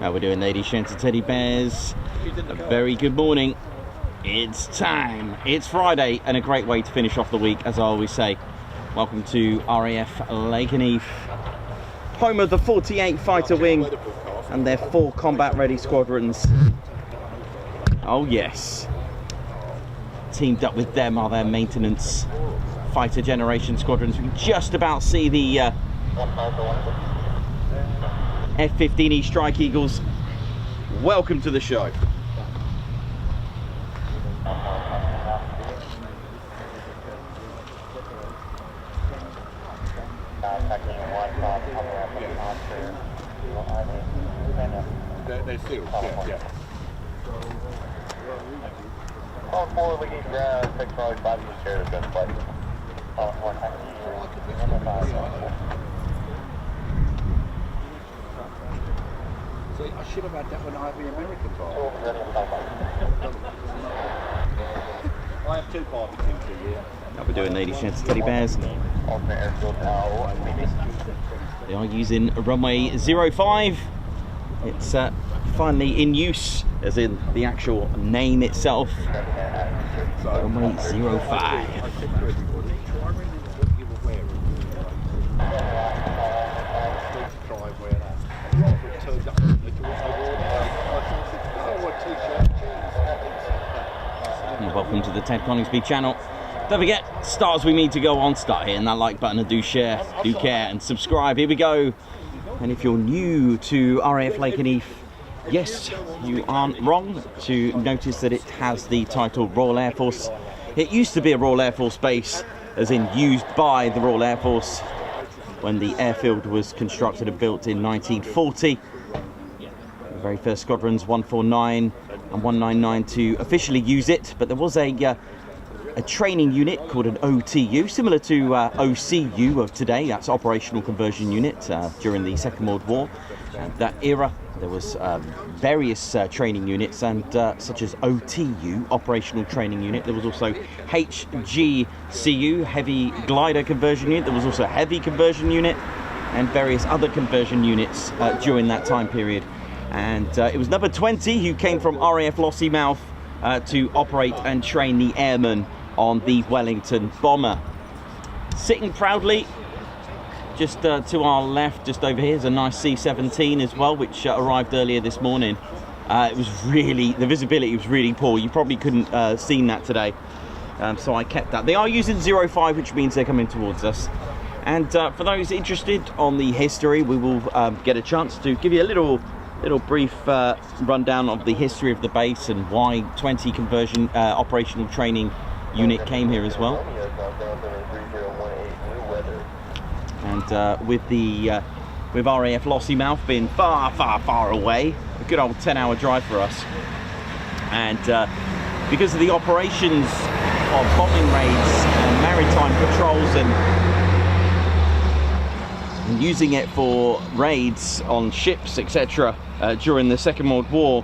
How we're doing, ladies, gents and teddy bears? A very good morning. It's time. It's Friday, and a great way to finish off the week, as I always say. Welcome to RAF Lakenheath, home of the 48 Fighter Wing and their 4 combat-ready squadrons. Oh yes. Teamed up with them are their maintenance fighter generation squadrons. We can just about see the F-15E Strike Eagles. Welcome to the show. They're sealed, yeah. On board, we need take probably 5 to share the gun flight. See, I should have had that when I had the American bar. I have 2 barbecues a year. How we're doing, ladies, gents, teddy bears? They are using runway 05. It's finally in use, as in the actual name itself. Runway 05. Welcome to the Ted Coningsby channel. Don't forget, stars we need to go on, start hitting that like button and do share, do care and subscribe. Here we go. And if you're new to RAF Lakenheath, yes, you aren't wrong to notice that it has the title Royal Air Force. It used to be a Royal Air Force base, as in used by the Royal Air Force when the airfield was constructed and built in 1940. The very first squadrons 149 and 199 to officially use it, but there was a training unit called an OTU, similar to OCU of today. That's Operational Conversion Unit during the Second World War. And that era, there was various training units, and such as OTU, Operational Training Unit. There was also HGCU, Heavy Glider Conversion Unit. There was also Heavy Conversion Unit, and various other conversion units during that time period. And it was number 20 who came from RAF Lossiemouth to operate and train the airmen on the Wellington bomber. Sitting proudly just to our left, just over here, is a nice C-17 as well, which arrived earlier this morning. It was really, the visibility was really poor. You probably couldn't seen that today, so I kept that. They are using 05, which means they're coming towards us. And for those interested on the history, we will get a chance to give you a little brief rundown of the history of the base and why 20 conversion operational training unit came here as well. And with the with RAF Lossiemouth being far away. A good old 10-hour drive for us. And because of the operations of bombing raids and maritime patrols and using it for raids on ships, etc., during the Second World War,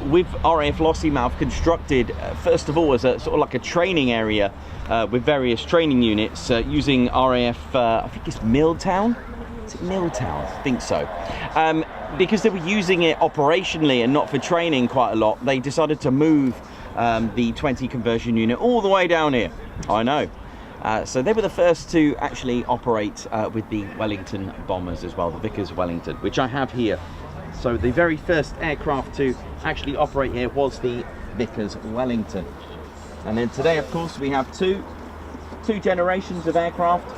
with RAF Lossiemouth constructed, first of all, as a sort of like a training area with various training units using RAF, I think it's Milltown? Is it Milltown? I think so. Because they were using it operationally and not for training quite a lot, they decided to move the 20 conversion unit all the way down here. I know. So they were the first to actually operate with the Wellington bombers as well, the Vickers Wellington, which I have here. So the very first aircraft to actually operate here was the Vickers Wellington. And then today, of course, we have two generations of aircraft.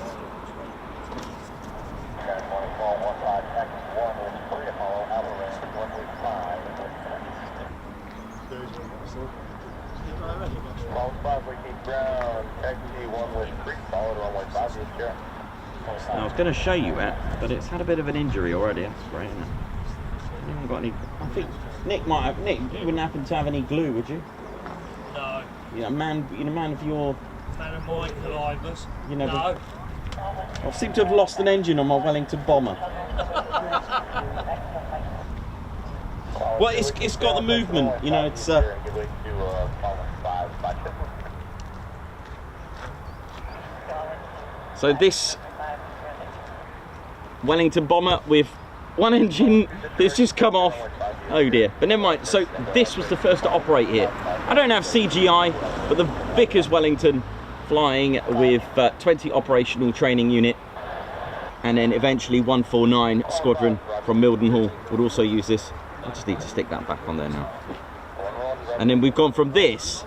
Now, I was going to show you it, but it's had a bit of an injury already. That's great, isn't it? You haven't got any. I think Nick might have. Nick, you wouldn't happen to have any glue, would you? No. You're a man of your. Man of my calibers. You never. No. I seem to have lost an engine on my Wellington bomber. Well, it's got the movement, you know. It's. So this Wellington bomber with one engine that's just come off. Oh dear, but never mind. So this was the first to operate here. I don't have CGI, but the Vickers Wellington flying with 20 operational training unit, and then eventually 149 Squadron from Mildenhall would also use this. I just need to stick that back on there now. And then we've gone from this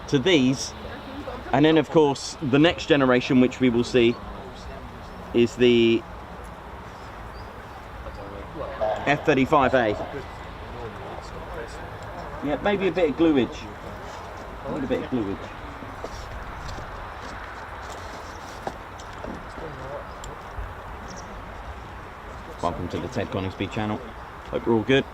to these, and then of course the next generation, which we will see, is the F-35A. Yeah, maybe a bit of gluage. I need a bit of gluage. Welcome to the Ted Coningsby channel. Hope you're all good.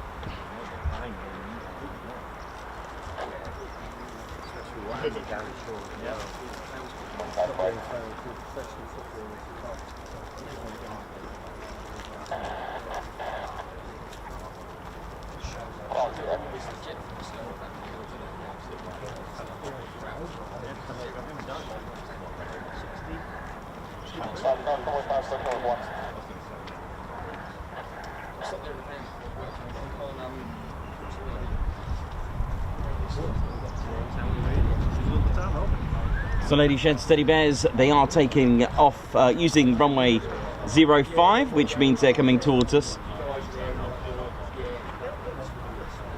So ladies, gents, teddy bears, they are taking off using runway 05, which means they're coming towards us.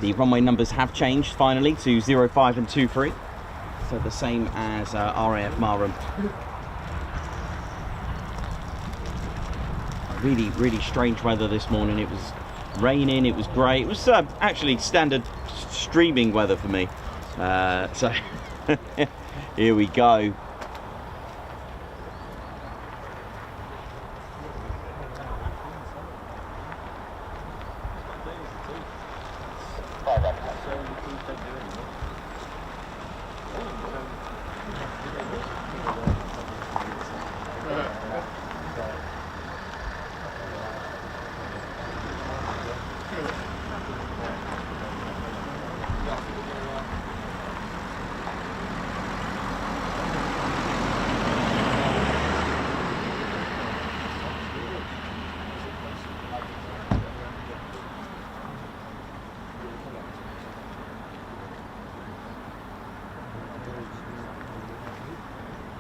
The runway numbers have changed finally to 05 and 23, so the same as RAF Marham. Really strange weather this morning. It was raining, it was grey. It was actually standard streaming weather for me. So here we go.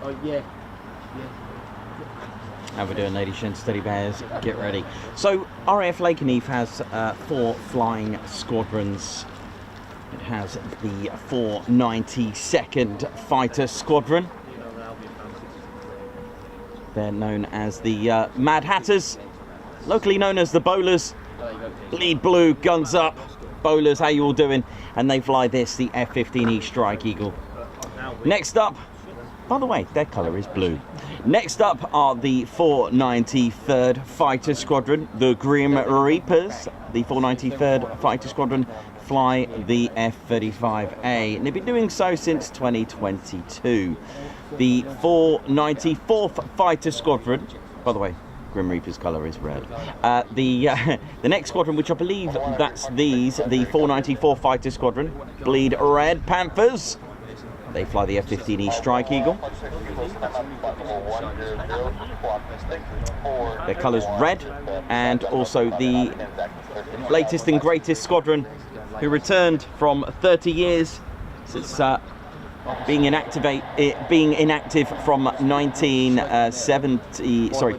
Oh yeah. How we doing, ladies and steady bears? Get ready. So RAF Lakenheath has 4 flying squadrons. It has the 492nd Fighter Squadron. They're known as the Mad Hatters, locally known as the Bowlers. Bleed blue, guns up. Bowlers, how you all doing? And they fly this, the F-15E Strike Eagle. Next up, By the way, their colour is blue. Next up are the 493rd Fighter Squadron, the Grim Reapers. The 493rd Fighter Squadron fly the F-35A, and they've been doing so since 2022. The 494th Fighter Squadron, by the way, Grim Reaper's colour is red. The next squadron, which I believe that's the 494 Fighter Squadron, bleed red Panthers. They fly the F-15E Strike Eagle. Their colour's red, and also the latest and greatest squadron who returned from 30 years since being inactive from 1970. Sorry,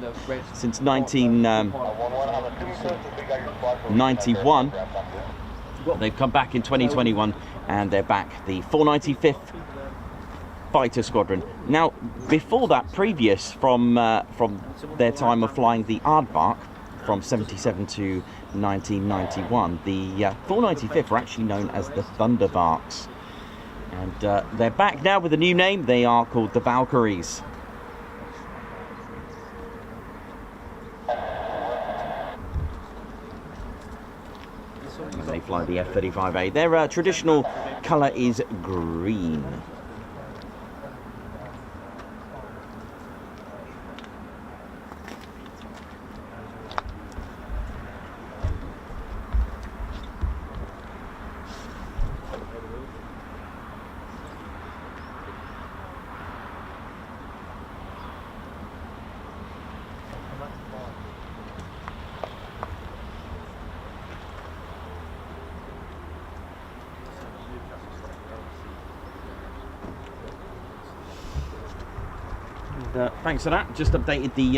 since 1991. They've come back in 2021, and they're back. The 495th Fighter Squadron. Now, before that, previous from their time of flying the Aardvark from 77 to 1991, the 495th were actually known as the Thundervarks. And they're back now with a new name. They are called the Valkyries. And they fly the F-35A. Their traditional colour is green. Thanks for that. Just updated the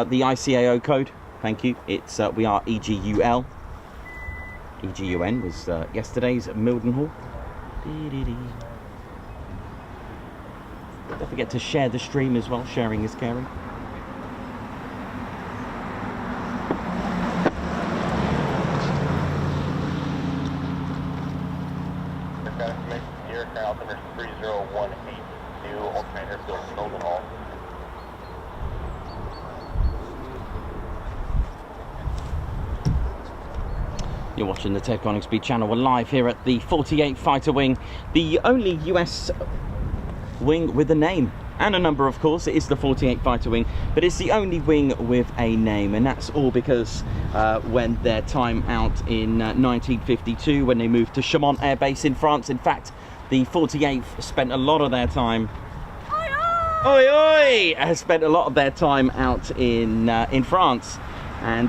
the ICAO code. Thank you. It's we are EGUL. EGUN was yesterday's Mildenhall. Don't forget to share the stream as well. Sharing is caring. Aircraft number 3018 to Ultimate Airfield Management. You're watching the Ted Coningsby channel. We're live here at the 48th Fighter Wing, the only US wing with a name and a number, of course. It is the 48th Fighter Wing, but it's the only wing with a name, and that's all because when their time out in 1952, when they moved to Chaumont Air Base in France, in fact, the 48th spent a lot of their time has spent a lot of their time out in France, and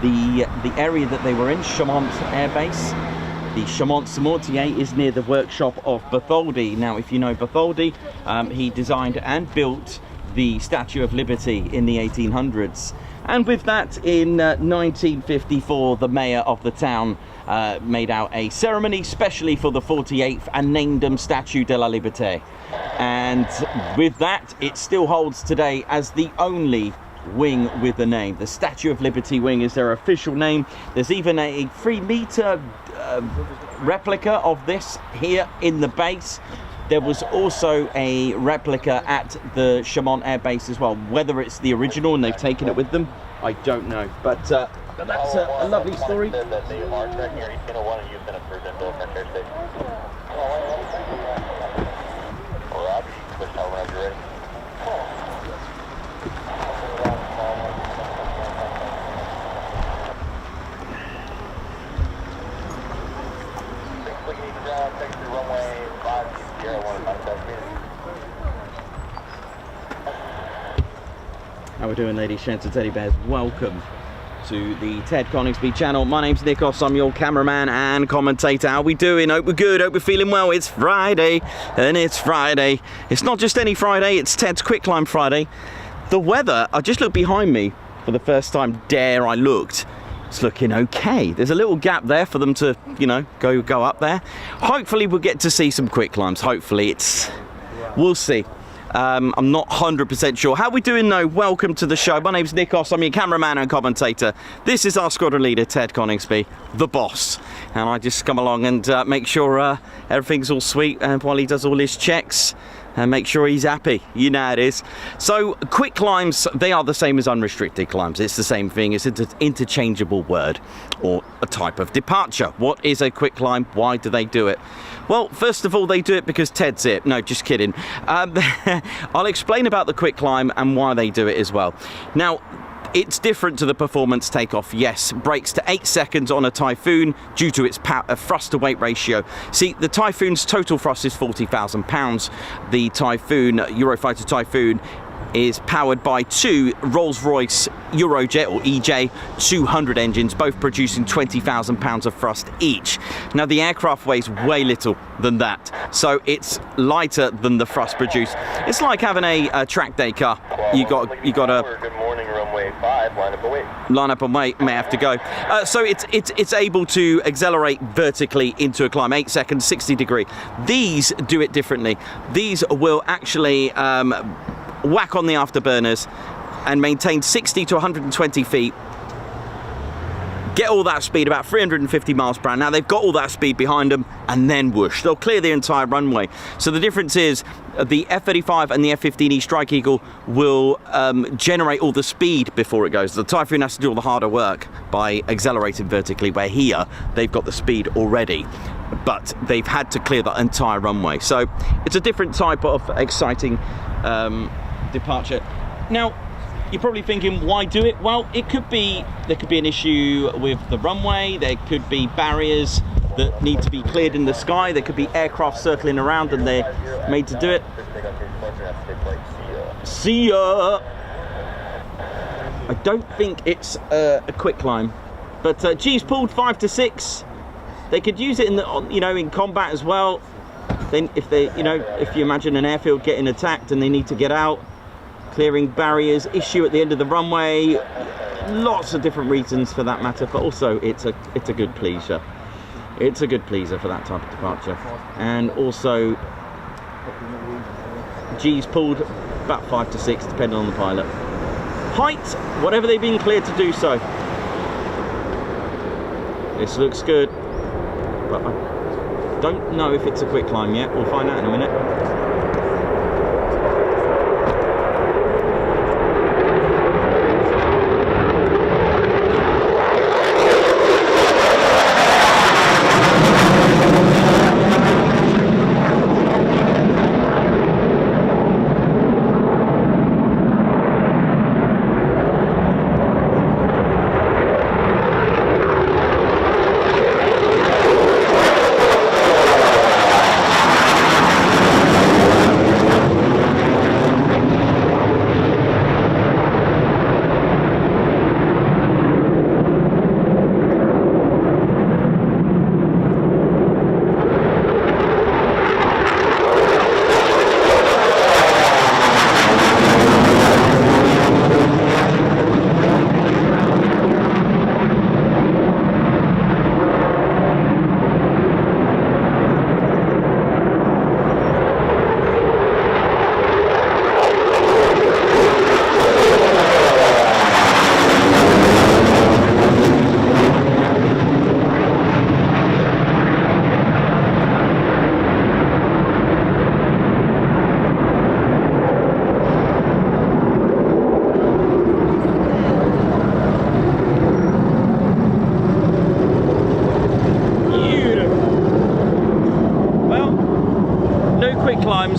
the area that they were in, Chaumont Air Base, the Chaumont-Samortier, is near the workshop of Bartholdi. Now, if you know Bartholdi, he designed and built the Statue of Liberty in the 1800s. And with that, in 1954, the mayor of the town made out a ceremony specially for the 48th and named them Statue de la Liberté. And with that, it still holds today as the only wing with a name. The Statue of Liberty wing is their official name. There's even a 3-meter replica of this here in the base. There was also a replica at the Chaumont Air Base as well. Whether it's the original and they've taken it with them, I don't know. But that's a lovely story. How we doing, ladies, gents and teddy bears? Welcome to the Ted Coningsby channel. My name's Nikos, I'm your cameraman and commentator. How we doing? Hope we're good, hope we're feeling well. It's Friday, and it's Friday. It's not just any Friday, it's Ted's Quick Climb Friday. The weather, I just looked behind me for the first time, dare I looked. It's looking okay. There's a little gap there for them to, you know, go up there. Hopefully we'll get to see some quick climbs. Hopefully we'll see. I'm not 100% sure. How we doing though? Welcome to the show. My name's Nikos, I'm your cameraman and commentator. This is our squadron leader, Ted Coningsby, the boss. And I just come along and make sure everything's all sweet, and while he does all his checks, and make sure he's happy. You know how it is. So quick climbs, they are the same as unrestricted climbs. It's the same thing. It's an interchangeable word or a type of departure. What is a quick climb? Why do they do it? Well, first of all, they do it because Ted's it. No, just kidding. I'll explain about the quick climb and why they do it as well. Now, it's different to the performance takeoff. Yes, brakes to 8 seconds on a Typhoon due to its thrust to weight ratio. See, the Typhoon's total thrust is 40,000 pounds. The Typhoon, Eurofighter Typhoon, is powered by two Rolls-Royce Eurojet or EJ 200 engines, both producing 20,000 pounds of thrust each. Now the aircraft weighs way little than that, so it's lighter than the thrust produced. It's like having a track day car. You got a Good morning, runway 5, line up and wait. Line up and wait, may have to go. So it's able to accelerate vertically into a climb, 8 seconds, 60 degree. These do it differently. These will actually whack on the afterburners and maintain 60 to 120 feet, get all that speed, about 350 miles per hour. Now they've got all that speed behind them, and then whoosh, they'll clear the entire runway. So the difference is the F-35 and the F-15E Strike Eagle will generate all the speed before it goes. The Typhoon has to do all the harder work by accelerating vertically, where here they've got the speed already, but they've had to clear the entire runway. So it's a different type of exciting departure. Now you're probably thinking, why do it? Well, there could be an issue with the runway. There could be barriers that need to be cleared in the sky. There could be aircraft circling around and they're made to do it. See ya. I don't think it's a quick climb, but G's pulled 5 to 6. They could use it in in combat as well. Then if you imagine an airfield getting attacked and they need to get out, clearing barriers, issue at the end of the runway, lots of different reasons for that matter, but also it's a good pleasure. It's a good pleaser for that type of departure. And also G's pulled about 5 to 6 depending on the pilot. Height, whatever they've been cleared to do so. This looks good, but I don't know if it's a quick climb yet. We'll find out in a minute.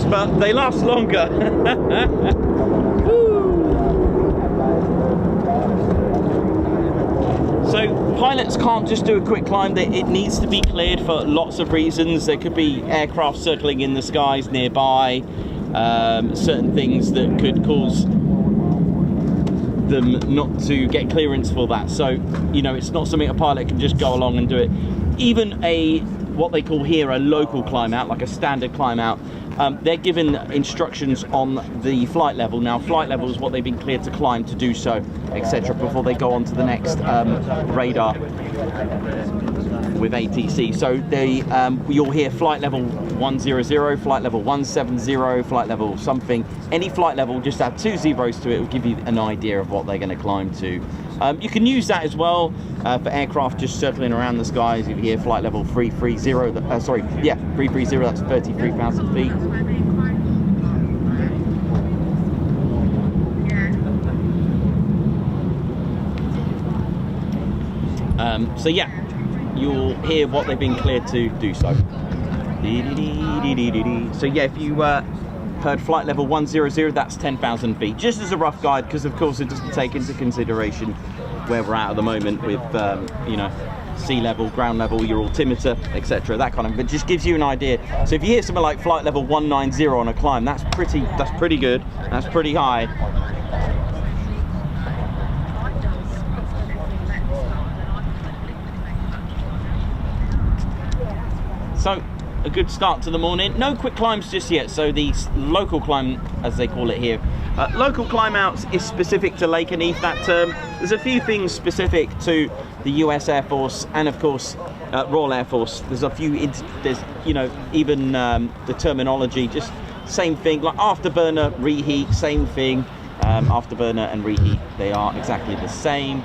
But they last longer. So pilots can't just do a quick climb. It needs to be cleared for lots of reasons. There could be aircraft circling in the skies nearby, certain things that could cause them not to get clearance for that. So it's not something a pilot can just go along and do it. Even what they call here a local climb out, like a standard climb out, they're given instructions on the flight level. Now, flight level is what they've been cleared to climb, to do so, etc., before they go on to the next radar with ATC. So you'll hear flight level 100, flight level 170, flight level something. Any flight level, just add 2 zeros to it, will give you an idea of what they're going to climb to. You can use that as well for aircraft just circling around the skies. If you hear flight level 330, 330, that's 33,000 feet. So yeah, you'll hear what they've been cleared to do so. So yeah, if you heard flight level 100, that's 10,000 feet. Just as a rough guide, because of course it doesn't take into consideration where we're at the moment with, you know, sea level, ground level, your altimeter, etc., that kind of. But just gives you an idea. So if you hear something like flight level 190 on a climb, that's pretty good. That's pretty high. So a good start to the morning. No quick climbs just yet. So the local climb, as they call it here, local climb outs is specific to Lakenheath, that term. There's a few things specific to the US Air Force and of course Royal Air Force. There's a few, there's, you know, even the terminology, just same thing, like afterburner, reheat, same thing. Afterburner and reheat, they are exactly the same.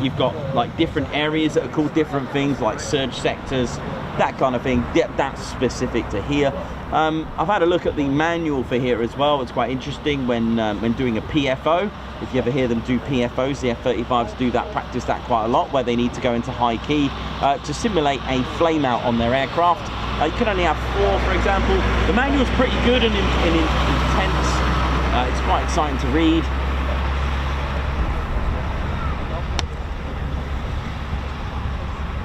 You've got like different areas that are called different things, like surge sectors, that kind of thing. That's specific to here. I've had a look at the manual for here as well. It's quite interesting when doing a PFO. If you ever hear them do PFOs, the F-35s do that, practice that quite a lot, where they need to go into high key to simulate a flame out on their aircraft. You can only have 4, for example. The manual's pretty good and intense. It's quite exciting to read.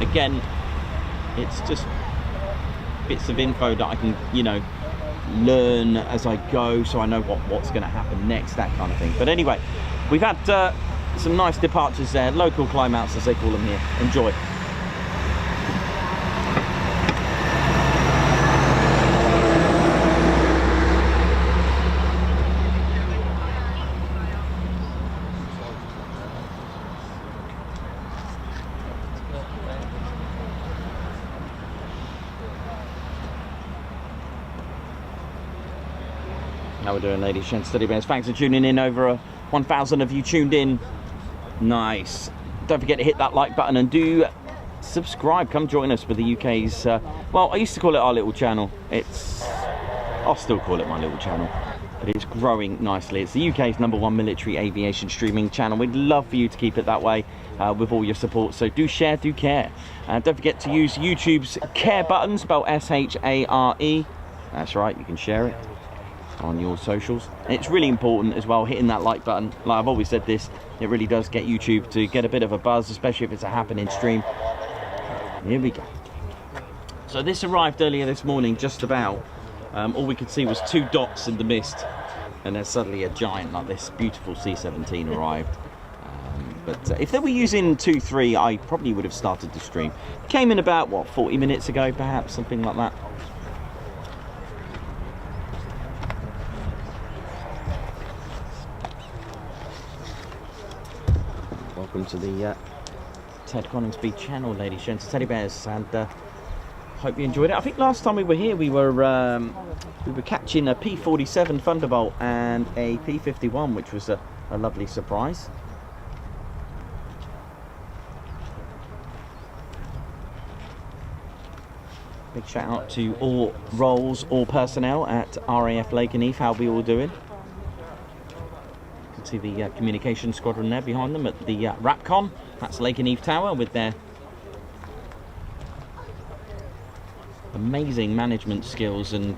Again, it's just bits of info that I can, you know, learn as I go, so I know what's going to happen next, that kind of thing. But anyway, we've had some nice departures there, local climb outs as they call them here. Enjoy. How we're doing, ladies, gents, study bears. Thanks for tuning in. Over 1,000 of you tuned in. Nice. Don't forget to hit that like button and do subscribe. Come join us for the UK's, well, I used to call it our little channel. I'll still call it my little channel, but it's growing nicely. It's the UK's #1 military aviation streaming channel. We'd love for you to keep it that way with all your support. So do share, do care. Don't forget to use YouTube's care button, spelled S-H-A-R-E. That's right, you can share it on your socials. And it's really important as well, hitting that like button. Like I've always said this, it really does get YouTube to get a bit of a buzz, especially if it's a happening stream. Here we go. So this arrived earlier this morning, just about. All we could see was 2 dots in the mist, and then suddenly a giant like this beautiful C-17 arrived. But if they were using 2-3, I probably would have started the stream. Came in about, what, 40 minutes ago perhaps, something like that. Welcome to the Ted Coningsby channel, ladies and gents, teddy bears, and hope you enjoyed it. I think last time we were here, we were catching a P-47 Thunderbolt and a P-51, which was a lovely surprise. Big shout out to all roles, all personnel at RAF Lakenheath. How are we all doing? See the communication squadron there behind them at the RAPCON. That's Lakenheath Tower with their amazing management skills and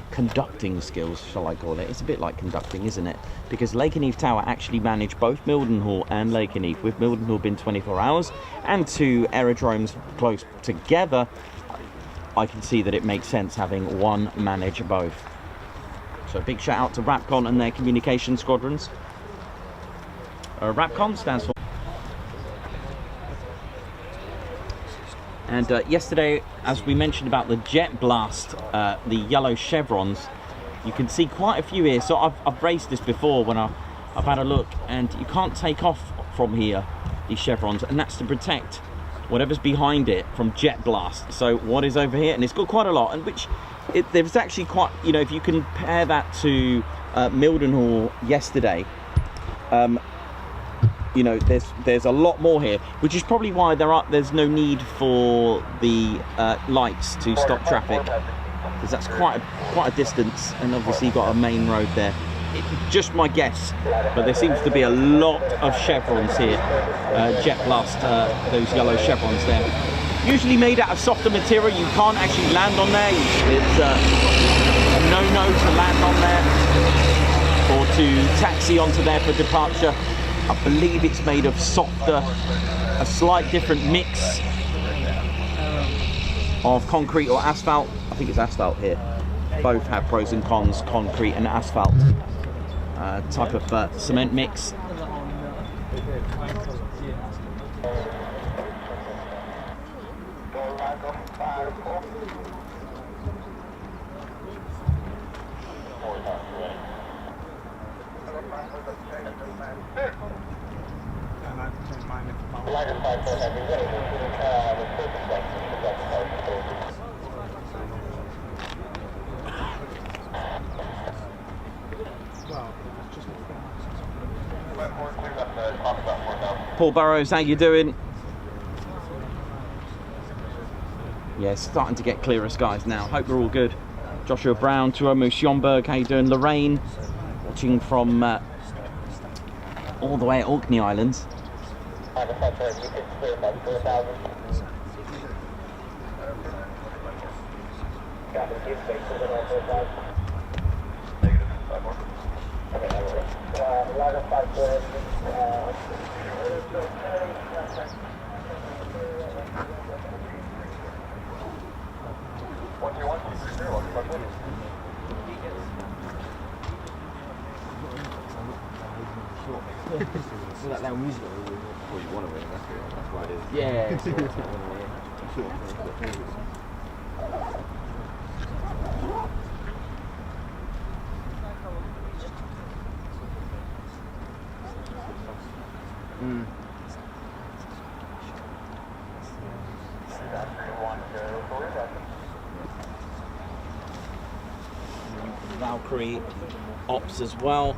conducting skills, shall I call it. It's a bit like conducting, isn't it? Because Lakenheath Tower actually manage both Mildenhall and Lakenheath, with Mildenhall being 24 hours and 2 aerodromes close together. I can see that it makes sense having one manage both. So big shout out to RAPCON and their communication squadrons. RAPCON stands for... And yesterday, as we mentioned about the jet blast, the yellow chevrons, you can see quite a few here. So I've raised this before when I've had a look, and you can't take off from here, these chevrons, and that's to protect whatever's behind it from jet blast. So what is over here? And it's got quite a lot, and which... there's actually quite, you know, if you compare that to Mildenhall yesterday, you know, there's a lot more here, which is probably why there's no need for the lights to stop traffic, because that's quite a distance, and obviously you've got a main road there. just my guess, but there seems to be a lot of chevrons here. Jet blast, those yellow chevrons there. Usually made out of softer material, you can't actually land on there. It's a no-no to land on there or to taxi onto there for departure. I believe it's made of softer, a slight different mix of concrete or asphalt. I think it's asphalt here. Both have pros and cons, concrete and asphalt. Type of cement mix. Paul Burrows, how you doing? Yeah, it's starting to get clearer skies now. Hope we're all good. Joshua Brown, Tuomo Schomburg, how you doing? Lorraine, watching from all the way at Orkney Islands. That loud music. Well, you want to win, that's why it is. Yeah. Valkyrie ops as well.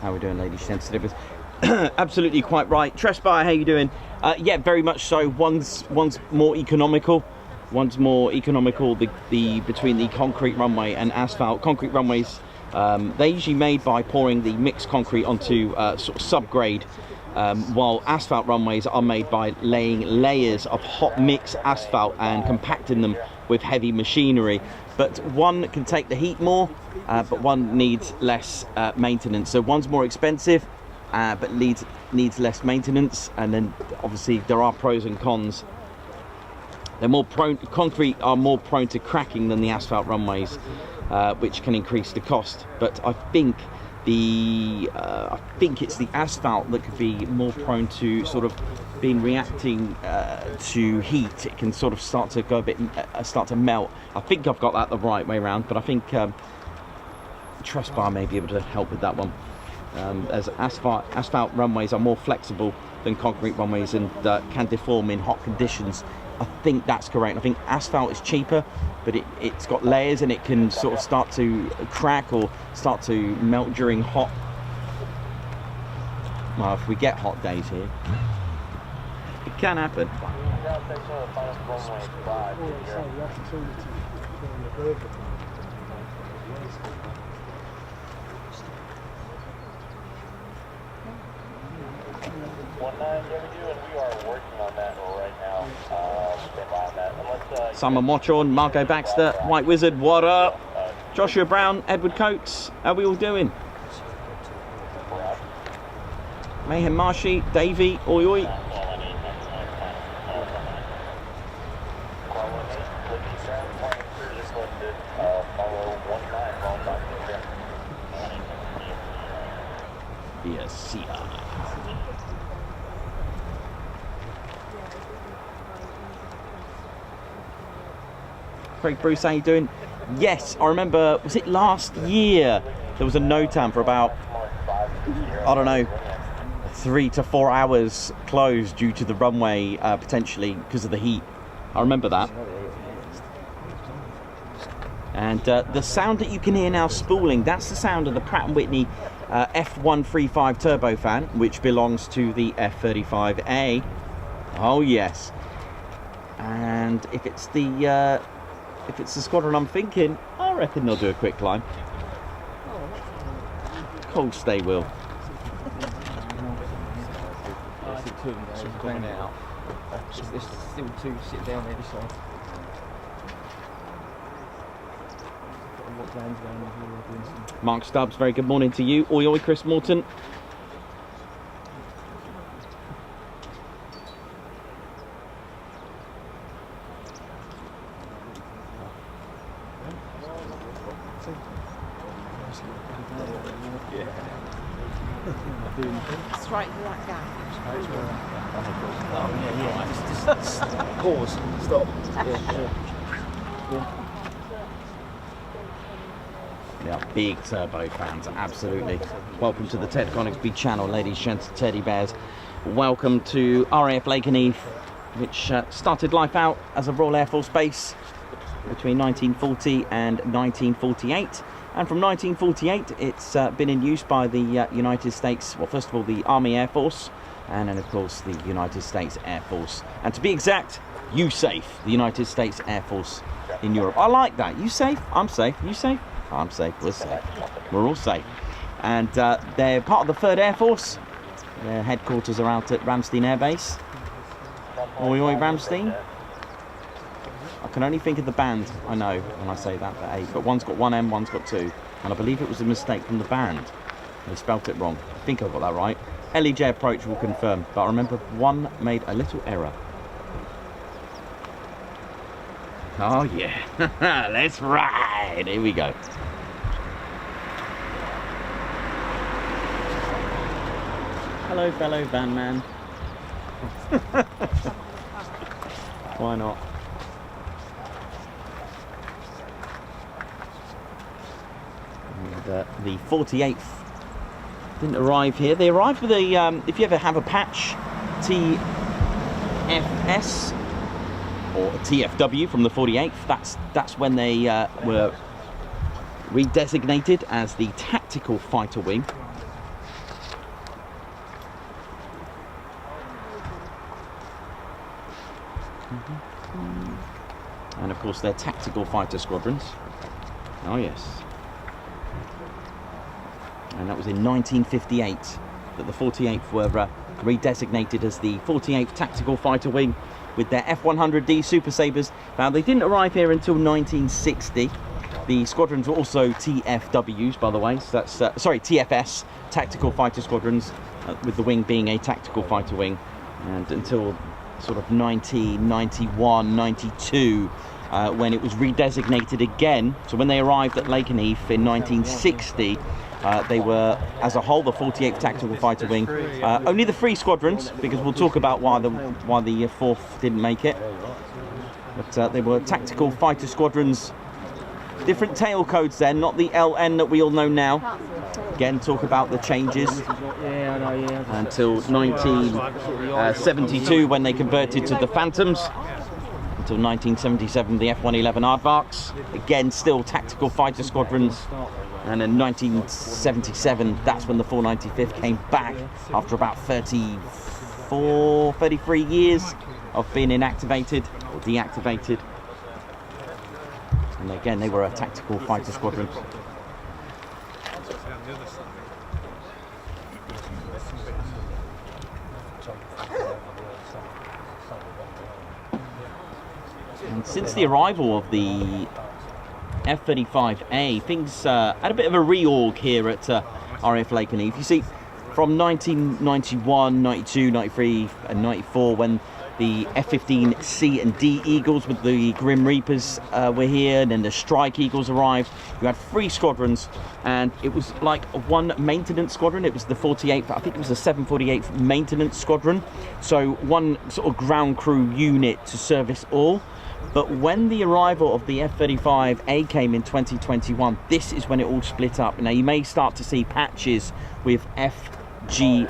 How are we doing, ladies sensitives? Absolutely quite right. Tresby, how you doing? Yeah, very much so. One's more economical. One's more economical. The between the concrete runway and asphalt. Concrete runways, they're usually made by pouring the mixed concrete onto sort of subgrade, while asphalt runways are made by laying layers of hot mix asphalt and compacting them with heavy machinery. But one can take the heat more, but one needs less maintenance. So one's more expensive, but needs less maintenance. And then obviously there are pros and cons. They're more prone, concrete are more prone to cracking than the asphalt runways, which can increase the cost. But I think it's the asphalt that could be more prone to sort of reacting to heat. It can sort of start to go a bit, start to melt. I think I've got that the right way around, but I think Tresbar may be able to help with that one. As asphalt runways are more flexible than concrete runways and can deform in hot conditions. I think that's correct. I think asphalt is cheaper, but it's got layers and it can sort of start to crack or start to melt during hot. Well, if we get hot days here, it can happen. We are working on that right now. Stand by on that. Unless, Simon Watchorn, Marco Baxter, White Wizard, what up? Joshua Brown, Edward Coates, how we all doing? Mayhem Marshy, Davey, oi oi. Yes, yeah. Craig Bruce, how you doing? Yes, I remember, was it last year? There was a NOTAM for about, I don't know, 3 to 4 hours closed due to the runway, potentially because of the heat. I remember that. And the sound that you can hear now spooling, that's the sound of the Pratt & Whitney F-135 turbofan, which belongs to the F-35A. Oh yes. And if it's the squadron I'm thinking, I reckon they'll do a quick climb. Of course they will. There's still 2 sit down there this side. Mark Stubbs, very good morning to you. Oi oi, Chris Morton. Straight like that. Just pause, stop. Yeah, big turbo fans, absolutely. Welcome to the Ted Coningsby channel, ladies, gents, teddy bears. Welcome to RAF Lakenheath, which started life out as a Royal Air Force base between 1940 and 1948. And from 1948, it's been in use by the United States, well, first of all, the Army Air Force, and then, of course, the United States Air Force. And to be exact, USAFE, the United States Air Force in Europe. I like that. You safe? I'm safe. You safe? I'm safe. We're safe. We're all safe. And they're part of the 3rd Air Force. Their headquarters are out at Ramstein Air Base. Oi, oi, Ramstein. I can only think of the band, I know, when I say that, but one's got 1 M, one's got 2. And I believe it was a mistake from the band. They spelt it wrong. I think I got that right. LEJ approach will confirm, but I remember one made a little error. Oh yeah, let's ride. Here we go. Hello, fellow van man. Why not? And the 48th didn't arrive here. They arrived with a, if you ever have a patch, TFS or a TFW from the 48th, that's when they were redesignated as the Tactical Fighter Wing. And of course they're Tactical Fighter Squadrons. Oh yes. And that was in 1958 that the 48th were redesignated as the 48th Tactical Fighter Wing with their F-100D Super Sabres. Now they didn't arrive here until 1960. The squadrons were also TFWs, by the way. So that's sorry, TFS, Tactical Fighter Squadrons, with the wing being a Tactical Fighter Wing, and until sort of 1991, 92. When it was redesignated again. So when they arrived at Lakenheath in 1960, they were, as a whole, the 48th Tactical Fighter Wing. Only the 3 squadrons, because we'll talk about why the 4th didn't make it. But they were Tactical Fighter Squadrons. Different tail codes then, not the LN that we all know now. Again, talk about the changes. Until 1972, when they converted to the Phantoms. Until 1977, the F-111 Aardvarks. Again, still Tactical Fighter Squadrons. And in 1977, that's when the 495th came back after about 33 years of being inactivated or deactivated. And again, they were a Tactical Fighter Squadron. And since the arrival of the F-35A, things had a bit of a reorg here at RAF Lakenheath. You see, from 1991, 92, 93 and 94, when the F-15 C and D Eagles with the Grim Reapers were here, and then the Strike Eagles arrived. You had 3 squadrons, and it was like one maintenance squadron. It was the 48th, I think it was the 748th maintenance squadron. So one sort of ground crew unit to service all. But when the arrival of the F-35A came in 2021, this is when it all split up. Now you may start to see patches with FGS,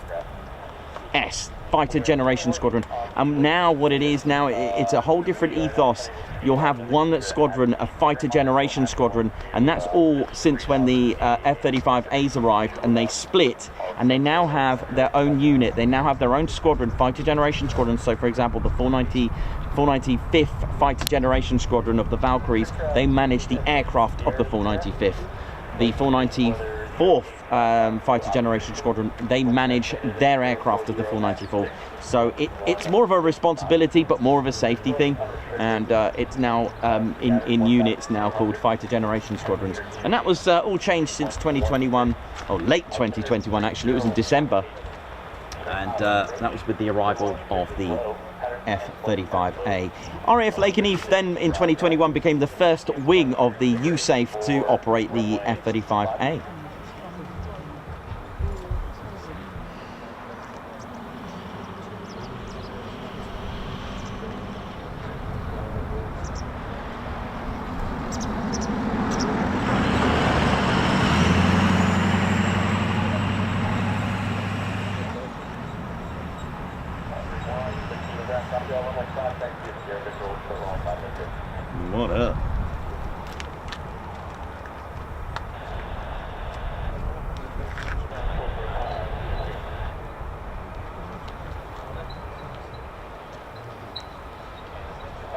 Fighter Generation Squadron. And now what it is now, it's a whole different ethos. You'll have one squadron, a Fighter Generation Squadron, and that's all since when the F-35As arrived and they split, and they now have their own unit. They now have their own squadron, Fighter Generation Squadron. So for example, the 495th Fighter Generation Squadron of the Valkyries, they manage the aircraft of the 495th. The 494th Fighter Generation Squadron, they manage their aircraft of the 494. So it's more of a responsibility, but more of a safety thing. And it's now in units now called Fighter Generation Squadrons. And that was all changed since 2021, or late 2021 actually. It was in December. And that was with the arrival of the F-35A. RAF Lakenheath then in 2021 became the first wing of the USAFE to operate the F-35A. What up?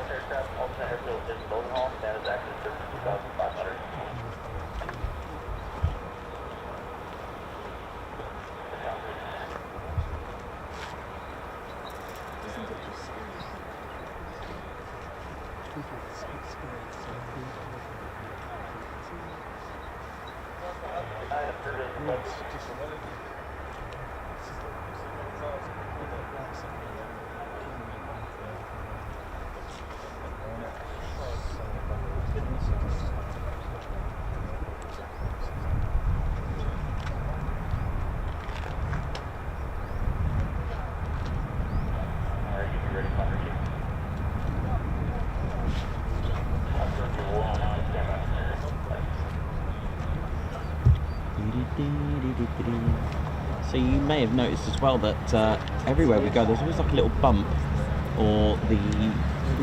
Aircraft, alternate airfield in Mildenhall, standard active service 2,500. So you may have noticed as well that everywhere we go there's always like a little bump, or the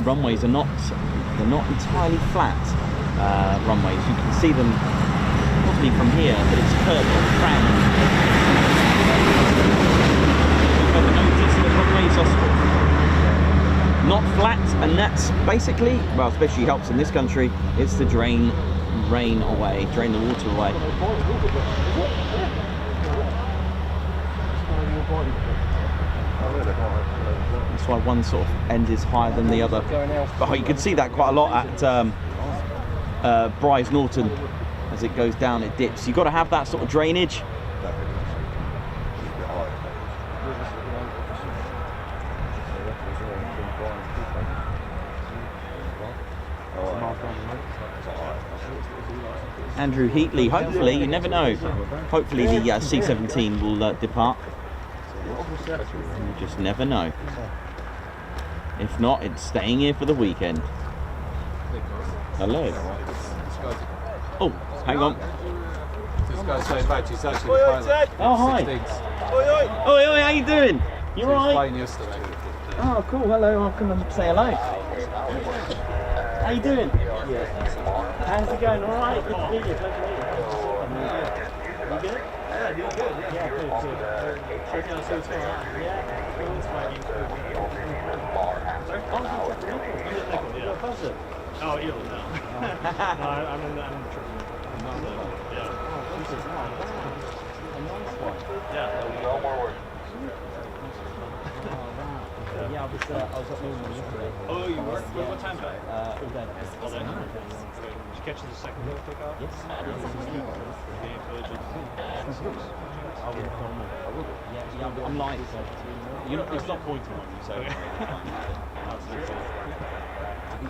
runways are not entirely flat runways. You can see them probably from here, but it's curved or cracked. You've ever noticed that runways are sort of not flat, and that's basically, well, especially helps in this country, it's to drain rain away, drain the water away. That's why one sort of end is higher than the other. But you can see that quite a lot at Bryce Norton. As it goes down, it dips. You've got to have that sort of drainage. Andrew Heatley, hopefully, you never know, hopefully the C-17 will depart. You just never know. If not, it's staying here for the weekend. Hello. Oh, hang on. This guy's saying back, he's actually the pilot. Oh, hi. Oi, oi, how you doing? You He was alright? flying yesterday. Oh, cool, hello, I'll come and say hello. How you doing? How's it going? Alright, good to meet you. Pleasure to meet you. You good? Yeah, you're good. Yeah, good, good. Checking out so far. Yeah. Oh, you don't know. No, I'm in the trip. Yeah. Yeah. No more work. Yeah, I was up Mildenhall yesterday. Oh, you were? What time is it? All day. All day. Did you catch the second wheel takeoff? Yes. Yeah, I'm live, so it's not pointing on you, so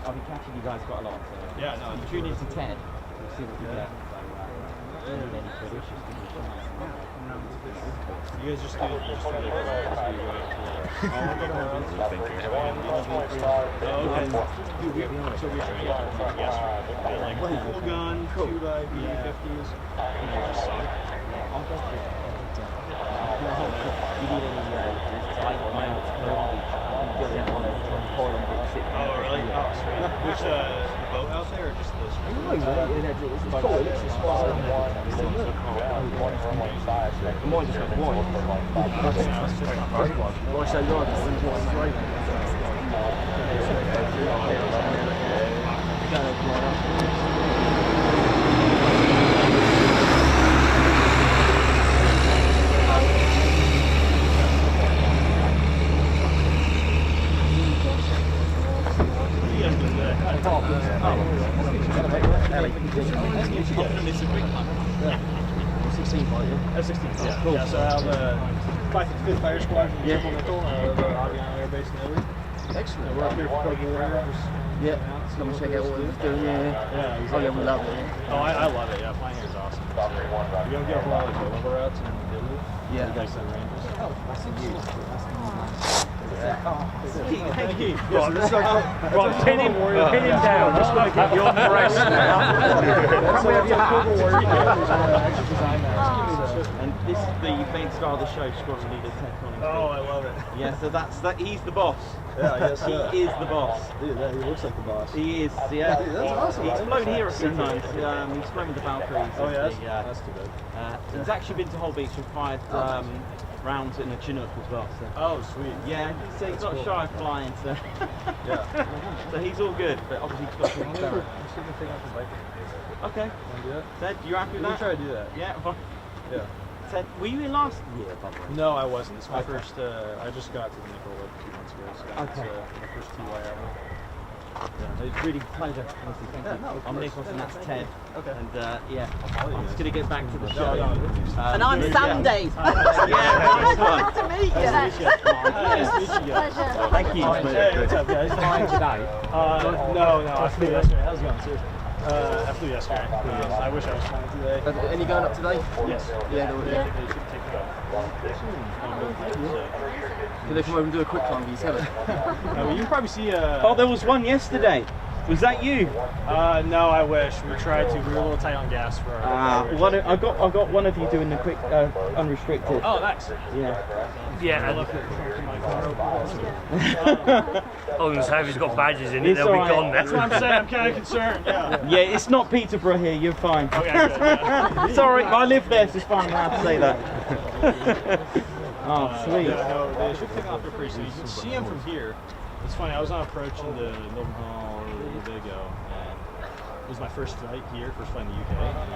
I'll be catching you guys quite a lot. So. Yeah, no. You tune into Ted, we'll see what we get. So, any issues, give me a shout. You guys just do the so you go out to like full gun, 2x B-50s, just suck. Oh, really? Oh, sweet. Which, the boat out there, or just the street? F-16, yeah. Cool. Yeah, so I have the 5th Fighter Squadron Supplemental, the Aviation Air Base in Italy. Excellent. We're up here for Code Warriors. Yeah, come and check out what it's doing. Yeah, oh yeah, we love it. Oh, I love it. Yeah, flying here is awesome. You're gonna get a lot of the routes in Italy. Yeah. You guys have ranges. Oh, that's you. Thank you. Right, pin him down. Just going to get you on the rest now. And this is the main star of the show, Squadron Leader Ted Coningsby. Oh, I love it. Yeah, so that's that. He's the boss. Yeah, yes, he is the boss. Dude, he looks like the boss. He is. Yeah. That's awesome. He's flown here a few times. He's flown with the Valkyries. Oh yeah, that's too bad. He's actually been to Hull Beach and fired rounds in a Chinook as well. So. Oh, sweet. Yeah, so he's not shy of flying. So. Yeah. So he's all good, but obviously he's got to Okay. Ted, you happy with that? Try to do that. Yeah. Yeah. Ted, were you in last year? No, I wasn't. It's my first. I just got to the Nickel like 2 months ago. So okay. It's my first TY ever. Yeah, it's really a pleasure. Honestly, thank you. I'm Nicholas and that's Ted. Okay. And yeah, I'm just going to get back to the show. And I'm Sandy. Yeah, Nice to meet you. Nice to meet you. Pleasure. Thank you. Hey, what's up, guys? Flying today? No, I flew yesterday. How's it going, sir? I flew yesterday. I wish I was flying today. And you going up today? Yes. Yeah. Can they come over and do a quick climb? You tell it. You can probably see. Oh, there was one yesterday. Was that you? No, I wish. We tried to. We were a little tight on gas for our. I got one of you doing the quick unrestricted. Oh, nice. Yeah. Yeah. I love it. Oh, and so if he's got badges in it, It's they'll be alright. gone That's what I'm saying. I'm kind of concerned. Yeah. Yeah, it's not Peterborough here. You're fine. Okay, good. Yeah. Sorry, I live there, so it's fine. I have to say that. Oh, sweet. Yeah, no, they should take off here pretty soon. You can see them from here. It's funny. I was on approach into Mildenhall a little bit ago, and it was my first flight here, first flight in the UK. And, I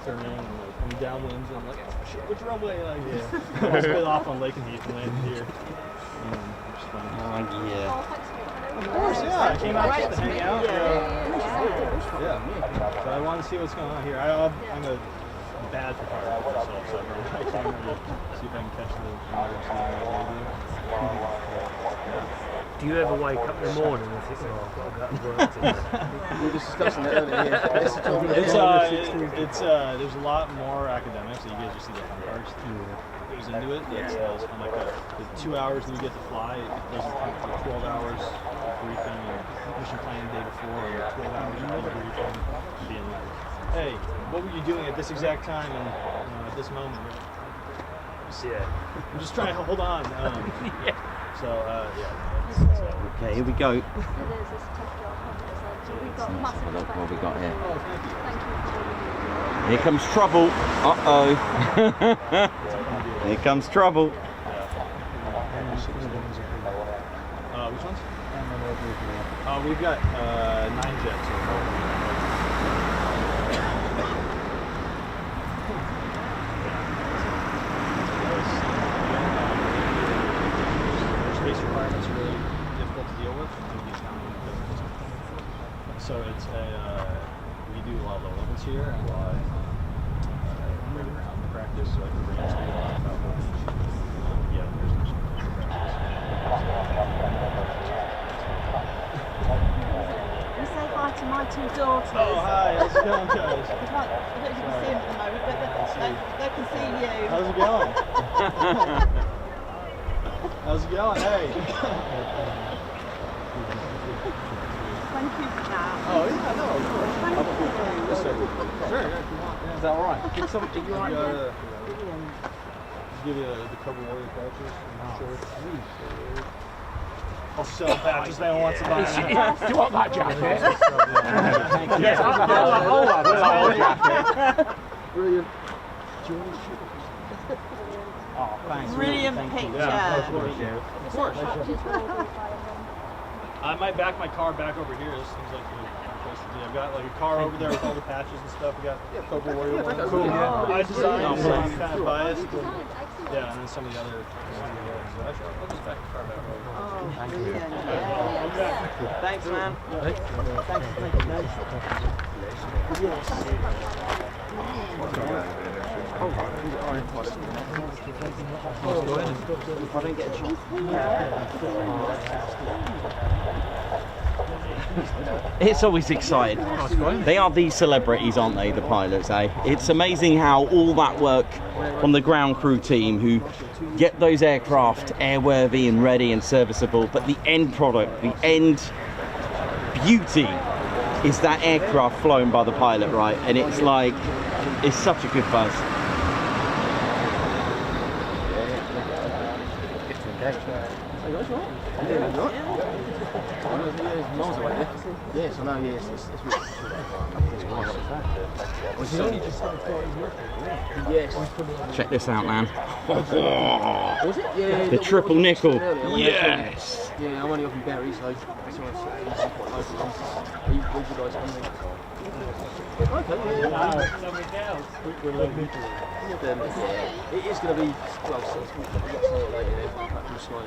turned in and coming downwind, and I'm like, oh shit, which runway? Like, yeah. I split off on Lakenheath and landed here. Which is fun. Yeah. Of course, yeah. I came out just to hang out. Yeah. So I wanted to see what's going on here. I'm a bad photographer myself, so I can't really see if I can catch the emergency. Do you ever wake up in the morning and think, oh, I've got to go to work today? We were just discussing that earlier. There's a lot more academics, so you guys just see the fun parts. Goes into it. It's on like the 2 hours that we get to fly. It goes into 12 hours of briefing and mission planning the day before, and 12 hours of debriefing, and being like, hey, what were you doing at this exact time and at this moment? I'm just trying to hold on. So Okay, here we go. It is, it's a tough job. We've got massive Look respect. what we got here. Oh, thank you. Thank you. Here comes trouble. Uh-oh. Here comes trouble. Which ones? We've got 9 jets. Space requirements are really difficult to deal with. So it's we do a lot of low limits here and a lot of ground practice, so like the range speed, a lot of yeah, there's You say hi to my two daughters. Oh, hi, how's it going, guys? I don't know if you can see them at the moment, but they can see you. How's it going? How's it going? Hey. Thank you for that. Oh, yeah, no, of course. Thank you. Yes, sir. Sure, yeah, if you want. Yeah. Is that all right? Give some, you want to give you the cover warrior patches. Sure. I'll sell patches, they don't want to buy them. Do you want that jacket? Yes, I'll have the jacket. Brilliant. Oh, thanks. Brilliant picture. Yeah, of course. I might back my car back over here. This seems like a place to do. I've got like a car over there with all the patches and stuff. We got Cobra Warrior one. Cool. I designed, so I'm kind of biased. Yeah, and then some of the other. So I'll just back the car back over. Oh, brilliant. Thanks, man. If I don't get a chance. It's always exciting. They are these celebrities, aren't they, the pilots, eh? It's amazing how all that work from the ground crew team who get those aircraft airworthy and ready and serviceable, but the end product, the end beauty is that aircraft flown by the pilot, right? And it's like, it's such a good buzz. Yes, I know, yes. Yes. Check this out, man. Was it? Yeah. The triple nickel. Yes. Yeah, I'm only up in Berry, so that's why it's quite local. Where's you guys coming? Okay, yeah. It is going to be, well, so it's going to be later then, back from Sky.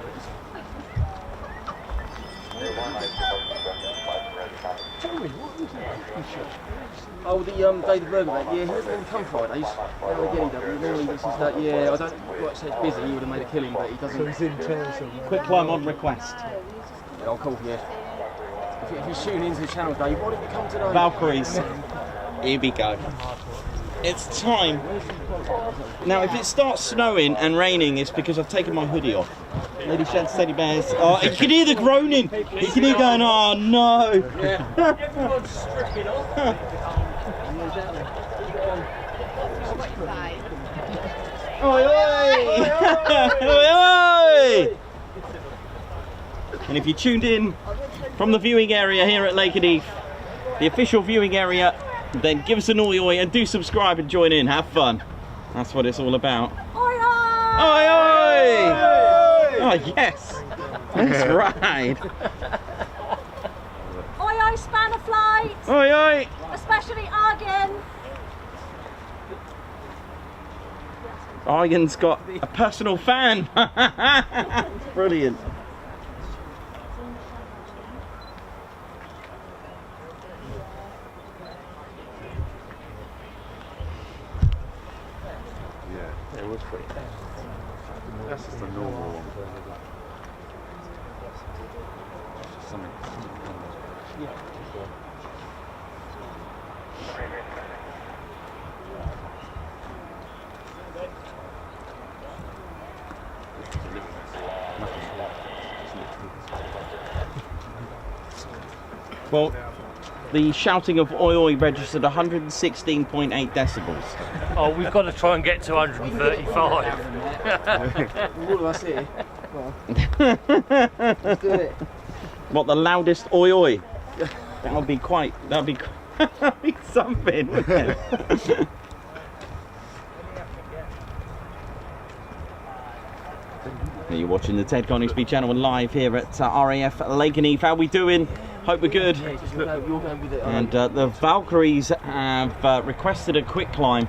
Oh, the David Berger, yeah, he doesn't come Fridays. Now again, he doesn't. Normally this is that, yeah, I don't like to say it's busy, he would have made a killing, but he doesn't. So he's in town, so Quick climb on request. yeah, I'll call, yeah. If you tune into the channel, Dave, why didn't you come today? Valkyries. Here we go. It's time. Now, if it starts snowing and raining, it's because I've taken my hoodie off. Lady Shed, steady bears. Oh, you can hear the groaning. You can hear going, oh no. Everyone's stripping off. Oi, oi! Oi, oi! And if you tuned in from the viewing area here at Lakenheath, the official viewing area, then give us an oi oi and do subscribe and join in. Have fun. That's what it's all about. Oi, oi! Oi, oi! Oh, yes! That's right! Oi, oi, spanner flight! Oi, oi! Especially Argon! Argon's got a personal fan! Brilliant! Yeah, it was pretty. That's just a normal one. Just something. Well, the shouting of oi oi registered 116.8 decibels. Oh, we've got to try and get to 135. All of us here. Let's do it. What, the loudest oi oi? That would be quite, that'd be something, wouldn't it? You're watching the Ted Coningsby channel live here at RAF Lakenheath. How we doing? Hope we're good. And the Valkyries have requested a quick climb.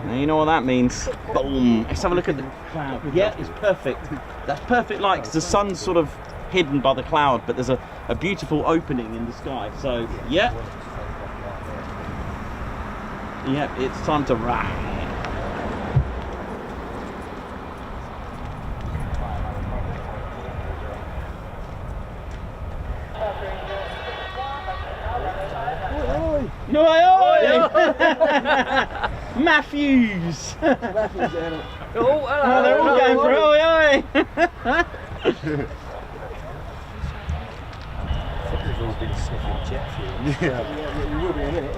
Now you know what that means. Boom! Let's have a look at the cloud. Yeah, it's perfect. That's perfect light because the sun's sort of hidden by the cloud, but there's a beautiful opening in the sky. So yeah, it's time to ride. Matthews. Oh, Oh, they're all going for it. Oi, oi. They've all been sniffing jet fuel. Yeah, you will be in a minute.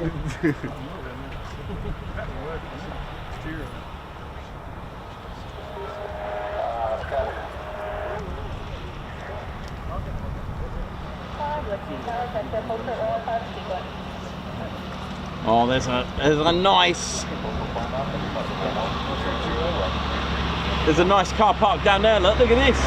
Oh, there's a nice car park down there. Look at this.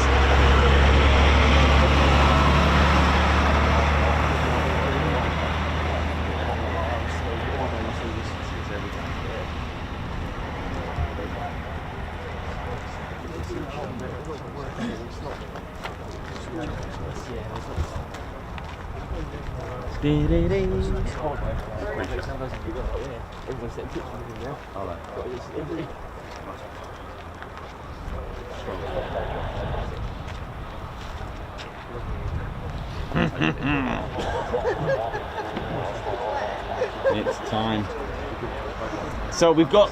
It's time. So we've got.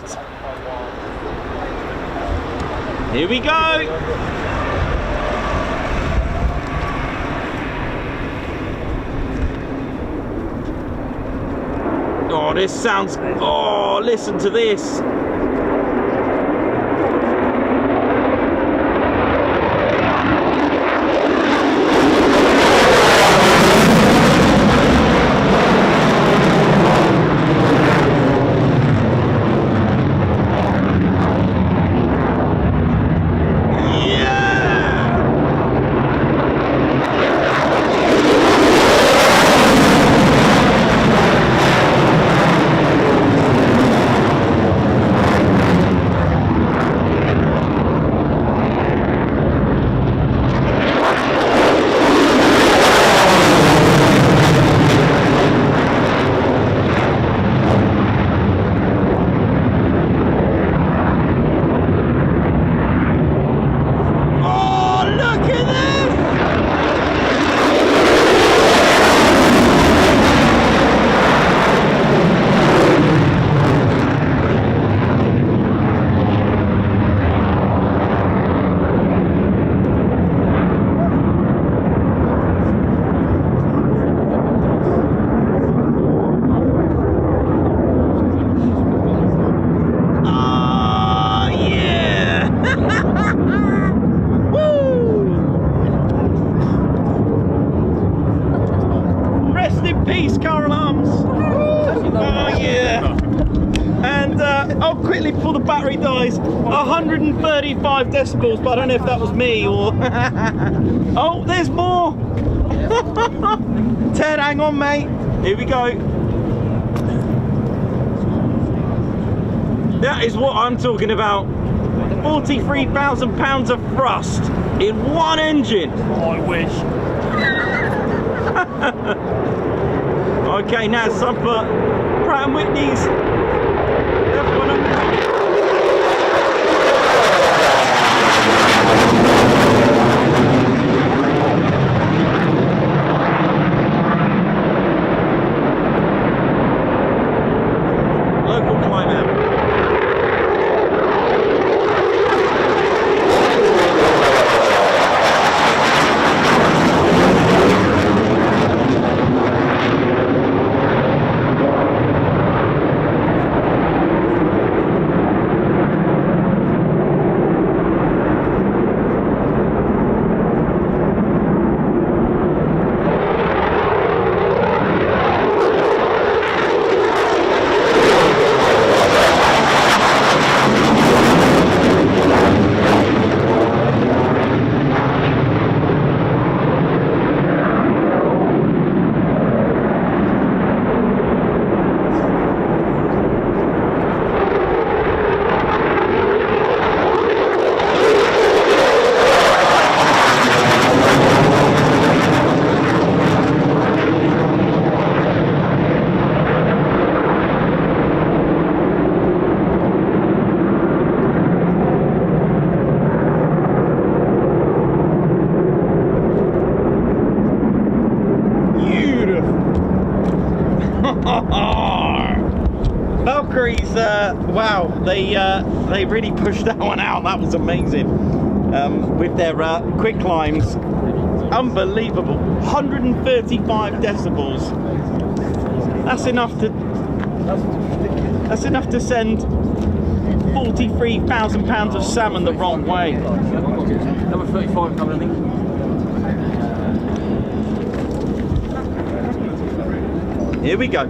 Here we go. Oh, this sounds. Oh, listen to this. Quickly before the battery dies, 135 decibels, but I don't know if that was me or... Oh, there's more! Ted, hang on, mate. Here we go. That is what I'm talking about. 43,000 pounds of thrust in one engine. I wish. Okay, now it's time for Pratt & Whitney's F1. Local climb out. they really pushed that one out. That was amazing. With their quick climbs, unbelievable. 135 decibels. That's enough to send 43,000 pounds of salmon the wrong way. Number 35 coming, I think. Here we go.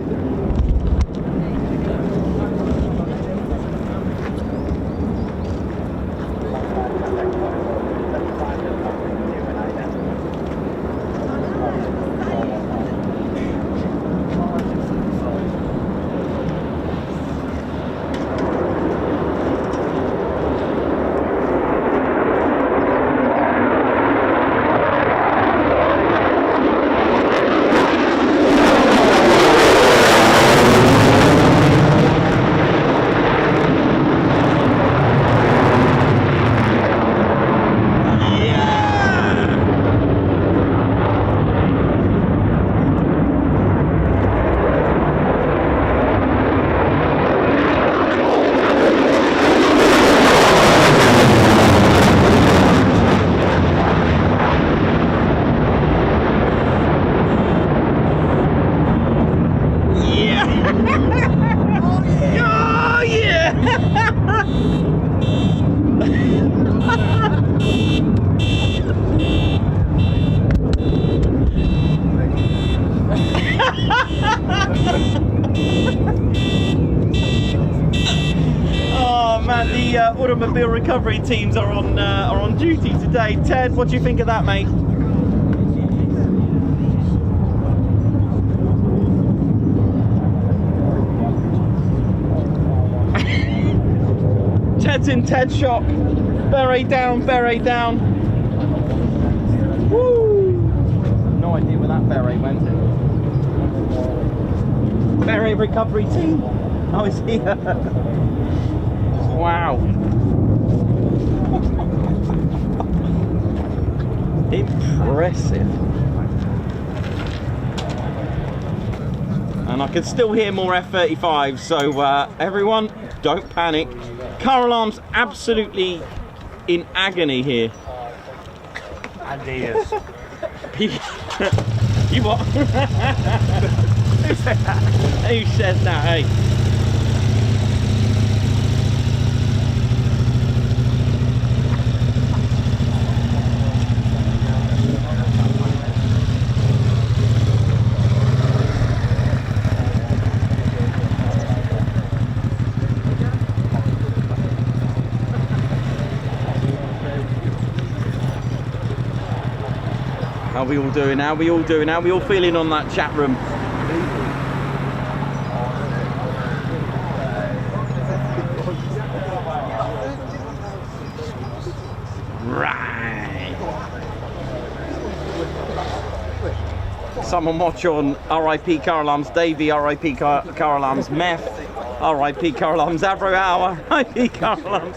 Automobile recovery teams are on duty today. Ted, what do you think of that, mate? Ted's in Ted shock. Beret down, beret down. Woo! No idea where that beret went. Beret recovery team. Oh, it's here. Wow. Impressive. And I can still hear more F-35, so everyone, don't panic. Car alarm's absolutely in agony here. And he is. You what? Who said that? Who says that, hey? How are we all doing? How are we all doing? How are we all feeling on that chat room? Right. Someone watch on RIP Car Alarms Davey, RIP Car Alarms Meth, RIP Car Alarms Avro Hour, RIP Car Alarms.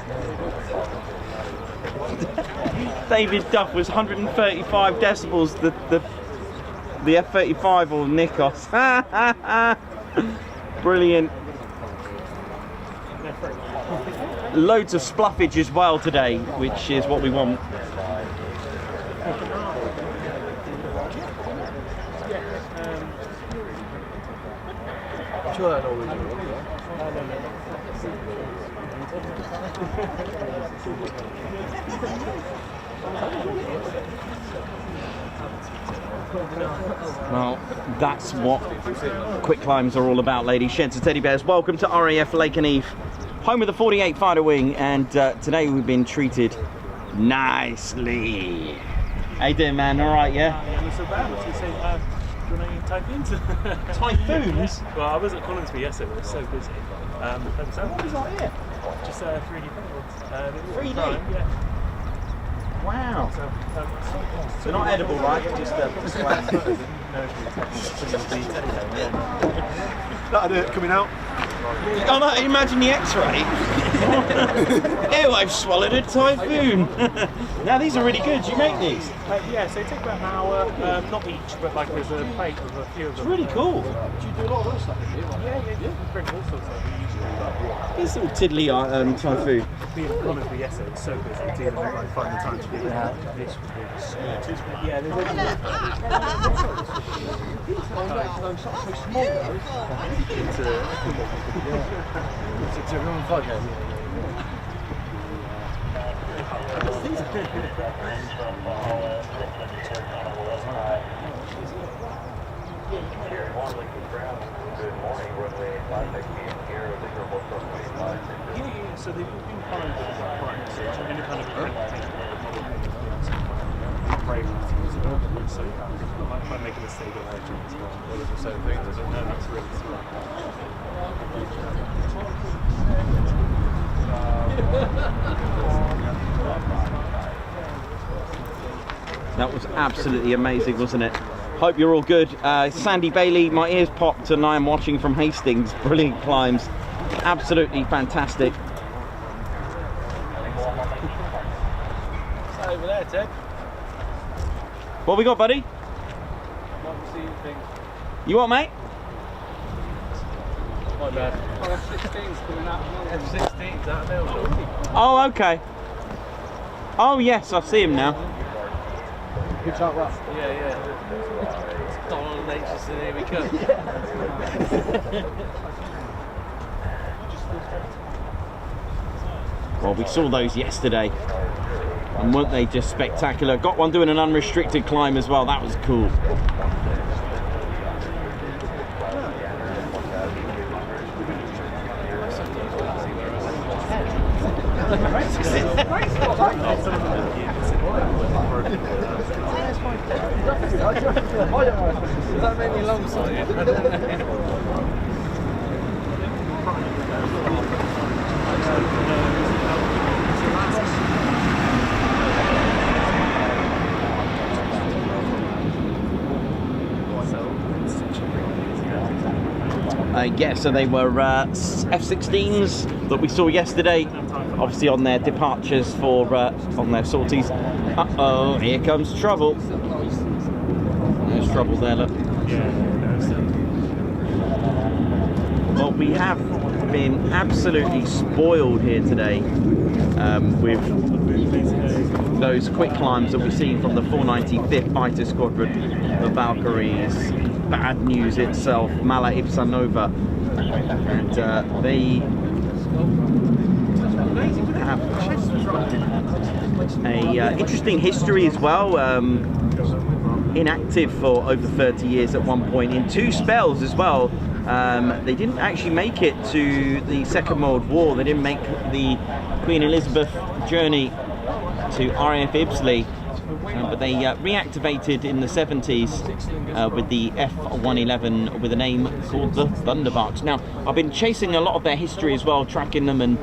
David Duff was 135 decibels, the F-35 or Nikos. Brilliant. Loads of spluffage as well today, which is what we want. Sure, Norwegian. Well, that's what quick climbs are all about, ladies, gents and teddy bears. Welcome to RAF Lakenheath, home of the 48 Fighter Wing, and today we've been treated nicely. How you doing, man? All right, yeah? Yeah, not so bad. What's he saying? Do you want any typhoons? Typhoons? Well, I was at Coningsby yesterday, but it was so busy. So what was that here? Just 3D printables. 3D? Yeah. Wow. They're not edible, right? Just That'll do it, coming out. Oh no, imagine the X-ray. Ew, I've swallowed a typhoon. Now these are really good. Do you make these? Yeah, so it takes about an hour, not each, but like there's a plate of a few of them. It's really cool. Do you do a lot of that stuff? Yeah, you print all sorts of stuff. This little tiddly typhoon. Being Coningsby yesterday was so busy, dealing with like finding the time to get out. This would be yeah, there's To everyone vodka. So they've been kind of any kind of so I might make a mistake on that. Well, it's the same thing, does it? No, that's really smart. That was absolutely amazing, wasn't it? Hope you're all good. Sandy Bailey, my ears popped and I am watching from Hastings. Brilliant climbs. Absolutely fantastic. It's over there, Ted. What we got, buddy? You what, mate? My bad. Oh, F-16's coming out. F-16's out of Mildenhall. Oh, okay. Oh, yes, I see him now. Good job, Ruff. Yeah. Donald Nature's here we come. Well, we saw those yesterday. And weren't they just spectacular? Got one doing an unrestricted climb as well. That was cool. Does that make me long-sighted? Yeah, so they were F-16s that we saw yesterday, obviously on their departures for on their sorties. Uh-oh, here comes trouble. There's trouble there, look. Well, we have been absolutely spoiled here today with those quick climbs that we've seen from the 495th Fighter Squadron, the Valkyries, bad news itself, Mala Ipsa Nova, and they have a interesting history as well. Inactive for over 30 years at one point, in two spells as well. They didn't actually make it to the Second World War. They didn't make the Queen Elizabeth journey to RAF Ibsley, but they reactivated in the 70s with the F-111 with a name called the Thunderbucks. Now, I've been chasing a lot of their history as well, tracking them, and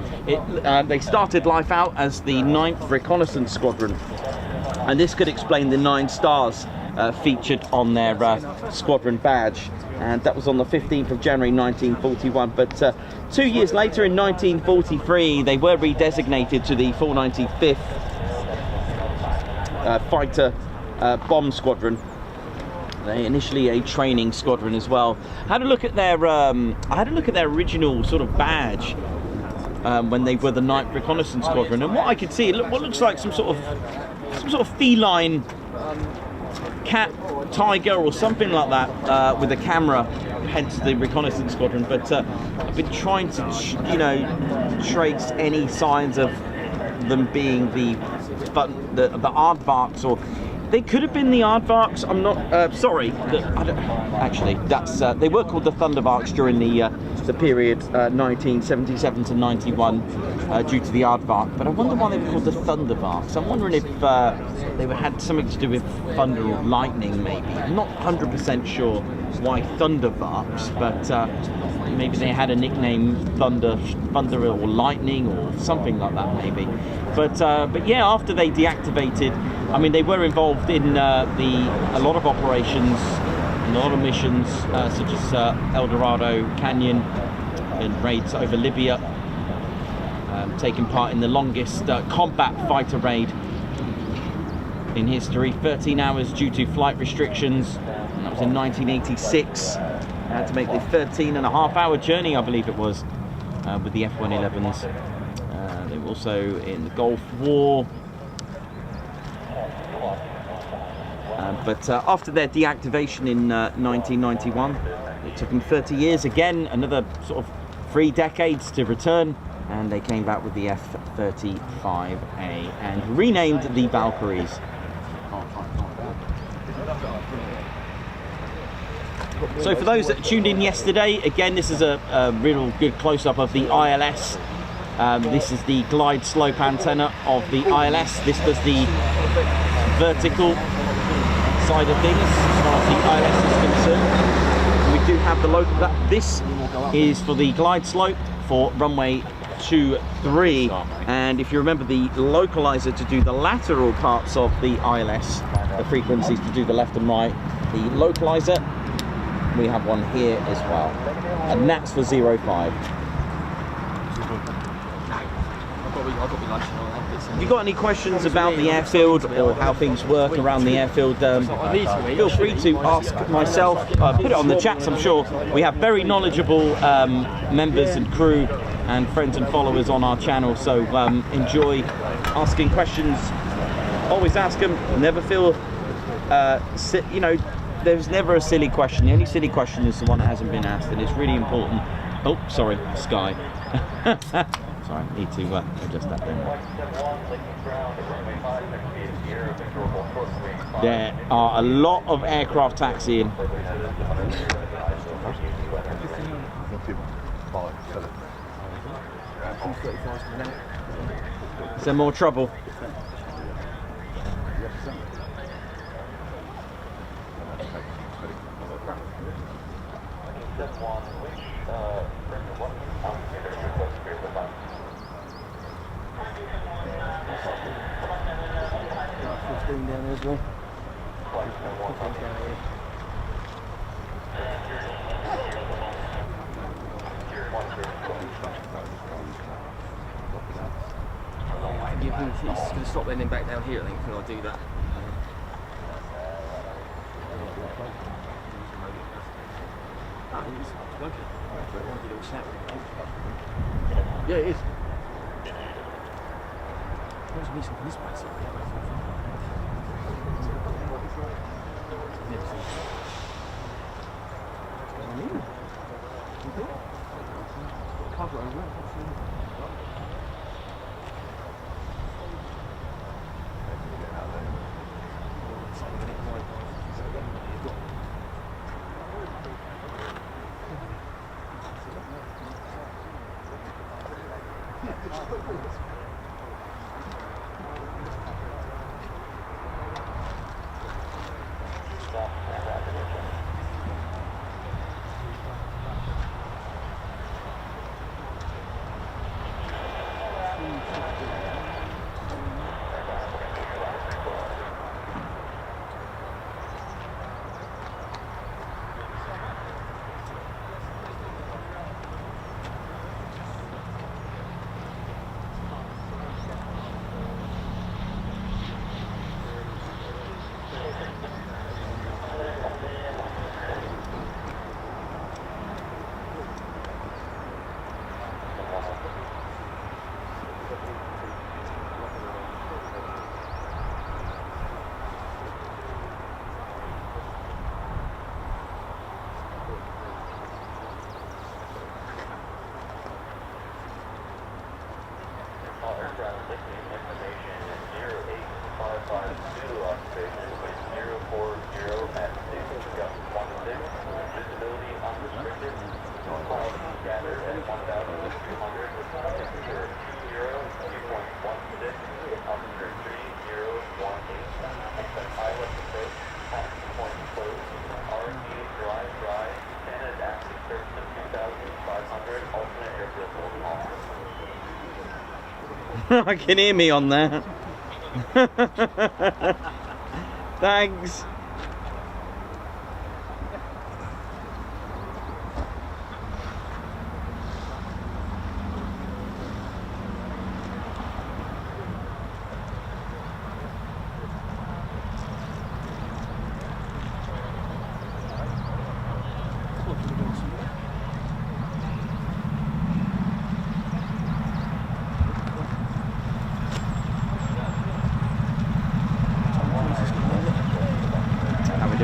they started life out as the 9th Reconnaissance Squadron, and this could explain the 9 stars featured on their squadron badge, and that was on the 15th of January 1941. But 2 years later, in 1943, they were redesignated to the 495th Fighter Bomb Squadron. They initially a training squadron as well. I had a look at their original sort of badge when they were the 9th Reconnaissance Squadron, and what I could see, what looks like some sort of feline cat, tiger, or something like that, with a camera, hence the Reconnaissance Squadron. But I've been trying to, trace any signs of them being the aardvarks, or they could have been the aardvarks. I'm not sorry. Actually, that's they were called the Thunderbarks during the period 1977 to 91 due to the aardvark. But I wonder why they were called the Thunderbarks. I'm wondering if they had something to do with thunder or lightning, maybe. I'm not 100% sure why Thunderbarks, but maybe they had a nickname, Thunder or Lightning or something like that, maybe. But yeah, after they deactivated, I mean, they were involved in a lot of operations, and a lot of missions, such as El Dorado Canyon and raids over Libya, taking part in the longest combat fighter raid in history, 13 hours due to flight restrictions, and that was in 1986. Had to make the 13.5-hour journey, I believe it was, with the F-111s. They were also in the Gulf War. But after their deactivation in 1991, it took them 30 years again, another sort of 3 decades to return, and they came back with the F-35A and renamed the Valkyries. So for those that tuned in yesterday, again, this is a real good close-up of the ILS. This is the glide slope antenna of the ILS. This was the vertical side of things as far as the ILS is concerned. We do have the local. This is for the glide slope for runway 23, and if you remember the localizer to do the lateral parts of the ILS, the frequencies to do the left and right, the localizer, we have one here as well, and that's for 05. If you've got any questions about the airfield or how things work around the airfield, feel free to ask myself, put it on the chats. I'm sure we have very knowledgeable members and crew and friends and followers on our channel, so enjoy asking questions. Always ask them, never feel, you know, there's never a silly question. The only silly question is the one that hasn't been asked, and it's really important. Oh, sorry, Sky. Sorry, I need to adjust that then. There are a lot of aircraft taxiing. Is there more trouble? Down there as well. He's going to stop then back down here, I think, when I do that. Yeah, it is. Where's me from this place? Cover over it. I can hear me on there. Thanks.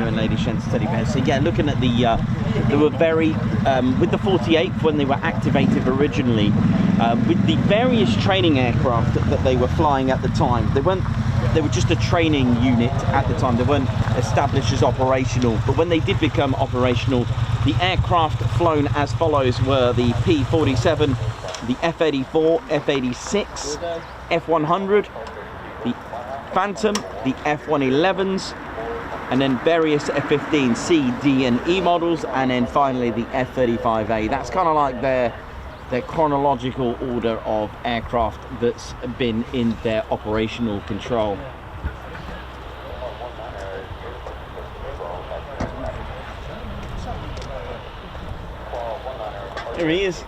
doing, ladies, gents, teddy bears? So yeah, looking at the, they were very, with the 48th when they were activated originally, with the various training aircraft that they were flying at the time, they were just a training unit at the time. They weren't established as operational, but when they did become operational, the aircraft flown as follows were the P-47, the F-84, F-86, F-100, the Phantom, the F-111s, and then various F-15 C, D, and E models, and then finally the F-35A. That's kind of like their chronological order of aircraft that's been in their operational control. Here he is.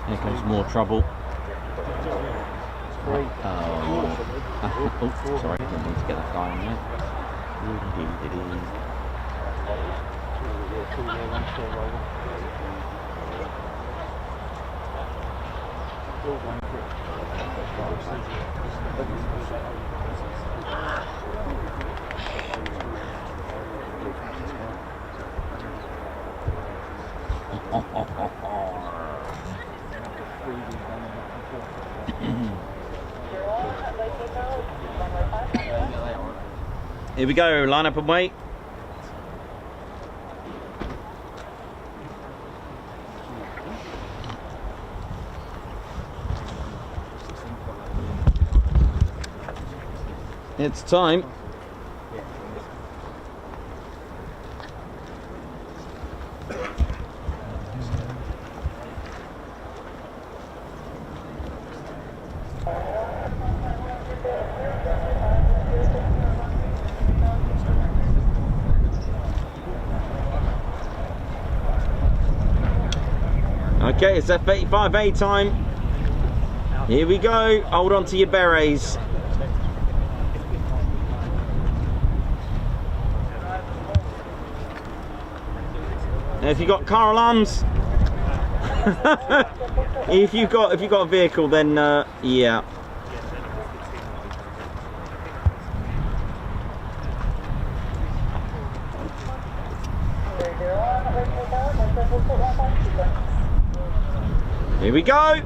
Here comes more trouble. Oh, sorry, I didn't need to get that guy on there. Here we go, line up and wait. It's time. Okay, it's F-35A time. Here we go. Hold on to your berets. Now, if you've got car alarms, if you've got a vehicle, then yeah. Here we go.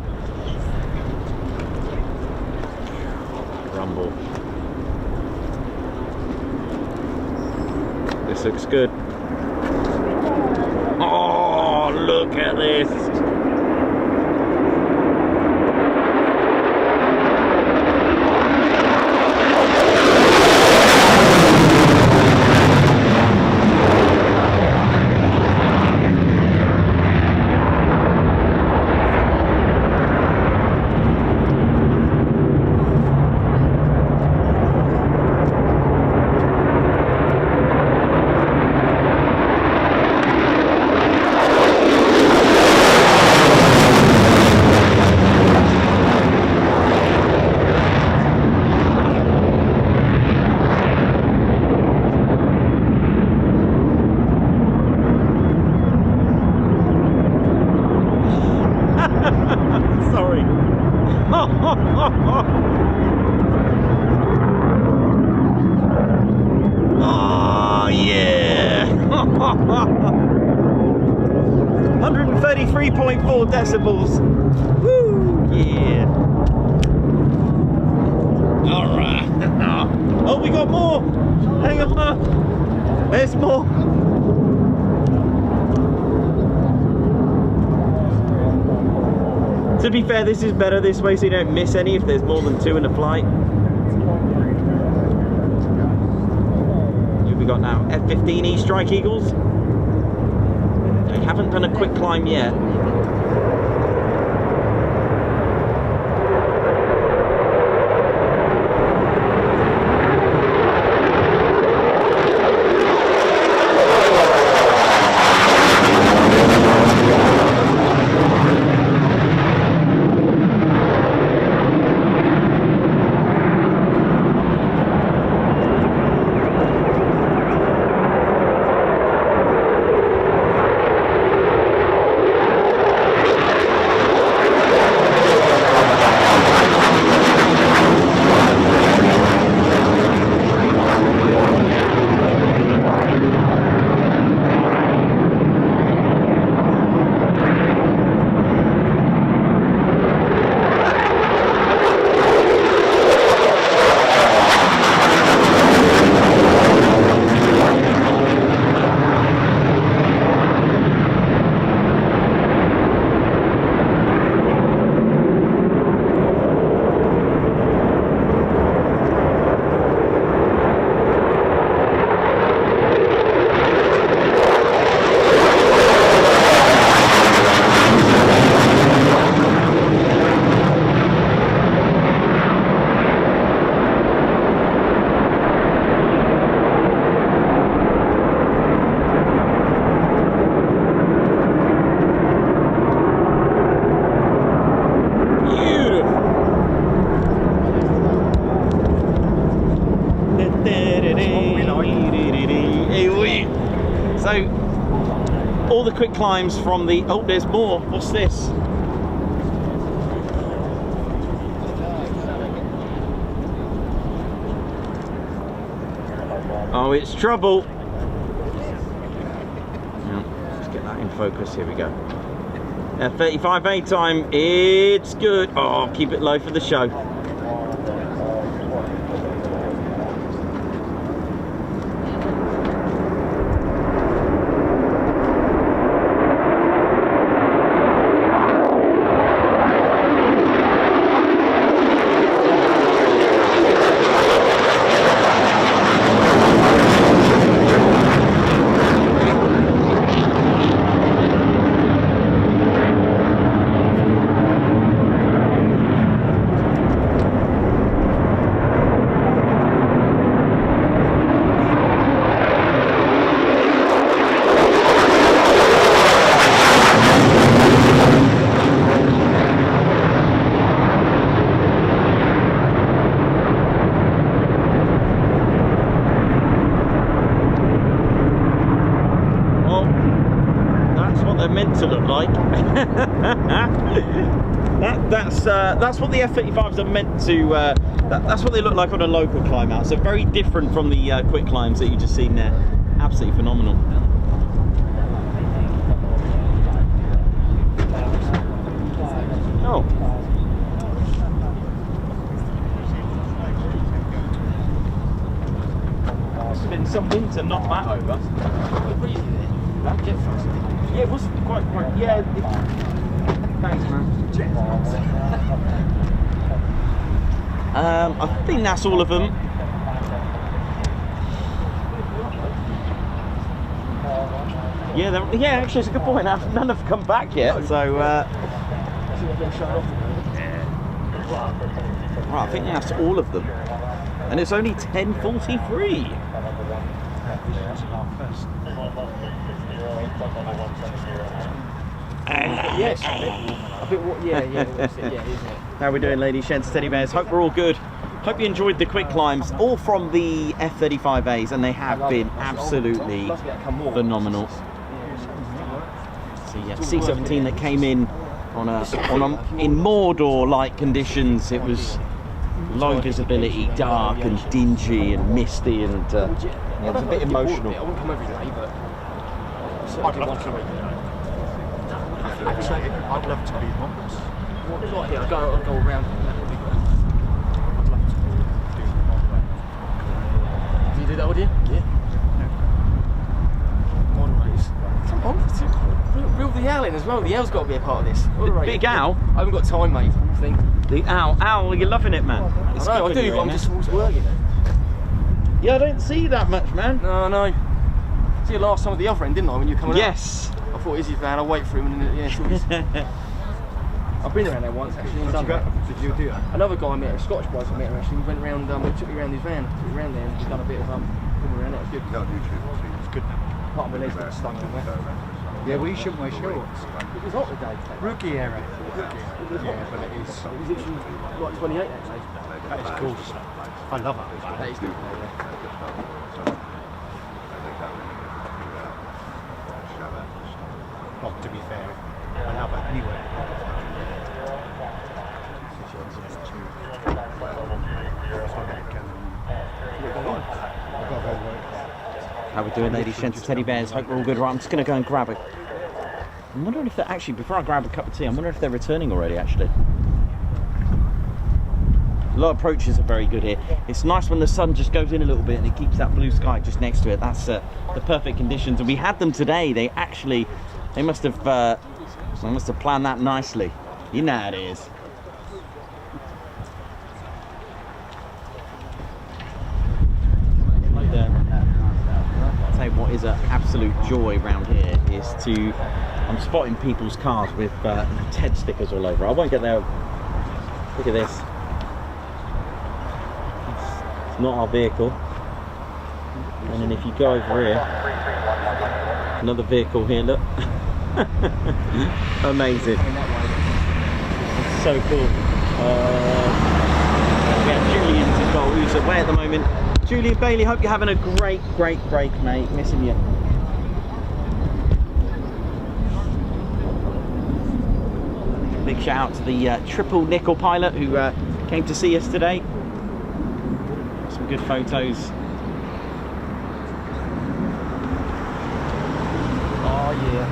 Rumble. This looks good. Oh, look at this. Oh yeah! 133.4 decibels. Woo! Yeah. All right. Oh, we got more. Hang on. There's more. To be fair, this is better this way so you don't miss any if there's more than two in a flight. Who we got now? F-15E Strike Eagles. They haven't done a quick climb yet. So, all the quick climbs from the... Oh, there's more. What's this? Oh, it's trouble. Yeah, let's get that in focus. Here we go. F-35A time. It's good. Oh, keep it low for the show. To look like. That's what the F-35s are meant to. That's what they look like on a local climb out. So very different from the quick climbs that you just seen there. Absolutely phenomenal. Oh. Must have been some wind to knock that over. Yeah, it was quite, yeah. Thanks, man. I think that's all of them. Yeah, actually, it's a good point. None have come back yet, so. Right, I think that's all of them, and it's only 10:43. Yes, a bit, yeah, isn't it? How are we doing, ladies, gents, teddy bears? Hope we're all good. Hope you enjoyed the quick climbs, all from the F-35As, and they have been absolutely phenomenal. So yeah, C-17 that came in in Mordor-like conditions. It was low visibility, dark and dingy and misty, and it was a bit emotional. I wouldn't come every day, but I'd love to every day. Actually, I'd love to be Mongols. I'll go around. I'd love to do the Mongols. Do you do that, would you? Yeah. Mongols. Reel the owl in as well. The owl's got to be a part of this. The big owl? I haven't got time, mate. I think. The owl, you're loving it, man. It's I know, I do, but I'm just always working. Yeah, I don't see that much, man. No. See you last time at the other end, didn't I, when you were coming Yes. out? I thought, is his van? I'll wait for him, and then, yeah, sure he's... I've been around there once, actually, and done that. Did you do that? Another guy I met, a Scottish bloke I met him, actually, we went round, he took me around his van, took me around there, and we've done a bit of, around there, it was good. No, YouTube. It's good now. Part of my legs got stuck on that. Yeah, we shouldn't wear shorts. It was hot today. Rookie era. It was hot. Yeah, but it is. It was literally like 28 actually. That is cool. I love it. That is good. Well, to be fair, I love it anyway. How we doing, ladies, gents, teddy bears? Hope we're all good. Right, I'm just going to go and grab it. I'm wondering if they're actually, before I grab a cup of tea, I'm wondering if they're returning already, actually. Low approaches are very good here. It's nice when the sun just goes in a little bit and it keeps that blue sky just next to it. That's the perfect conditions. And we had them today. They must have planned that nicely. You know how it is. I'll tell you what is an absolute joy around here is I'm spotting people's cars with TED stickers all over. I won't get there. Look at this. It's not our vehicle. And then if you go over here, another vehicle here, look. Amazing. It's so cool. We have Julian's as well, who's away at the moment. Julian Bailey, hope you're having a great break, mate. Missing you. Big shout out to the triple nickel pilot who came to see us today. Some good photos. Oh yeah.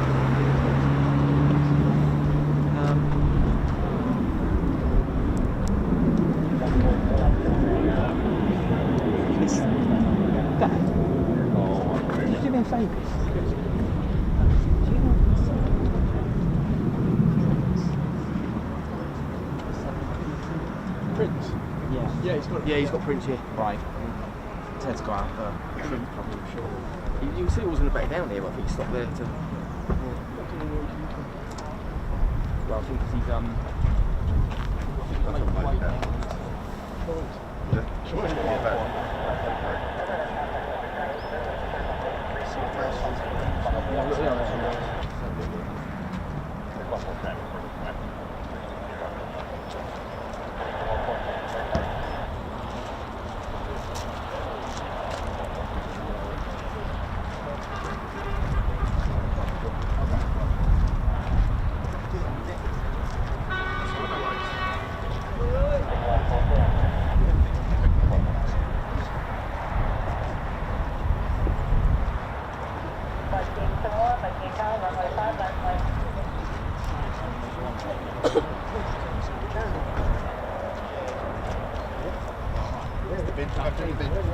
Do me a favour. Prince? Yeah, he's got prints here. Right. Ted's got out Probably, I'm sure. You see, it wasn't back down here, but I think he stopped there to. Well, I think he's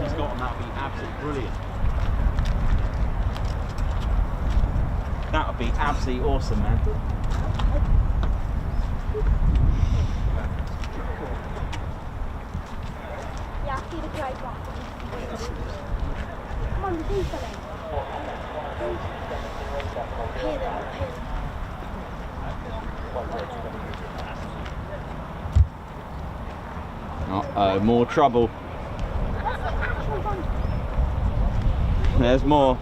he's got on, that would be absolutely brilliant. That would be absolutely awesome, man. Yeah, I see the grey one. Come on, do something. Hear them, hear them. Uh-oh, more trouble. There's more.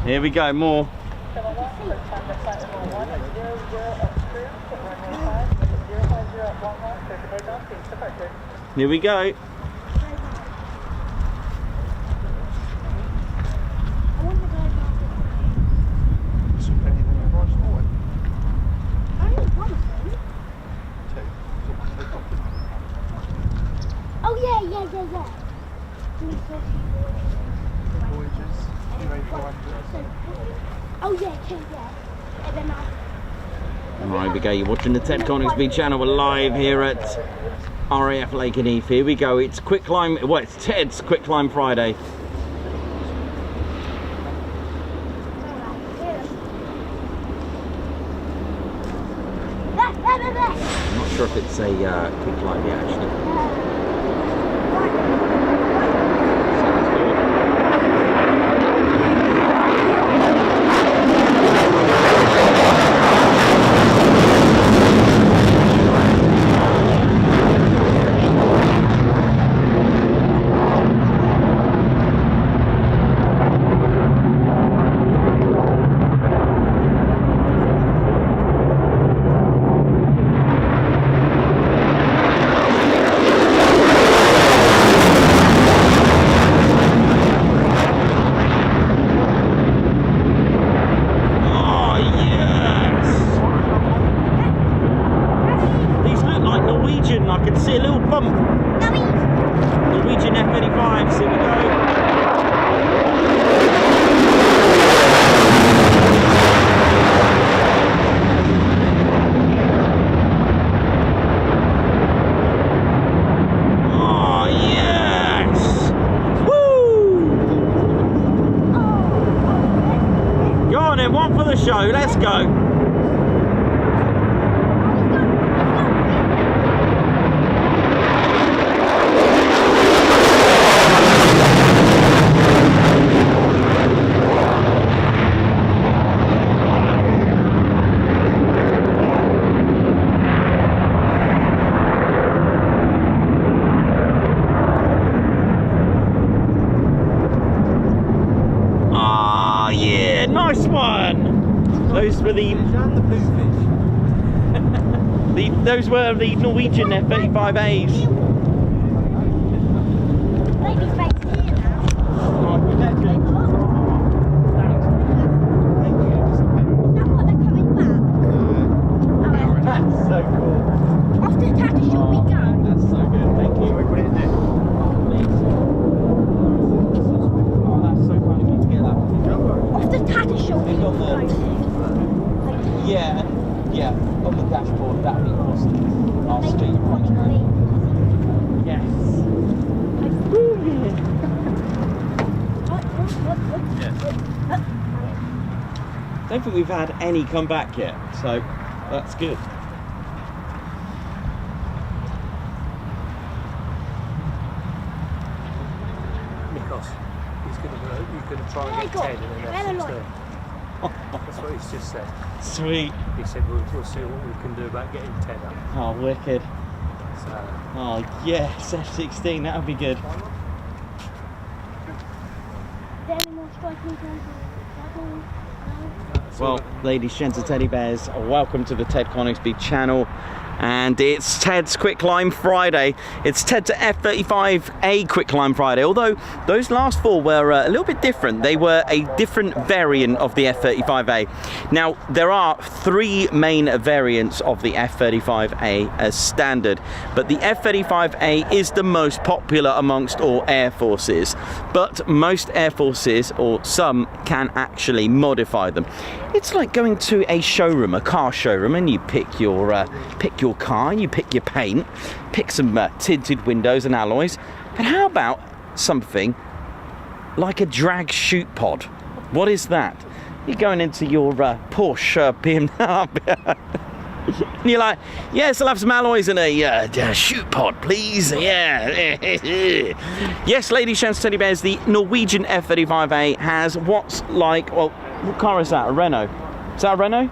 Here we go, more. Here we go. Oh yeah. Oh yeah, and then Right, we go. You're watching the Ted Coningsby channel. We're live here at RAF Lakenheath. Here we go. It's quick climb. Well, it's Ted's quick climb Friday. I'm not sure if it's a quick climb yet, actually. then, one for the show. Let's go. Nice one! Those were those were the Norwegian F-35As. That's so cool. After the tackle shot we go. That's so good, thank you. Can we put it in there? Oh, that's so kind of you to get that. After the tackle shot we go. Yeah, yeah, on the dashboard, that'd be awesome. I'll speed. Yes. Don't think we've had any come back yet, so that's good. Nikos, he's going to try and get Ted and then F-16. That's what he's just said. Sweet. He said we'll see what we can do about getting Ted up. Oh, wicked. So, Oh, yes, F-16, that would be good. Well, ladies, gents and teddy bears, welcome to the Ted Coningsby channel. And it's Ted's Quick Climb Friday. It's Ted to F-35A Quick Climb Friday, although those last four were a little bit different. They were a different variant of the F-35A. Now, there are three main variants of the F-35A as standard, but the F-35A is the most popular amongst all air forces. But most air forces, or some, can actually modify them. It's like going to a showroom, a car showroom, and you pick your car, you pick your paint, pick some tinted windows and alloys. But how about something like a drag chute pod? What is that? You're going into your Porsche BMW. And you're like, yes, I'll have some alloys and a chute pod, please. Yeah. Yes, ladies, gents, teddy bears, the Norwegian F-35A has what's like, well, what car is that? A Renault? Is that a Renault?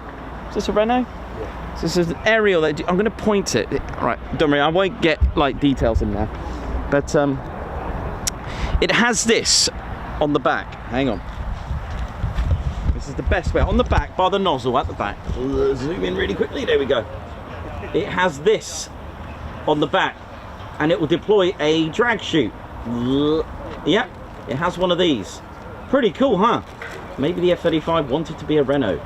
Is this a Renault? Yeah. So this is an aerial that I'm going to point it. Right, don't worry, I won't get like details in there. But it has this on the back. Hang on. This is the best way. On the back, by the nozzle at the back. Zoom in really quickly. There we go. It has this on the back, and it will deploy a drag chute. Yep, it has one of these. Pretty cool, huh? Maybe the F-35 wanted to be a Renault.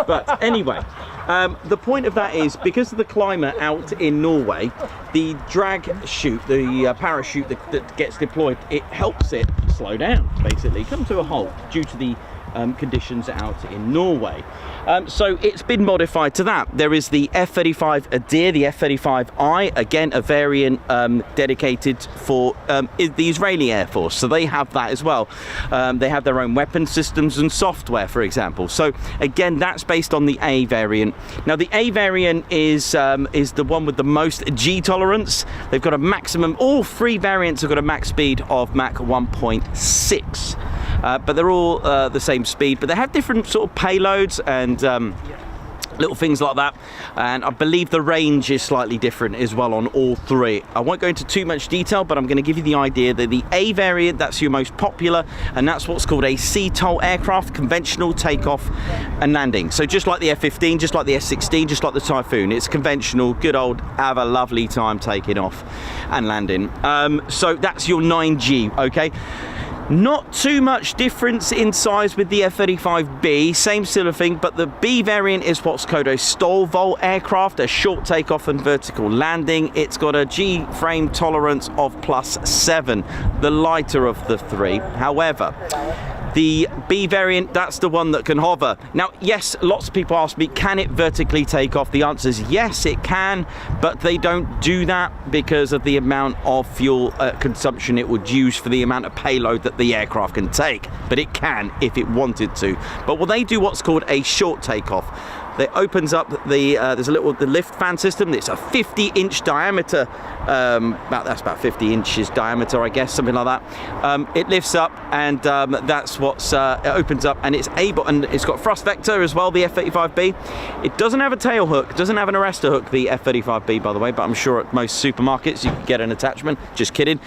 But anyway, the point of that is, because of the climate out in Norway, the drag chute, the parachute that gets deployed, it helps it slow down, basically, come to a halt due to the conditions out in Norway. So it's been modified to that. There is the F-35 Adir, the F-35I, again a variant dedicated for the Israeli Air Force, so they have that as well. They have their own weapon systems and software, for example. So again, that's based on the A variant. Now the A variant is the one with the most G tolerance. They've got a maximum, all three variants have got a max speed of Mach 1.6. But they're all the same speed, but they have different sort of payloads and little things like that, and I believe the range is slightly different as well on all three. I won't go into too much detail, but I'm going to give you the idea that the A variant, that's your most popular, and that's what's called a CTOL aircraft, conventional takeoff and landing. So just like the F-15, just like the S-16, just like the Typhoon, it's conventional, good old, have a lovely time taking off and landing. So that's your 9G, okay? Not too much difference in size with the F-35B, same sort of thing, but the B variant is what's called a STOL aircraft, a short takeoff and vertical landing. It's got a G frame tolerance of +7, the lighter of the three. However, the B variant, that's the one that can hover. Now, yes, lots of people ask me, can it vertically take off? The answer is yes, it can, but they don't do that because of the amount of fuel consumption it would use for the amount of payload that the aircraft can take. But it can if it wanted to. But they do what's called a short takeoff. It opens up the there's the lift fan system. It's a 50-inch diameter, that's about 50 inches diameter, I guess, something like that. It lifts up, and that's what's it opens up, and it's got thrust vector as well. The F-35B. It doesn't have a tail hook, doesn't have an arrestor hook. The F-35B, by the way, but I'm sure at most supermarkets you can get an attachment. Just kidding.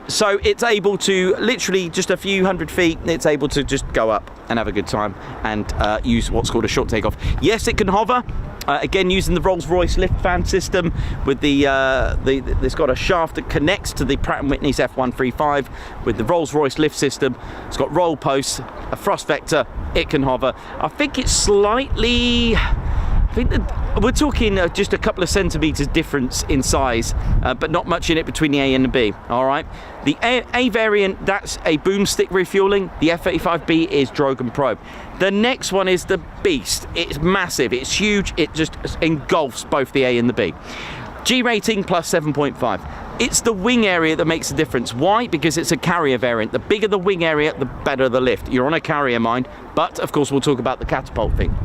So it's able to literally just a few hundred feet. It's able to just go up and have a good time and use what's called a short takeoff. Yes, it can hover. Again, using the Rolls-Royce lift fan system with it's got a shaft that connects to the Pratt & Whitney's F-135 with the Rolls-Royce lift system. It's got roll posts, a thrust vector. It can hover. I think it's slightly. I think that we're talking just a couple of centimetres difference in size, but not much in it between the A and the B. All right. The A variant, that's a boomstick refueling. The F-35B is drogue and probe. The next one is the Beast. It's massive. It's huge. It just engulfs both the A and the B. G rating plus 7.5. It's the wing area that makes the difference. Why? Because it's a carrier variant. The bigger the wing area, the better the lift. You're on a carrier, mind. But of course, we'll talk about the catapult thing.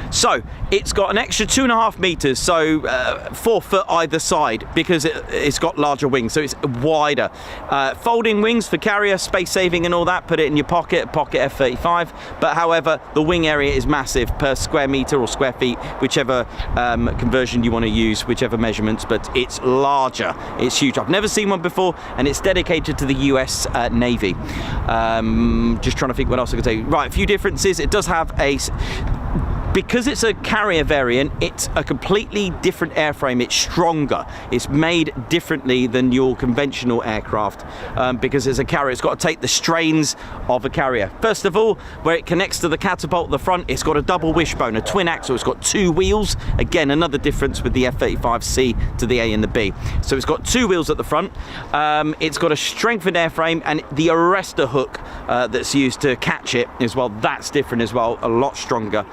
So it's got an extra 2.5 meters, so 4 foot either side, because it's got larger wings, so it's wider. Folding wings for carrier, space saving and all that. Put it in your pocket F-35. But however, the wing area is massive per square meter or square feet, whichever conversion you want to use, whichever measurements. But it's larger. It's huge. I've never seen one before, and it's dedicated to the US Navy. Just trying to think what else I could tell you. Right, a few differences. It does have a. Because it's a carrier variant, it's a completely different airframe. It's stronger. It's made differently than your conventional aircraft because it's a carrier. It's got to take the strains of a carrier. First of all, where it connects to the catapult at the front, it's got a double wishbone, a twin axle. It's got 2 wheels. Again, another difference with the F-35C to the A and the B. So it's got 2 wheels at the front. It's got a strengthened airframe, and the arrestor hook that's used to catch it as well. That's different as well, a lot stronger.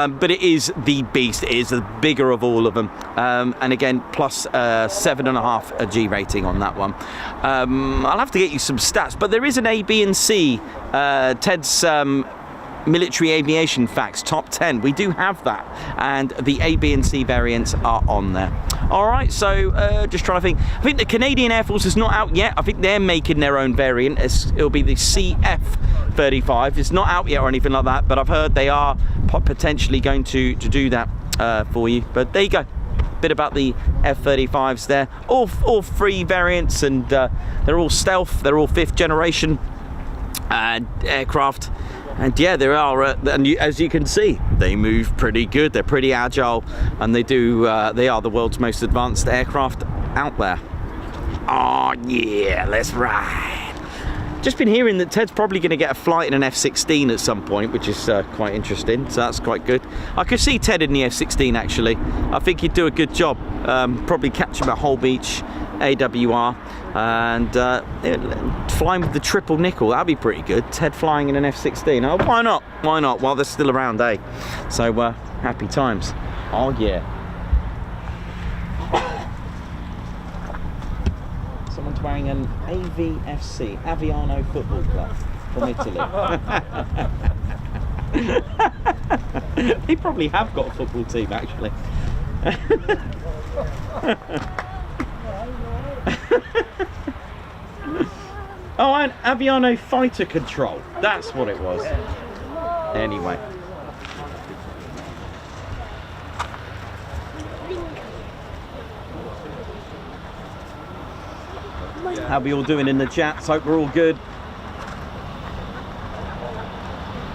But it is the Beast. It is the bigger of all of them. And again, plus 7.5 G rating on that one. I'll have to get you some stats, but there is an A, B, and C. Ted's military aviation facts top 10. We do have that, and the A, B, and C variants are on there. All right, so just trying to think. I think the Canadian Air Force is not out yet. I think they're making their own variant. It'll be the CF-35. It's not out yet or anything like that, but I've heard they are potentially going to do that for you. But there you go. Bit about the F-35s there. All 3 variants, and they're all stealth. They're all 5th generation aircraft. And yeah, there are, and as you can see, they move pretty good. They're pretty agile, and they are the world's most advanced aircraft out there. Oh yeah, let's ride. Just been hearing that Ted's probably going to get a flight in an F-16 at some point, which is quite interesting, so that's quite good. I could see Ted in the F-16 actually. I think he'd do a good job. Probably catch him at Hull Beach, AWR, and flying with the triple nickel. That'd be pretty good. Ted flying in an F-16. Oh, why not? Why not? While they're still around, eh? So happy times. Oh yeah. Someone's wearing an AVFC, Aviano Football Club from Italy. They probably have got a football team actually. Oh, and Aviano Fighter Control. That's what it was. Anyway. How are we all doing in the chats? Hope we're all good.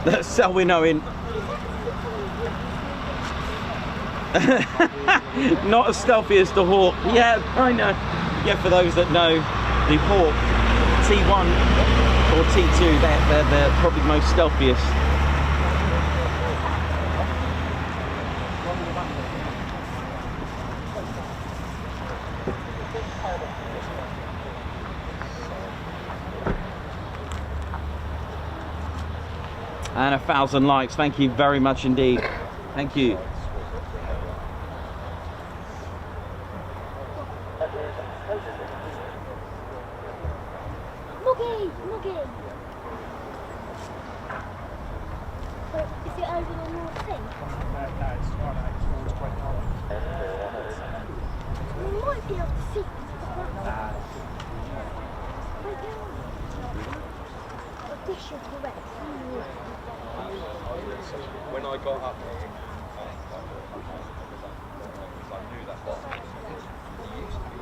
That's how we're knowing. Not as stealthy as the Hawk. Yeah, I know. Yeah, for those that know, the Hawk T1 or T2, they're probably most stealthiest. And 1,000 likes. Thank you very much indeed. Thank you. Muggy! Wait, is it over the North Sea? No, it's towards 29. We might be able to see. This is correct. When I got up here, I knew that box. It used to be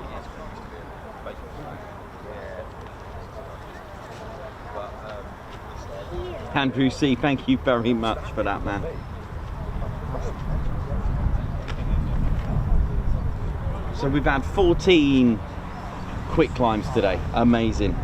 Andrew C, thank you very much for that, man. So we've had 14 quick climbs today. Amazing.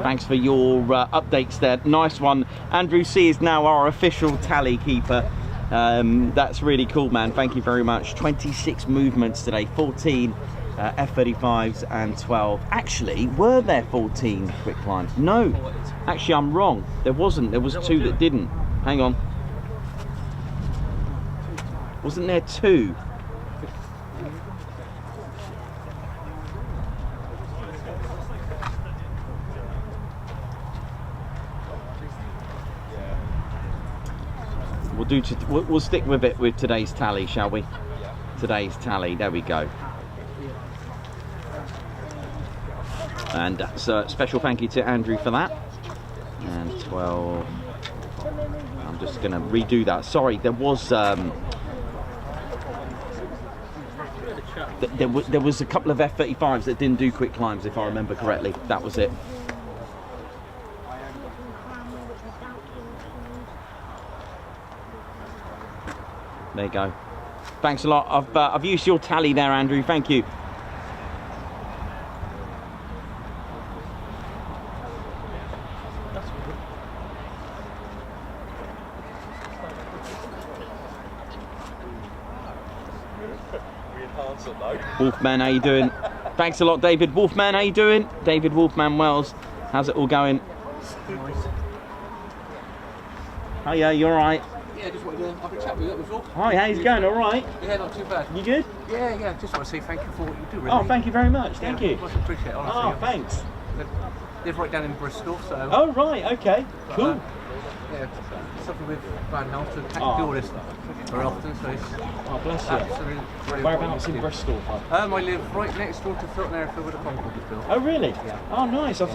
Thanks for your updates there. Nice one. Andrew C is now our official tally keeper. That's really cool, man. Thank you very much. 26 movements today, 14 F-35s and 12. Actually, were there 14 quick climbs? No, actually I'm wrong. There wasn't. There was 2 that didn't. Hang on. Wasn't there 2? We'll stick with it with today's tally, shall we? Today's tally, there we go. And so special thank you to Andrew for that. And 12. I'm just gonna redo that. Sorry, there was there was a couple of F-35s that didn't do quick climbs, if I remember correctly. That was it. There you go. Thanks a lot. I've used your tally there, Andrew. Thank you. Wolfman, how you doing? Thanks a lot, David. Wolfman, how you doing? David Wolfman Wells. How's it all going? Oh yeah, you all right? Yeah, just wanted to have a chat with you, that was all. Hi, how's it going? All right? Yeah, not too bad. You good? Yeah, just want to say thank you for what you do, really. Oh, thank you very much. Thank you. Much appreciate it, honestly. Oh, thanks. Live right down in Bristol, so... Oh, right, okay. Cool. Yeah, something with bad health, so can't do all this very often, so it's... Oh, bless you. Absolutely brilliant. Whereabouts in Bristol? I live right next door to Filton Airfield where the Concorde was built. Oh, really? Yeah. Oh, nice. I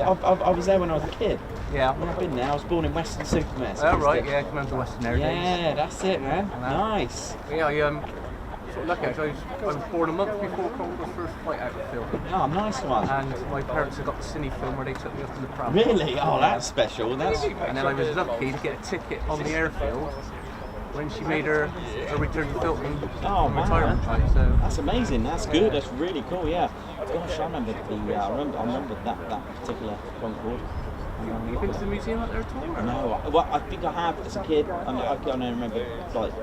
was there when I was a kid. Yeah. I've been there. I was born in Western Supermare. Oh, right, yeah, come to Western Air days. Yeah, that's it, man. Nice. Yeah, I sort of lucky actually. I was born a month before Concorde's first flight out of Filton. Oh, nice one. And my parents had got the cine film where they took me up in the pram. Really? Oh, that's special. That's. And then I was lucky to get a ticket on the airfield when she made her return to Filton retirement flight. So that's amazing. That's good. That's really cool. Yeah. Gosh, I remember I remember that particular Concorde. You been to the museum out there at all? Or? No, well, I think I have as a kid. I can remember like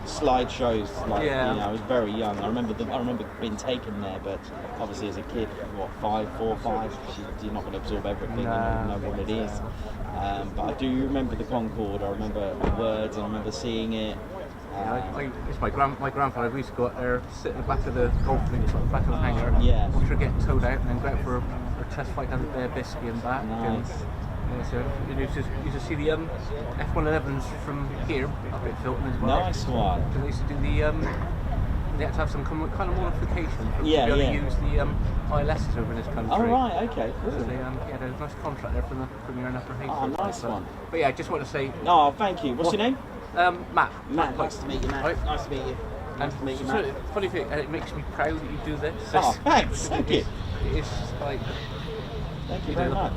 slideshows. Like, you know, I was very young. I remember being taken there, but obviously as a kid, what 4 or 5, you're not going to absorb everything and know what it is. But I do remember the Concorde. I remember the words. I remember seeing it. It's my grandfather. We used to go out there, sit in the back of the golf links, at the back of the hangar, yeah, watch her get towed out, and then go out for a test flight down to Bear Biscay and back. Nice. And so you used to see the F-111s from here up at Filton as well. Nice one. And they used to do the they had to have some kind of modification to be able to use the ILSs over in this country. Oh right, okay, cool. So they had a nice contract there from the Premier and Upper Hastings. Oh, nice one. But yeah, I just want to say. Oh, thank you. What's your name? Matt. Matt, nice to meet you, Matt. Right. Nice to meet you. Nice to meet you, Matt. Funny thing, it makes me proud that you do this. Oh, thanks. Thank you. It's like. Thank you very much.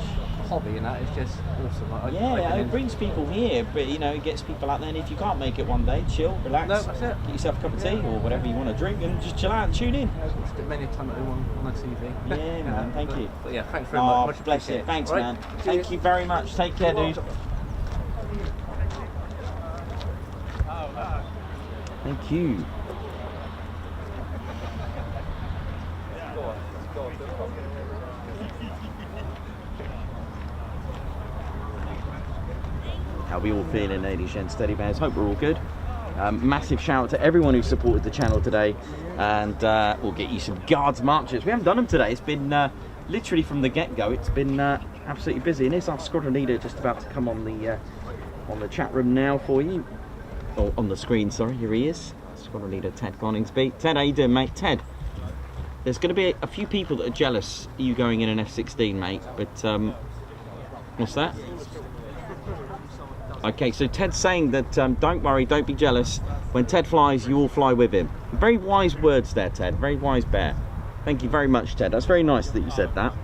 hobby and that, it's just awesome. Like, It brings people here, but you know, it gets people out there. And if you can't make it one day, chill, relax, No, that's it. get yourself a cup of tea or whatever you want to drink, and just chill out and tune in. It's been many a time at home on the TV. Yeah, man, thank you. But yeah, thanks very much. Much Bless you. appreciated. Thanks, Right, man. cheers. Thank you very much. Take care, dude. Thank you. How are we all feeling, ladies and steady bears? Hope we're all good. Massive shout out to everyone who supported the channel today, and we'll get you some guards marches. We haven't done them today. It's been literally from the get-go. It's been absolutely busy, and here's our squadron leader just about to come on the chat room now for you, or on the screen. Sorry, here he is, squadron leader Ted Coningsby. Ted, how you doing, mate? Ted, there's going to be a few people that are jealous of you going in an F-16, mate. But what's that? Okay, so Ted's saying that don't worry, don't be jealous. When Ted flies, you all fly with him. Very wise words there, Ted. Very wise bear. Thank you very much, Ted. That's very nice that you said that.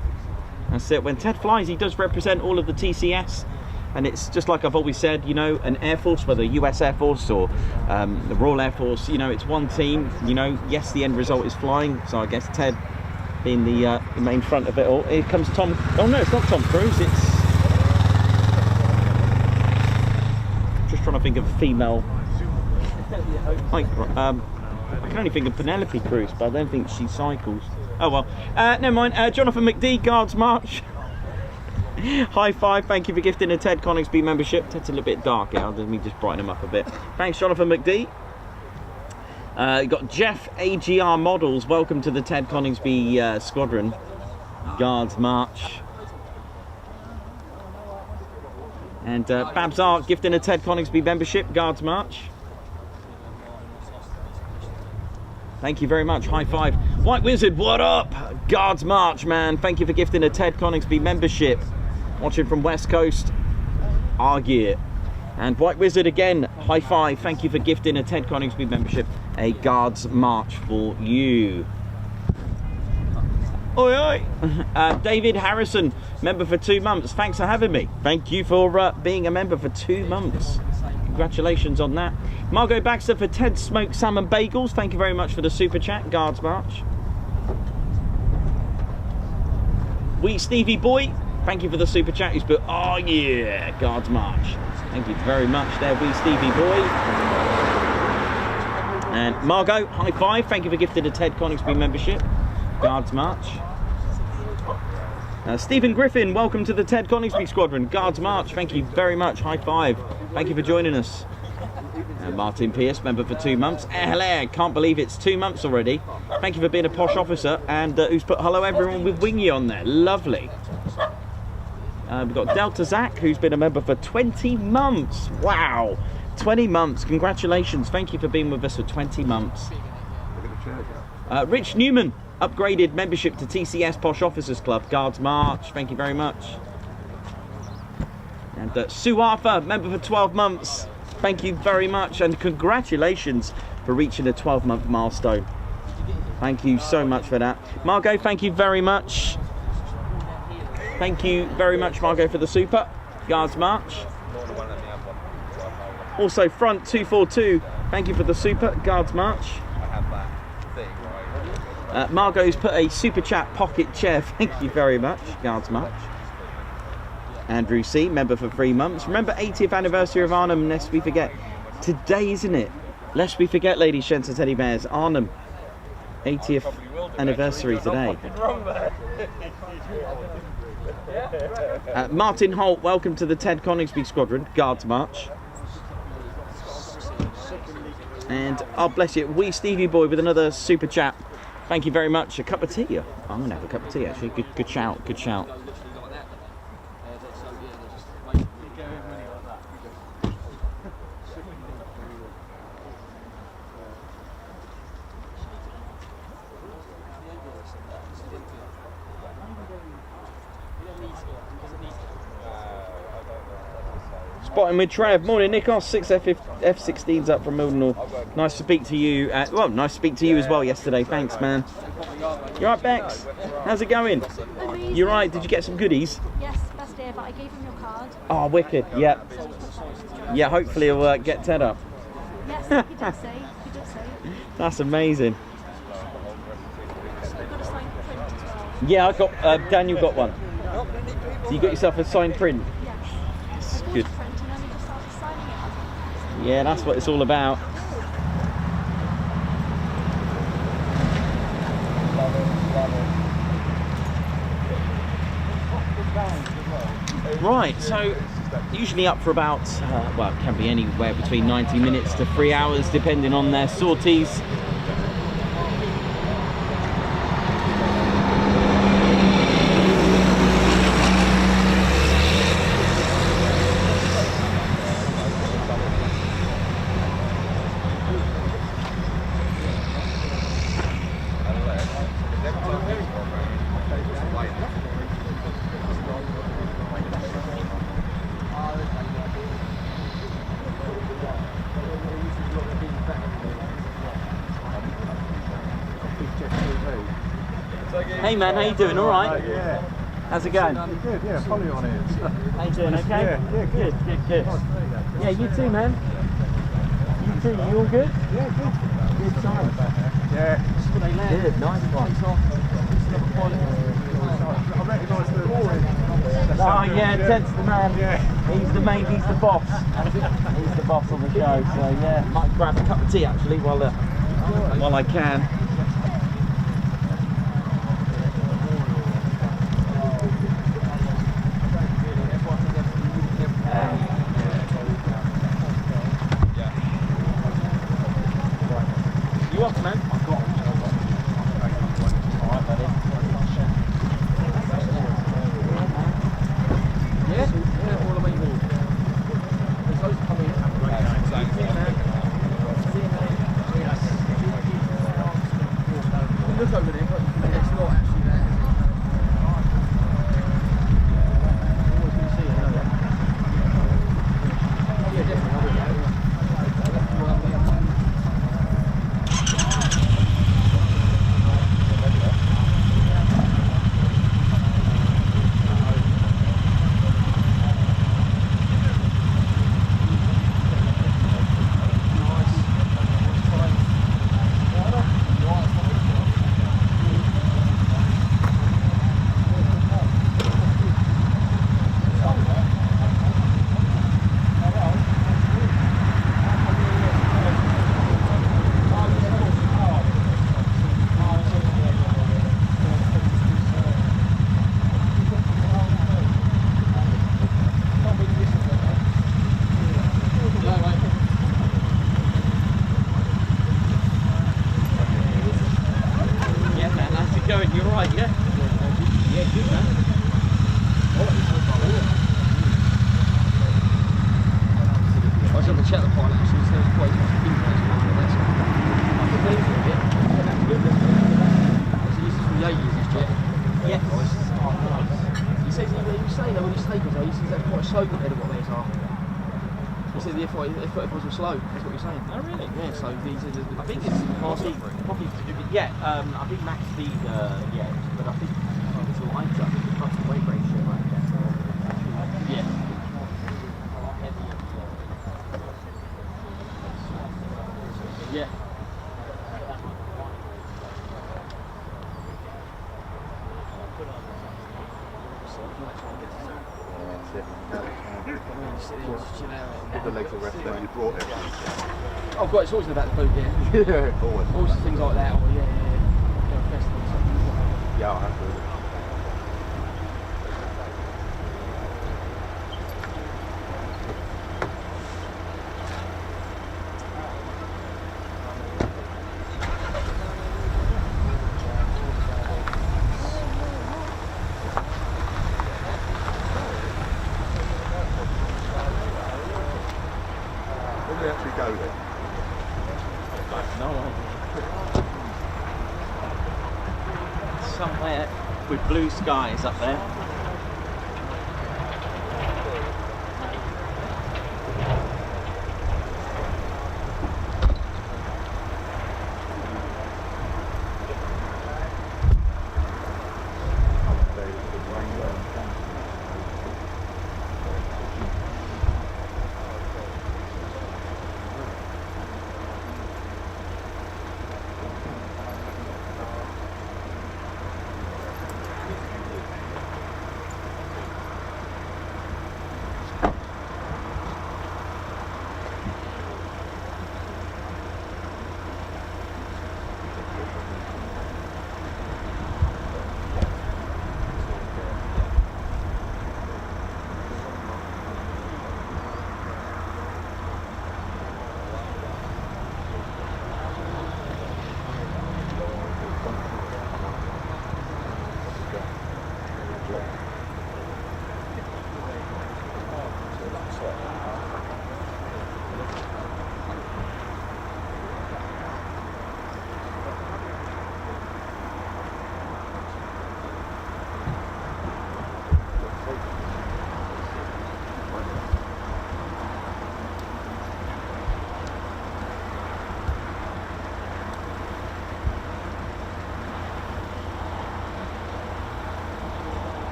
That's it. When Ted flies, he does represent all of the TCS. And it's just like I've always said, you know, an Air Force, whether US Air Force or the Royal Air Force, you know, it's one team. You know, yes, the end result is flying. So I guess Ted being the main front of it all. Here comes Tom. Oh, no, it's not Tom Cruise. It's... just trying to think of a female. Like, I can only think of Penelope Cruz, but I don't think she cycles. Oh well. Never mind. Jonathan McD, Guards March. High five. Thank you for gifting a Ted Coningsby membership. Ted's a little bit dark out. Let me just brighten him up a bit. Thanks, Jonathan McD. You got Jeff AGR Models. Welcome to the Ted Coningsby Squadron. Guards March. And Babs Art gifting a Ted Coningsby membership. Guards March. Thank you very much. High five. White Wizard, what up? Guards March, man. Thank you for gifting a Ted Coningsby membership. Watching from West Coast. Argear. And White Wizard again. High five. Thank you for gifting a Ted Coningsby membership. A Guards March for you. Oi, oi. David Harrison, member for 2 months. Thanks for having me. Thank you for being a member for 2 months. Congratulations on that. Margot Baxter for Ted Smoked Salmon Bagels. Thank you very much for the super chat. Guards March. Wee Stevie Boy, thank you for the super chat. He's put, oh yeah, Guards March. Thank you very much there, Wee Stevie Boy. And Margot, high five. Thank you for gifting a Ted Coningsby membership. Guards March. Stephen Griffin, welcome to the Ted Coningsby Squadron. Guards March, thank you very much. High five. Thank you for joining us. Martin Pierce, member for 2 months. Hello, can't believe it's 2 months already. Thank you for being a posh officer. And who's put hello everyone with Wingy on there. Lovely. We've got Delta Zach, who's been a member for 20 months. Wow. 20 months. Congratulations. Thank you for being with us for 20 months. Rich Newman, upgraded membership to TCS Posh Officers Club. Guards March. Thank you very much. And Sue Arthur, member for 12 months. Thank you very much. And congratulations for reaching a 12-month milestone. Thank you so much for that. Margot, thank you very much. Thank you very much, Margot, for the super. Guards March. Also, Front 242, thank you for the super. Guards March. Margot's put a super chat pocket chair. Thank you very much. Guards March. Andrew C, member for 3 months. Remember 80th anniversary of Arnhem, lest we forget. Today, isn't it? Lest we forget, ladies, gents and teddy bears. Arnhem, 80th anniversary today. Martin Holt, welcome to the Ted Coningsby Squadron. Guards March. And, oh bless you, Wee Stevie Boy with another super chat. Thank you very much. A cup of tea. I'm going to have a cup of tea, actually. Good shout, good shout. Spotting with Trev. Morning, Nikos. 6 F-16s up from Mildenhall. Nice to speak to you. Well, nice to speak to you as well yesterday. Thanks, man. You right, Bex? How's it going? Amazing. You right? Did you get some goodies? Yes, best day of card. Oh, wicked. Yeah. Yeah, hopefully he'll get Ted up. Yes, he did say. He did say. That's amazing. We've got a signed print as well. Yeah, I got, Daniel got one. So you got yourself a signed print? Yes. It's I bought good. a print and then we just started signing it. Yeah, that's what it's all about. Right, so usually up for about, well, it can be anywhere between 90 minutes to 3 hours, depending on their sorties. Hey man, how you doing? All right? Yeah. How's it going? Good, yeah, follow you on here. How you doing? Okay? Yeah, good. Good. Yeah, you too, man. You too. You all good? Yeah, good. Good time. Yeah. Good, nice one. I recognise the... Oh yeah, Ted's the man. Yeah. He's the main. He's the boss. He's the boss on the show. So yeah, might grab a cup of tea actually while I can. You off, man? I've got alright, buddy. Yeah, all the way through. There's loads coming in. Look over there, but it's not actually there. Always been seeing another. Yeah, definitely. F-35s were slow, that's what you're saying. Oh really? Yeah, so these are the... I think it's probably to do with, yeah, I think max speed, yeah, but I think it's a lighter, not the weight ratio like that. Yeah. Yeah. The legs are resting. You brought it. Oh, God, it's always about the food, yeah. Yeah, always. Always things like that, or yeah, festivals, something. Yeah, I have to. Where do they actually go then? No idea. Somewhere with blue skies up there.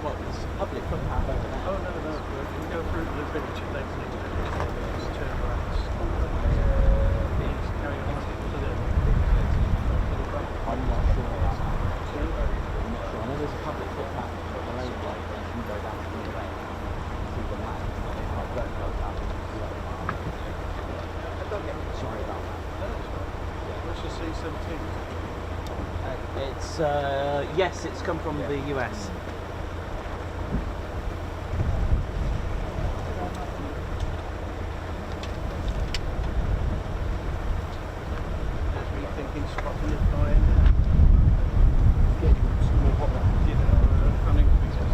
Well, it's public footpath over there. Oh, no, no. We go through the village and then just turn around. Carry on to the... I'm not sure. I know there's a public footpath on the lane like that. You can go down to the lane. See the map. I don't go down. Sorry about that. What's your C-17? It's yes, it's come from the US. Rethinking spotting it by getting some more popular, running pieces.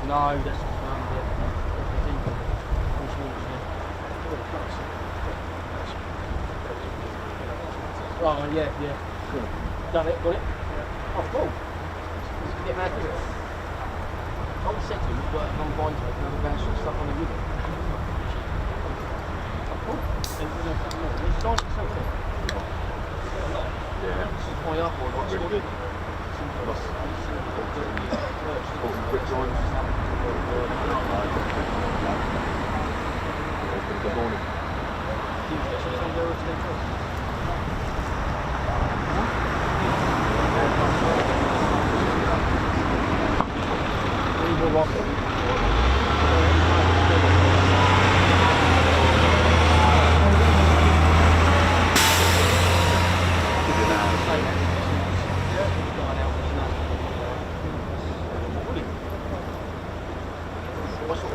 No, that's oh yeah, yeah. Done it, got it? Oh, cool. Get mad with it. I was said to him, you've got a non-bind to it, and other bands stuff on the with it. Oh, cool. It's nice to something. Yeah. This is my up or not. Really good. Good morning.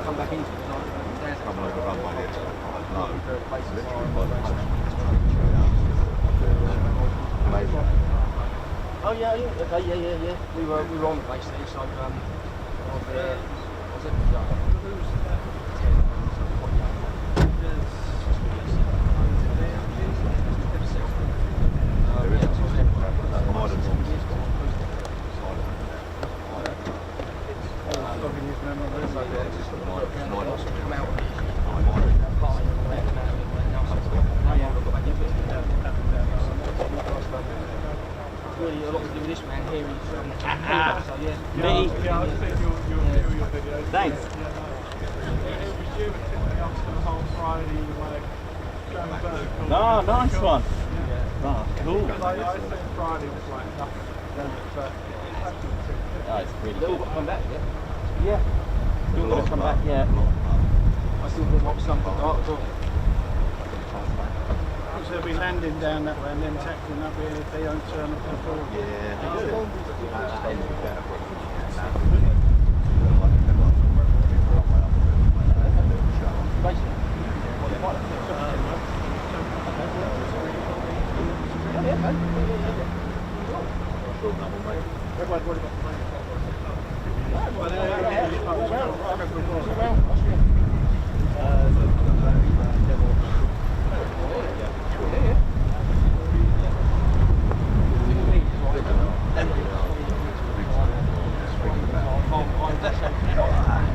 Come back into it. Coming over runway here to no. Amazing. Oh yeah, yeah, okay, yeah. We were on the base there, so I was there. Was it? Really a lot to do with this man here. He's so yeah. Me? Yeah, I've seen your videos. Thanks. It was you that took me off the whole Friday, like, going vertical. Oh, nice one. Yeah. Oh, cool. Like, I think Friday was like nothing. But Oh, it's really They're all good. got to come back, yeah? Yeah. Still got to come back, yeah. I still think up something dark as well. so they'll be landing down that way and then tackling up here if they don't turn up the forward.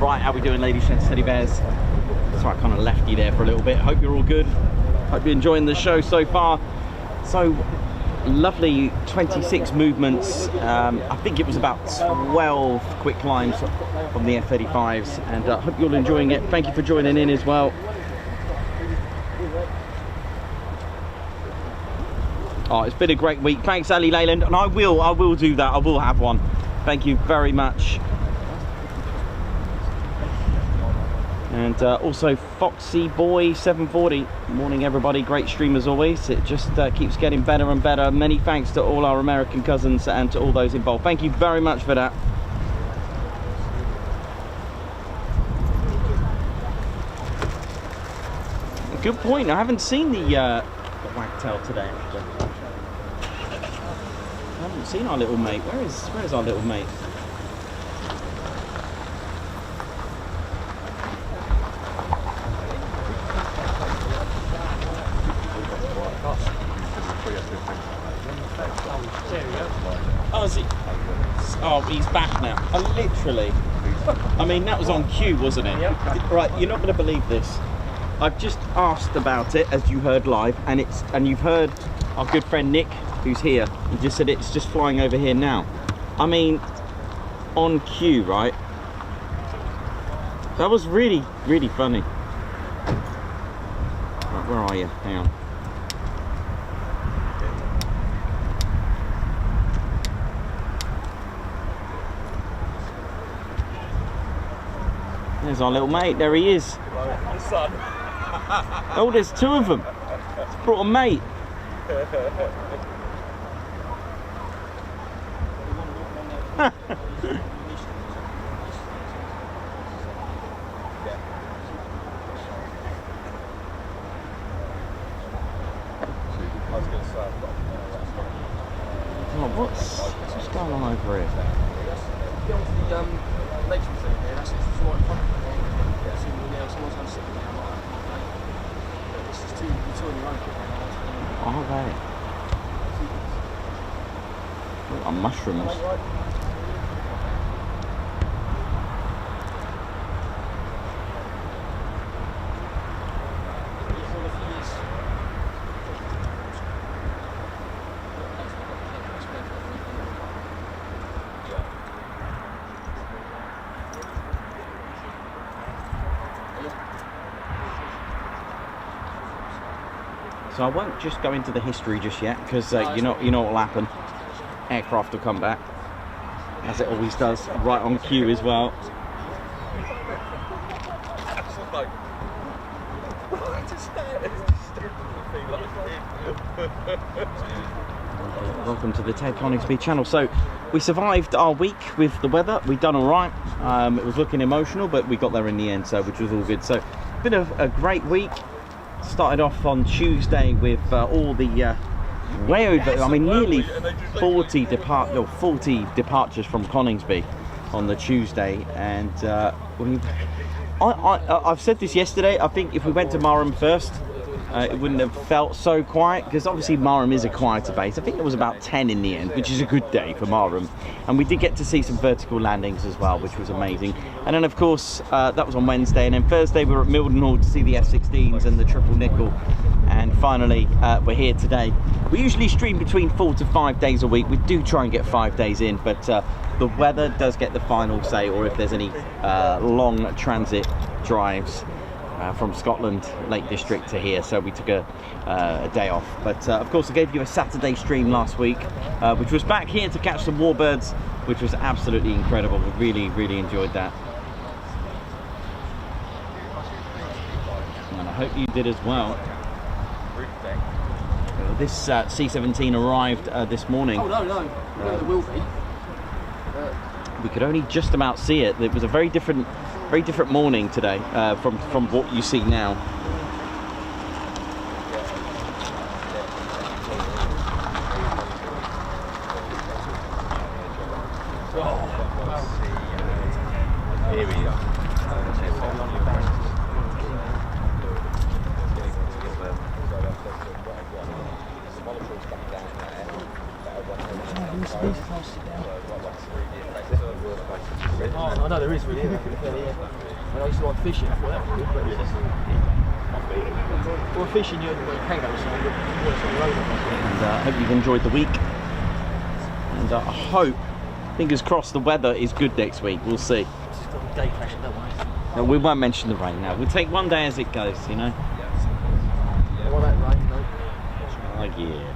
Right, how we doing, ladies and teddy bears? Sorry, I kind of left you there for a little bit. Hope you're all good. Hope you're enjoying the show so far. So lovely 26 movements. I think it was about 12 quick climbs from the F-35s, and I hope you're all enjoying it. Thank you for joining in as well. Oh, it's been a great week. Thanks, Ali Leyland, and I will do that. I will have one. Thank you very much. And also Foxy Boy 740. Morning, everybody. Great stream as always. It just keeps getting better and better. Many thanks to all our American cousins and to all those involved. Thank you very much for that. Good point. I haven't seen the wagtail today, actually. I haven't seen our little mate. Where is our little mate? There we go. Oh, is he? Oh, he's back now. Literally. I mean, that was on cue, wasn't it? Yep. Right, you're not going to believe this. I've just asked about it, as you heard live, and you've heard our good friend Nick, who's here. He just said it's just flying over here now. I mean, on cue, right? That was really, really funny. Right, where are you? Hang on. There's our little mate. There he is. Oh, there's two of them. It's brought a mate. Oh, what's going on over here? Get onto the legend thing there, that's right in front of me. Someone's going to sit there. This is two on your own. Are they? Look at mushrooms. So I won't just go into the history just yet, because you know what will happen. Aircraft will come back, as it always does, right on cue as well. Welcome to the Ted Coningsby channel. So we survived our week with the weather. We've done all right. It was looking emotional, but we got there in the end, so which was all good. So been a great week. Started off on Tuesday with all the way over, I mean, nearly 40 departures from Coningsby on the Tuesday, and I've said this yesterday. I think if we went to Marham first, it wouldn't have felt so quiet, because obviously Marham is a quieter base. I think it was about 10 in the end, which is a good day for Marham, and we did get to see some vertical landings as well, which was amazing. And then of course that was on Wednesday, and then Thursday we were at Mildenhall to see the F-16s and the triple nickel, and finally we're here today. We usually stream between 4 to 5 days a week. We do try and get 5 days in, but the weather does get the final say, or if there's any long transit drives from Scotland, Lake District to here, so we took a day off. But of course I gave you a Saturday stream last week, which was back here to catch some warbirds, which was absolutely incredible. We really enjoyed that, and I hope you did as well. This C-17 arrived this morning. Oh no, it will be. We could only just about see it. It was a very different morning today from what you see now. Here we go. Oh, I know there is really. Yeah. I used to like fishing. I thought that was good, but well, fishing you can go somewhere. And I hope you've enjoyed the week. And I hope, fingers crossed, the weather is good next week. We'll see. Day crashing, don't worry. No, we won't mention the rain now. We'll take one day as it goes, you know. I want that rain, though. Oh yeah.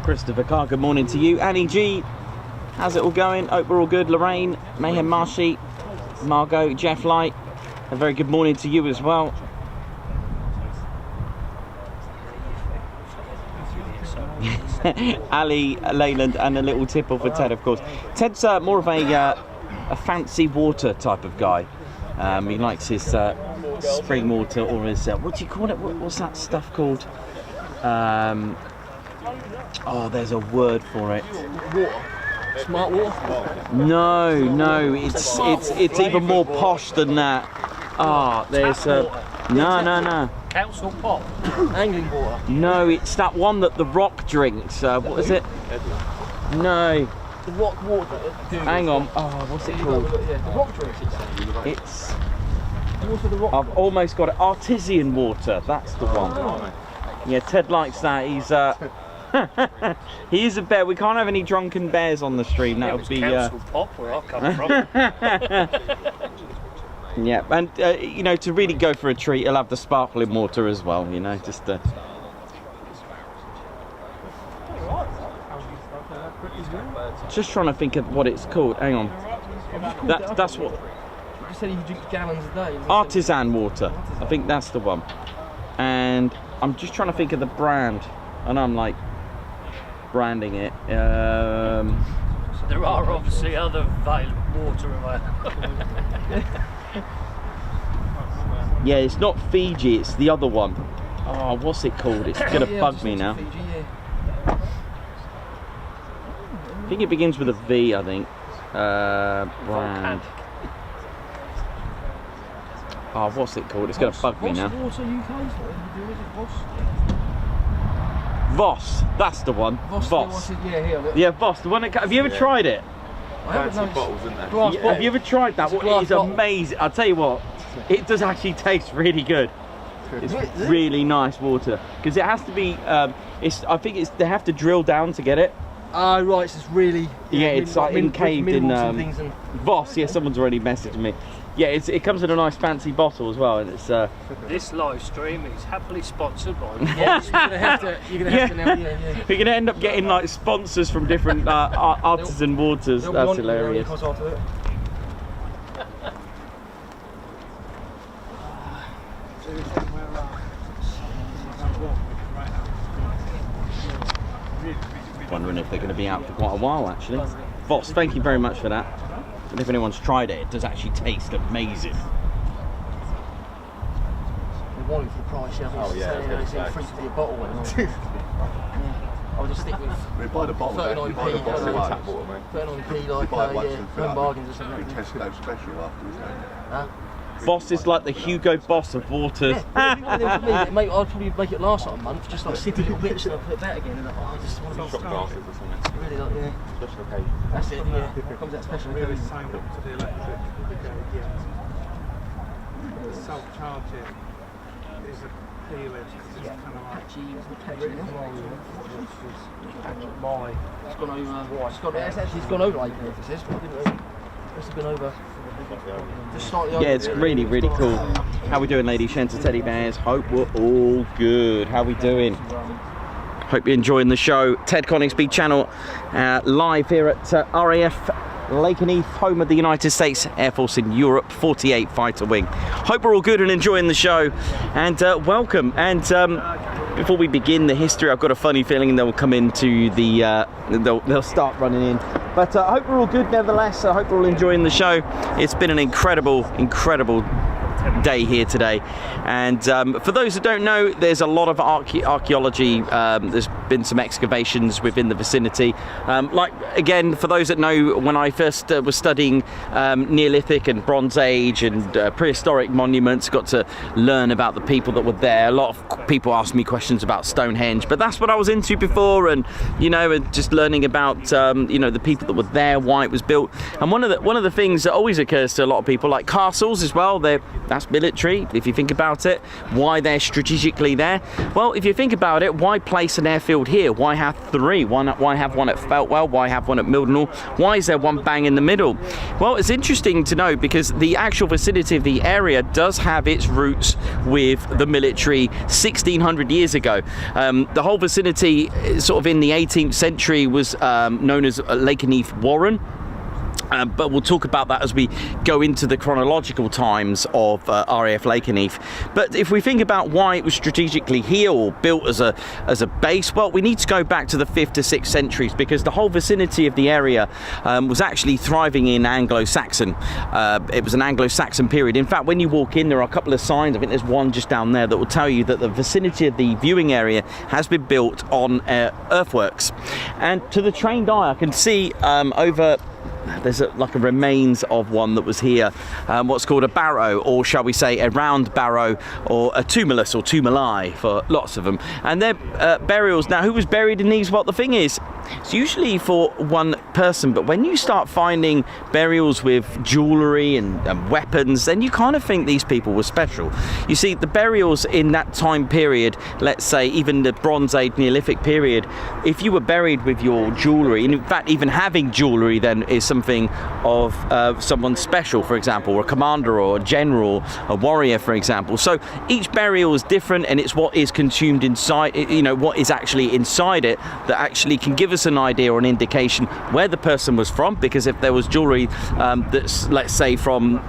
Christopher Carr, good morning to you. Annie G, how's it all going? Hope we're all good. Lorraine, Mayhem Marshy, Margot, Jeff Light, a very good morning to you as well. Ali, Leyland, and a little tipple for Ted, of course. Ted's more of a a fancy water type of guy. He likes his spring water, or his what do you call it? What's that stuff called? Oh, there's a word for it. Water. Smart water? No, it's even more posh than that. Ah, there's no. Council pot. Angling water. No, it's that one that The Rock drinks. What is it? No. The Rock water. Hang on. Oh, what's it called? Yeah, The Rock drinks it. It's. Water the Rock. I've almost got it. Artesian water. That's the one. Yeah, Ted likes that. He's he is a bear. We can't have any drunken bears on the stream. That would be. Council pop where I come from. Yeah, and you know, to really go for a treat, he'll have the sparkling water as well. You know, just. Just trying to think of what it's called. Hang on. That's what. You said you drink gallons a day. Artisan water. I think that's the one. And I'm just trying to think of the brand, and I'm like branding it. There are obviously other violent water around. Yeah, it's not Fiji, it's the other one. Oh, what's it called? It's gonna bug me now. Fiji, yeah. I think it begins with a V, I think. Brand. Oh, what's it called? It's gonna bug me now. Water UK? Voss, that's the one. Voss. Yeah, here. Yeah, Voss. The one that. Have you ever tried it? I haven't Fancy bottles, isn't there? Glass Have you ever tried that? It's a Well, it is glass bottle. amazing. I'll tell you what, it does actually taste really good. It's really nice water because it has to be. I think it's. They have to drill down to get it. Ah, right. So it's really. Yeah, it's like encaved in. things and Voss. Yeah, someone's already messaged me. Yeah, it comes in a nice fancy bottle as well, and it's. This live stream is happily sponsored by. yeah, you're gonna have to now. Yeah. We're gonna end up getting like sponsors from different artisan waters. That's hilarious. Wondering if they're going to be out for quite a while, actually. Voss, thank you very much for that. And if anyone's tried it, it does actually taste amazing. We want it for the price, yeah. Oh, yeah, I was gonna it's say. free for your bottle. Yeah. I'll just stick with We buy the bottle, don't you? You buy the bottle of tap water, mate. 39p, You like buy it once yeah, and fill home up. bargains or something. Big Tesco special afterwards, don't you? Huh? Voss is like the Hugo Boss of waters. Yeah, mate, I'd probably make it last like a month, just like sippy little bits and I'll put that again and I just want to Shot glasses or something. really like, yeah. Special occasion. That's it, yeah. Comes out special occasion. Signed up to the electric brigade, the self-charging is a P-lift, it's kind of like It's gone over like this, it's gone over. Yeah, it's really, really cool. How we doing, ladies, gents, teddy bears? Hope we're all good. How we doing? Hope you're enjoying the show. Ted Coningsby channel, live here at RAF Lakenheath, home of the United States Air Force in Europe, 48 Fighter Wing. Hope we're all good and enjoying the show, and welcome. And before we begin the history, I've got a funny feeling they'll come into the, they'll start running in. But I hope we're all good nevertheless. I hope we're all enjoying the show. It's been an incredible, incredible day here today, and for those that don't know, there's a lot of archaeology. There's been some excavations within the vicinity, like again, for those that know, when I first was studying Neolithic and Bronze Age and prehistoric monuments, got to learn about the people that were there. A lot of people asked me questions about Stonehenge, but that's what I was into before, and you know, and just learning about you know, the people that were there, why it was built. And one of the things that always occurs to a lot of people, like castles as well, that's military, if you think about it. Why they're strategically there? Well, if you think about it, why place an airfield here? Why have three? Why have one at Feltwell? Why have one at Mildenhall? Why is there one bang in the middle? Well, it's interesting to know because the actual vicinity of the area does have its roots with the military 1600 years ago. The whole vicinity, sort of in the 18th century, was known as Lakenheath Warren. But we'll talk about that as we go into the chronological times of RAF Lakenheath. But if we think about why it was strategically here or built as a base, well, we need to go back to the 5th to 6th centuries, because the whole vicinity of the area was actually thriving in Anglo-Saxon. It was an Anglo-Saxon period. In fact, when you walk in, there are a couple of signs. I think there's one just down there that will tell you that the vicinity of the viewing area has been built on earthworks. And to the trained eye, I can see over... There's like a remains of one that was here, what's called a barrow, or shall we say a round barrow, or a tumulus or tumuli for lots of them. And they're burials. Now, who was buried in these? Well, the thing is, it's usually for one person, but when you start finding burials with jewellery and weapons, then you kind of think these people were special. You see, the burials in that time period, let's say even the Bronze Age, Neolithic period, if you were buried with your jewellery, and in fact even having jewellery then is something of someone special, for example, a commander or a general, a warrior, for example. So each burial is different, and it's what is consumed inside, you know, what is actually inside it that actually can give us an idea or an indication where the person was from. Because if there was jewellery that's, let's say, from,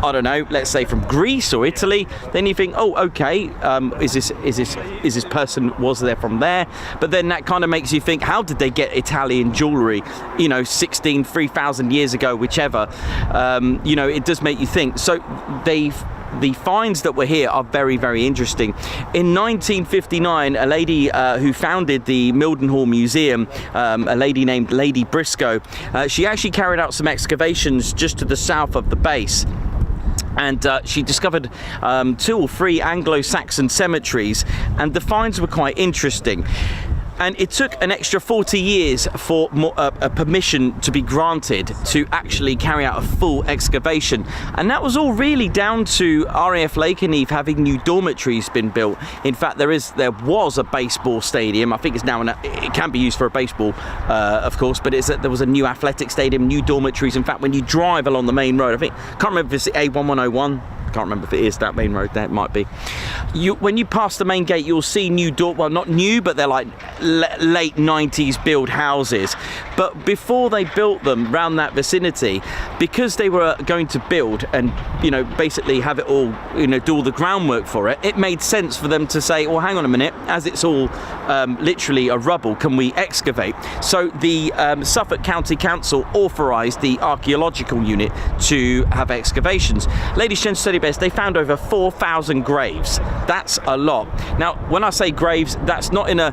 I don't know, let's say from Greece or Italy, then you think, oh, okay, is this person, was there from there? But then that kind of makes you think, how did they get Italian jewellery, you know, 3,000 years ago, whichever. You know, it does make you think. So the finds that were here are very, very interesting. In 1959, a lady who founded the Mildenhall Museum, a lady named Lady Briscoe, she actually carried out some excavations just to the south of the base. And she discovered 2 or 3 Anglo-Saxon cemeteries, and the finds were quite interesting. And it took an extra 40 years for a permission to be granted to actually carry out a full excavation. And that was all really down to RAF Lakenheath having new dormitories been built. In fact, there was a baseball stadium. I think it's now, it can be used for a baseball, of course, but there was a new athletic stadium, new dormitories. In fact, when you drive along the main road, I can't remember if it's A1101. Can't remember if it is that main road there, it might be. When you pass the main gate, you'll see well, not new, but they're like late 90s build houses. But before they built them around that vicinity, because they were going to build and, you know, basically have it all, you know, do all the groundwork for it, it made sense for them to say, well, hang on a minute, as it's all literally a rubble, can we excavate? So the Suffolk County Council authorised the Archaeological Unit to have excavations. Ladies, gents, steady best, they found over 4,000 graves. That's a lot. Now, when I say graves, that's not in a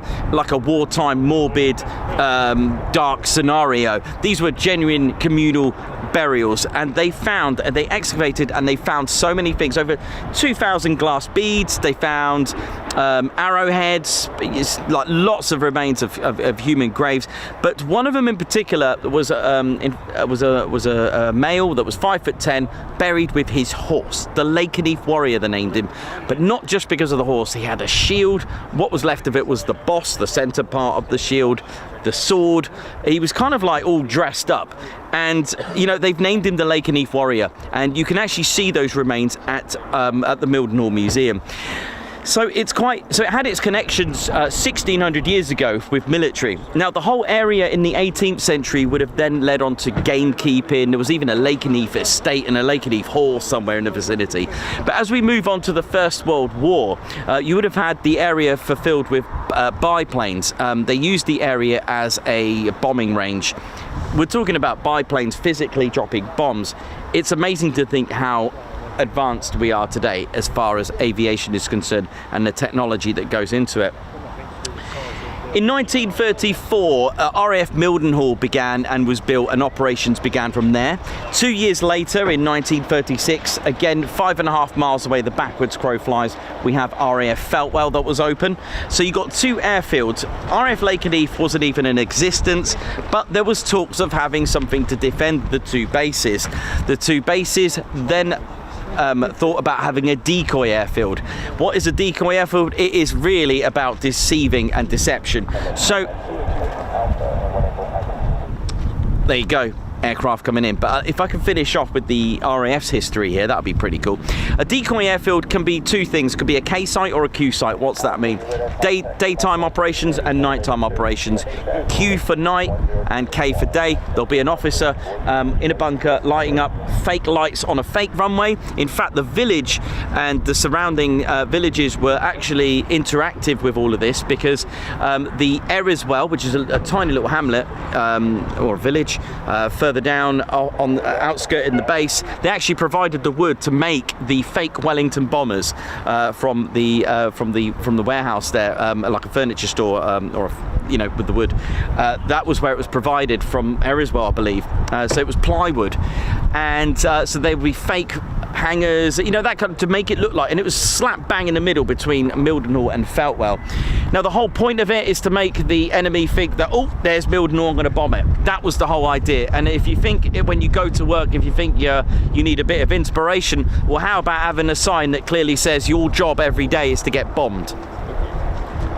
wartime, morbid, dark scenario. These were genuine communal burials, and they excavated and they found so many things. Over 2,000 glass beads. They found arrowheads. It's like lots of remains of human graves. But one of them in particular was a male that was 5'10", buried with his horse. The Lakenheath warrior, they named him. But not just because of the horse. He had a shield. What was left of it was the boss, the centre part of the shield, the sword. He was kind of like all dressed up. And, you know, they've named him the Lakenheath warrior. And you can actually see those remains at the Mildenhall Museum. So it had its connections 1600 years ago with military. Now, the whole area in the 18th century would have then led on to gamekeeping. There was even a Lakenheath estate and a Lakenheath hall somewhere in the vicinity. But as we move on to the First World War, you would have had the area fulfilled with biplanes. They used the area as a bombing range. We're talking about biplanes physically dropping bombs. It's amazing to think how advanced we are today as far as aviation is concerned and the technology that goes into it. In 1934, RAF Mildenhall began and was built, and operations began from there. 2 years later, in 1936, again 5.5 miles away, the backwards crow flies, we have RAF Feltwell that was open. So you got 2 airfields. RAF Lakenheath wasn't even in existence, but there was talks of having something to defend the 2 bases. The 2 bases then thought about having a decoy airfield. What is a decoy airfield? It is really about deceiving and deception. So there you go. aircraft coming in. But if I can finish off with the RAF's history here, that would be pretty cool. A decoy airfield can be two things. It could be a K site or a Q site. What's that mean? Daytime operations and nighttime operations. Q for night and K for day. There'll be an officer in a bunker lighting up fake lights on a fake runway. In fact, the village and the surrounding villages were actually interactive with all of this, because the Eriswell, which is a tiny little hamlet or a village further down on the outskirt in the base, they actually provided the wood to make the fake Wellington bombers from the warehouse there, like a furniture store, with the wood. That was where it was provided from Eriswell, I believe. So it was plywood, and so they would be fake hangars, that kind of, to make it look like, and it was slap bang in the middle between Mildenhall and Feltwell. Now the whole point of it is to make the enemy think that, oh, there's Mildenhall, I'm going to bomb it. That was the whole idea. And if you think, when you go to work, if you think you need a bit of inspiration, well, how about having a sign that clearly says your job every day is to get bombed?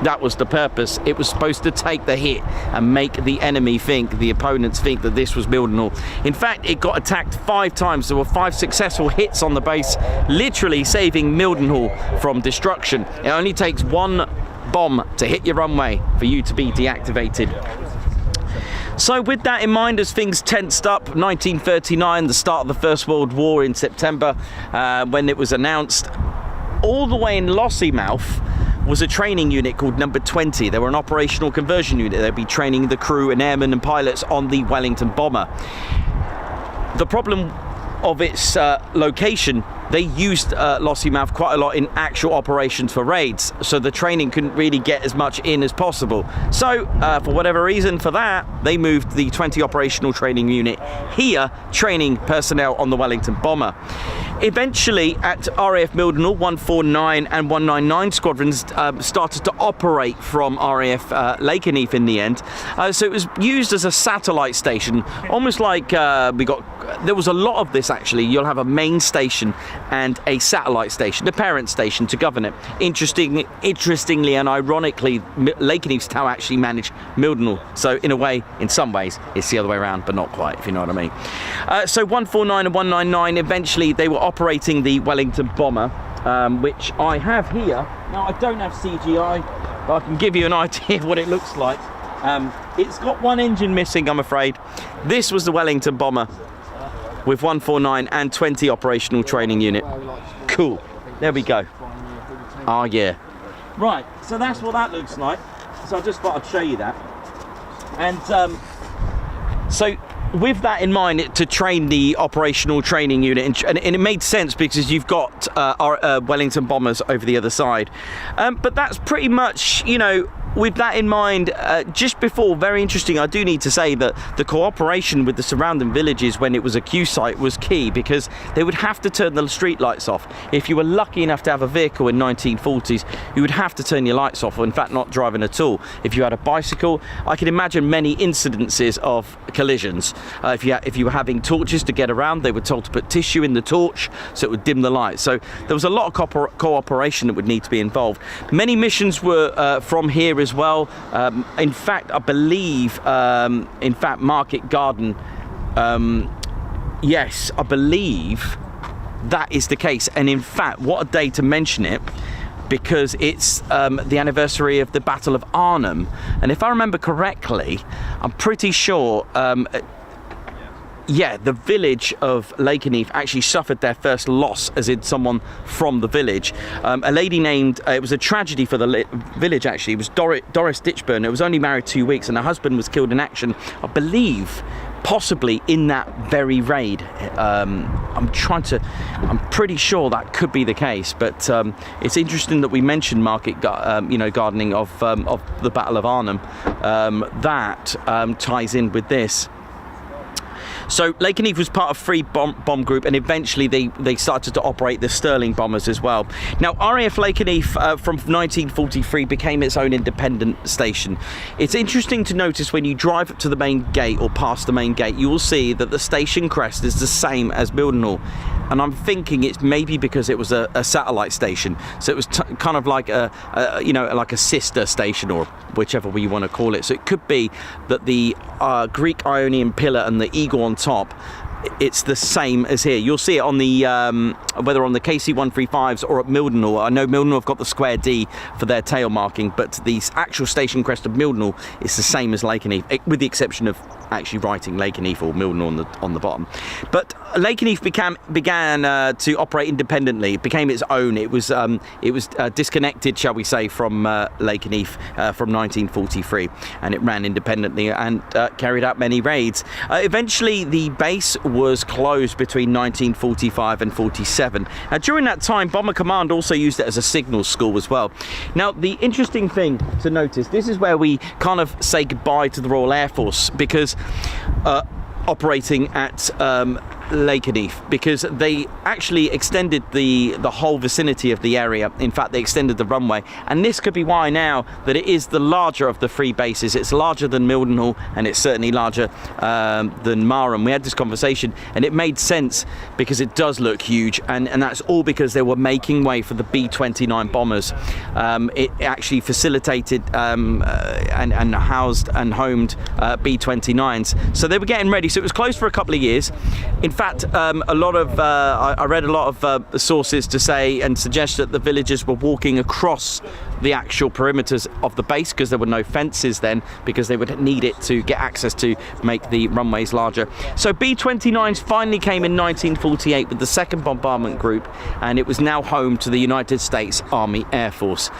That was the purpose. It was supposed to take the hit and make the enemy think, the opponents think, that this was Mildenhall. In fact, it got attacked 5 times. There were 5 successful hits on the base, literally saving Mildenhall from destruction. It only takes 1 bomb to hit your runway for you to be deactivated. So with that in mind, as things tensed up, 1939, the start of the First World War in September, when it was announced, all the way in Lossiemouth was a training unit called Number 20. They were an operational conversion unit. They'd be training the crew and airmen and pilots on the Wellington bomber. The problem of its location, they used Lossiemouth quite a lot in actual operations for raids, so the training couldn't really get as much in as possible. So for whatever reason, for that, they moved the 20 operational training unit here, training personnel on the Wellington bomber. Eventually, at RAF Mildenhall, 149 and 199 squadrons started to operate from RAF Lakenheath in the end. So it was used as a satellite station, almost like there was a lot of this actually. You'll have a main station and a satellite station, the parent station, to govern it. Interestingly and ironically, Lakenheath's how actually managed Mildenhall. So in a way, in some ways, it's the other way around, but not quite, if you know what I mean. So 149 and 199, eventually they were operating the Wellington bomber, which I have here. Now, I don't have CGI, but I can give you an idea of what it looks like. It's got 1 engine missing, I'm afraid. This was the Wellington bomber with 149 and 20 operational training unit. Cool. There we go. Oh, yeah. Right, so that's what that looks like. So I just thought I'd show you that. And so with that in mind, to train the operational training unit, and it made sense because you've got our Wellington bombers over the other side. But that's pretty much, with that in mind, just before, very interesting, I do need to say that the cooperation with the surrounding villages when it was a Q site was key, because they would have to turn the street lights off. If you were lucky enough to have a vehicle in 1940s, you would have to turn your lights off, or in fact not driving at all. If you had a bicycle, I can imagine many incidences of collisions. If you were having torches to get around, they were told to put tissue in the torch so it would dim the light. So there was a lot of cooperation that would need to be involved. Many missions were from here as well. In fact, I believe, Market Garden, yes, I believe that is the case. And in fact, what a day to mention it, because it's the anniversary of the Battle of Arnhem. And if I remember correctly, I'm pretty sure the village of Lakenheath actually suffered their first loss, as in someone from the village. A lady named, it was a tragedy for the village actually, it was Doris Ditchburn. It was only married 2 weeks, and her husband was killed in action, I believe, possibly in that very raid. I'm pretty sure that could be the case, but it's interesting that we mentioned market gardening of the Battle of Arnhem. That ties in with this. So Lakenheath was part of Free Bomb Group, and eventually they started to operate the Sterling bombers as well. Now, RAF Lakenheath from 1943 became its own independent station. It's interesting to notice when you drive up to the main gate or past the main gate, you will see that the station crest is the same as Mildenhall. and I'm thinking it's maybe because it was a satellite station, so it was kind of like a you know, like a sister station, or whichever way you want to call it. So it could be that the Greek Ionian pillar and the eagle on top, it's the same as here. You'll see it on the whether on the KC-135s or at Mildenhall. I know Mildenhall have got the square D for their tail marking, but the actual station crest of Mildenhall is the same as Lakenheath, with the exception of actually writing Lakenheath or Mildenhall on the bottom. But Lakenheath began to operate independently. It became its own. It was disconnected, shall we say, from Lakenheath from 1943, and it ran independently and carried out many raids. Eventually, the base was closed between 1945 and 47. During that time, Bomber Command also used it as a signal school as well. Now, the interesting thing to notice, this is where we kind of say goodbye to the Royal Air Force, because operating at Lakenheath, because they actually extended the whole vicinity of the area. In fact, they extended the runway, and this could be why now that it is the larger of the three bases. It's larger than Mildenhall, and it's certainly larger than Marham. We had this conversation, and it made sense because it does look huge, and that's all because they were making way for the B-29 bombers. It actually facilitated and housed and homed B-29s, so they were getting ready. So it was closed for a couple of years. In fact, a lot of I read a lot of sources to say and suggest that the villagers were walking across the actual perimeters of the base, because there were no fences then, because they would need it to get access to make the runways larger. So B-29s finally came in 1948 with the 2nd Bombardment Group, and it was now home to the United States Army Air Force.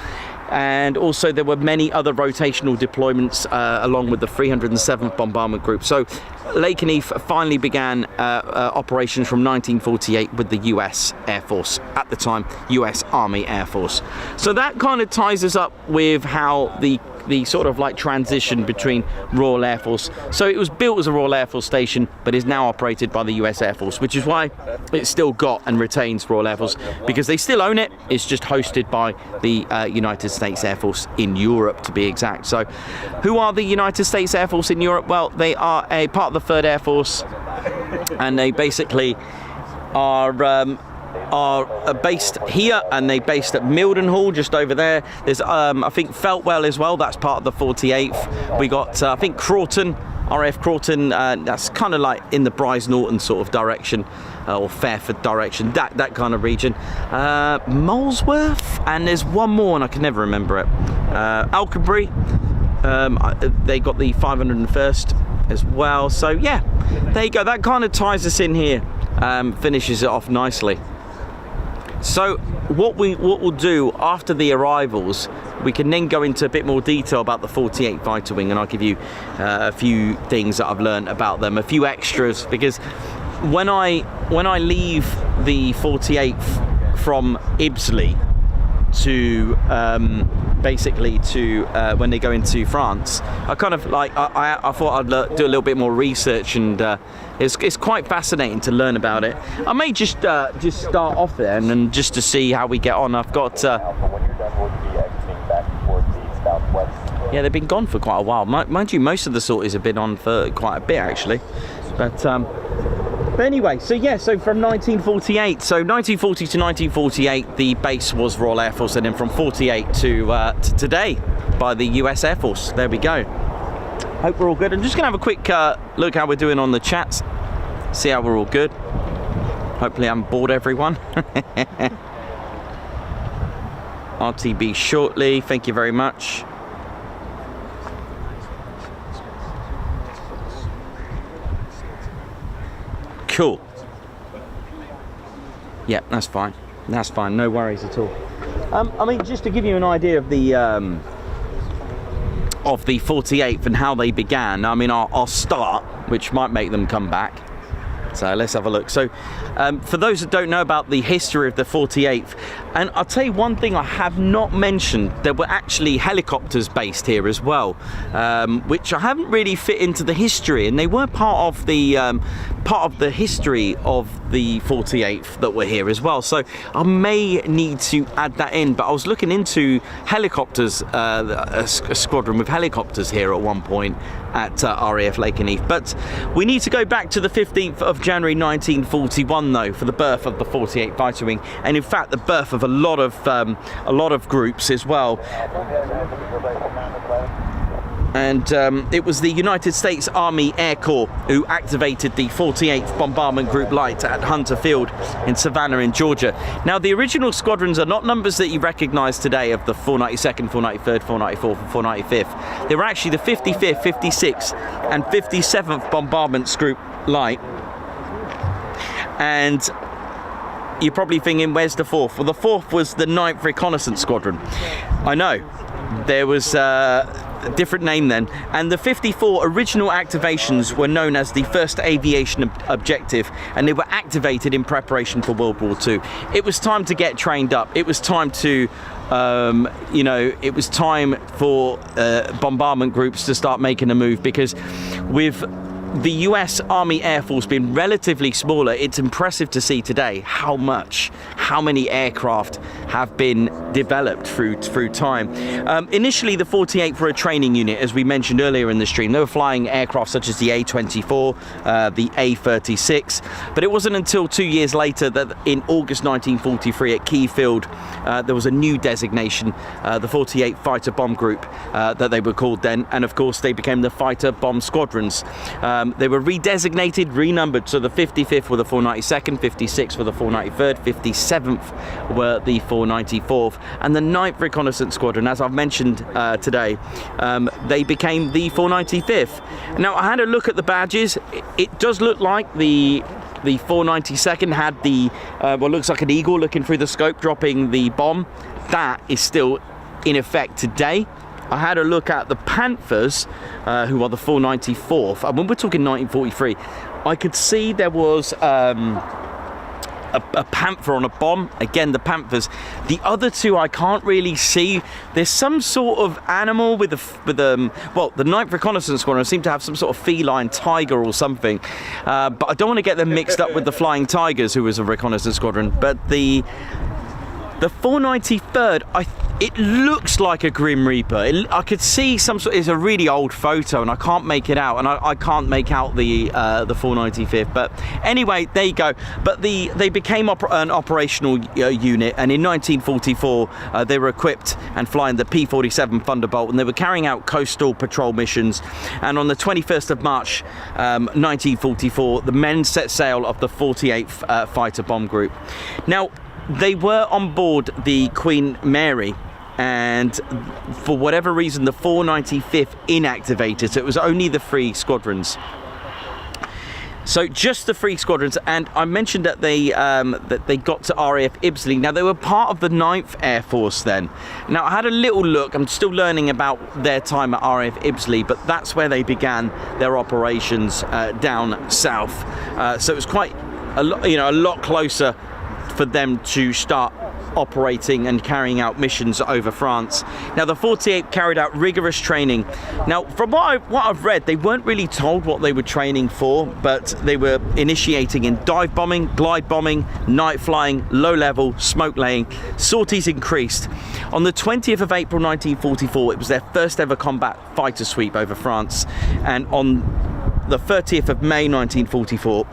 And also there were many other rotational deployments along with the 307th Bombardment Group. So Lakenheath finally began operations from 1948 with the US Air Force, at the time US Army Air Force. So that kind of ties us up with how the sort of like transition between Royal Air Force. So it was built as a Royal Air Force station, but is now operated by the US Air Force, which is why it's still got and retains Royal Air Force, because they still own it. It's just hosted by the United States Air Force in Europe, to be exact. So who are the United States Air Force in Europe? Well, they are a part of the 3rd Air Force, and they basically are based here, and they based at Mildenhall, just over there. There's I think Feltwell as well, that's part of the 48th. We got I think Crawton, RAF Crawton, that's kind of like in the Bryce Norton sort of direction, or Fairford direction, that kind of region. Molesworth, and there's one more and I can never remember it. Alconbury, they got the 501st as well. So yeah, there you go. That kind of ties us in here, finishes it off nicely. So what we'll do after the arrivals, we can then go into a bit more detail about the 48 Fighter Wing, and I'll give you a few things that I've learned about them, a few extras, because when I leave the 48th from Ibsley to basically to when they go into France, I kind of like I thought I'd do a little bit more research, and it's quite fascinating to learn about it. I may just start off there and just to see how we get on. I've got yeah, they've been gone for quite a while. Mind you, most of the sorties have been on for quite a bit actually, but anyway, so yeah, so from 1948, so 1940 to 1948, the base was Royal Air Force, and then from 48 to today by the US Air Force. There we go. Hope we're all good. I'm just gonna have a quick look how we're doing on the chats, see how we're all good. Hopefully I haven't bored everyone. RTB shortly, thank you very much. Cool. Yeah, that's fine. That's fine. No worries at all. I mean, just to give you an idea of the 48th and how they began. I mean, I'll start, which might make them come back. So let's have a look. So for those that don't know about the history of the 48th, and I'll tell you one thing I have not mentioned, there were actually helicopters based here as well, which I haven't really fit into the history, and they were part of the history of the 48th that were here as well. So I may need to add that in, but I was looking into helicopters, a squadron with helicopters here at one point at RAF Lakenheath. But we need to go back to the 15th of January 1941 though, for the birth of the 48 Fighter Wing, and in fact the birth of a lot of groups as well. And it was the United States Army Air Corps who activated the 48th Bombardment Group Light at Hunter Field in Savannah in Georgia. Now the original squadrons are not numbers that you recognise today of the 492nd, 493rd, 494th and 495th. They were actually the 55th, 56th and 57th Bombardment Group Light. And you're probably thinking, where's the 4th? Well, the 4th was the 9th Reconnaissance Squadron. I know, there was a different name then. And the 54 original activations were known as the First Aviation Objective, and they were activated in preparation for World War II. It was time to get trained up. It was time to, it was time for bombardment groups to start making a move, because with the US Army Air Force being relatively smaller, it's impressive to see today how many aircraft have been developed through time. Initially, the 48th were a training unit, as we mentioned earlier in the stream. They were flying aircraft such as the A-24, the A-36, but it wasn't until 2 years later that in August 1943 at Key Field, there was a new designation, the 48 Fighter Bomb Group, that they were called then, and of course they became the Fighter Bomb Squadrons. They were redesignated, renumbered, so the 55th were the 492nd, 56th were the 493rd, 57th were the 494th, and the 9th Reconnaissance Squadron, as I've mentioned today, they became the 495th. Now, I had a look at the badges. It does look like the 492nd had the, what looks like an eagle looking through the scope, dropping the bomb. That is still in effect today. I had a look at the Panthers, who are the 494th, and when we're talking 1943, I could see there was a Panther on a bomb. Again, the Panthers. The other two I can't really see. There's some sort of animal with well, the 9th Reconnaissance Squadron seem to have some sort of feline tiger or something, but I don't want to get them mixed up with the Flying Tigers, who was a reconnaissance squadron. But the 493rd, it looks like a Grim Reaper. I could see some sort. It's a really old photo, and I can't make it out, and I can't make out the 495th. But anyway, there you go. But they became an operational unit, and in 1944 they were equipped and flying the P-47 Thunderbolt, and they were carrying out coastal patrol missions. And on the 21st of March 1944, the men set sail of the 48th Fighter Bomb Group. Now, they were on board the Queen Mary, and for whatever reason the 495th inactivated, so it was only the 3 squadrons. So just the 3 squadrons, and I mentioned that they got to RAF Ibbsley. Now, they were part of the 9th Air Force then. Now, I had a little look. I'm still learning about their time at RAF Ibbsley, but that's where they began their operations down south. So it was quite a lot closer for them to start operating and carrying out missions over France. Now, the 48th carried out rigorous training. Now, from what I've read, they weren't really told what they were training for, but they were initiating in dive bombing, glide bombing, night flying, low level, smoke laying. Sorties increased. On the 20th of April 1944, it was their first ever combat fighter sweep over France, and on the 30th of May 1944,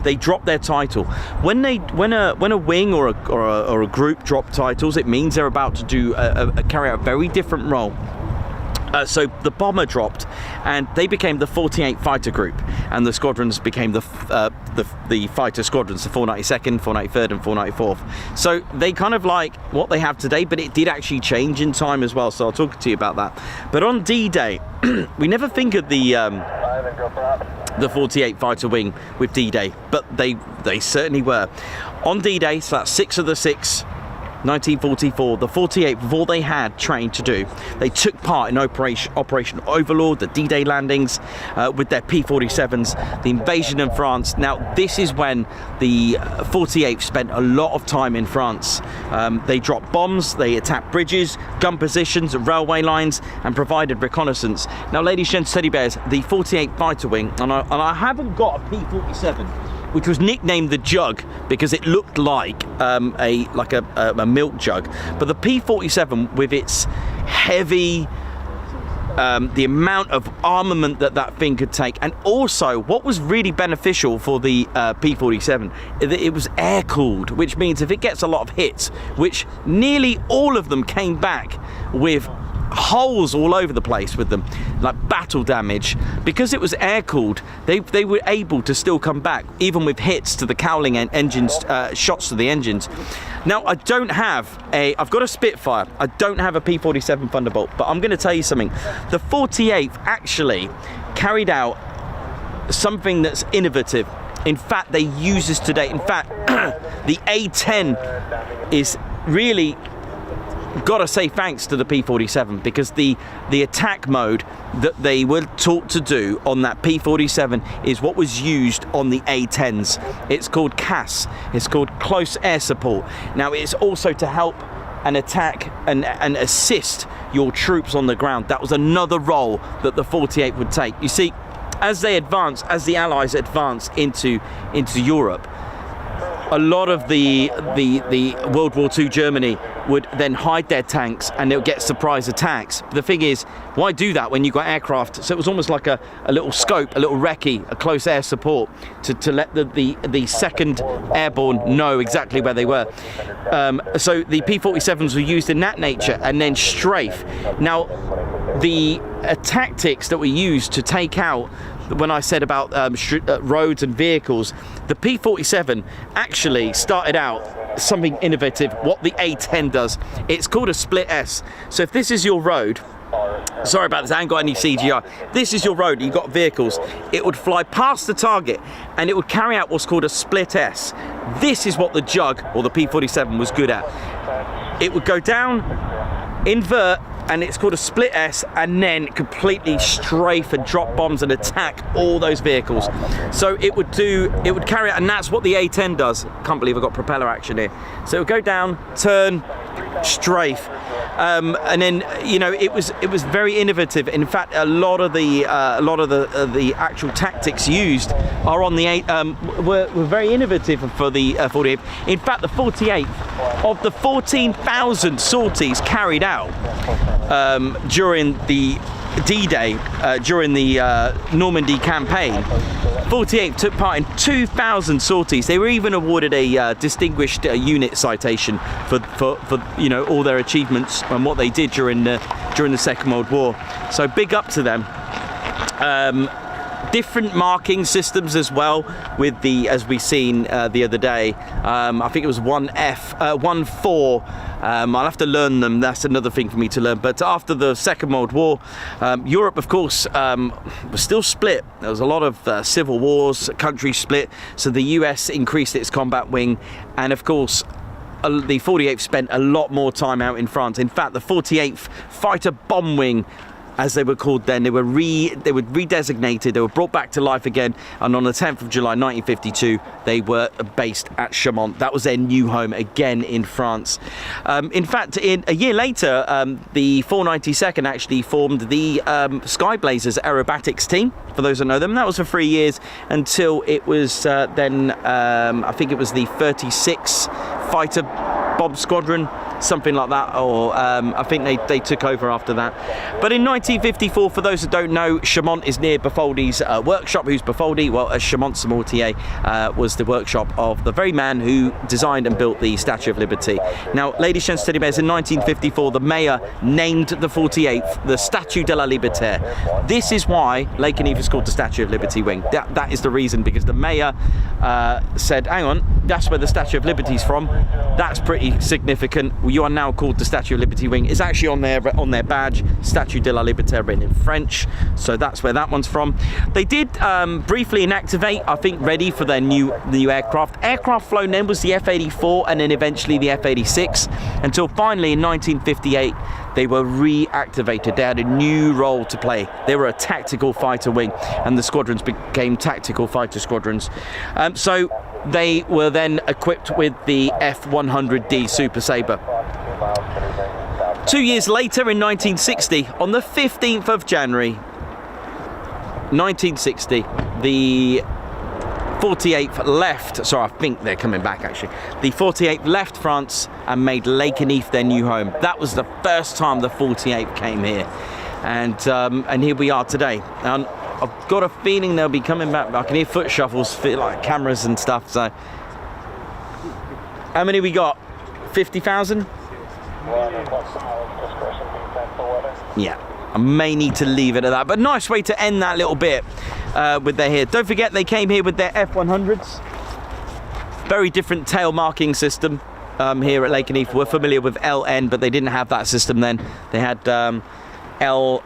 they dropped their title. When a wing or a group drop titles, it means they're about to carry out a very different role. So the bomber dropped, and they became the 48 Fighter Group, and the squadrons became the fighter squadrons, the 492nd, 493rd, and 494th. So they kind of like what they have today, but it did actually change in time as well. So I'll talk to you about that. But on D-Day, we never think of the 48 Fighter Wing with D-Day, but they certainly were. On D-Day, so that's 6 of the 6. 1944, the 48th, with all they had trained to do, they took part in Operation Overlord, the D-Day landings with their P-47s, the invasion of France. Now, this is when the 48th spent a lot of time in France. They dropped bombs, they attacked bridges, gun positions, railway lines, and provided reconnaissance. Now, ladies, gents, teddy bears, the 48th Fighter Wing, and I haven't got a P-47, which was nicknamed the Jug because it looked like a milk jug. But the P-47, with its heavy, the amount of armament that thing could take, and also what was really beneficial for the P-47, it was air-cooled, which means if it gets a lot of hits, which nearly all of them came back with holes all over the place with them, like battle damage, because it was air-cooled, they were able to still come back, even with hits to the cowling engines, shots to the engines. Now, I've got a Spitfire, I don't have a P-47 Thunderbolt, but I'm going to tell you something. The 48th actually carried out something that's innovative. In fact, they use this today. In fact, the A-10 is really, gotta say thanks to the P-47, because the attack mode that they were taught to do on that P-47 is what was used on the A-10s. It's called CAS. It's called Close Air Support. Now, it's also to help and attack and assist your troops on the ground. That was another role that the 48 would take. You see, as the Allies advance into Europe, a lot of the World War II Germany would then hide their tanks and they'll get surprise attacks. The thing is, why do that when you've got aircraft? So it was almost like a little scope, a little recce, a close air support to let the 2nd Airborne know exactly where they were. So the P-47s were used in that nature, and then strafe. Now, the tactics that we used to take out, when I said about roads and vehicles, the P-47 actually started out something innovative, what the A-10 does. It's called a split S. So if this is your road, sorry about this, I ain't got any CGI. This is your road, you've got vehicles. It would fly past the target and it would carry out what's called a split S. This is what the Jug, or the P-47, was good at. It would go down, invert, and it's called a split S, and then completely strafe and drop bombs and attack all those vehicles. So it would carry out, and that's what the A-10 does. Can't believe I've got propeller action here. So it would go down, turn, strafe, and then, you know, it was very innovative. In fact, a lot of the actual tactics used are on the were very innovative for the 48th. In fact, the 48th, of the 14,000 sorties carried out during the D-Day, during the Normandy campaign, 48 took part in 2,000 sorties. They were even awarded a distinguished unit citation for you know, all their achievements and what they did during the Second World War. So big up to them. Different marking systems as well, with the, as we seen the other day. I think it was 1F, 1-4. I'll have to learn them. That's another thing for me to learn. But after the Second World War, Europe, of course, was still split. There was a lot of civil wars, countries split. So the US increased its combat wing, and of course, the 48th spent a lot more time out in France. In fact, the 48th Fighter Bomb Wing, as they were called then, they were redesignated, they were brought back to life again, and on the 10th of July 1952 they were based at Chaumont. That was their new home again in France. In fact, a year later, the 492nd actually formed the Sky Blazers aerobatics team, for those that know them. That was for 3 years until it was then, I think it was the 36 Fighter Bomb Squadron, something like that, or I think they took over after that. But in 1954, for those that don't know, Chaumont is near Bartholdi's workshop. Who's Bartholdi? Well, Chaumont-sur-Mortier was the workshop of the very man who designed and built the Statue of Liberty. Now, ladies and gentlemen, in 1954, the mayor named the 48th the Statue de la Liberté. This is why Lakenheath is called the Statue of Liberty Wing. That is the reason, because the mayor said, hang on, that's where the Statue of Liberty's from. That's pretty significant. You are now called the Statue of Liberty Wing. It's actually on their badge, Statue de la Liberté, written in French. So that's where that one's from. They did briefly inactivate, I think, ready for their new aircraft. Aircraft flown then was the F-84 and then eventually the F-86, until finally in 1958 they were reactivated. They had a new role to play. They were a tactical fighter wing, and the squadrons became tactical fighter squadrons. So they were then equipped with the F-100D Super Sabre. 2 years later, in 1960, on the 15th of January 1960, the 48th left, sorry, I think they're coming back actually. The 48th left France and made Lakenheath their new home. That was the first time the 48th came here. And here we are today. And I've got a feeling they'll be coming back. I can hear foot shuffles, feel like cameras and stuff. So, how many we got? 50,000? Yeah, I may need to leave it at that. But nice way to end that little bit with their here. Don't forget they came here with their F-100s. Very different tail marking system here at Lakenheath. We're familiar with LN, but they didn't have that system then. They had LT,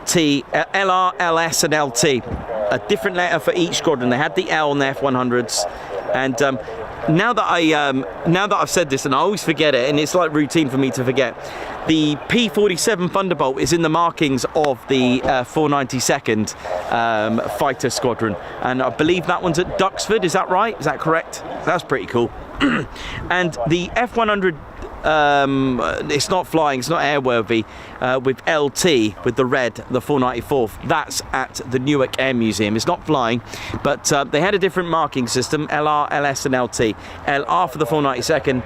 LR, LS and LT. A different letter for each squadron. They had the L on the F-100s. And now that I've said this, and I always forget it, and it's like routine for me to forget, the P-47 Thunderbolt is in the markings of the 492nd Fighter Squadron, and I believe that one's at Duxford. Is that right? Is that correct? That's pretty cool. And the F-100, it's not flying, it's not airworthy, with LT, with the red, the 494th, that's at the Newark Air Museum. It's not flying, but they had a different marking system, LR, LS and LT. LR for the 492nd,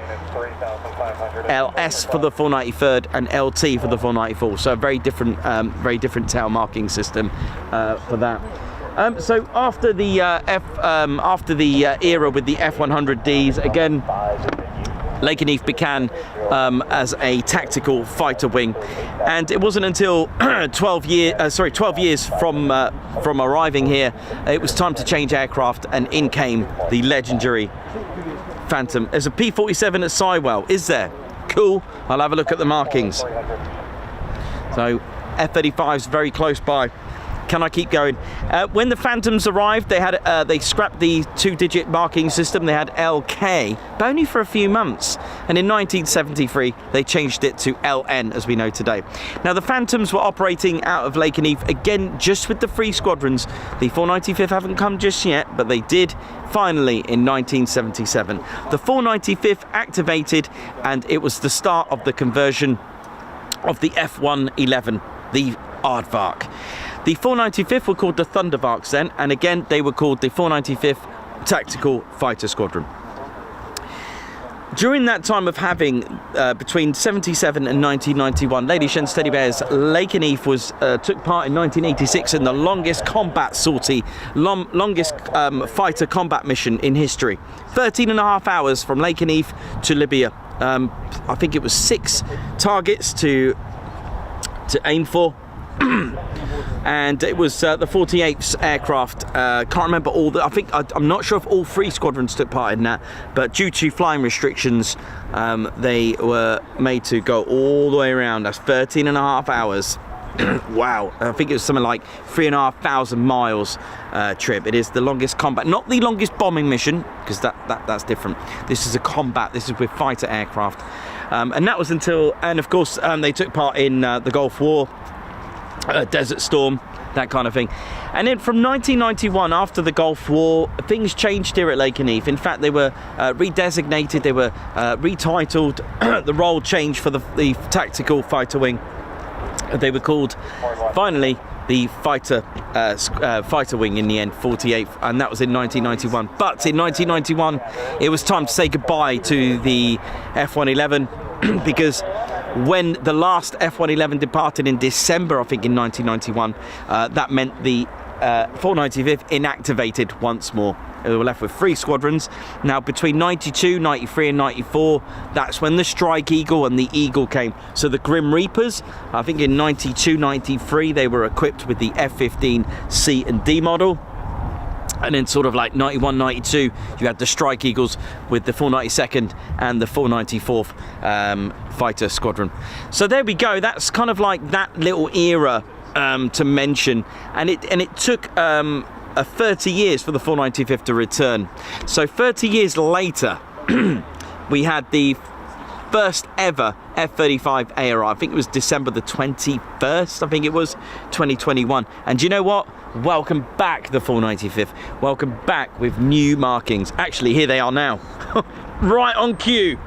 LS for the 493rd and LT for the 494. So a very different tail marking system for that. So after the era with the F-100Ds, again, Lakenheath began as a tactical fighter wing, and it wasn't until 12 years from arriving here, it was time to change aircraft, and in came the legendary Phantom. There's a P-47 at Sywell, is there? Cool. I'll have a look at the markings. So F-35 is very close by. Can I keep going? When the Phantoms arrived, they scrapped the 2-digit marking system. They had LK, but only for a few months. And in 1973, they changed it to LN, as we know today. Now, the Phantoms were operating out of Lakenheath, again, just with the 3 squadrons. The 495th haven't come just yet, but they did finally in 1977. The 495th activated, and it was the start of the conversion of the F-111, the Aardvark. The 495th were called the Thundervarks then, and again they were called the 495th Tactical Fighter Squadron. During that time of having, between 77 and 1991, ladies and teddy bears, Lakenheath took part in 1986 in the longest combat sortie, longest fighter combat mission in history. 13.5 hours from Lakenheath to Libya. I think it was 6 targets to aim for. And it was the 48th aircraft. Can't remember all the. I'm not sure if all 3 squadrons took part in that, but due to flying restrictions, they were made to go all the way around. That's 13.5 hours. Wow, I think it was something like 3,500 miles trip. It is the longest combat, not the longest bombing mission, because that's different. This is a combat. This is with fighter aircraft, and that was until. And of course, they took part in the Gulf War. Desert Storm, that kind of thing. And then from 1991, after the Gulf War, things changed here at Lakenheath. In fact, they were redesignated, they were retitled, the role changed for the tactical fighter wing. They were called, finally, the fighter wing in the end, 48th, and that was in 1991. But in 1991, it was time to say goodbye to the F-111 because when the last F-111 departed in December, I think in 1991, that meant the 495th inactivated once more. We were left with 3 squadrons. Now, between 92, 93 and 94, that's when the Strike Eagle and the Eagle came. So the Grim Reapers, I think in 92, 93, they were equipped with the F-15 C and D model. And then sort of like 91, 92, you had the Strike Eagles with the 492nd and the 494th Fighter Squadron. So there we go. That's kind of like that little era to mention. And it took 30 years for the 495th to return. So 30 years later, we had the first ever F-35A arrive. I think it was December the 21st, I think it was, 2021. And do you know what? Welcome back, the 495th. Welcome back with new markings. Actually, here they are now. Right on cue.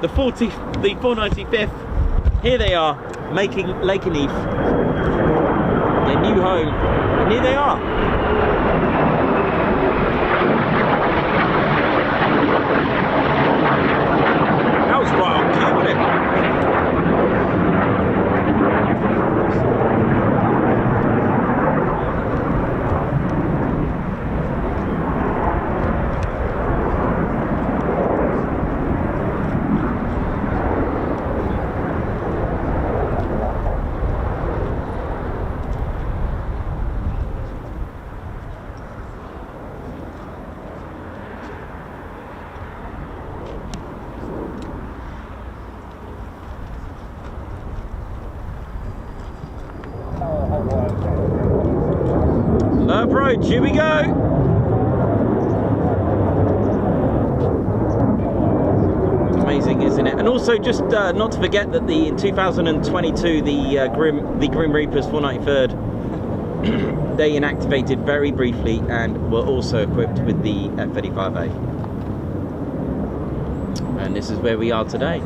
The 495th, here they are, making Lakenheath their new home. And here they are. approach, here we go. Amazing, isn't it? And also, just not to forget that in 2022, the Grim Reapers 493rd, they inactivated very briefly and were also equipped with the F-35A. And this is where we are today.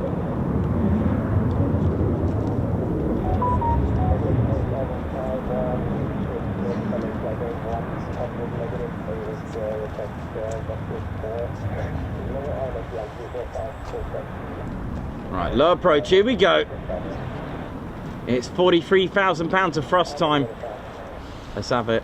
Right, low approach, here we go. It's 43,000 pounds of thrust time. Let's have it.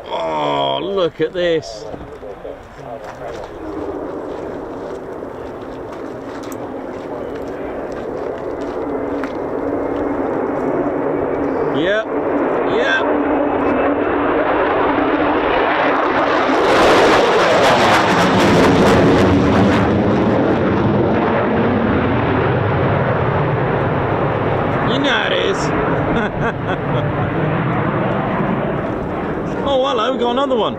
Oh, look at this. Yep, yep. You know it is. Oh, hello, we got another one.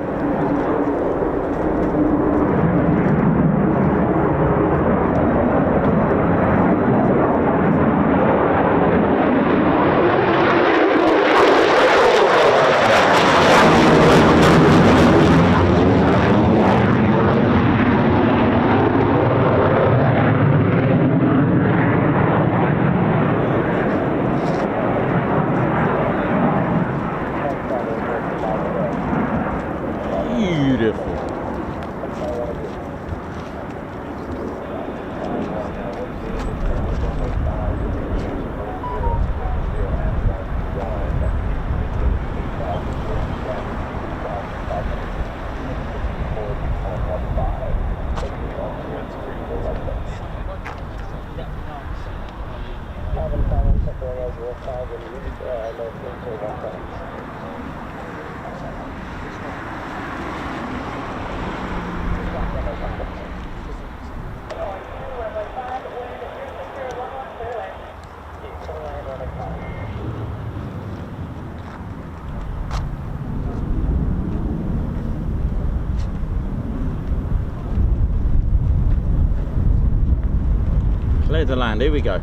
Clear to land, here we go.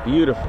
Beautiful.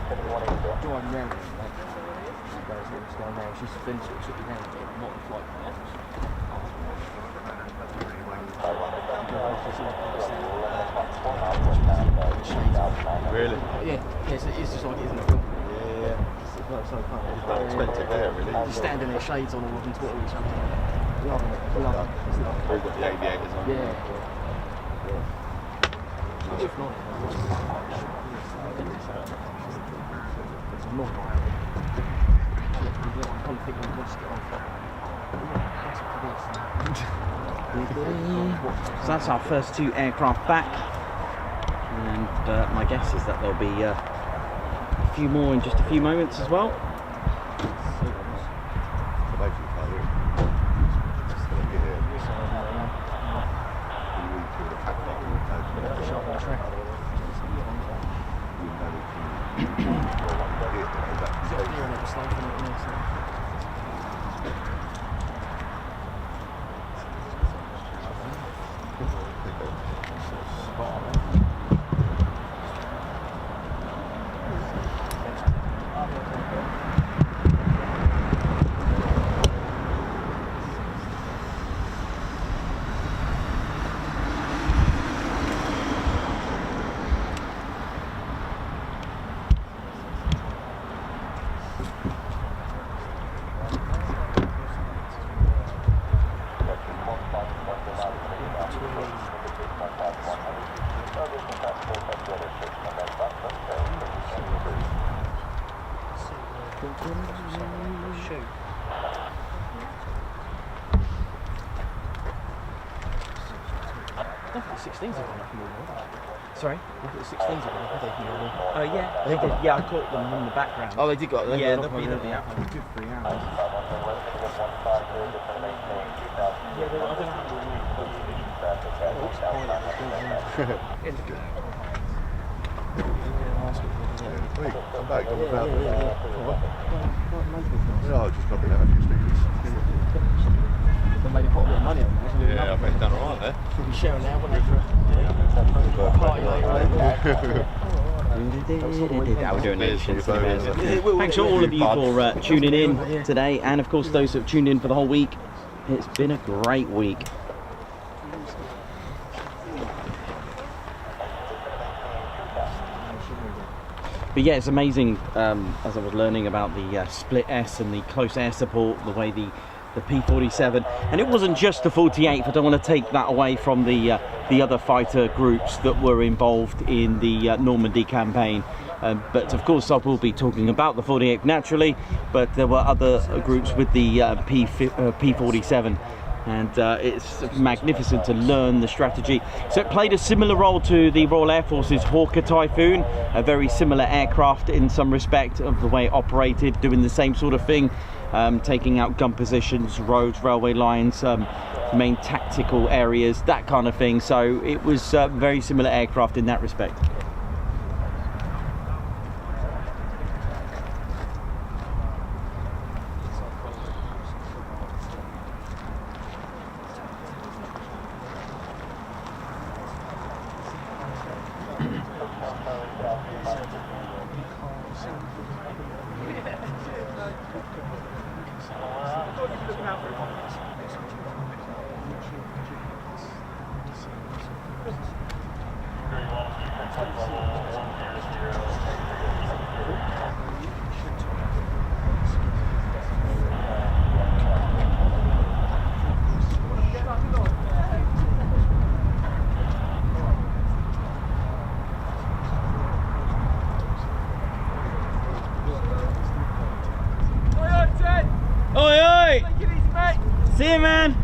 driving around with it, like, it's going around, it's just a fence that took you down a bit, not the flight path. Really? Yeah, it's just like it is in the film. Yeah. It's so fun. It's not expensive there, really. You're standing there, shades on, all of them twiddle each other. Loving it. We've got the aviators on. Yeah. If not, it's not. I'm kind of thinking we must get on. So that's our first 2 aircraft back, and my guess is that there'll be a few more in just a few moments as well. Sorry? The 16s are going to be Yeah, they did. Yeah, I caught them in the background. Oh, they did go. Yeah, they'll be out for a good 3 hours. Wait, come back, come about. Yeah, just knocking out a few speakers. They made a pot of money on that. Yeah, I bet it's done alright there. We'll be sharing now, wouldn't it, for a party later on? We're doing Nation Cinemas. Thanks to all of you for tuning in today, and of course those that have tuned in for the whole week. It's been a great week. But yeah, it's amazing, as I was learning about the split S and the close air support, the way the P-47, and it wasn't just the 48th. I don't want to take that away from the other fighter groups that were involved in the Normandy campaign. But of course I will be talking about the 48th naturally, but there were other groups with the P-47, and it's magnificent to learn the strategy. So it played a similar role to the Royal Air Force's Hawker Typhoon, a very similar aircraft in some respect of the way it operated, doing the same sort of thing, taking out gun positions, roads, railway lines, main tactical areas, that kind of thing. So it was very similar aircraft in that respect. See you, man.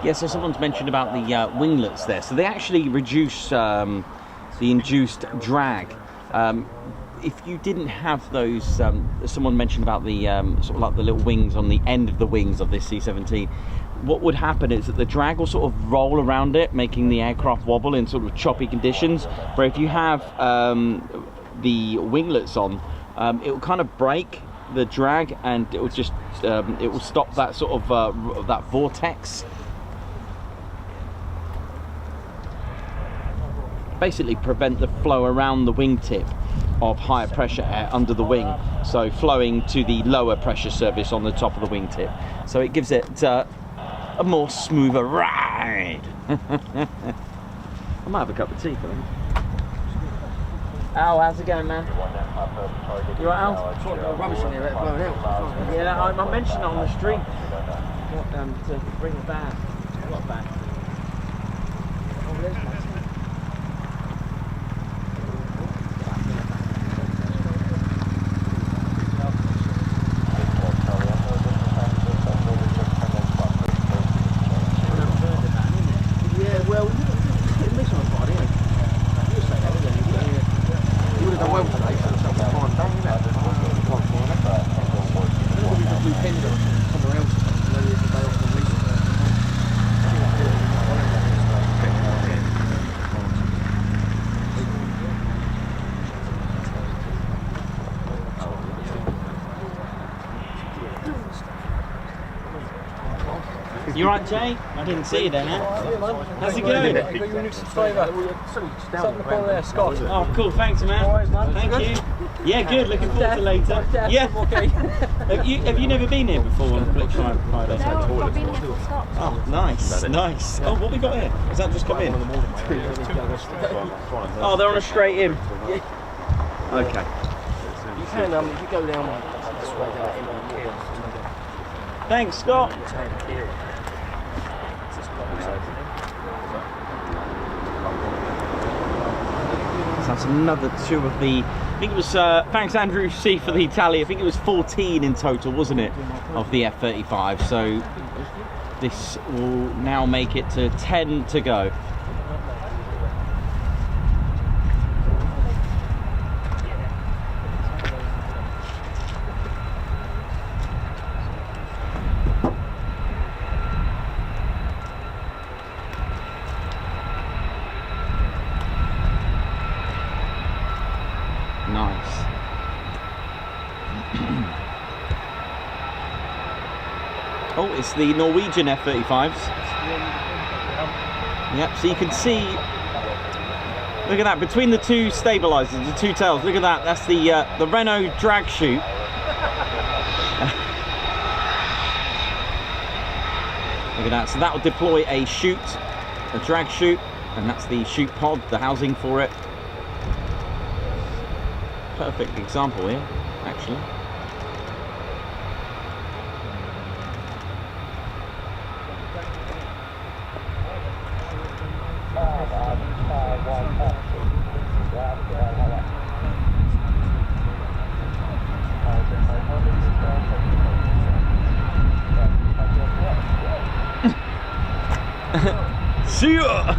Yeah, so someone's mentioned about the winglets there. So they actually reduce the induced drag. If you didn't have those, someone mentioned about the sort of like the little wings on the end of the wings of this C-17. What would happen is that the drag will sort of roll around it, making the aircraft wobble in sort of choppy conditions. Where if you have the winglets on, it will kind of break the drag, and it will just it will stop that sort of that vortex. Basically prevent the flow around the wingtip of higher pressure air under the wing, so flowing to the lower pressure surface on the top of the wingtip. So it gives it a more smoother ride. I might have a cup of tea for them. Al, how's it going, man? You right, Al? Rubbish in here, blowing out. Yeah, I mentioned it on the street. To bring it back. What back? Oh, there's my tea. You right, Jay? I didn't see you then, how's it going? You got your new subscriber. Something to call there, Scott. Oh, cool, thanks, man. Alright, man. Thank you. Yeah, good, looking forward to later. Yeah. Okay. have you never been here before on Flip Friday? No, I've been here full stop. Oh, nice, nice. Oh, what we got here? Has that just come in? Oh, they're on a straight in. Okay. You can, if you go down this way, down in here. Thanks, Scott. So that's another two of the, I think it was, thanks Andrew C for the tally, I think it was 14 in total, wasn't it, of the F-35. So this will now make it to 10 to go. Nice. Oh, it's the Norwegian F-35s. Yep, so you can see, look at that, between the two stabilizers, the two tails, look at that, that's the Renault drag chute. Look at that, so that will deploy a chute, a drag chute, and that's the chute pod, the housing for it. Perfect example here, actually. See ya!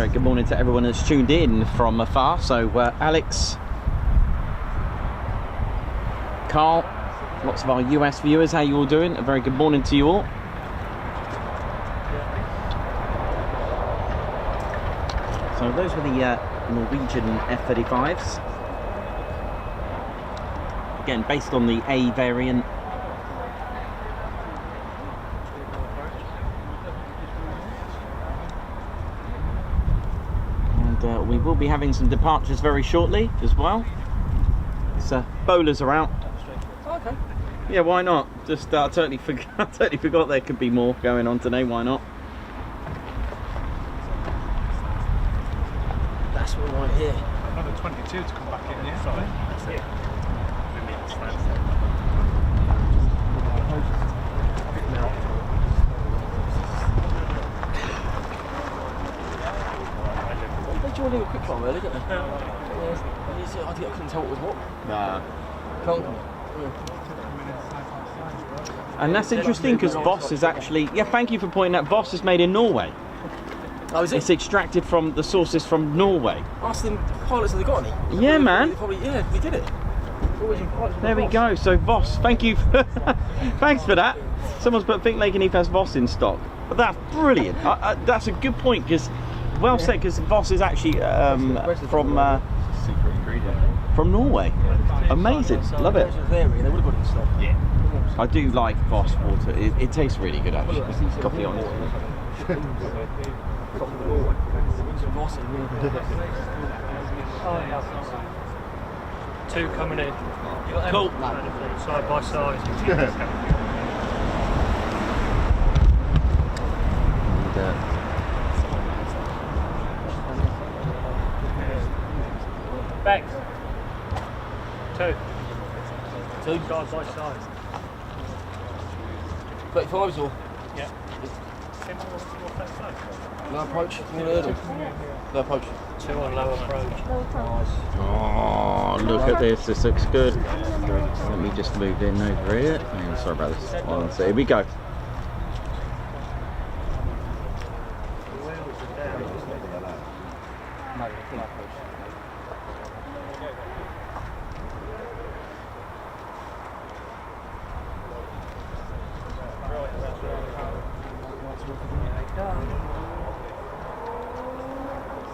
Very good morning to everyone that's tuned in from afar. So Alex, Carl, lots of our US viewers, how you all doing? A very good morning to you all. So those were the Norwegian F-35s. Again, based on the A variant. And we will be having some departures very shortly as well. So bowlers are out. Oh, okay. Yeah, why not? Just I totally forgot there could be more going on today. Why not? That's what we want to hear. Another 22 to come back in, yeah? Sorry. That's it. They joined in a quick one early, didn't they? Yeah. I couldn't tell what was what. Nah. Can't. And that's interesting because Voss is actually, yeah, thank you for pointing out, Voss is made in Norway. Oh, is it? It's extracted from the sources from Norway. Ask them pilots if they got any. Yeah, man. Yeah, we did it. There we go. So Voss, thank you. Thanks for that. Someone's put think Lakenheath has Voss in stock. But that's brilliant. That's a good point because, well said, because Voss is actually from Norway. Amazing. Love it. Yeah. I do like Voss water. It tastes really good actually. Coffee on it. Two coming in. Cool. Side by side. Back. Two side by side. 35s or? Yeah. No approach? No approach. Two on low approach. Oh, look at this. This looks good. Let me just move in over here. And sorry about this. One, so here we go.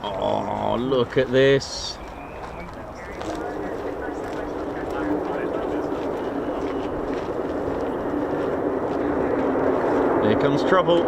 Oh, look at this. Here comes trouble.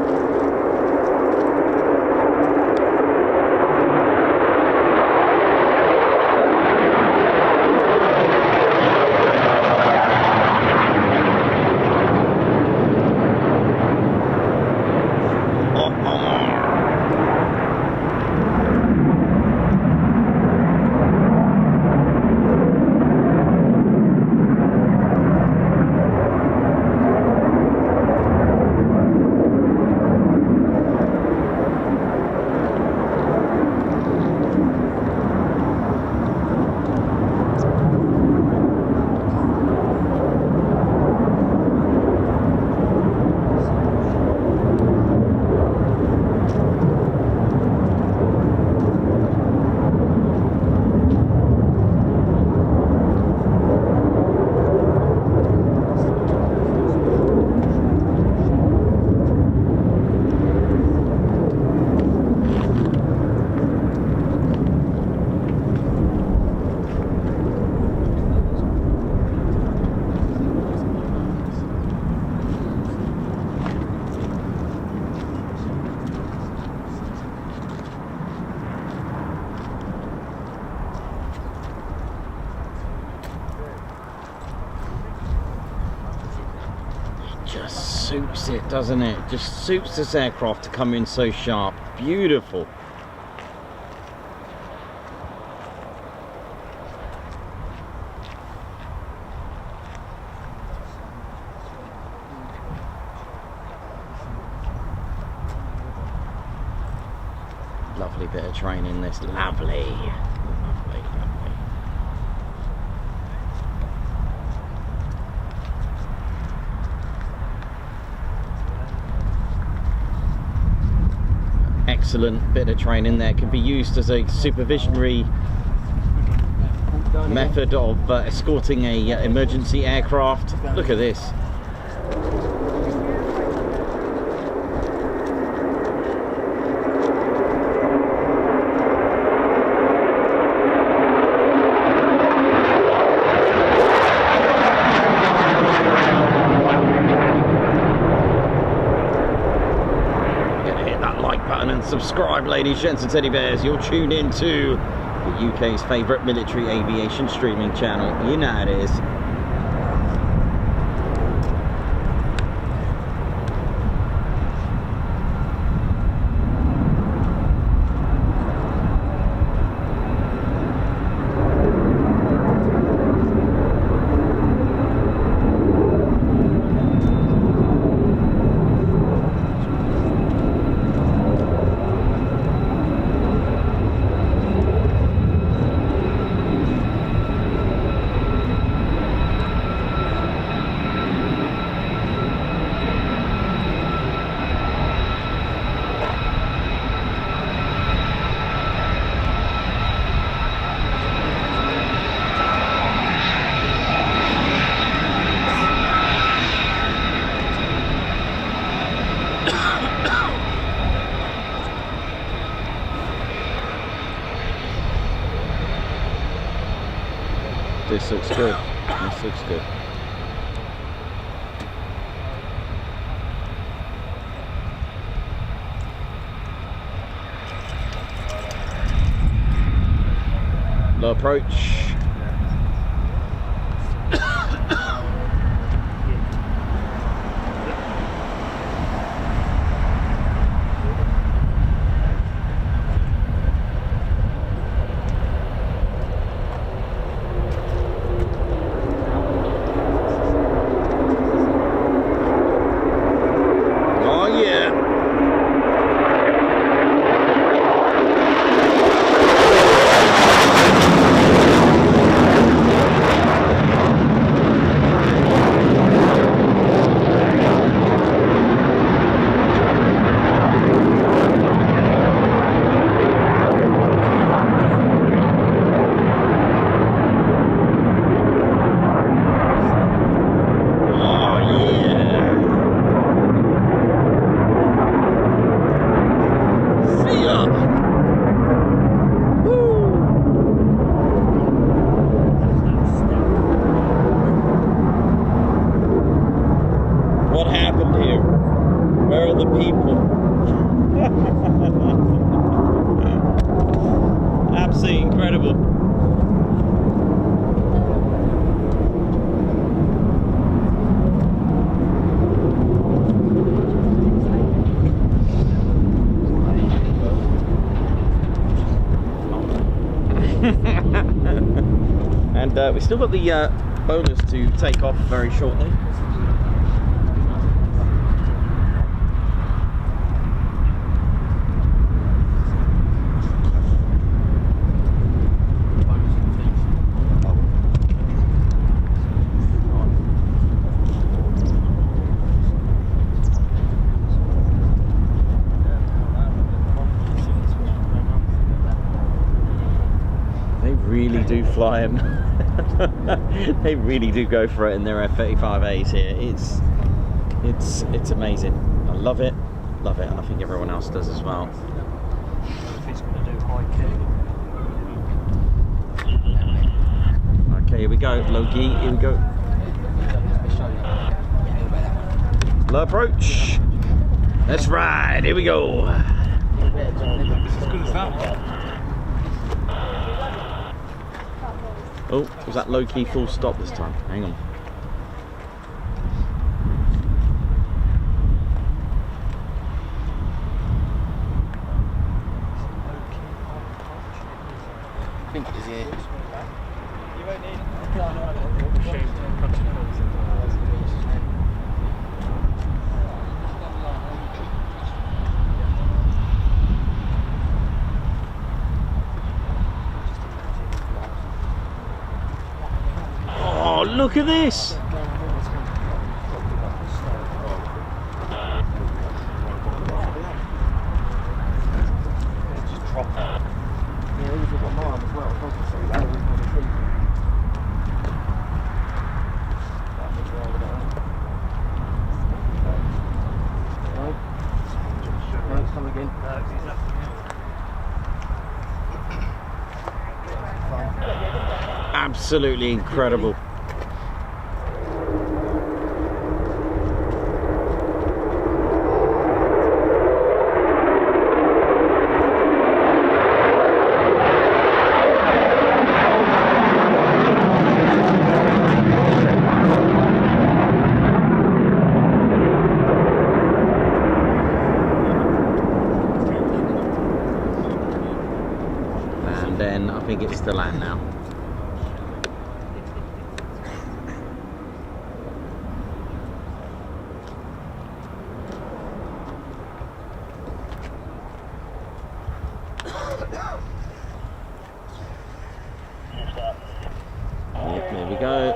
Just suits it, doesn't it? Just suits this aircraft to come in so sharp. Beautiful. Lovely bit of training, this. Lovely. Lovely, lovely. excellent bit of training there. Can be used as a supervisionary method of escorting a emergency aircraft. Look at this. Subscribe, ladies, gents and teddy bears. You're tuned into the UK's favourite military aviation streaming channel. You know it is. This looks good. This looks good. Low approach. And we've still got the bonus to take off very shortly. Really do fly them. They really do go for it in their F-35As here. It's amazing. I love it, love it. I think everyone else does as well. If he's going to do high kick. Okay, here we go. Low key. Here we go. Low approach. Let's ride. Here we go. It's as good as that. Oh, was that low-key full stop this time? Hang on. I think it is here. You won't need Oh, look at this! Absolutely incredible. And then I think it's to land now. Yep, there we go.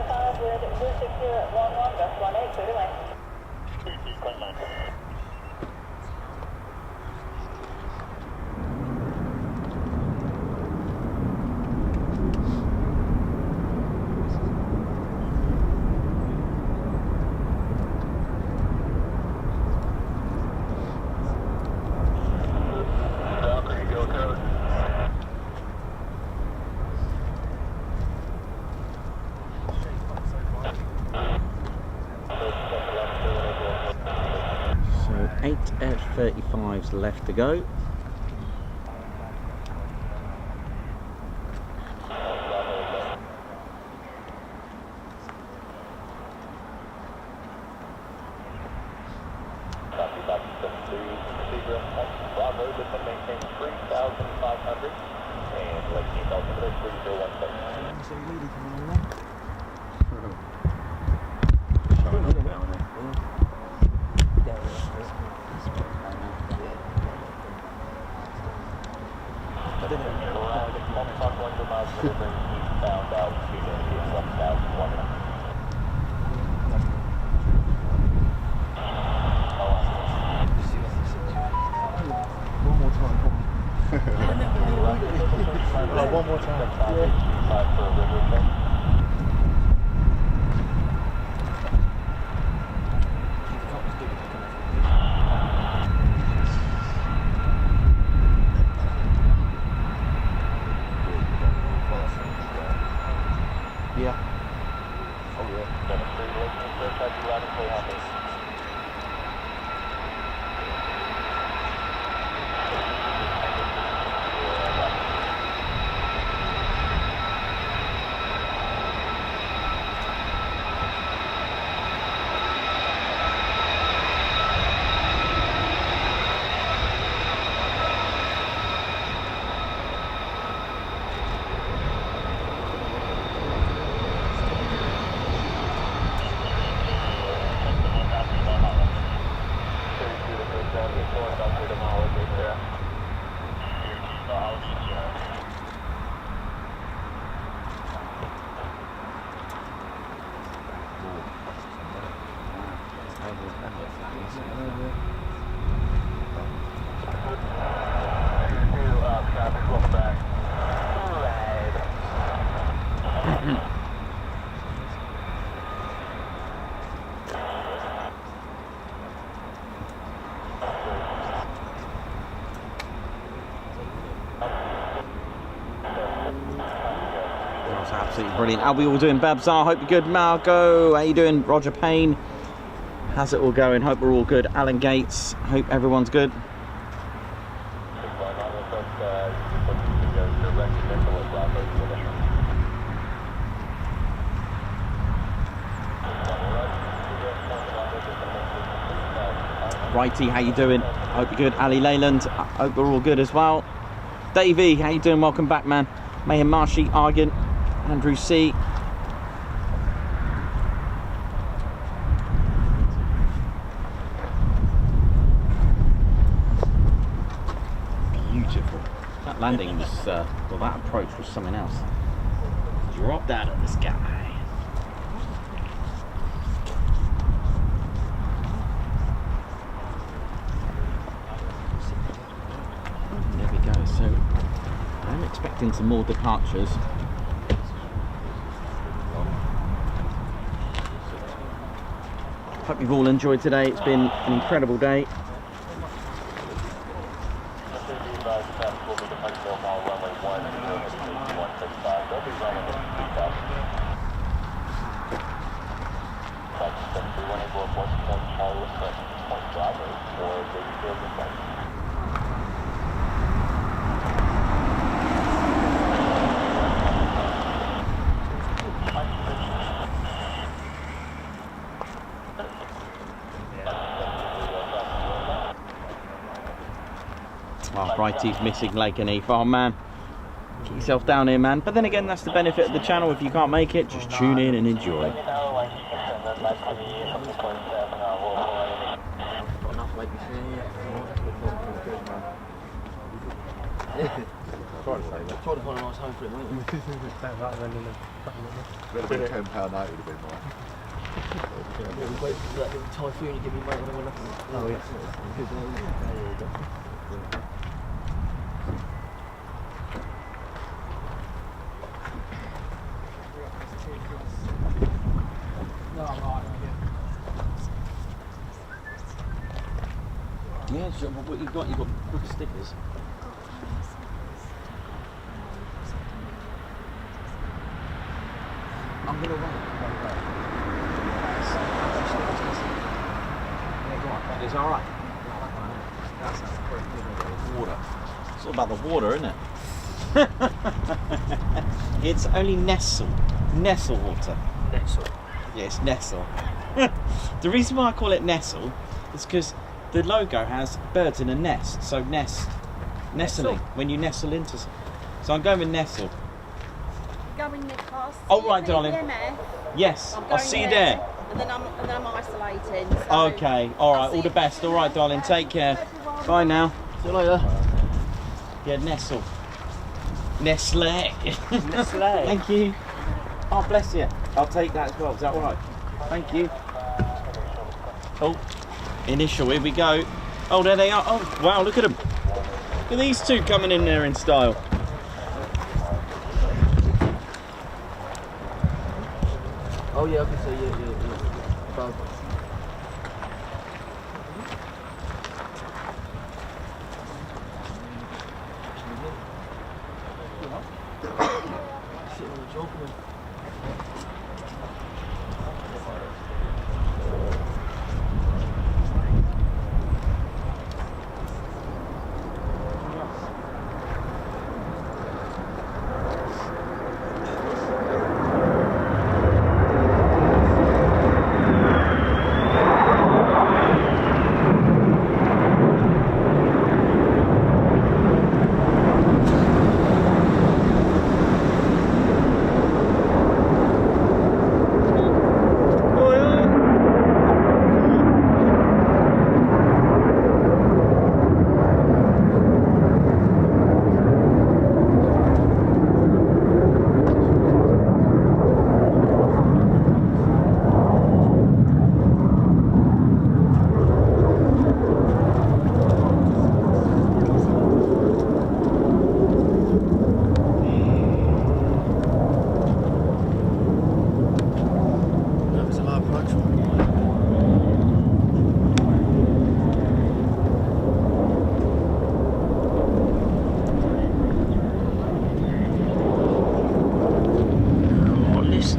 So 8 F-35s left to go. One more time. Yeah. Oh yeah. Absolutely brilliant. How are we all doing? Babzar, hope you're good. Margot, how you doing? Roger Payne, how's it all going? Hope we're all good. Alan Gates, hope everyone's good. Righty, how you doing? Hope you're good. Ali Leyland, hope we're all good as well. Davey, how you doing? Welcome back, man. Mayhem Marshy, Argan, Andrew C. Beautiful. That landing was, well, that approach was something else. Dropped out of the sky. There we go. So I'm expecting some more departures. Hope you've all enjoyed today. It's been an incredible day. Oh, righty's missing Lakenheath. Oh man, get yourself down here, man. But then again, that's the benefit of the channel. If you can't make it, just tune in and enjoy. Got enough make me Try to find a nice home for it, mate. That right then in the Would have been £10.80 would have been mine. Wait for that little typhoon you give me, mate, when I'm looking. Oh, yes. Yeah, so what you've got quicker stickers. I'm gonna run. That is all right. Water. It's all about the water, isn't it? It's only Nestle water. Nestle. Yes, Nestle. The reason why I call it Nestle is because the logo has birds in a nest. So nestling. When you nestle into. So I'm going with Nestle. Going across. Oh, right, darling. EMF. Yes, I'm I'll going see you there. And then I'm isolating. So Okay, all right, I'll see all the you best. then. All right, darling, take care. Bye now. See you later. Yeah, Nestle. Nestle. Nestle. Thank you. Oh, bless you. I'll take that as well. Is that all right? Thank you. Oh, initial. Here we go. Oh, there they are. Oh, wow, look at them. Look at these two coming in there in style. Oh yeah, I can see you. Both. Sitting on the job, man.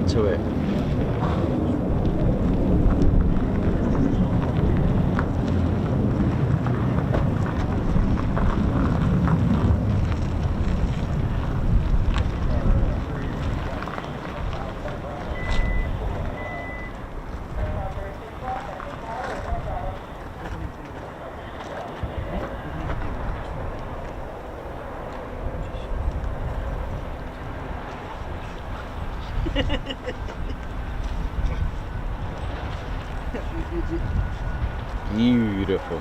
To it. Beautiful.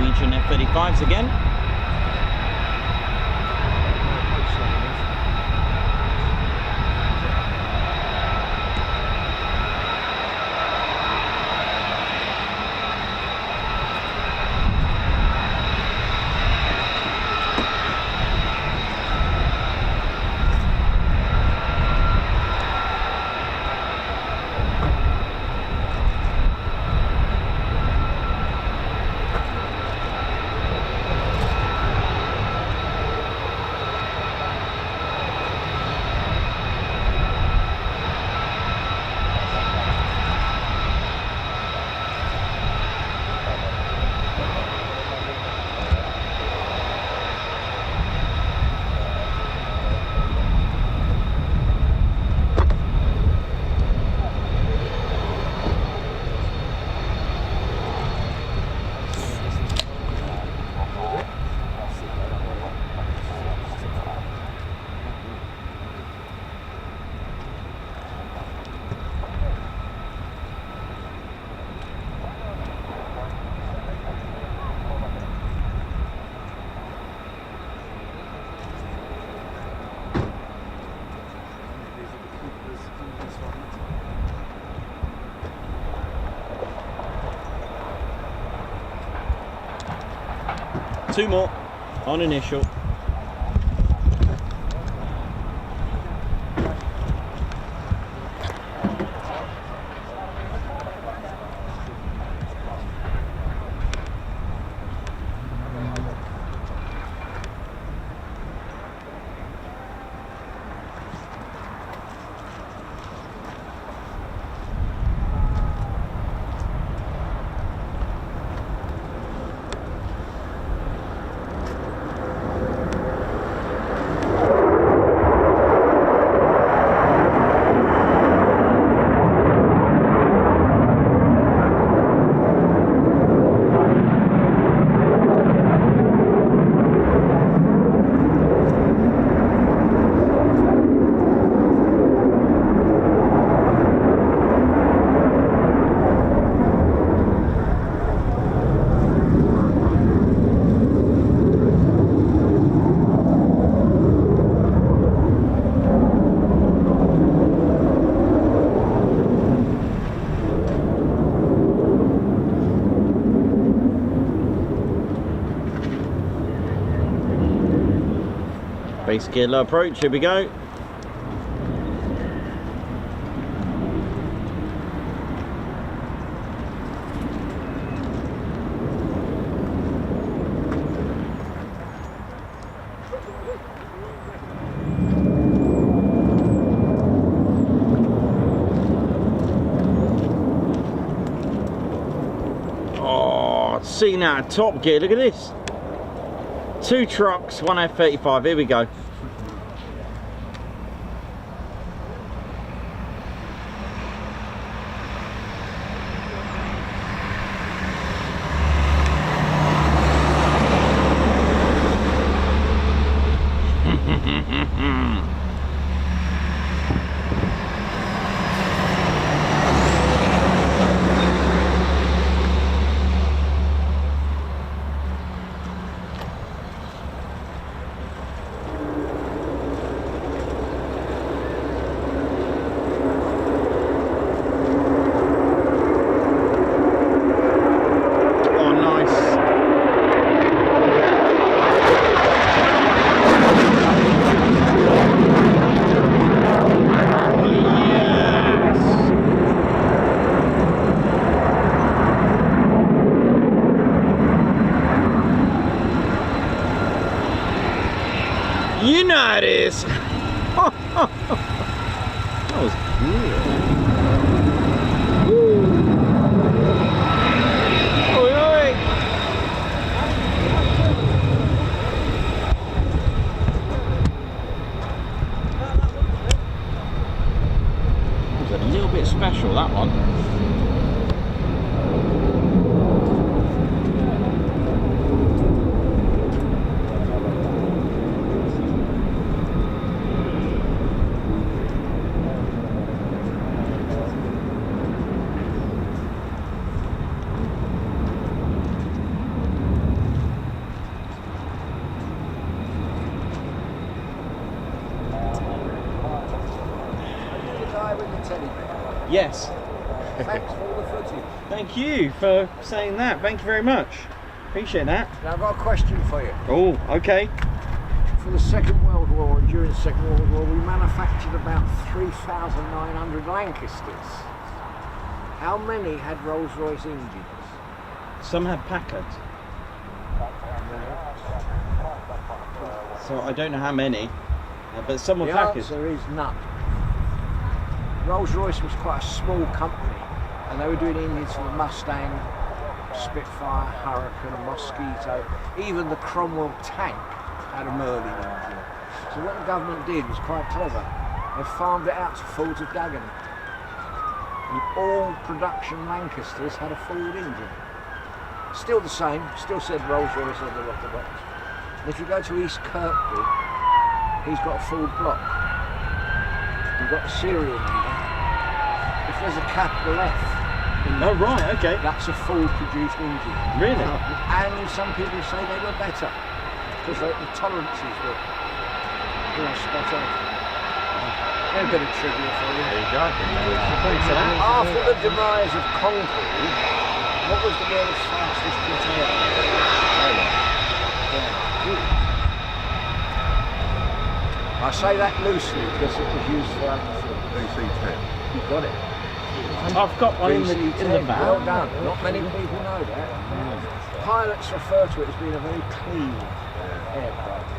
Norwegian F-35s again. 2 more on initial. Base gear low approach, here we go. Oh, see now, top gear, look at this. 2 trucks, 1 F-35, here we go. You know how it is. That was good. Woo. Oi, oi. That was a little bit special, that one. Yes. Thanks for all the footage. Thank you for saying that. Thank you very much. Appreciate that. Now I've got a question for you. Oh, okay. For the Second World War and during the Second World War, we manufactured about 3,900 Lancasters. How many had Rolls-Royce engines? Some had Packards. So I don't know how many, but some were The Packards. answer is none. Rolls-Royce was quite a small company, and they were doing engines for the Mustang, Spitfire, Hurricane, Mosquito. Even the Cromwell tank had a Merlin engine. So what the government did was quite clever. They farmed it out to Ford of Dagenham. And all production Lancasters had a Ford engine. Still the same, still said Rolls-Royce on the letterbox. And if you go to East Kirkby, he's got a Ford block. You've got the serial number. If there's a capital F, Oh right, okay. that's a Ford-produced engine. Really? And some people say they were better because the tolerances were, spot on. A bit of trivia for you. There you go. Thanks for that. After the demise of Concord, what was the world's fastest jet airplane? I say that loosely because it was used for other things. VC-10. You got it. I've got one in the VC-10. van. Well done. Not many people know that. Pilots refer to it as being a very clean aircraft.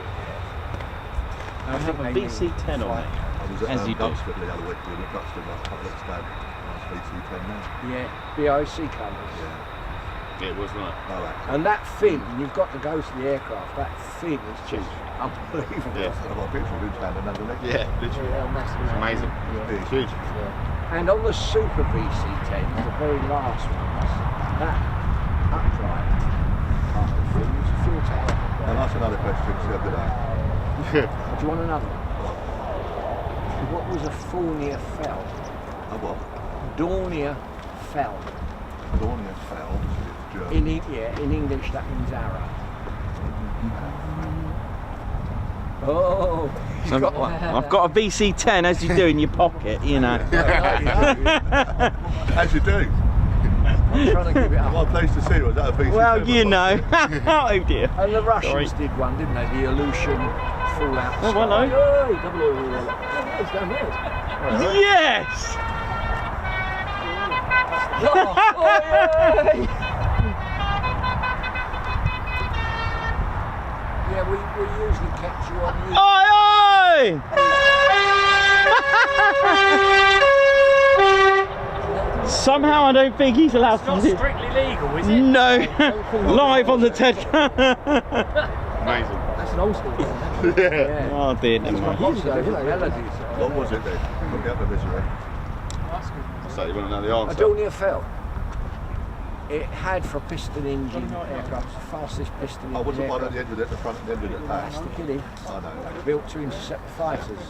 I have a VC-10 on it. I was As at you do. Duxford the other week with a Duxford last couple of days. Nice VC-10 now. Yeah, BOC colours. Yeah. It was right. Oh, actually. And that fin, you've got to go to the aircraft, that fin is just unbelievable. Yeah, I've got a picture of him standing underneath. Yeah, literally. Yeah, massive. It's amazing. Yeah. It's huge. And on the Super VC-10, the very last ones, that upright part of the fin was a fuel tank. And that's another question, so good day. Do you want another one? What was a Dornier Fell? A what? Dornier Fell. Dornier Fell, it's German. In English that means arrow. Oh, you've got one. I've got a VC-10 as you do in your pocket, you know. As you do. I'm trying to give it up. What a place to see, was that a VC-10? Well, you know. Oh dear. And the Russians Sorry. did one, didn't they? The Aleutian Fallout. Oh, hello. Oi, double O. It's down there. Yes! Yeah, we usually catch you on you. Oi, oi! Somehow I don't think he's allowed to do it. Strictly legal, is it? No, live on the TED. Amazing. That's an old school one. Yeah. Oh dear, never mind. Melodies. What was it then? Put me up a misery. So you want to know the A answer? Dornier Fell. It had for a piston engine aircraft, the fastest piston I engine wasn't one at aircraft. the end of it, the front and the end of it That's passed. the kidding. I know. Built to intercept the fighters.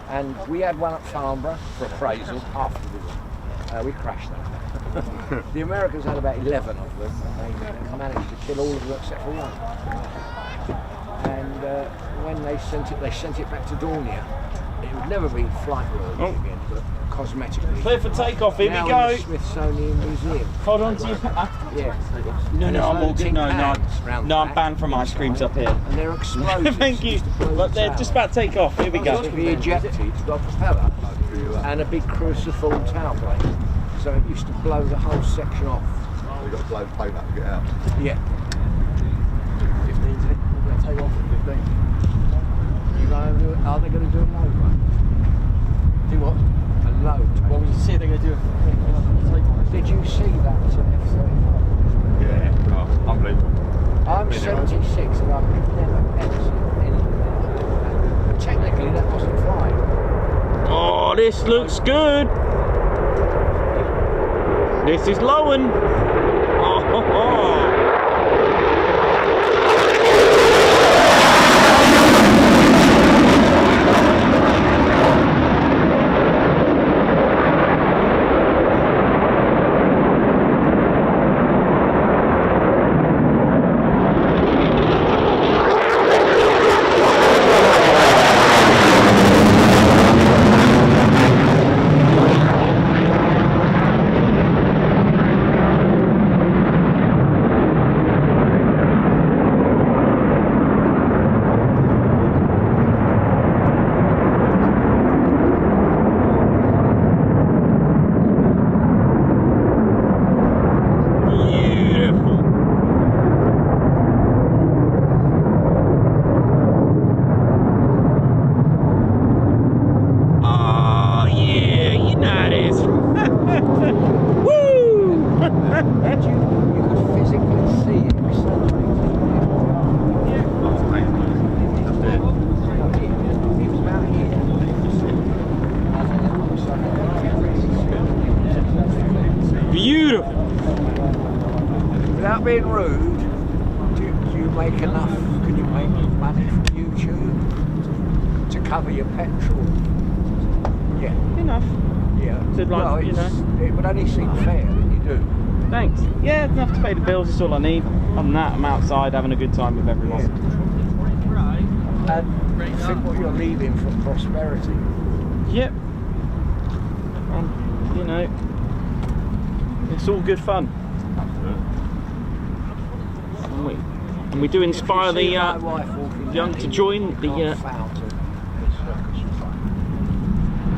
And we had one at Farnborough for appraisal after the war. We crashed them. The Americans had about 11 of them, and they managed to kill all of them except for one. And when they sent it back to Dornier. It would never be flight worthy again, but cosmetically. Clear for takeoff, here Now we go. in the Smithsonian Museum. Hold on to your Yeah. No, I'm all good. No, I'm back banned from ice creams up here. And they're explosives. Thank you. used to blow But the they're tower. just about to take off. Here we go. To be ejected, it's got a propeller and a big cruciform tail blade. So it used to blow the whole section off. We've got to blow paint up to get out. Yeah. 15's it. We're going to take off at 15. Are they going to do a load one? Do what? A load. Well, we see if they're going to do it. Did you see that F-35? Yeah. Oh, unbelievable. I'm 76 and I've never ever seen anything like that. Technically that wasn't flying. Oh, this looks good. This is Lowen. Oh, ho, ho. Without being rude, do you make enough? Can you make money from YouTube to cover your petrol? Yeah. Enough. Yeah. So, like, well, you know. It would only seem fair that you do. Thanks. Yeah, it's enough to pay the bills, it's all I need. Other than that, I'm outside having a good time with everyone. And think what you're leaving for prosperity. Yep. And, you know, it's all good fun. And we do inspire the young to join the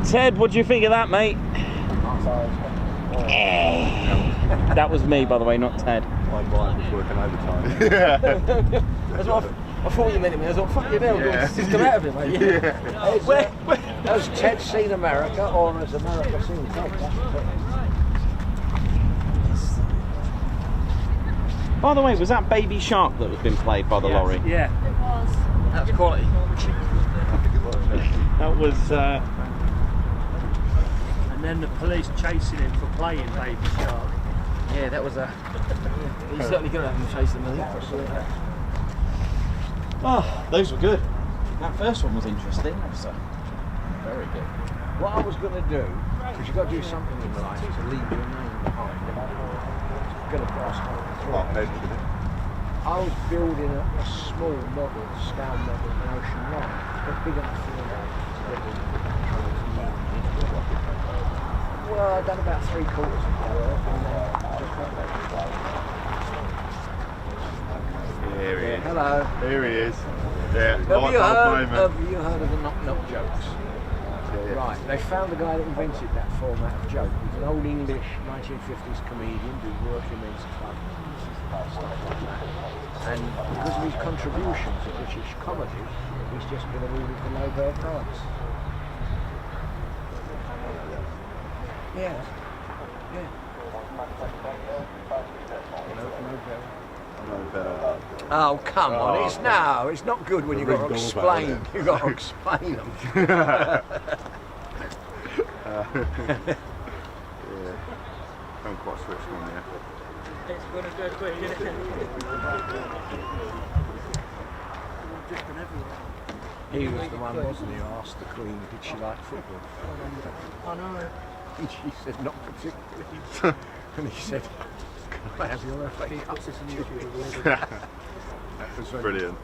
Ted, what do you think of that, mate? That was me, by the way, not Ted. My mind was working overtime. That's what I thought you meant him. I was like, fuck you now, just come out of it, mate. Yeah. Where? Has Ted seen America, or has America seen Ted? By the way, was that Baby Shark that was being played by the lorry? Yeah. It was. That was quality. That was. And then the police chasing him for playing Baby Shark. Yeah, that was a. He's certainly going to have him chase them, I think. Oh, those were good. That first one was interesting. That was very good. What I was going to do, because you've got to do something in life to leave your name behind. Going to pass on Not mentioning it. I was building a small model, scale model of an ocean line, but big enough for the well, I've done about 3/4 of the work, and then just got that. Here he is. Hello. Here he is. Yeah, Have you heard of the knock-knock jokes? Yeah. Right, they found the guy that invented that format of joke. He's an old English 1950s comedian who's working men's club, stuff like that. And because of his contribution to British comedy, he's just been awarded the Nobel Prize. Yeah. Yeah. Nobel. Oh, come on, it's not good when you've got to explain. You've got to explain them. Yeah. I'm quite switched on there. It's going to go quick, isn't it? He was the one, wasn't he, who asked the Queen, did she like football? I know. And she said, not particularly. And he said, can I have your FA Cup? That was very Brilliant.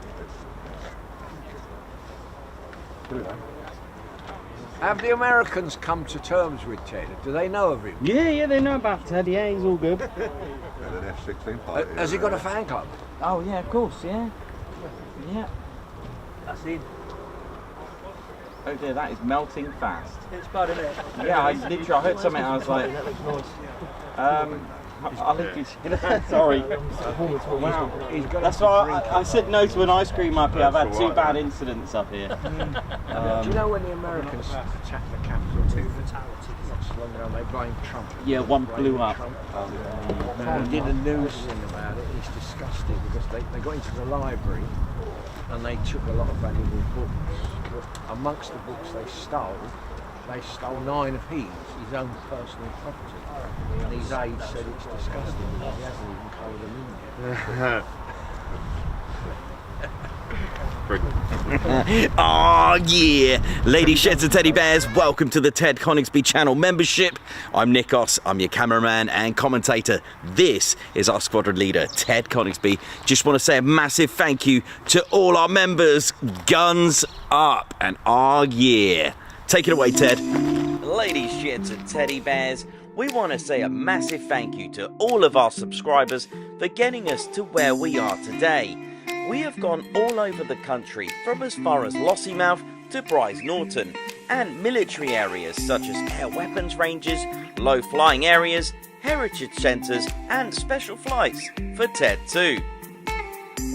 Have the Americans come to terms with Ted? Do they know of him? Yeah, they know about Ted. Yeah, he's all good. And an F-16 pilot. Has he got a fan club? Oh yeah, of course. Yeah. Yeah. That's it. Oh dear, that is melting fast. It's bad, isn't it? Yeah, I heard something. I was like, That looks nice. I'll leave you. Sorry. Wow. That's why I said no to an ice cream up here. I've had two bad incidents up here. Do you know when the Americans attacked the Capitol? 2 fatalities. Not so long ago, they blamed Trump. Yeah, one blew up. He did a news thing about it. It's disgusting because they got into the library and they took a lot of valuable books. But amongst the books they stole 9 of his own personal property. And his aide said it's disgusting because he hasn't even coloured them in yet. Oh yeah, ladies, sheds and teddy bears, welcome to the Ted Coningsby channel membership. I'm Nikos, I'm your cameraman and commentator. This is our squadron leader, Ted Coningsby. Just want to say a massive thank you to all our members. Guns up and oh yeah. Take it away, Ted. Ladies, sheds and teddy bears, we want to say a massive thank you to all of our subscribers for getting us to where we are today. We have gone all over the country, from as far as Lossiemouth to Bryce Norton, and military areas such as air weapons ranges, low flying areas, heritage centres and special flights for TED 2.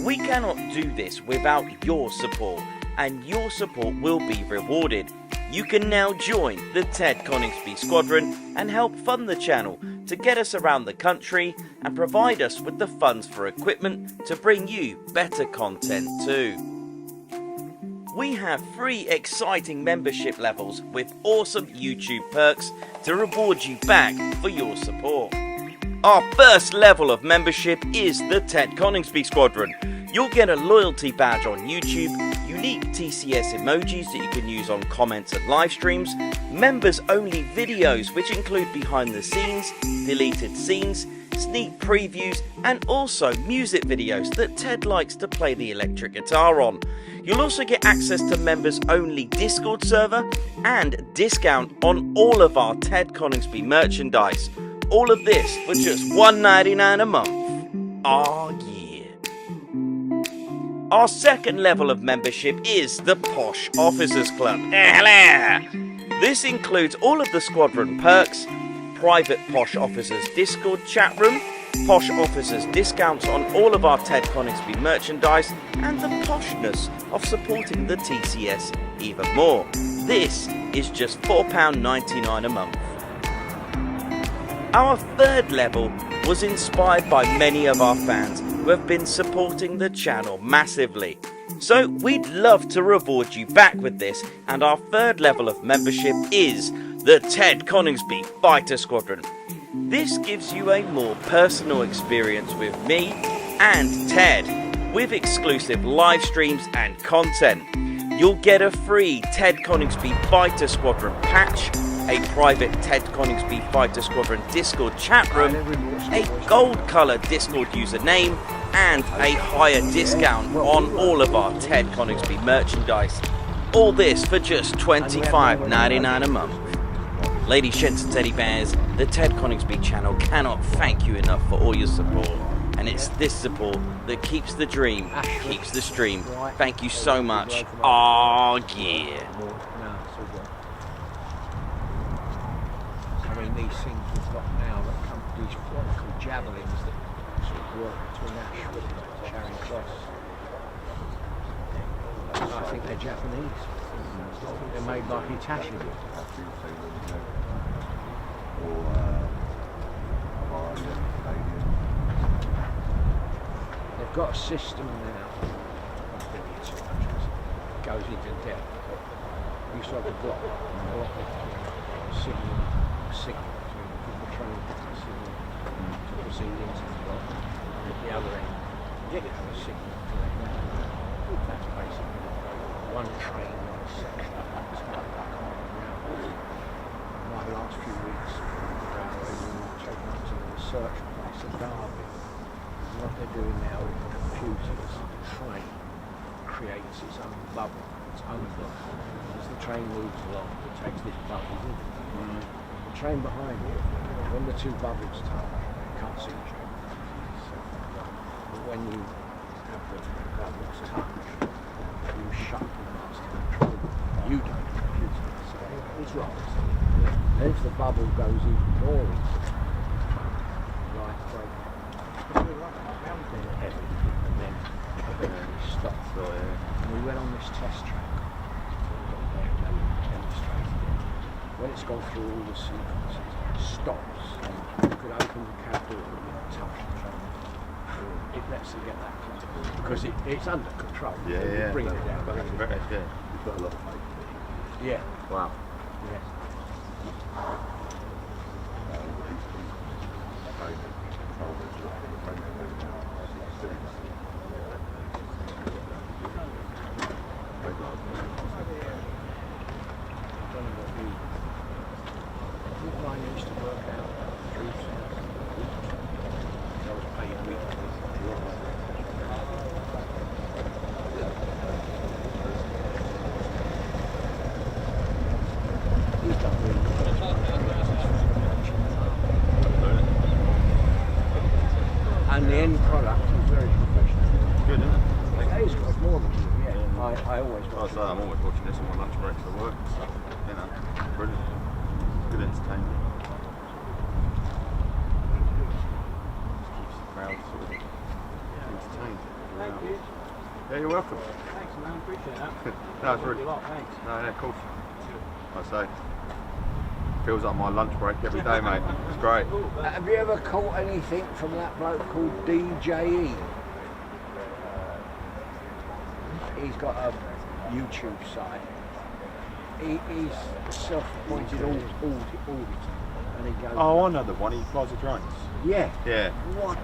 We cannot do this without your support, and your support will be rewarded. You can now join the Ted Coningsby Squadron and help fund the channel to get us around the country and provide us with the funds for equipment to bring you better content too. We have 3 exciting membership levels with awesome YouTube perks to reward you back for your support. Our first level of membership is the Ted Coningsby Squadron. You'll get a loyalty badge on YouTube, unique TCS emojis that you can use on comments and live streams, members only videos which include behind the scenes, deleted scenes, sneak previews and also music videos that Ted likes to play the electric guitar on. You'll also get access to members only Discord server and discount on all of our Ted Coningsby merchandise. All of this for just $1.99 a month. Oh yeah. Our second level of membership is the Posh Officers Club. This includes all of the squadron perks, private posh officers Discord chat room, posh officers discounts on all of our Ted Coningsby merchandise, and the poshness of supporting the TCS even more. This is just £4.99 a month. Our third level was inspired by many of our fans who have been supporting the channel massively. So we'd love to reward you back with this, and our third level of membership is the Ted Coningsby Fighter Squadron. This gives you a more personal experience with me and Ted, with exclusive live streams and content. You'll get a free Ted Coningsby Fighter Squadron patch, a private Ted Coningsby Fighter Squadron Discord chat room, a gold colour Discord username, and a higher discount on all of our Ted Coningsby merchandise. All this for just £25.99 a month. Ladies, gents and teddy bears, the Ted Coningsby channel cannot thank you enough for all your support. And it's this support that keeps the dream, keeps the stream. Thank you so much. Oh yeah. I mean, these things we've got now that come, these what are called javelins that sort of work between Ashford and Charing Cross. I think they're Japanese. They're made by Hitachi. They've got a system now. It goes into depth. We used to have a block signal, so you give the train a signal to proceed into the block, and at the other end, you have a signal to let go. That's basically one train, one section. My last few weeks, we were taken up to the research place at Derby. And what they're doing now with the computers, the train creates its own bubble, its own block. As the train moves along, it takes this bubble with it. The train behind you, when the two bubbles touch, you can't see each other. But when you have the bubbles touch, you shut the master control. You don't, the computer. So it's right. And if the bubble goes even more into the right brake, then heavy, and then eventually stop. And we went on this test track. When it's gone through all the sequences, it stops, and you could open the cab door and touch the train. It lets you get that close because it's under control. Yeah. Bring it down. But that's very, yeah. You've got a lot of faith. Yeah. Wow. Yeah. And the end product is very professional. Good, isn't it? It is good, more than good, yeah. I always watch it. I'm always watching this on my lunch breaks at work. So, you know, brilliant. Good entertainment. Keeps the crowd sort of entertained. Thank you. Yeah, you're welcome. Thanks, man. Appreciate that. No, it's really. Thanks. No, yeah, of course. I say. Feels like my lunch break every day, mate. It's great. Have you ever caught anything from that bloke called DJE? He's got a YouTube site. He's self-appointed auditor, and he goes. Oh, I know the one. He flies the drones. Yeah. Yeah. What?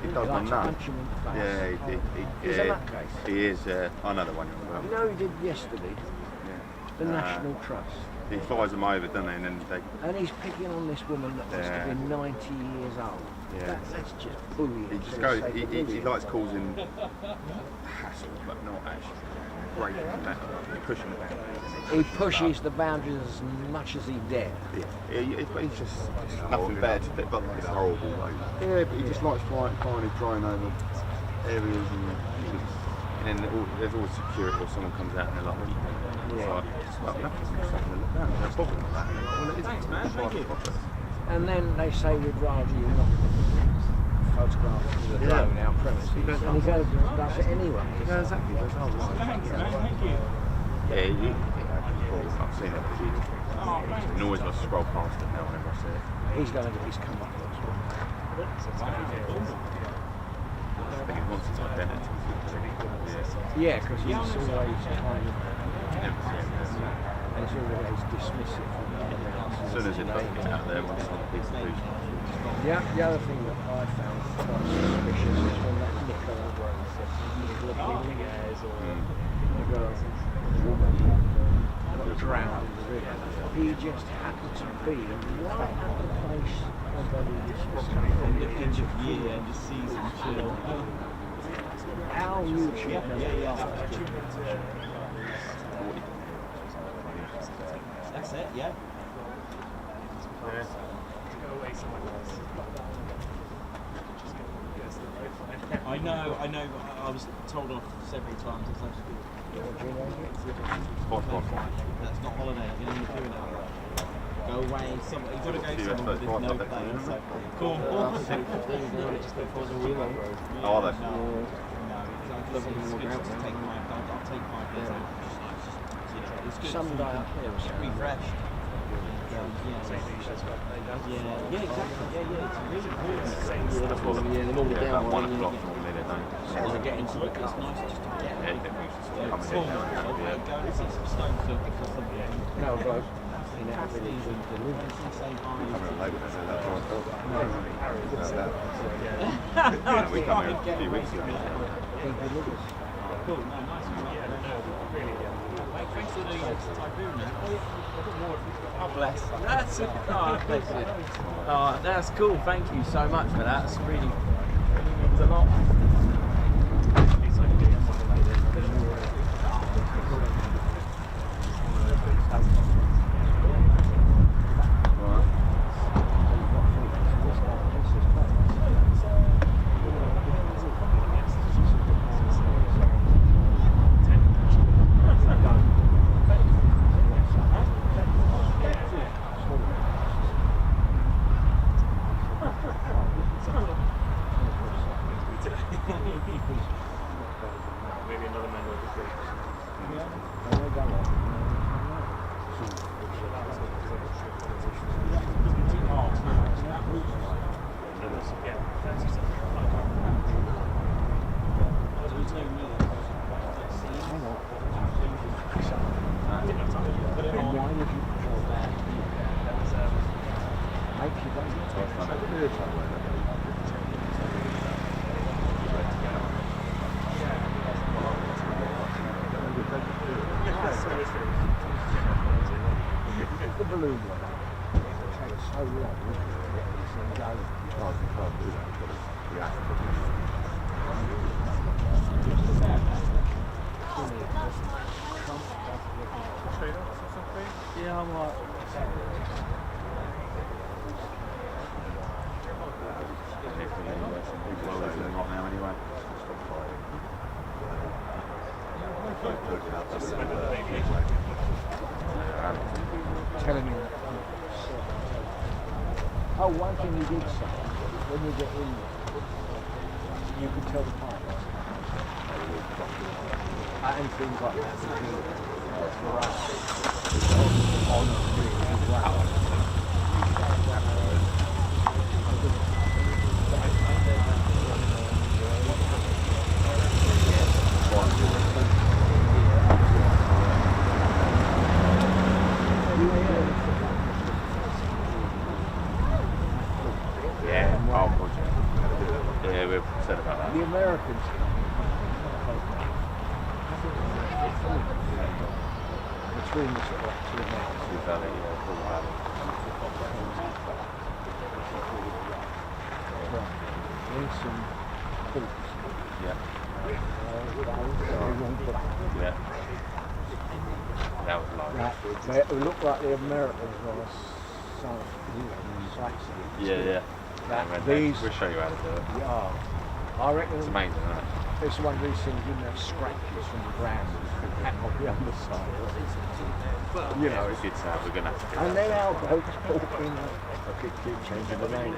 He does Like my to nut. punch him in the face. Yeah, He's a nutcase. He is. I know the one you're on You about. know he did yesterday? The National Trust. He flies them over, doesn't he? And then they. And he's picking on this woman that must have been 90 years old. Yeah. That's just bullying. He just for the goes. sake of He bullying. likes causing hassle, but not actually breaking the boundaries, pushing the boundaries. He pushes the boundaries as much as he dare. Yeah, he's just nothing bad to but it's horrible. Yeah, but he just likes flying drone over areas and And then there's always security, or someone comes out and they're like, what are you doing? It's like, well, nothing, I'm just having a look round. There's no problem with that. Well, it is. Thanks, man. Thank you. And then they say we'd rather you not photograph with a drone our premises. And he goes, does it anyway. Yeah, exactly. Thanks, man. Thank you. Yeah, I've seen it. You can always just scroll past it now whenever I see it. He's going to get his come up. I think it wants its identity. Yeah, because he's always kind of, and he's always dismissive. As soon as it doesn't get out there, once it's on a piece of food. Yeah, the other thing that I found quite suspicious is when that Nico looking guys or the girl, the woman got drowned in the river. He just happened to be right at the place where was coming from the edge of year and just sees him chill. How YouTube That's it, yeah. I know, I was told off several times. It's actually that's not holiday, you know, you're doing it. Go away, you've got to go somewhere with no plane, so cool. Just before the wheel. Oh, are they? No, it's good to take 5 days. I'll take 5 days out. It's good. Someday up here, just refreshed. Yeah, exactly. Yeah, it's really important. That's what about 1 o'clock normally they don't. To get into it, it's nice just to get Yeah, go and see some stone circuits or something. No, bro. In our village, we come here a few weeks ago. Cool, no, nice. Thanks for doing this typhoon now. Oh, bless. That's bless you. Oh, that's cool. Thank you so much for that. That's really means a lot. Telling me that. Oh, one thing he did say, when you get in there, you can tell the pilots. And things like that. For us, on the screen as well. Yeah, we've said about that. The Americans between the sort of two mountains. Valley, Full Valley. There's some hoops. Yeah. Yeah. That was like. They look like the Americans were sightseeing. Yeah. These, we'll show you how to do it. Yeah, I reckon. It's amazing, isn't it? It's one of these things you didn't have scratches from the ground and on the underside. You know, it's good to have. We're going to have to. and then our boats brought in. I keep changing the name.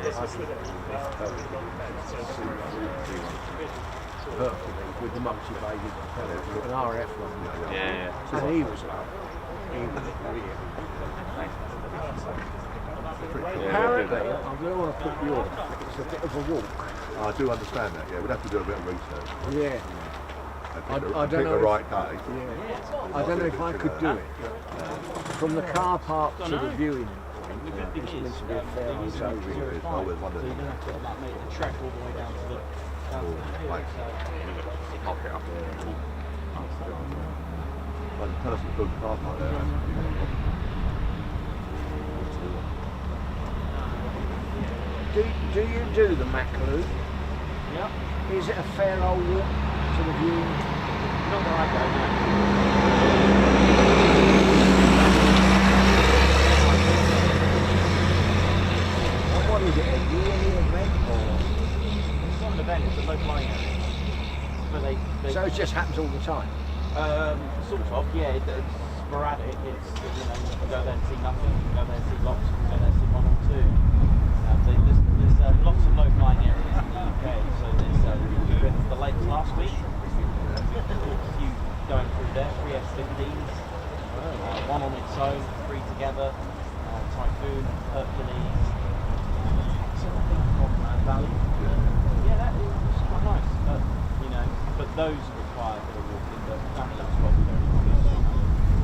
Perfectly with the motivated an RF one. Yeah. And he was up. He was really. Apparently, I don't want to put you on. It's a bit of a walk. I do understand that. Yeah, we'd have to do a bit of research. Yeah. I don't pick know the right day. Yeah. I don't know if I could do it. From the car park to the viewing point, it's meant to be a fair I always wondered. So you don't have to like make the trek all the way down to the. Pop it up. Tell us to build the car park there. Do you do the Macloo? Yeah. Is it a fair old walk to the viewing? Not where I go now. What is it, a yearly event or? It's not an event, it's a local line area. But they So it just happens all the time? Sort of, yeah, it's sporadic. It's, you know, you can go there and see nothing, you can go there and see lots, you can go there and see one or two. There's lots of local line areas in the UK, so we went to the lakes last week. A few going through there, 3 F-15s, one on its own, 3 together, Typhoon, Hercules, something from Valley. Yeah, that is quite nice, you know, but those require a bit of walking, but family loves well, we don't really do it.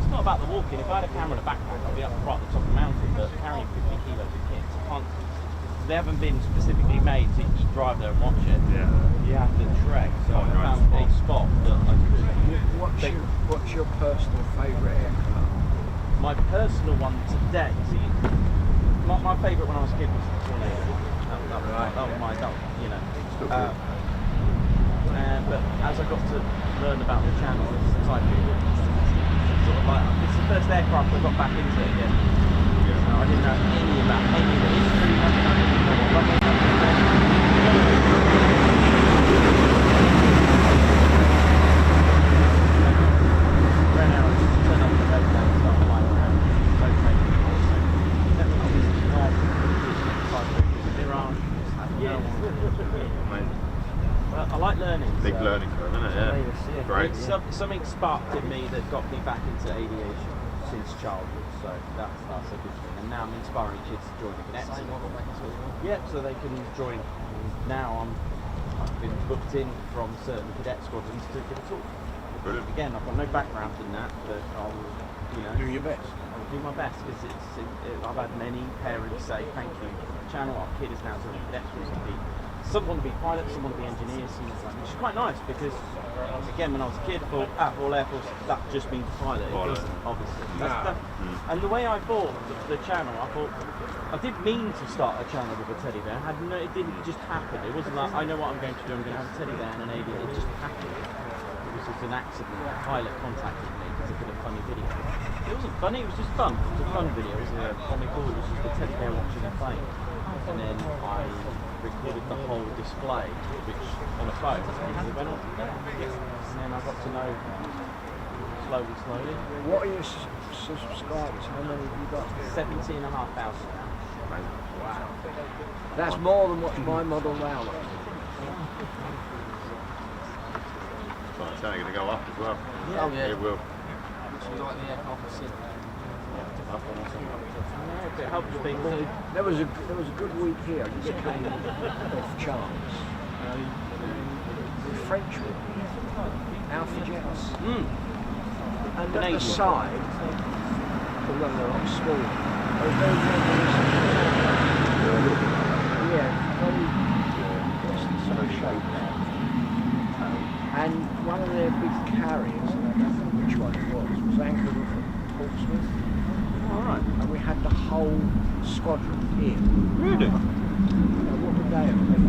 It's not about the walking. If I had a camera and a backpack, I'd be up right at the top of the mountain, but carrying 50 kilos of kits, I can't. They haven't been specifically made to just drive there and watch it. Yeah. You have to trek. So I found a spot that I could. What's your personal favourite aircraft? My personal one today. See, my favourite when I was a kid was the Tornado. That was my, you know. But as I got to learn about the channel, it's the Typhoon. Sort of like it's the first aircraft I got back into it again. So I didn't know any about any of the history. I didn't know what runway ran out, turned up the road and started flying around, rotating. I like learning. Big learning curve, isn't it? Yeah. Great. Something sparked in me that got me back into aviation since childhood, so that's a good thing. And now I'm inspiring kids to join the cadets. Yeah, so they can join. Now I've been booked in from certain cadet squadrons to give a talk. Brilliant. Again, I've got no background in that, but I'll, you know, Do your best. I'll do my best because I've had many parents say thank you for the channel. Our kid is now joining cadet schools. Some want to be pilots, some want to be engineers, which is quite nice because, again, when I was a kid, I thought, Royal Air Force, that just means pilot. It doesn't, obviously. And the way I bought the channel, I thought, I didn't mean to start a channel with a teddy bear. It didn't just happen. It wasn't like, I know what I'm going to do, I'm going to have a teddy bear and an aviator. It just happened. It was just an accident. A pilot contacted me because it did a funny video. It wasn't funny, it was just fun. It was a fun video. It was comical. It was just a teddy bear watching a plane. And then I recorded the whole display, which on a phone, and it went on from there. And then I got to know slowly. What are your subscribers? How many have you got? 17,500. Wow. That's more than what's my model now. So it's only going to go up as well. Yeah. Oh, yeah. It will. So you like the aircraft to sit? It helps people. There was a good week here. I just came off chance. The French one, Alpha Jets. And at the side, although they're not small, they're very very shape. And one of their big carriers, I don't know which one it was anchored off at Portsmouth. Alright. And we had the whole squadron in. Really? What would they have been?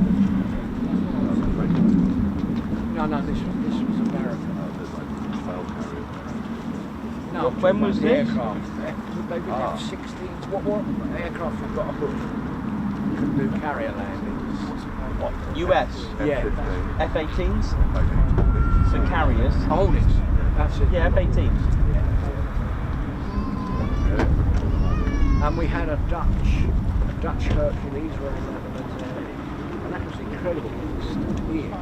No, this was American. No, when was the this? aircraft? Would they be F-16s? What aircraft have got a hook? Couldn't do carrier landings. What? US? Yeah. F-18s? F-18s, So carriers? Hornets. That's it. Yeah, F-18s. And we had a Dutch Hercules running at the military, and that was incredible. It's still here.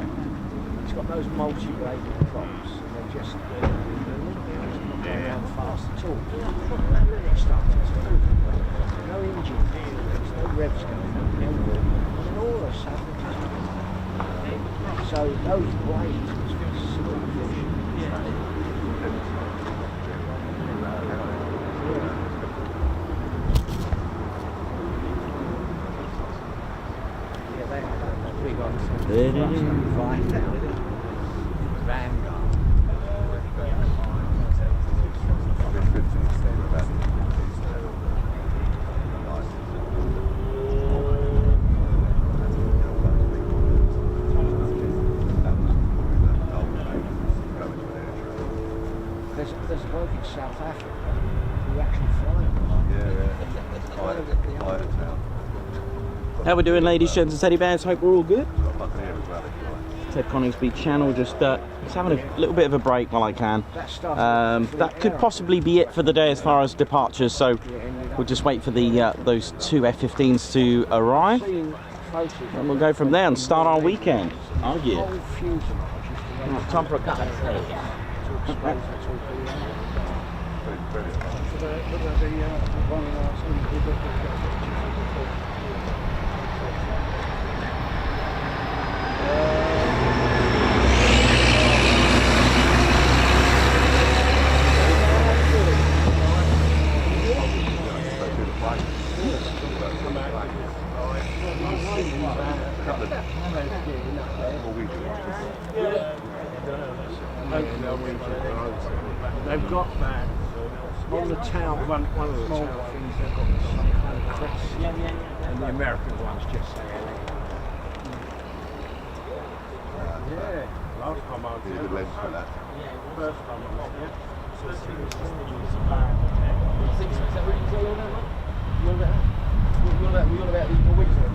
It's got those multi-bladed props, and they're just not going down fast at all. That little stuff is moving. No engine, there's no revs going on, and all the savages. So those blades was super efficient. There's a bloke in South Africa who actually flies. How we doing, ladies, gents and teddy bears? Hope we're all good. Ted Coningsby channel, just having a little bit of a break while I can. That could possibly be it for the day as far as departures, so we'll just wait for the those two F-15s to arrive, and we'll go from there and start our weekend. Oh yeah. Time for a cup of tea. They've got that on the town, one of the small things, they've got some kind of crest, and the American ones just say LA. Yeah, last time I was Here's a lens for that. First time I was here. You're on about the Norwegian.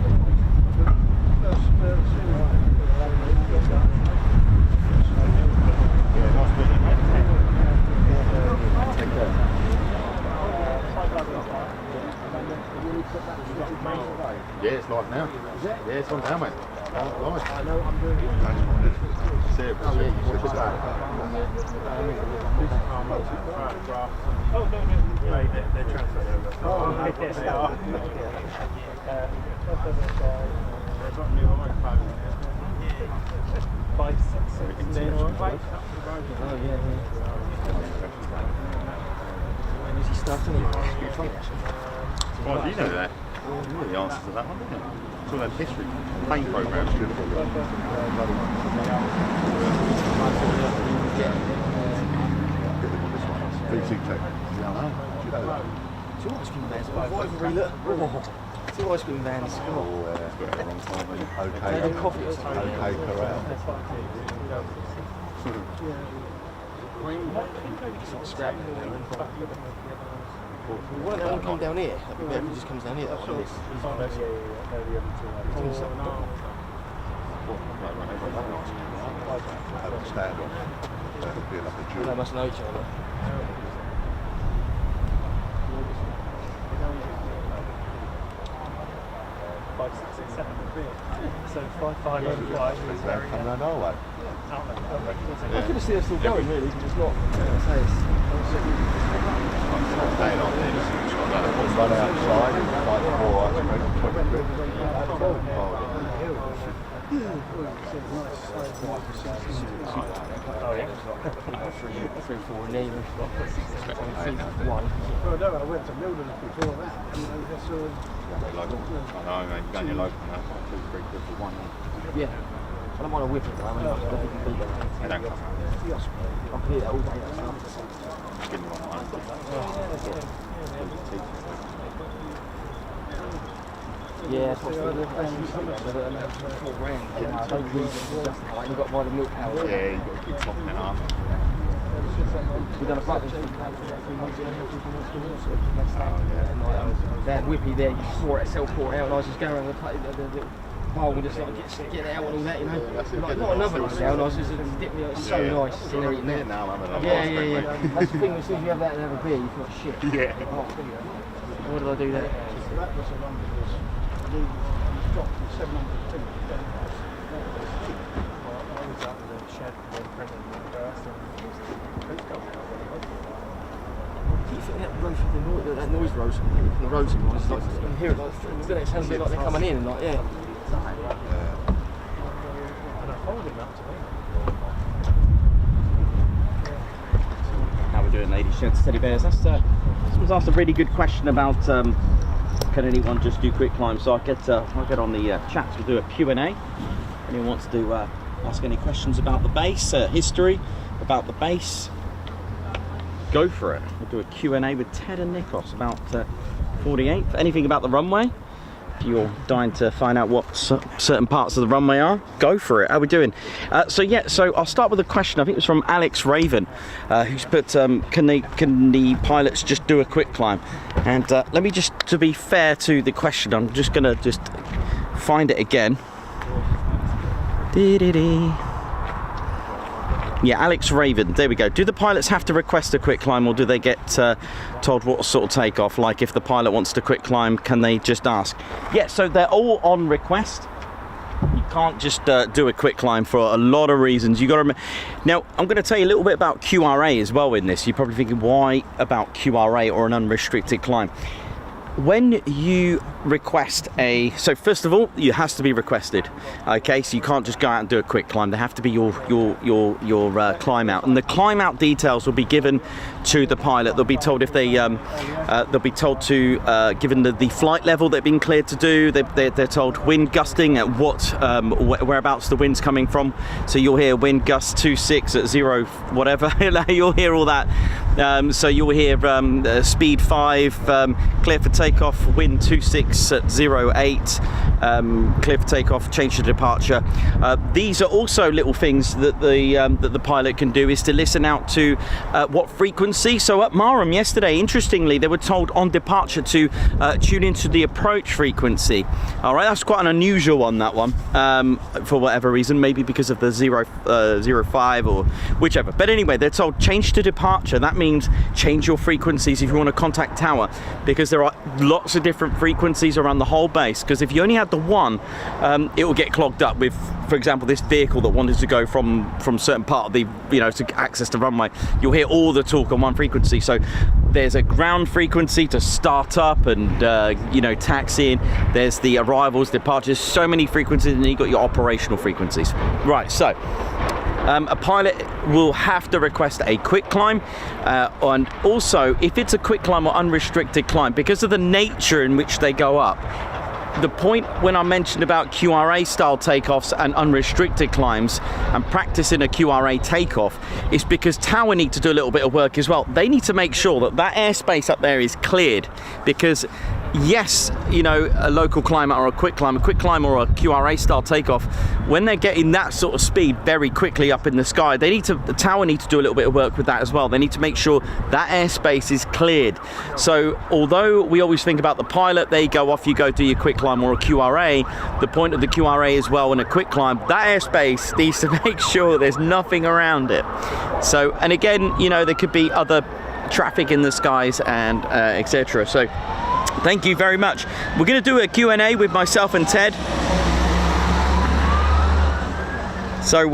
Yeah, it's live now. Is it? Yeah, it's on now, mate. Live. I know I'm doing it. Serious. Oh, yeah, you watch that. Oh, no. They're transferred over. Oh, yes, they are. They've got new iPhones. 5, 6, 6, 10, Oh, yeah. When is he starting? It's funny, actually. Well, you know that. You know the answers to that one, don't you? It's all that history. Plane programs. VC Tech. Yeah, I know. Do you know that? Two ice cream vans. Two ice cream vans. Come on. Oh, It's got it a long time, hasn't it? okay. Taking coffee. Okay, corral. Scrap. Why don't that one come down here? That'd be better if it just comes down here. That one. Have a stand on. That would be like a They jewel. must know each other. 5, 6, 6, 7. So 5, 5, 5. Come round our way. I could have seen us still going, really, because it's not. Staying on there, just got that. Run outside, like 4 ice cream, 20 quid. Oh, yeah. 3, 4 in there. 1. Well, no, I went to Mildenhall before that. And I saw Local. I know, mate. You're going your local now. 2, 3 quid for one. Yeah. I don't want to whip it though. I mean, They don't come out. I can hear that all day. Give me one home. Yeah, that's what's good. $4 grand. I don't really justify it. You've got to buy the milk powder. Yeah, you've got to keep topping it up. We've done a bucket. They had Whippy there, you saw it, sell pour out, and I was just going around the little bowl and just like get out and all that, you know. Like, not another one down, I was just dipping it, it's so nice sitting there eating that. Yeah. That's the thing, as soon as you have that and have a beer, you feel like shit. Yeah. Oh, why did I do that? Do you think that noise rose, the roads and like, you can hear it like, it sounds a bit like they're coming in and like, yeah. How we doing, ladies, gents, teddy bears? Someone's asked a really good question about can anyone just do quick climb? So I'll get on the chats. We'll do a Q&A. Anyone wants to ask any questions about the base, history about the base, go for it. We'll do a Q&A with Ted and Nikos about 48th. Anything about the runway? If you're dying to find out what certain parts of the runway are, go for it. How are we doing? So I'll start with a question. I think it was from Alex Raven, who's put, can the pilots just do a quick climb? And let me just, to be fair to the question, I'm just gonna find it again. Yeah, Alex Raven, there we go. Do the pilots have to request a quick climb, or do they get told what sort of takeoff? Like if the pilot wants to quick climb, can they just ask? Yeah, so they're all on request. You can't just do a quick climb for a lot of reasons. You got to remember. Now, I'm going to tell you a little bit about QRA as well in this. You're probably thinking, why about QRA or an unrestricted climb? When you request so first of all, it has to be requested. Okay, so you can't just go out and do a quick climb. There have to be your climb out, and the climb out details will be given to the pilot. They'll be told if they they'll be told to given the flight level they've been cleared to do. They're told wind gusting at what whereabouts the wind's coming from. So you'll hear wind gust 26 at 0 whatever. You'll hear all that. So you'll hear speed 5, clear for takeoff, wind 26 at 08, clear for takeoff, change to departure. These are also little things that the pilot can do, is to listen out to what frequency. So at Marham yesterday, interestingly, they were told on departure to tune into the approach frequency. All right, that's quite an unusual one, that one, for whatever reason, maybe because of the 05 or whichever. But anyway, they're told change to departure. That means change your frequencies if you want to contact tower, because there are lots of different frequencies around the whole base. Because if you only had the one, it will get clogged up with, for example, this vehicle that wanted to go from certain part of the, to access the runway. You'll hear all the talk on one frequency. So there's a ground frequency to start up and taxiing. There's the arrivals, departures, so many frequencies, and then you've got your operational frequencies. Right, so a pilot will have to request a quick climb, and also if it's a quick climb or unrestricted climb, because of the nature in which they go up. The point when I mentioned about QRA style takeoffs and unrestricted climbs and practicing a QRA takeoff is because Tower need to do a little bit of work as well. They need to make sure that airspace up there is cleared, because yes, a local climber or a quick climb or a QRA style takeoff, when they're getting that sort of speed very quickly up in the sky, the Tower need to do a little bit of work with that as well. They need to make sure that airspace is cleared. So although we always think about the pilot, they go off, you go do your quick climb or a QRA, the point of the QRA as well in a quick climb, that airspace needs to make sure there's nothing around it. So, and again, there could be other traffic in the skies and etc. So thank you very much. We're going to do a Q&A with myself and Ted. So,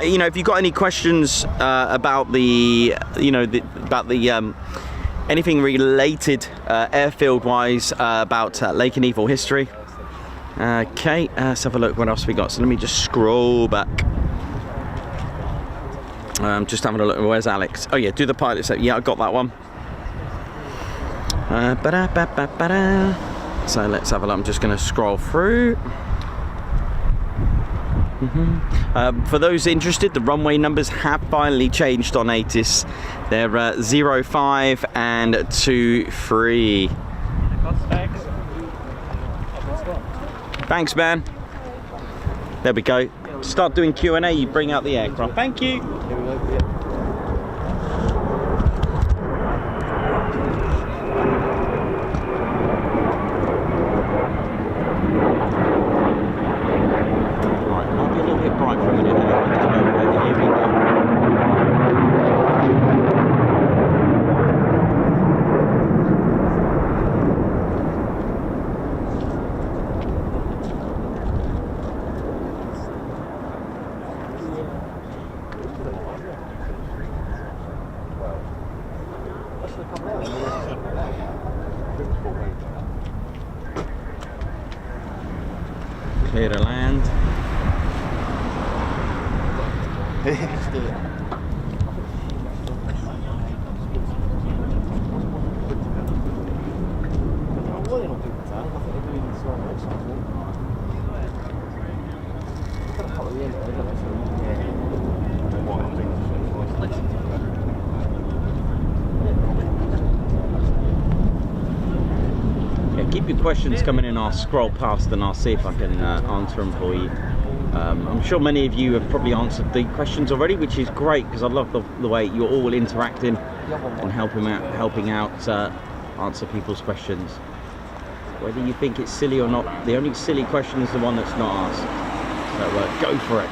if you've got any questions about anything related airfield-wise about Lakenheath or history. Okay, let's have a look what else we got. So let me just scroll back. Just having a look. Where's Alex? Oh yeah, do the pilot set. Yeah, I got that one. So let's have a look. I'm just going to scroll through. For those interested, the runway numbers have finally changed on ATIS. They're 05 and 23. Thanks, man. There we go. Start doing Q&A, you bring out the aircraft. Thank you. for a couple of hours. Clear to land. Keep your questions coming in. I'll scroll past and I'll see if I can answer them for you. I'm sure many of you have probably answered the questions already, which is great because I love the way you're all interacting and helping out answer people's questions. Whether you think it's silly or not, the only silly question is the one that's not asked. So go for it.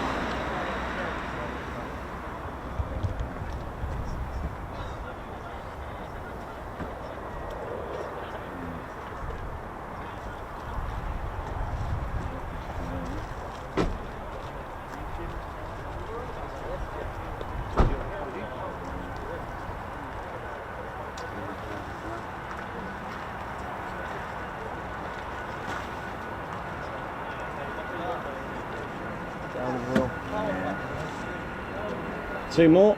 Two more.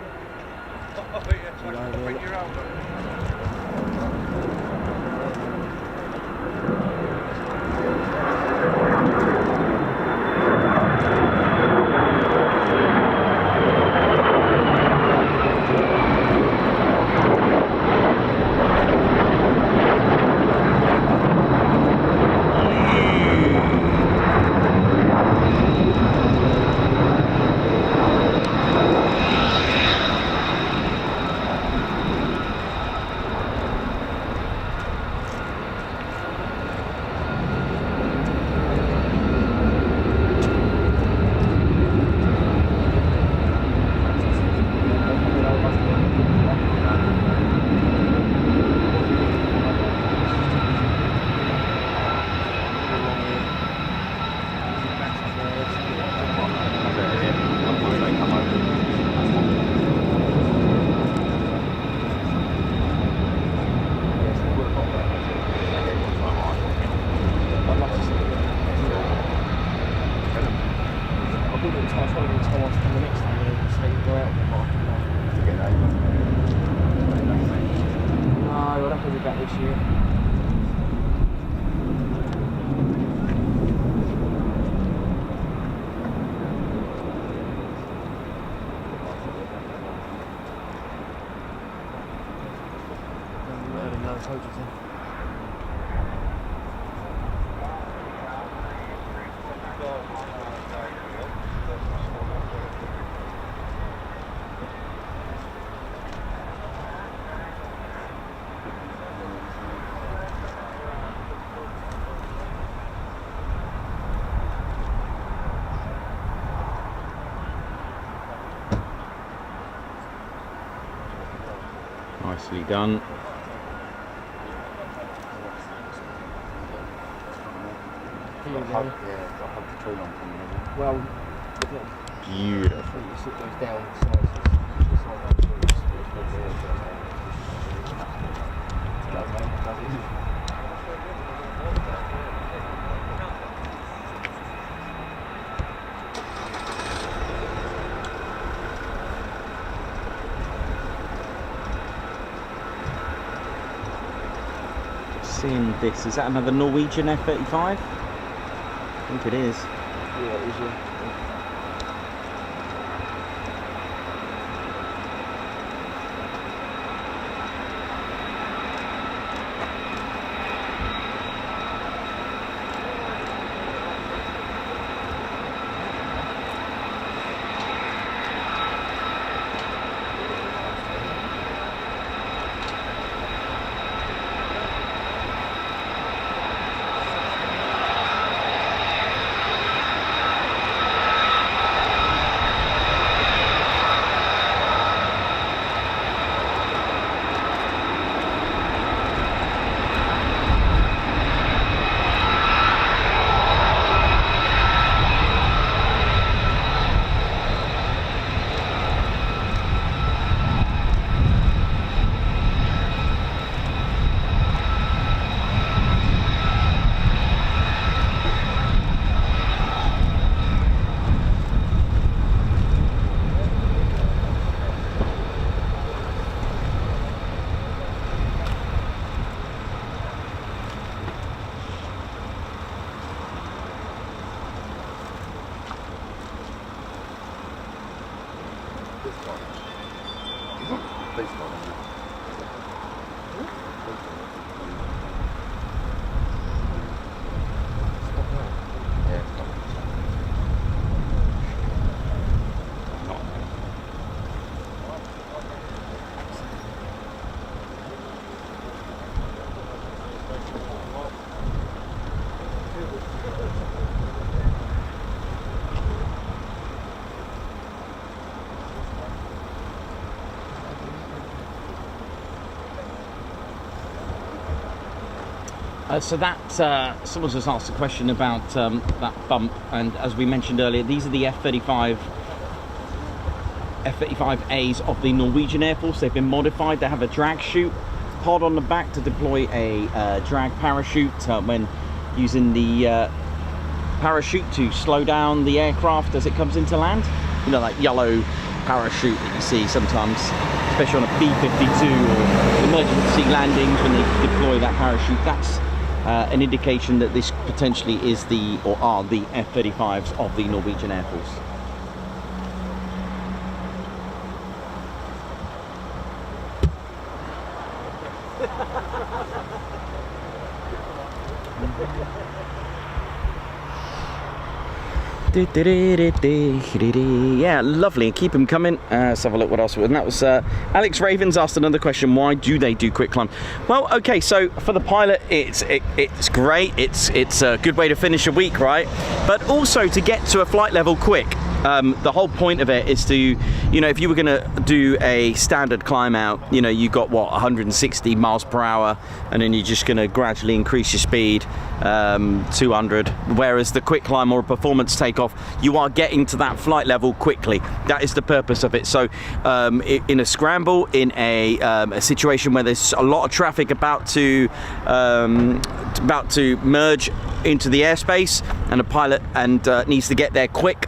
Nicely done. Well, beautiful. It goes down. Seeing this, is that another Norwegian F-35? I think it is. Yeah, it is, yeah. So that someone just asked a question about that bump, and as we mentioned earlier, these are the F-35As of the Norwegian Air Force. They've been modified. They have a drag chute pod on the back to deploy a drag parachute when using the parachute to slow down the aircraft as it comes into land. You know, that yellow parachute that you see sometimes, especially on a B-52 or emergency landings when they deploy that parachute. That's an indication that this potentially is the, or are the F-35s of the Norwegian Air Force. Yeah, lovely. Keep them coming. Let's have a look what else. And that was Alex Ravens asked another question. Why do they do quick climb? Well, okay, so for the pilot, it's great. It's a good way to finish a week, right? But also to get to a flight level quick. The whole point of it is to, you know, if you were going to do a standard climb out, you know, you got what, 160 miles per hour, and then you're just going to gradually increase your speed, 200. Whereas the quick climb or a performance takeoff, you are getting to that flight level quickly. That is the purpose of it. So in a scramble, in a situation where there's a lot of traffic about to merge into the airspace, and a pilot needs to get there quick.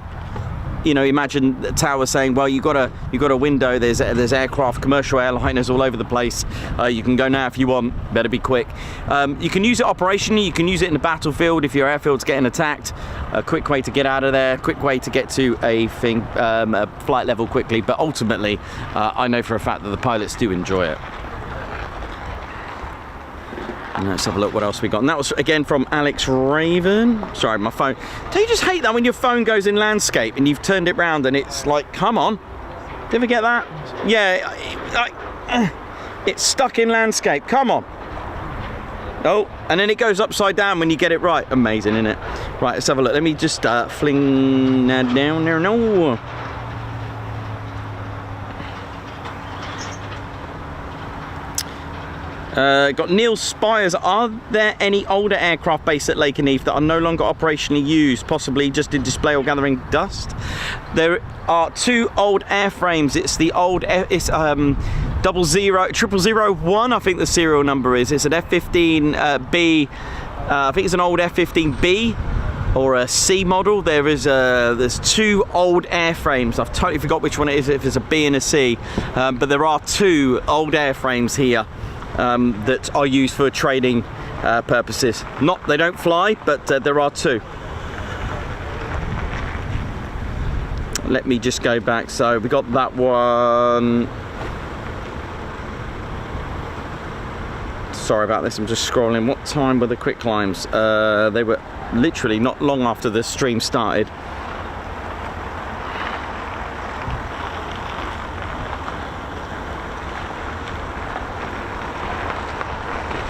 You know, imagine the tower saying, well, you got a window, there's aircraft, commercial airliners all over the place, you can go now if you want, better be quick. You can use it operationally, you can use it in the battlefield if your airfield's getting attacked. A quick way to get out of there, quick way to get to a flight level quickly, but ultimately I know for a fact that the pilots do enjoy it. Let's have a look what else we got. And that was again from Alex Raven. Sorry, my phone. Don't you just hate that when your phone goes in landscape and you've turned it round and it's like, come on. Do you ever get that? Yeah, it's stuck in landscape. Come on. Oh, and then it goes upside down when you get it right. Amazing, isn't it? Right, let's have a look. Let me just fling that down there. No. Got Neil Spires. Are there any older aircraft based at Lakenheath that are no longer operationally used, possibly just in display or gathering dust? There are two old airframes. It's the old, it's 0001, I think the serial number is. It's an F-15B. I think it's an old F-15B or a C model. There's two old airframes. I've totally forgot which one it is, if it's a B and a C. But there are two old airframes here. That are used for training purposes. They don't fly, but there are two. Let me just go back. So we got that one. Sorry about this, I'm just scrolling. What time were the quick climbs? They were literally not long after the stream started.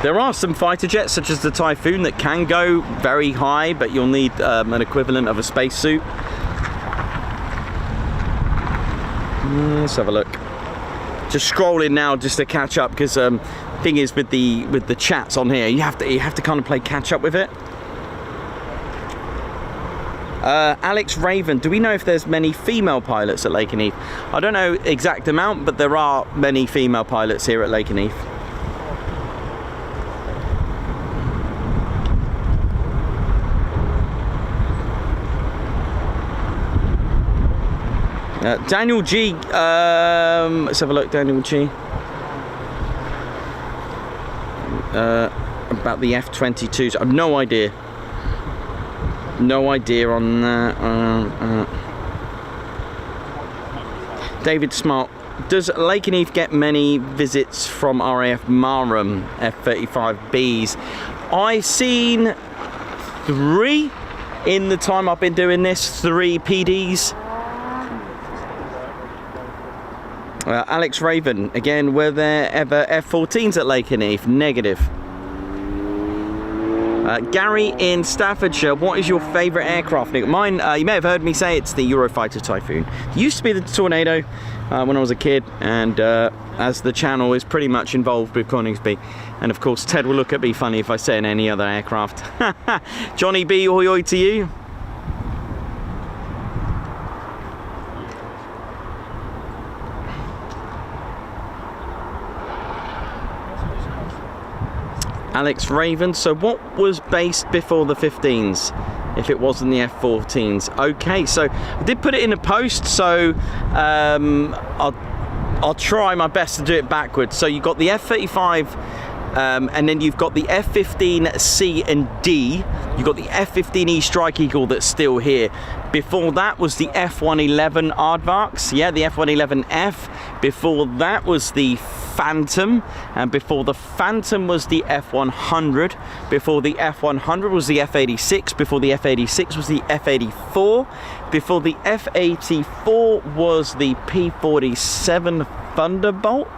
There are some fighter jets, such as the Typhoon, that can go very high, but you'll need an equivalent of a spacesuit. Let's have a look. Just scrolling now, just to catch up, because thing is with the chats on here, you have to kind of play catch up with it. Alex Raven, do we know if there's many female pilots at Lakenheath? I don't know exact amount, but there are many female pilots here at Lakenheath. Daniel G, let's have a look. Daniel G, about the F-22s. I've no idea on that. David Smart, does Lakenheath get many visits from RAF Marham F-35Bs? I've seen 3 in the time I've been doing this, 3 PDs. Alex Raven, again, were there ever F-14s at Lakenheath? Negative. Gary in Staffordshire, what is your favourite aircraft? Mine, you may have heard me say it's the Eurofighter Typhoon. It used to be the Tornado when I was a kid, and as the channel is pretty much involved with Coningsby, and of course Ted will look at me funny if I say any other aircraft. Johnny B, oi oi to you. Alex Raven, so what was based before the 15s if it wasn't the F-14s? Okay, so I did put it in a post, so I'll try my best to do it backwards. So you've got the F-35 and then you've got the F-15C and D. You've got the F-15E Strike Eagle that's still here. Before that was the F-111 Aardvarks, yeah, the F-111F. Before that was the Phantom, and before the Phantom was the F-100. Before the F-100 was the F-86. Before the F-86 was the F-84. Before the F-84 was the P-47 Thunderbolt.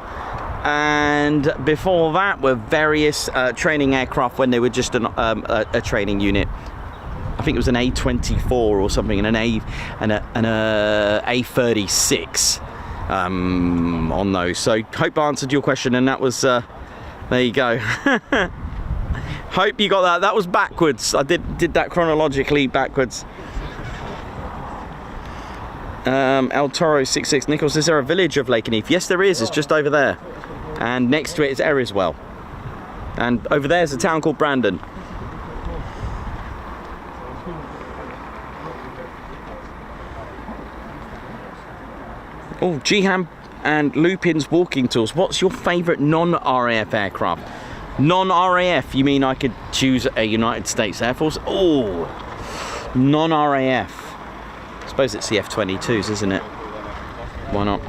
And before that were various training aircraft when they were just a training unit. I think it was an A-24 or something, and an A-36 on those. So hope I answered your question, and that was there you go. Hope you got that. That was backwards. I did that chronologically backwards. El Toro 66 Nichols, is there a village of Lakenheath? Yes, there is. It's just over there, and next to it is Eriswell, and over there is a town called Brandon. Oh, G-Ham and Lupin's walking tools. What's your favourite non-RAF aircraft? Non-RAF, you mean I could choose a United States Air Force? Oh, non-RAF. I suppose it's the F-22s, isn't it? Why not?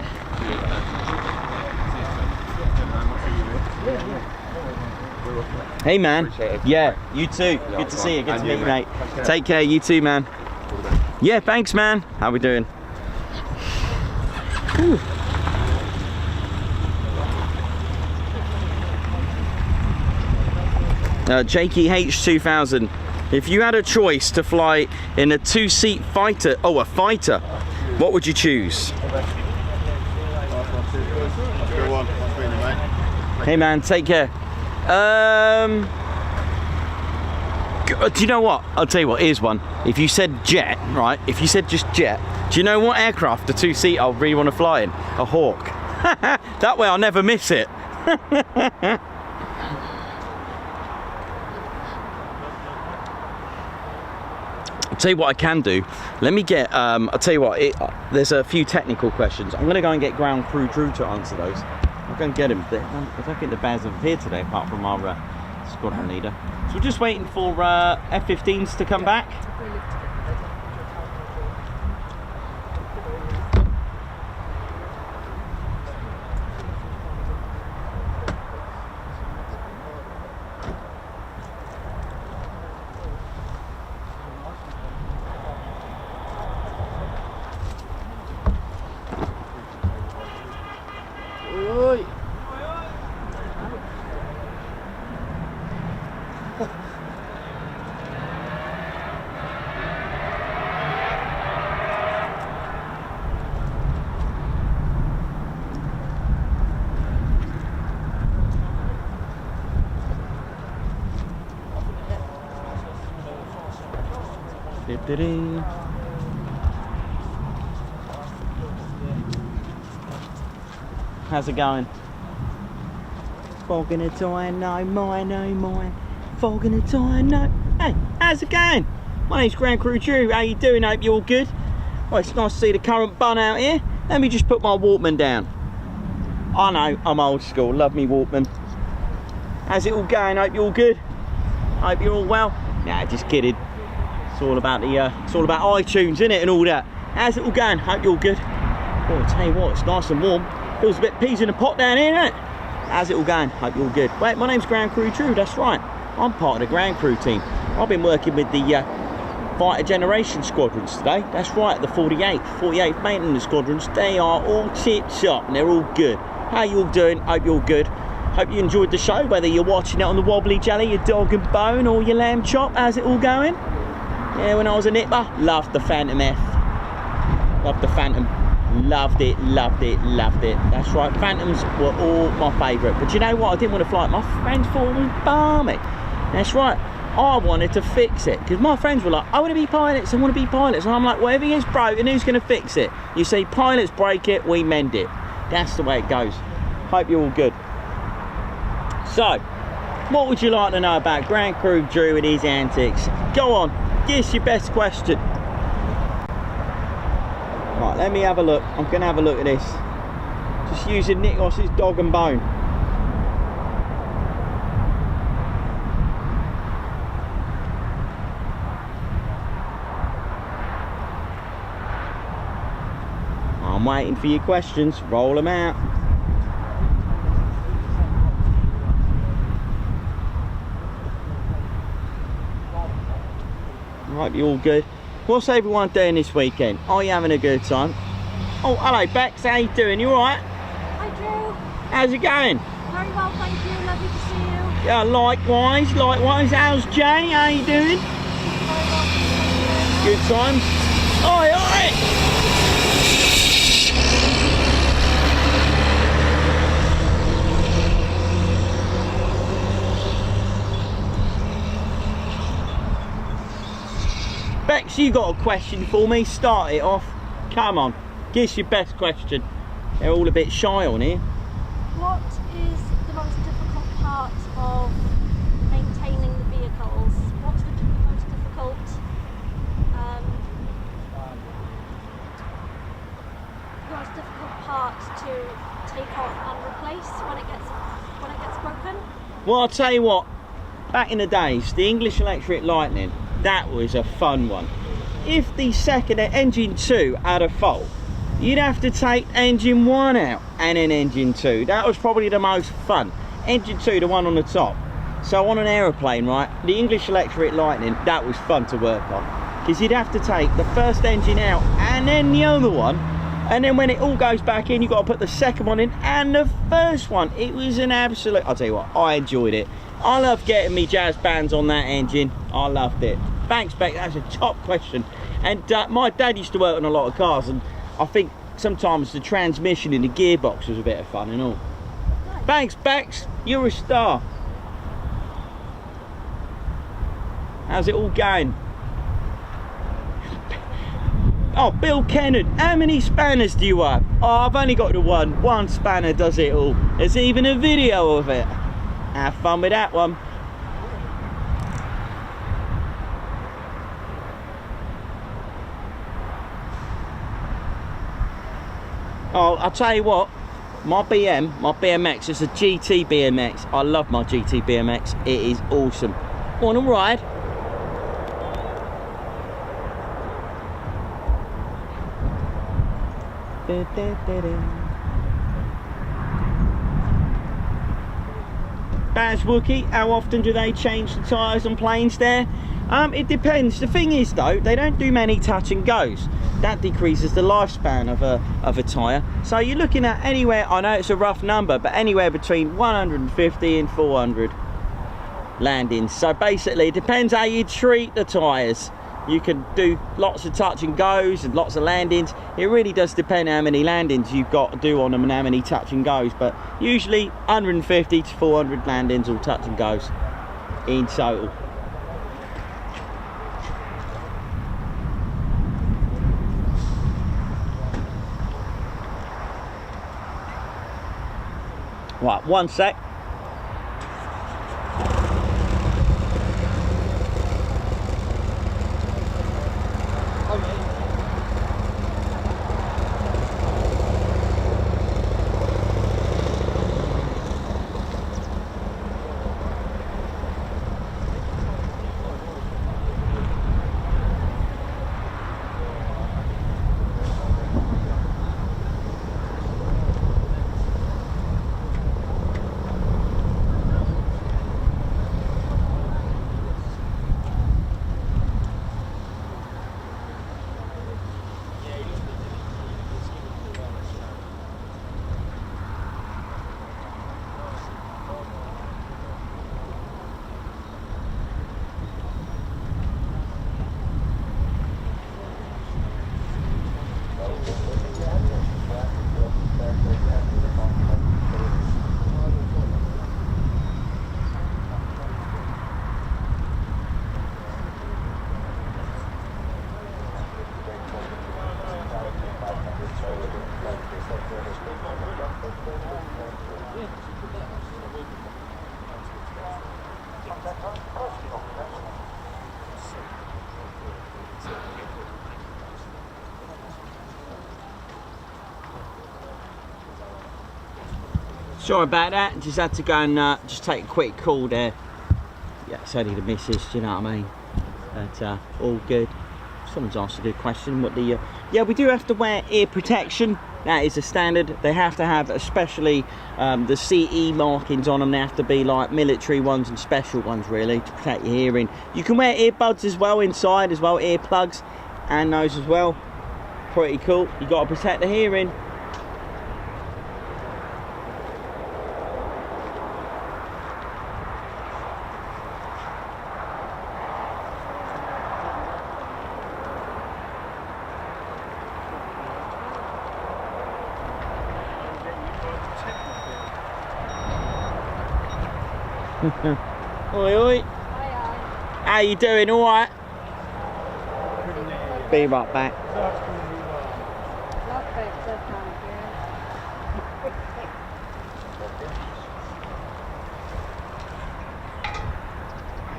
Hey man. Yeah, you too. Good to see you. Good to meet you, mate. Take care, you too, man. Yeah, thanks, man. How we doing? Whew. Jakey H2000, if you had a choice to fly in a 2-seat fighter, a fighter, what would you choose? Hey man, take care. Do you know what? I'll tell you what, here's one. If you said jet, right, if you said just jet, do you know what aircraft, the 2-seat, I really want to fly in? A Hawk. That way I'll never miss it. I'll tell you what I can do. Let me get, I'll tell you what, there's a few technical questions. I'm going to go and get ground crew Drew to answer those. I'll go and get him. I don't think the bears have appeared today, apart from our squadron leader. So we're just waiting for F-15s to come back. How's it going? Fogging a tire, no mine. Fogging a tire, no. Hey, how's it going? My name's Ground Crew Drew. How you doing? Hope you're all good. Well, it's nice to see the current bun out here. Let me just put my Walkman down. I know, I'm old school. Love me Walkman. How's it all going? Hope you're all good. Hope you're all well. Nah, just kidding. It's all about the, it's all about iTunes, isn't it, and all that. How's it all going? Hope you're all good. Oh, I'll tell you what, it's nice and warm. Feels a bit peas in a pot down here, isn't it? How's it all going? Hope you're all good. Wait, my name's Ground Crew Drew, that's right. I'm part of the Ground Crew team. I've been working with the Fighter Generation Squadrons today. That's right, the 48th Maintenance Squadrons. They are all tip-top and they're all good. How you all doing? Hope you're all good. Hope you enjoyed the show, whether you're watching it on the wobbly jelly, your dog and bone, or your lamb chop. How's it all going? Yeah, when I was a nipper, loved the Phantom F. Loved the Phantom. Loved it, loved it, loved it. That's right, Phantoms were all my favourite. But you know what? I didn't want to fly it. My friends thought it was balmy. That's right. I wanted to fix it because my friends were like, I want to be pilots, I want to be pilots. And I'm like, whatever is broken, who's going to fix it? You see, pilots break it, we mend it. That's the way it goes. Hope you're all good. So, what would you like to know about Ground Crew Drew and his antics? Go on, give us your best question. Right, let me have a look. I'm going to have a look at this. Just using Nikos's dog and bone. I'm waiting for your questions. Roll them out. Hope you're all good. What's everyone doing this weekend? Are you having a good time? Oh, hello Bex, how you doing? You alright? Hi Drew. How's it going? Very well, thank you. Lovely to see you. Yeah, likewise. How's Jay? How you doing? Very well. Good times? Oi, oi! Bex, you got a question for me? Start it off. Come on, give us your best question. They're all a bit shy on here. What is the most difficult part of maintaining the vehicles? What's the most difficult part to take off and replace when it gets broken? Well, I'll tell you what. Back in the days, the English Electric Lightning, that was a fun one. If the second engine 2 had a fault, you'd have to take engine 1 out and then engine 2. That was probably the most fun. Engine 2, the one on the top. So on an aeroplane, right, the English Electric Lightning, that was fun to work on. Because you'd have to take the first engine out and then the other one. And then when it all goes back in, you've got to put the second one in and the first one. It was an absolute, I'll tell you what, I enjoyed it. I love getting me jazz bands on that engine. I loved it. Thanks, Beck. That's a top question. And my dad used to work on a lot of cars, and I think sometimes the transmission in the gearbox was a bit of fun and all. Thanks, Bex. You're a star. How's it all going? Oh, Bill Kennard, how many spanners do you have? Oh, I've only got the one. One spanner does it all. There's even a video of it. Have fun with that one. Oh, I'll tell you what, my BMX is a GT BMX. I love my GT BMX. It is awesome. Want to ride? Baz Wookie, how often do they change the tyres on planes there? It depends. The thing is though, they don't do many touch and goes. That decreases the lifespan of a tyre. So you're looking at anywhere, I know it's a rough number, but anywhere between 150 and 400 landings. So basically it depends how you treat the tyres. You can do lots of touch and goes and lots of landings. It really does depend how many landings you've got to do on them and how many touch and goes, but usually 150 to 400 landings or touch and goes in total. Right, one sec. Sorry about that, just had to go and just take a quick call there. Yeah, it's only the missus, do you know what I mean? But all good. Someone's asked a good question. What the yeah, we do have to wear ear protection. That is a standard. They have to have, especially the CE markings on them. They have to be like military ones and special ones, really, to protect your hearing. You can wear earbuds as well inside, as well, earplugs, and those as well. Pretty cool. You got to protect the hearing. Oi, oi. Hiya. How you doing? All right? Be right back.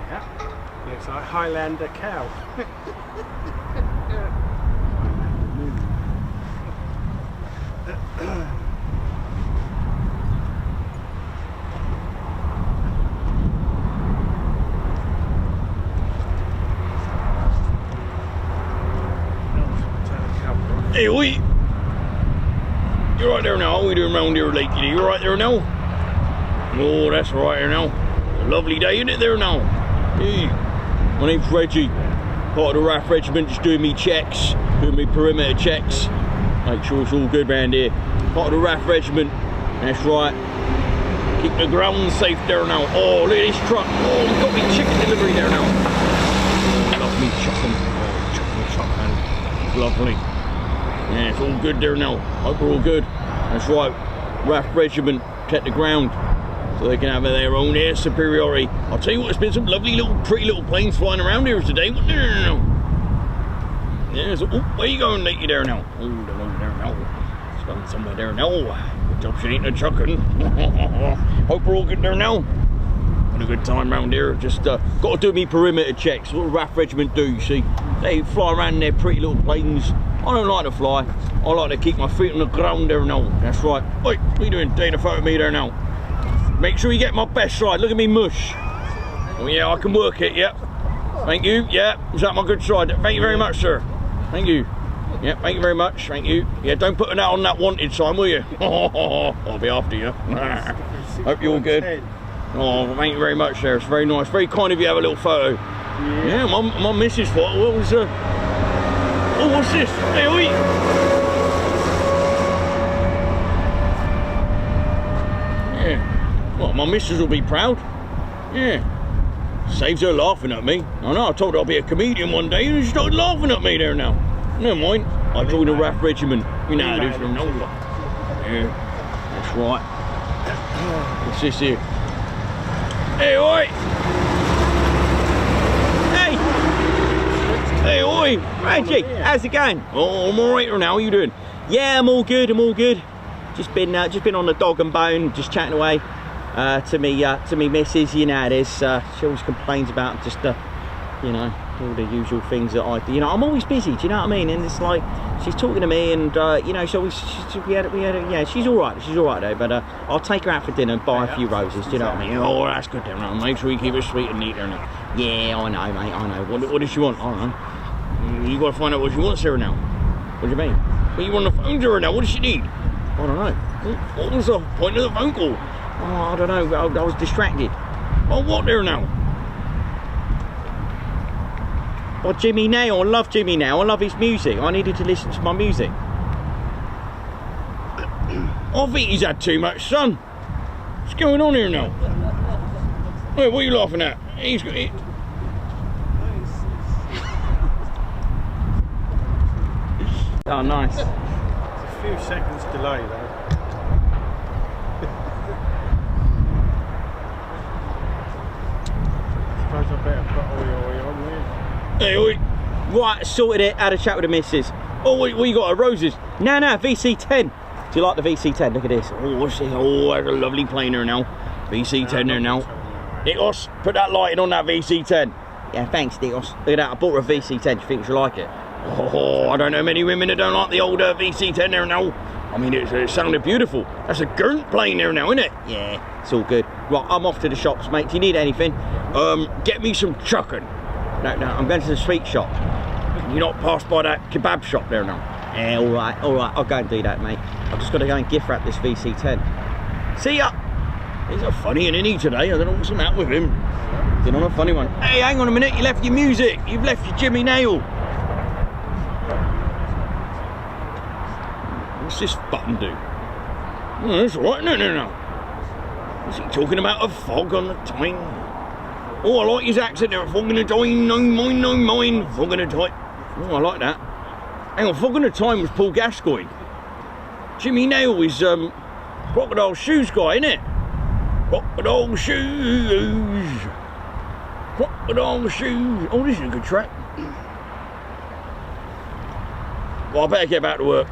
Yeah. Looks like Highlander cow. Hey, oi! You're right there now. What are we doing round here, Lakey? You're right there now? Oh, that's right there now. It's a lovely day, isn't it, there now? Hey, my name's Reggie. Part of the RAF Regiment, just doing me checks, doing me perimeter checks. Make sure it's all good round here. Part of the RAF Regiment. That's right. Keep the ground safe there now. Oh, look at this truck. Oh, we've got me chicken delivery there now. Love me chicken. Oh, chicken, man. Lovely. Yeah, it's all good there now. Hope we're all good. That's right. RAF Regiment, protect the ground so they can have their own air superiority. I'll tell you what, there's been some lovely little, pretty little planes flying around here today. What there now? Yeah, so, oh, where you going, Lakey, there now? Oh, they're over there now. It's going somewhere there now. Good job she ain't a chucking. Hope we're all good there now. Had a good time round here. Just got to do me perimeter checks. What the RAF Regiment do, you see? They fly around in their pretty little planes. I don't like to fly. I like to keep my feet on the ground there now. That's right. Oi, what are you doing? Taking a photo of me there now. Make sure you get my best side. Look at me mush. Oh yeah, I can work it, yeah. Thank you, yeah. Is that my good side? Thank you very much, sir. Thank you. Yeah, thank you very much. Thank you. Yeah, don't put that on that wanted sign, will you? I'll be after you. Hope you're all good. Oh, thank you very much, sir. It's very nice. Very kind of you to have a little photo. Yeah, my missus thought, what was oh, what's this? Hey, oi! Yeah. Well, my missus will be proud. Yeah. Saves her laughing at me. I know, I told her I'll be a comedian one day and she started laughing at me there now. Never mind. I joined the RAF Regiment. You know how it is from Nova. Yeah. That's right. What's this here? Hey, oi! Hey, oi, Reggie, how's it going? Oh, I'm all right now. How are you doing? Yeah, I'm all good. I'm all good. Just been on the dog and bone, just chatting away to me missus. You know how it is. She always complains about just you know, all the usual things that I do. You know, I'm always busy. Do you know what I mean? And it's like she's talking to me, and you know, so yeah, she's all right. She's all right though. But I'll take her out for dinner and buy a few roses. Do you know what I mean? Oh, that's good. Then make sure you keep it sweet and neat there now. Yeah, I know, mate. I know. What does she want? I don't know. You got to find out what she wants here now. What do you mean? Well, you on the phone to her now. What does she need? I don't know. What was the point of the phone call? Oh, I don't know. I was distracted. Oh, what there now? Oh, Jimmy Nail. I love Jimmy Nail. I love his music. I needed to listen to my music. I think he's had too much sun. What's going on here now? Hey, what are you laughing at? He's got it. Oh, nice. It's a few seconds delay though. Suppose I better put oil on there. Hey, oi. Right, sorted it. Had a chat with the missus. Oh, what you got? Roses? No, VC-10. Do you like the VC-10? Look at this. Oh, what's this? Oh, there's a lovely plane there now. VC-10 there now. Dios, put that lighting on that VC-10. Yeah, thanks, Dios. Look at that. I bought her a VC-10. Do you think she'll like it? Oh, I don't know many women that don't like the older VC-10 there now. I mean, it sounded beautiful. That's a Gurnt plane there now, isn't it? Yeah, it's all good. Right, I'm off to the shops, mate. Do you need anything? Get me some chucking. No, I'm going to the sweet shop. Can you not pass by that kebab shop there now? Yeah, all right. I'll go and do that, mate. I've just got to go and gift wrap this VC-10. See ya. He's a funny and innie today. I don't know what's the matter with him. Been on a funny one. Hey, hang on a minute. You left your music. You've left your Jimmy Nail. What's this button do? Oh, that's all right. No. Is he talking about a fog on the time? Oh, I like his accent there. Fog in the time. No mine. Fog in the time. Oh, I like that. Hang on. Fog in the time was Paul Gascoigne. Jimmy Nail is Crocodile Shoes guy, isn't it? Crocodile Shoes. Crocodile Shoes. Oh, this is a good track. Well, I better get back to work.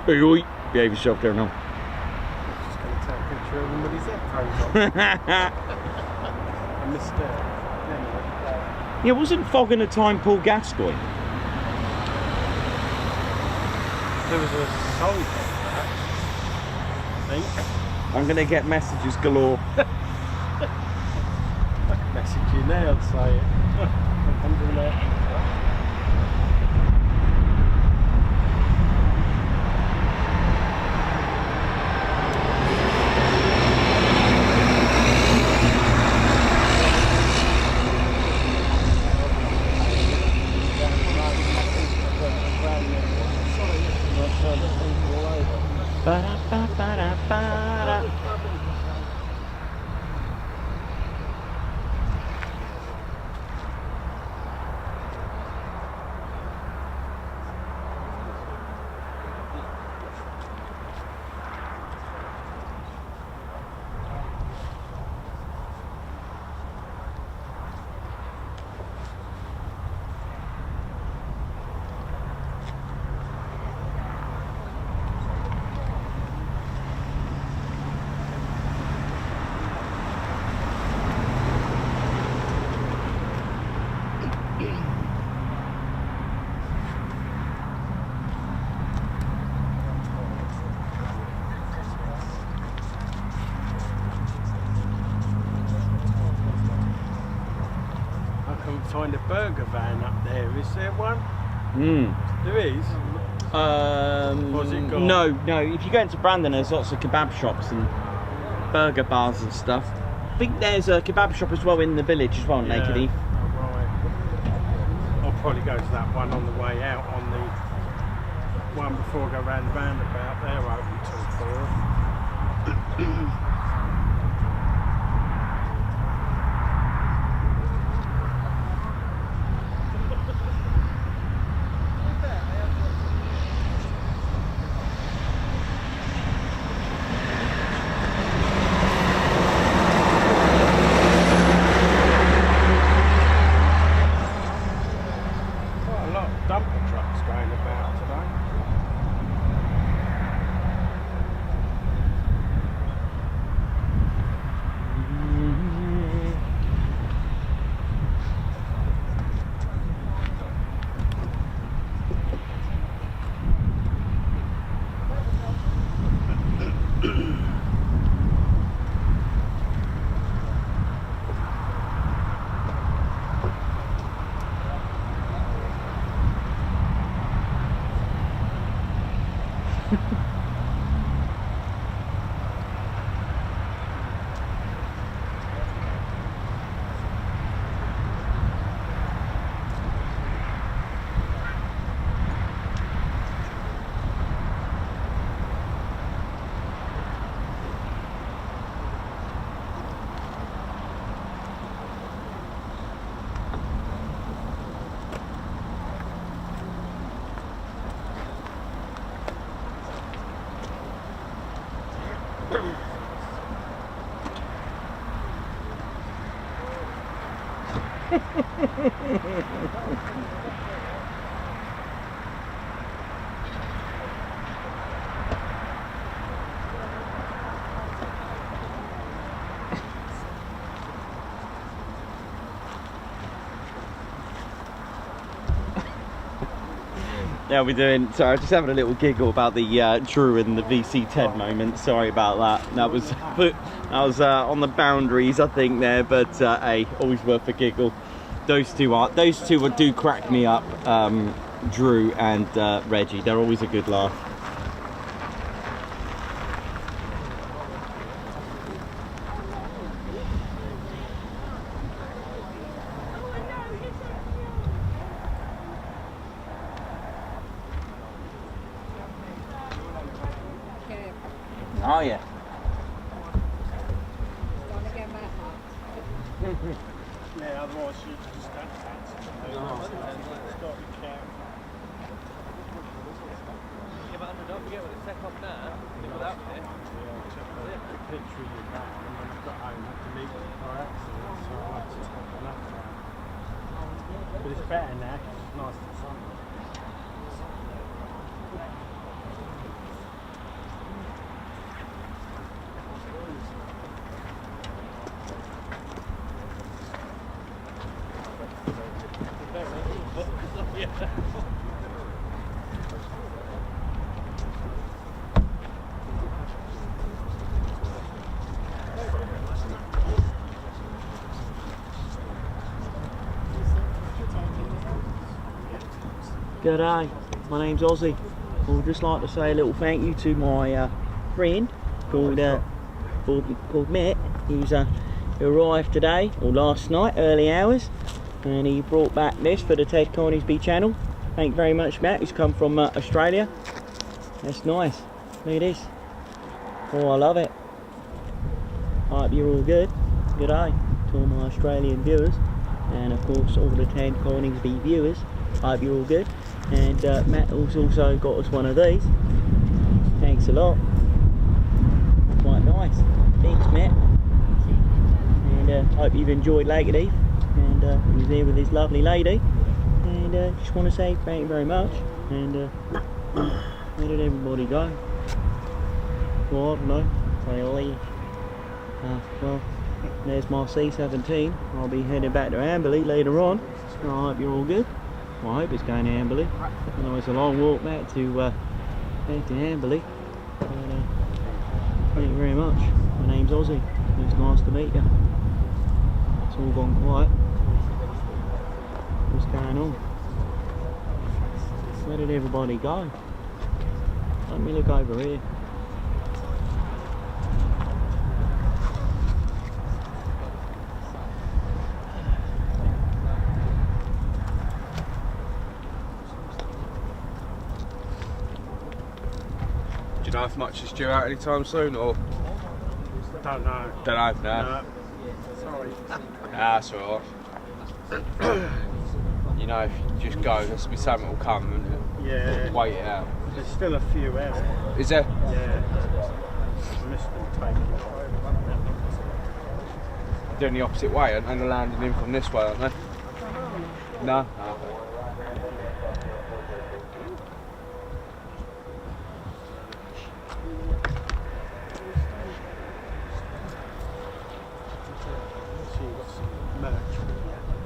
Hey, oi. Behave yourself there now. I'm just going to take a picture of him with his headphones on. I missed it. Anyway. Yeah, wasn't Fog in the Time Paul Gascoigne? There was a song called that, I think. I'm going to get messages galore. Message you now, say it. I'm doing that. Find a burger van up there. Is there one? There is. What's it got? No. If you go into Brandon, there's lots of kebab shops and burger bars and stuff. I think there's a kebab shop as well in the village as well, Lakenheath. Oh, right. I'll probably go to that one on the way out. On the one before I go round the roundabout, they're open till 4. Yeah, we're doing. Sorry, I was just having a little giggle about the Drew and the VC10 moment. Sorry about that. That was on the boundaries, I think there. But hey, always worth a giggle. Those two do crack me up. Drew and Reggie. They're always a good laugh. Oh yeah. Yeah, otherwise you just don't fancy it. It's got to be careful. Yeah, but don't forget when it's set up now, without it. Yeah, I took a picture of your van and when I got home I had to leave it by accident, so I had to stop another time. But it's better now because it's nice and sunny. G'day, my name's Ozzy. I would just like to say a little thank you to my friend called Matt. He's arrived today, or last night, early hours, and he brought back this for the Ted Coningsby channel. Thank you very much, Matt. He's come from Australia. That's nice. Look at this. Oh, I love it. I hope you're all good. G'day to all my Australian viewers, and of course all the Ted Coningsby viewers. I hope you're all good. And Matt has also got us one of these. Thanks a lot. Quite nice. Thanks, Matt. And hope you've enjoyed Lakenheath. And he was there with his lovely lady. And just want to say thank you very much. And where did everybody go? Well, I don't know. Really? Well, there's my C-17. I'll be heading back to Amberley later on. I hope you're all good. Well, I hope it's going to Amberley. I know it's a long walk back to Amberley. But thank you very much. My name's Ozzy. It's nice to meet you. It's all gone quiet. What's going on? Where did everybody go? Let me look over here. Do you know if much is due out anytime soon, or? Don't know. Don't know, no. Sorry. Nah, that's alright. You know, if you just go, there's be something will come and wait it out. There's still a few out. Is there? Yeah. I missed them taking it. Doing the opposite way, and they're landing in from this way, aren't they? No? No.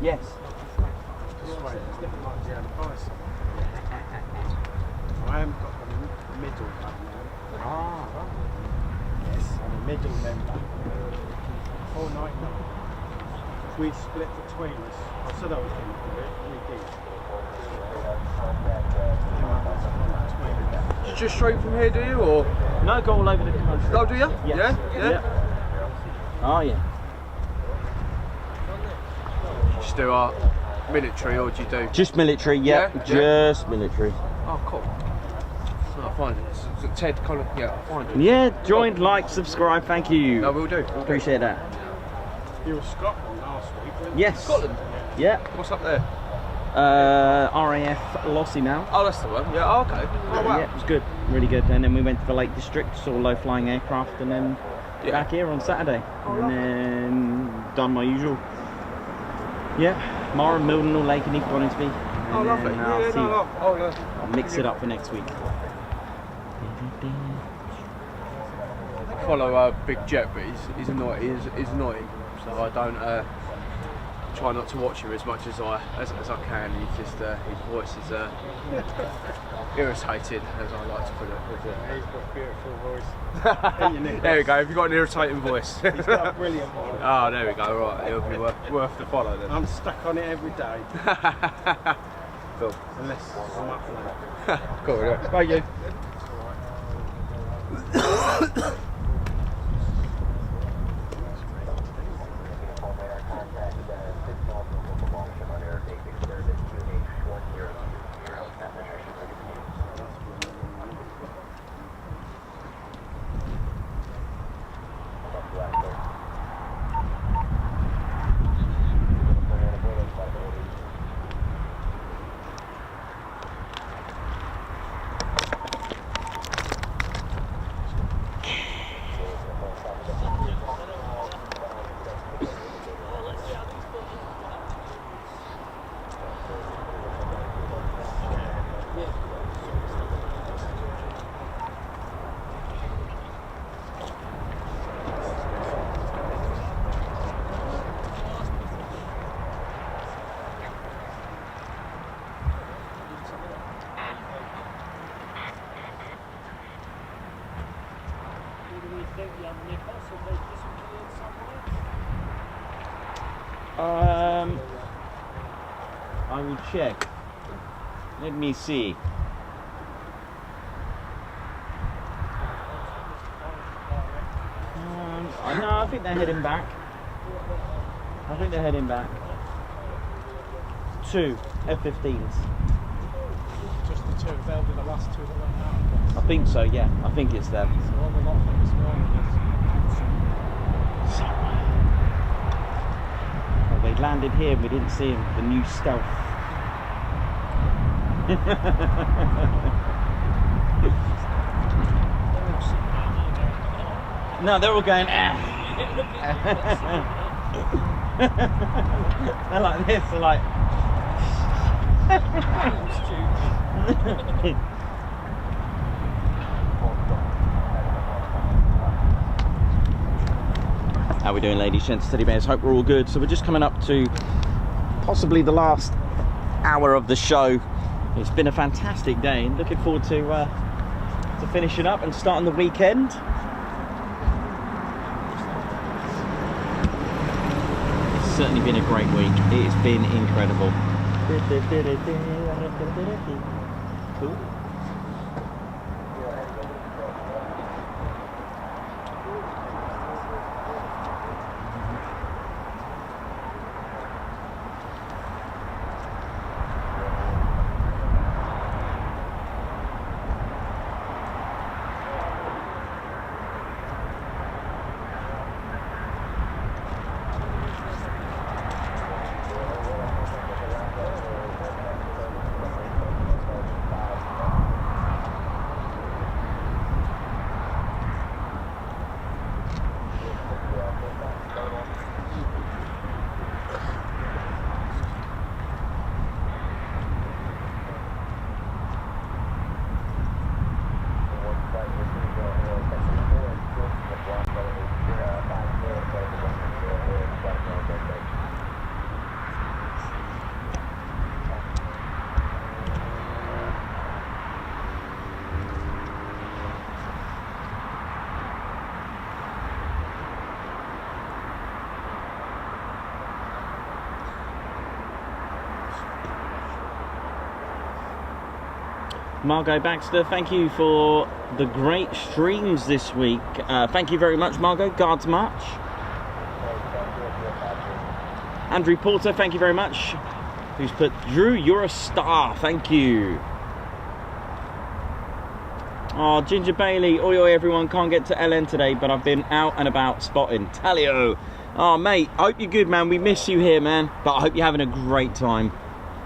Yes. This way, it's different like the other price. I haven't got the middle one now. Ah, right. Yes, and the middle member. 499. We split between us. I said I was going to do it, we did. Just straight from here, do you, or? No, go all over the country. Oh, do you? Yes. Yeah? Oh, yeah. Just do our military, or do you do? Just military, yeah. Just military. Oh, cool. Oh, fine. It's Ted Collins, yeah, fine. Yeah, join, like, subscribe, thank you. No, we'll do. Appreciate that. You were Scotland last week, weren't you? Yes. Scotland? Yeah. What's up there? RAF Lakenheath. Oh, that's the one. Yeah, oh, okay. Oh, wow. Yeah, it was good. Really good. And then we went to the Lake District, saw low-flying aircraft, and then back here on Saturday. And then done my usual. Yeah, Mara, Mildenhall, Lakenheath, Coningsby. Oh, lovely. I'll mix it up for next week. I follow Big Jet, but he's annoying. So I don't try not to watch him as much as I can. He's just his voice is irritating, as I like to put it. He's got a beautiful voice. There we go. Have you got an irritating voice? He's got a brilliant voice. Oh, there we go. Right, it'll be worth the follow then. I'm stuck on it every day. Cool. Unless I'm up late. Cool. Right. Thank you. I will check. Let me see. No, I think they're heading back. I think they're heading back. 2 F-15s. Just the two. They'll be the last two that went out. I think so, yeah. I think it's them. So all the lot from this morning Oh, they landed here and we didn't see them. The new stealth. No, they're all going, ah. They're like this, they're like. How we doing, ladies, gents, teddy bears? Hope we're all good. So we're just coming up to possibly the last hour of the show. It's been a fantastic day and looking forward to finishing up and starting the weekend. It's certainly been a great week. It's been incredible. Cool. Margot Baxter, thank you for the great streams this week. Thank you very much, Margot. Guards March. Andrew Porter, thank you very much. Who's put, Drew, you're a star. Thank you. Oh, Ginger Bailey. Oi, oi, everyone. Can't get to LN today, but I've been out and about spotting. Talio. Oh, mate. I hope you're good, man. We miss you here, man. But I hope you're having a great time.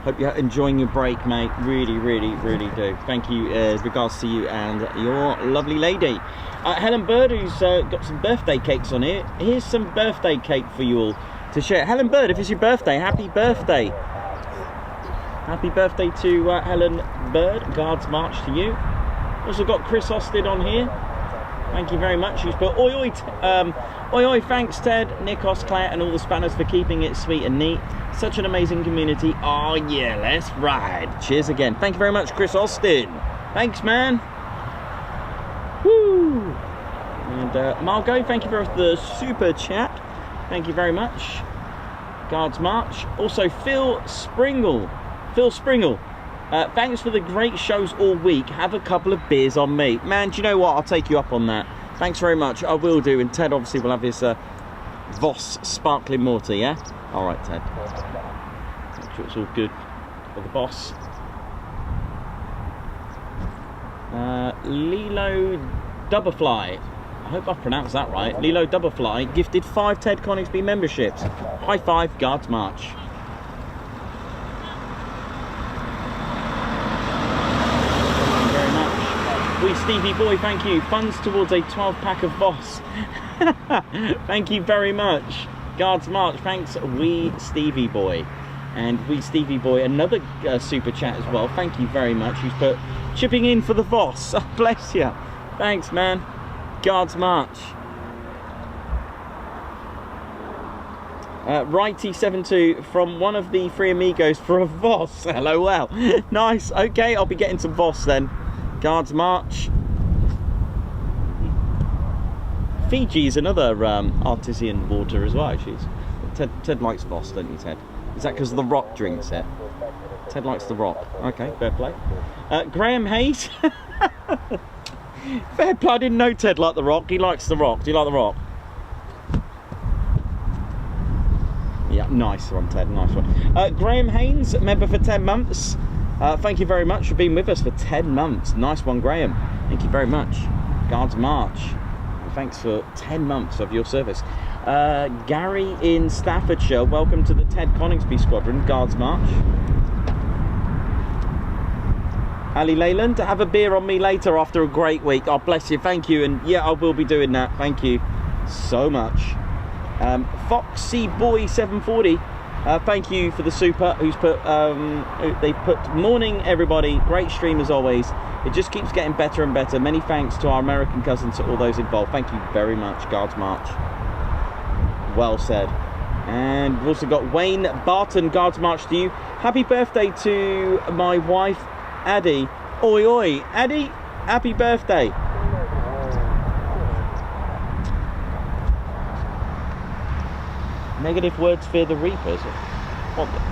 Hope you're enjoying your break, mate. Really, really, really do. Thank you. Regards to you and your lovely lady. Helen Bird, who's got some birthday cakes on here. Here's some birthday cake for you all to share. Helen Bird, if it's your birthday, happy birthday. Happy birthday to Helen Bird. Guards March to you. Also got Chris Austin on here. Thank you very much. He's put oi oi, oi oi, thanks Ted, Nikos, Claire and all the spanners for keeping it sweet and neat. Such an amazing community. Oh yeah, let's ride. Cheers again. Thank you very much, Chris Austin. Thanks, man. Woo! And Margot, thank you for the super chat. Thank you very much. Guards March. Also, Phil Springle. Thanks for the great shows all week. Have a couple of beers on me. Man, do you know what? I'll take you up on that. Thanks very much. I will do. And Ted obviously will have his Voss Sparkling Mortar, yeah? All right, Ted. Make sure it's all good for the boss. Lilo Doublefly. I hope I've pronounced that right. Lilo Doublefly gifted 5 Ted Coningsby memberships. High five, Guards March. We Stevie Boy, thank you. Funds towards a 12-pack of Voss. Thank you very much. Guards March, thanks, We Stevie Boy. And We Stevie Boy, another super chat as well. Thank you very much. He's put chipping in for the Voss. Oh, bless you. Thanks, man. Guards March. Righty72 from one of the 3 amigos for a Voss. Hello, well. Nice. Okay, I'll be getting some Voss then. Guards March. Fiji is another artisan water as well, actually. Ted likes Voss, don't you, Ted? Is that because of the Rock drinks it? Ted likes the Rock. Okay, fair play. Graham Hayes. Fair play, I didn't know Ted liked the Rock. He likes the Rock. Do you like the Rock? Yeah, nice one, Ted. Nice one. Graham Haynes, member for 10 months. Thank you very much for being with us for 10 months. Nice one, Graham. Thank you very much. Guards March. Thanks for 10 months of your service. Gary in Staffordshire. Welcome to the Ted Coningsby Squadron. Guards March. Ali Leyland, have a beer on me later after a great week. Oh, bless you. Thank you. And yeah, I will be doing that. Thank you so much. Foxy Boy 740. Thank you for the super. Who's put? They put morning everybody. Great stream as always. It just keeps getting better and better. Many thanks to our American cousins, to all those involved. Thank you very much. Guards March. Well said. And we've also got Wayne Barton. Guards March to you. Happy birthday to my wife, Addie. Oi oi, Addie. Happy birthday. Negative words fear the reapers. What the?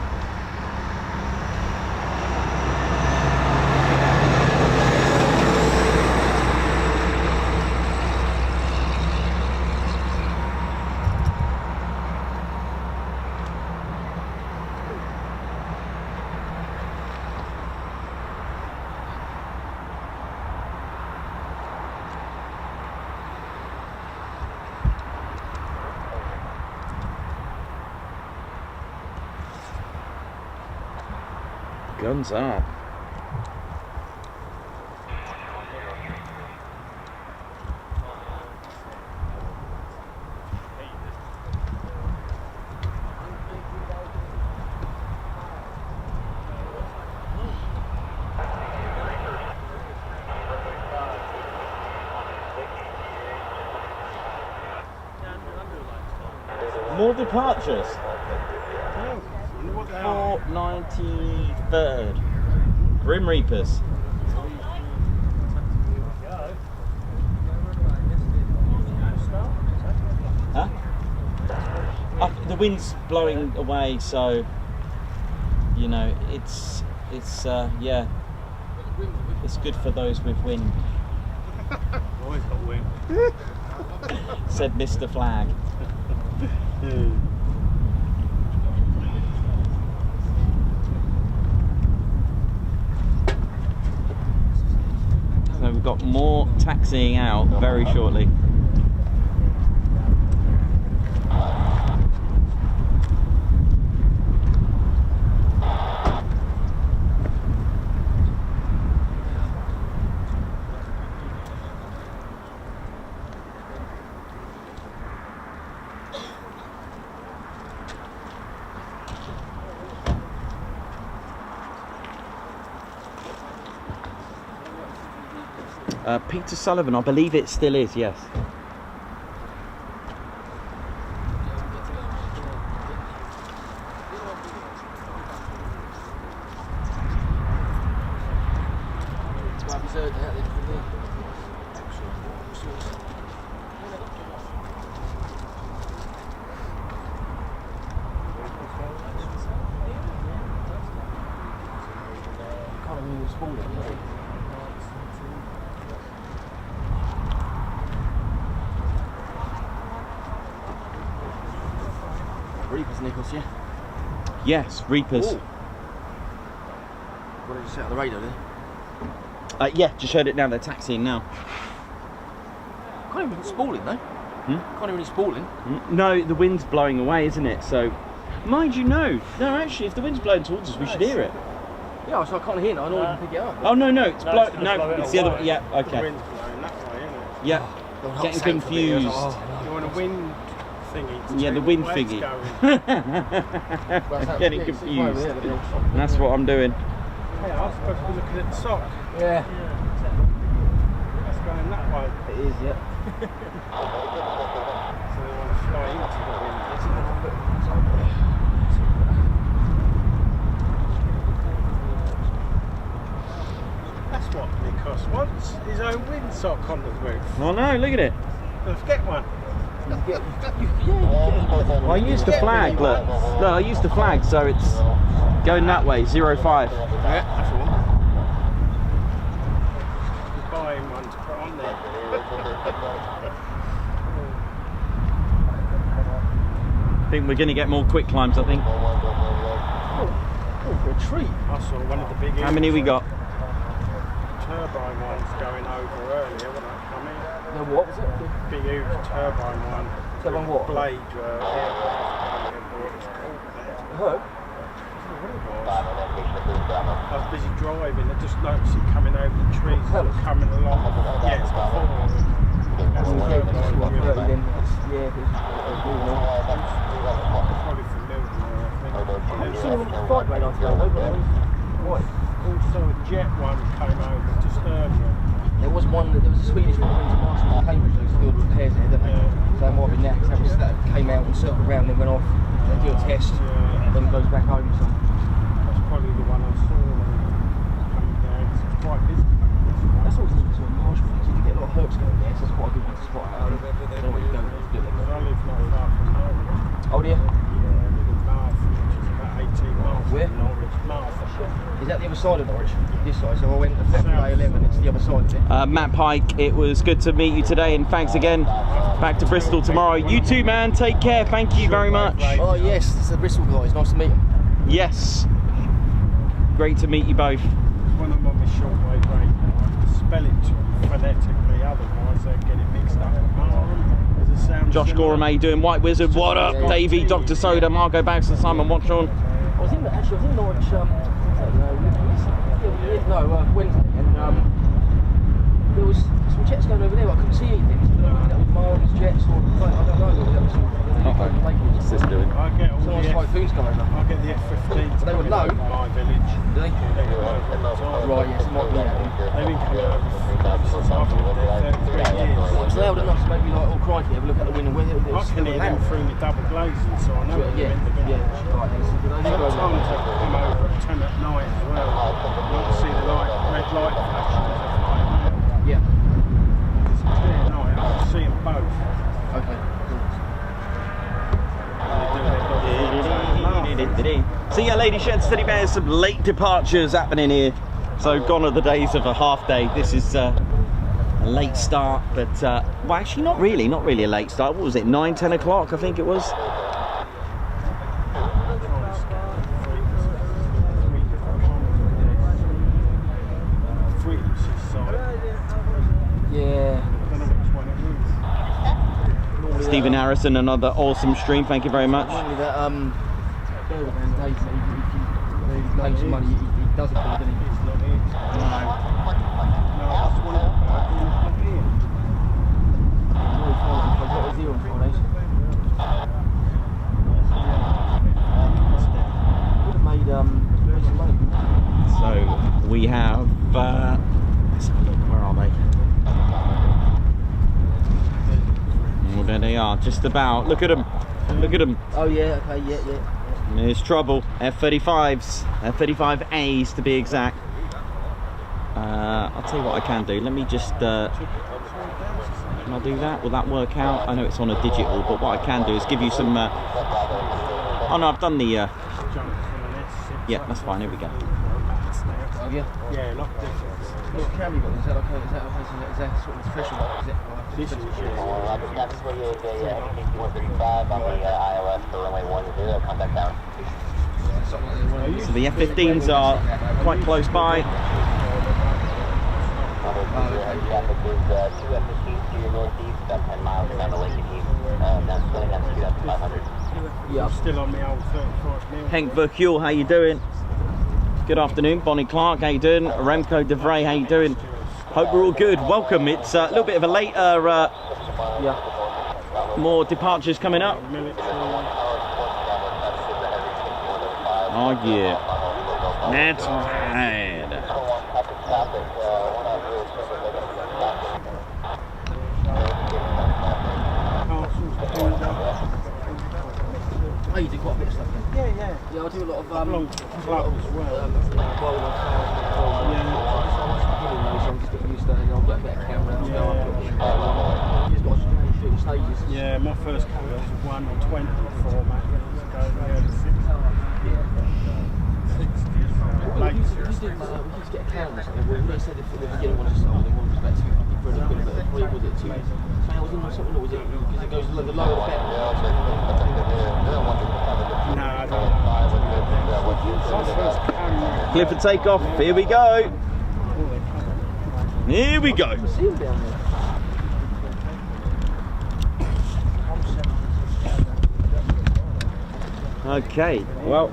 Guns up. More departures. 493rd. Grim Reapers. Huh? The wind's blowing away, so you know it's yeah, it's good for those with wind. Always got wind. Said Mr. Flag. So we've got more taxiing out very shortly. Peter Sullivan, I believe it still is, yes. Reapers, Nichols, yeah? Yes, Reapers. Ooh. What did you say on the radio there? Yeah, just heard it now. They're taxiing now. Can't even spalling though. Can't even spalling. No, the wind's blowing away, isn't it? So, mind you, no, actually, if the wind's blowing towards us, we should hear it. Yeah, so I can't hear it. I know you can pick it up. Oh no, it's No, blowing. it's gonna blow it It's the other. away. Yeah, The okay. wind's blowing that way, isn't it? Yeah, getting confused. You want a wind thingy to Yeah, the tell wind where it's thingy. going. Getting confused. That's what I'm doing. Yeah, I was supposed to be looking at the sock. Yeah. That's going that way. It is, yeah. So they want to fly into the wind. That's what Nikos wants, his own windsock on the roof. Oh no, look at it. Let's get one. I used the flag, look. Look, I used the flag, so it's going that way, 05. Yeah, that's the one. We're buying one to put on there. I think we're going to get more quick climbs, I think. Oh, for a treat. I saw one of the big How many we got? turbine ones going over earlier when I come in. No, what was it? Big huge turbine one. Turbine what? Blade aircraft. What it's called there. Heard? I was busy driving, I just noticed it coming over the trees, coming along. Yeah, it's before. That's the turbine. Probably from Mildenhall, I think. Also a jet one came over just earlier. There was one, there was a Swedish one that went to Marshall in Cambridge, those still repairs there, didn't they? So that might be next. That came out and circled around, then went off, they do a test, then goes back home. So that's probably the one I saw coming down. It's quite busy. That's always the sort of Marshall things. You get a lot of herps going there, so that's quite a good one to spot. I don't know where you go. I live not far from Norwich. Oh dear. Yeah, I live in Bath, which is about 18 miles Where? from Norwich. Bath. Is that the other side of Norwich? This side, so I went to F-35A 11, it's the other side of it. Matt Pike, it was good to meet you today, and thanks again. Back to Bristol tomorrow. You too, man. Take care. Thank you very much. Oh yes, it's the Bristol guys. Nice to meet them. Yes. Great to meet you both. When I'm on my shortwave rate, I spell it phonetically, otherwise they get it mixed up. Does it sound Josh similar? Gourmet doing White Wizard. What up, Davey, Dr. Soda, Margot Baxter, Simon Watchorn. I was in Norwich, Wednesday, and there was some jets going over there, but I couldn't see anything. So I don't know if that was Marlins jets or I don't know whether that was What's this doing? I get all some the typhoons coming over. I get the F-15s. They would know. My village. Do they? They go over all the time. Right, yes, it might be that. They've been coming over since I've lived there 33 years. So they would have enough to make me like, oh crikey, have a look at the wind and weather. I can hear them through the double glazing, so I know Yeah, they're in the yeah, right. Sometimes they come over at 10 at night as well. You want to see the light, red light flashing. Yeah. It's a clear night, I can see them both. Okay. So yeah, ladies, gents, teddy bears, some late departures happening here. So gone are the days of a half day. This is a late start, but well, actually not really a late start. What was it, 9, 10 o'clock I think it was? Yeah. Stephen Harrison, another awesome stream. Thank you very much. Normally that Dave, if he pays some money, he does it for you, doesn't he? So we have where are they? There they are, just about. Look at them. Look at them. Oh yeah, okay, yeah. There's trouble. F-35s, F-35As to be exact. I'll tell you what I can do. Let me just. Can I do that? Will that work out? I know it's on a digital, but what I can do is give you some. Oh no, I've done the. Yeah, that's fine. Here we go. Oh yeah. Yeah, lock difference. What camera you got? Is that okay? Is that sort of professional? Is it? This is That's 135 on the ILS for runway 10, contact down. So the F-15s are quite close by. Traffic is 2 F-15s to your northeast, about 10 miles down to Lakenheath. That's spinning at 2,500. Yeah, I'm still on the old 35 mil. Hank Verkuel, how you doing? Good afternoon. Bonnie Clark, how you doing? Remco De Vrij, how you doing? Hope we're all good. Welcome. It's a little bit of a later, more departures coming up. Oh yeah, that's right. Oh, you do quite a bit of stuff then? Yeah. Yeah, I do a lot of Club as well. so I'm just getting used to it and I'll get a better camera and I'll go up. Just got to shoot the stages. Yeah, my first camera was 120 format. We used to get a camera or something. We said if we didn't want to start, we wanted about 250 quid, but was it 2,000 or something, or was it because it goes the lower the better? No, I don't. Clear for takeoff. Here we go. Here we go. Okay. Well.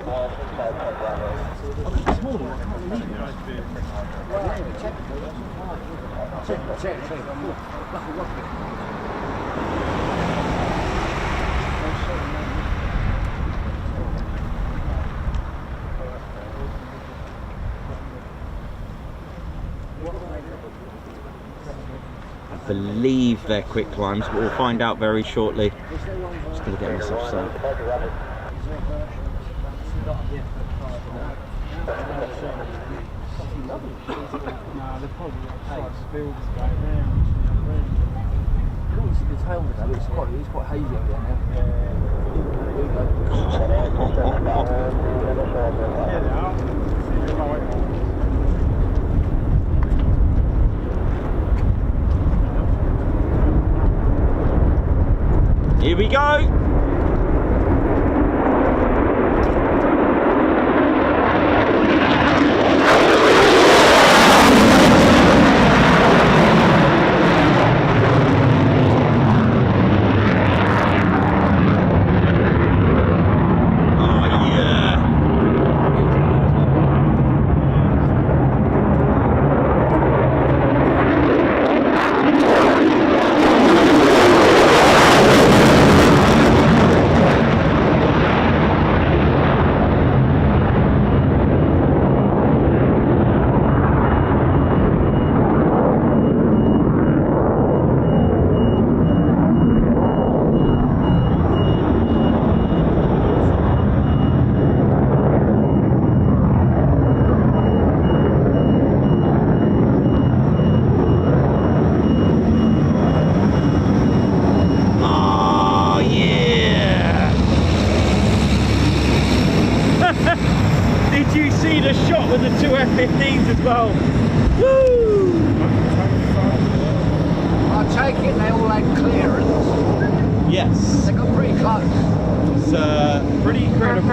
I believe they're quick climbs, but we'll find out very shortly. Just gonna get myself set. They're probably outside the buildings right now. You can see the tail of it, it's quite hazy over there now. Yeah, they are. Here we go. F-15s as well. Woo! I take it they all had clearance. Yes. They got pretty close. It's pretty incredible.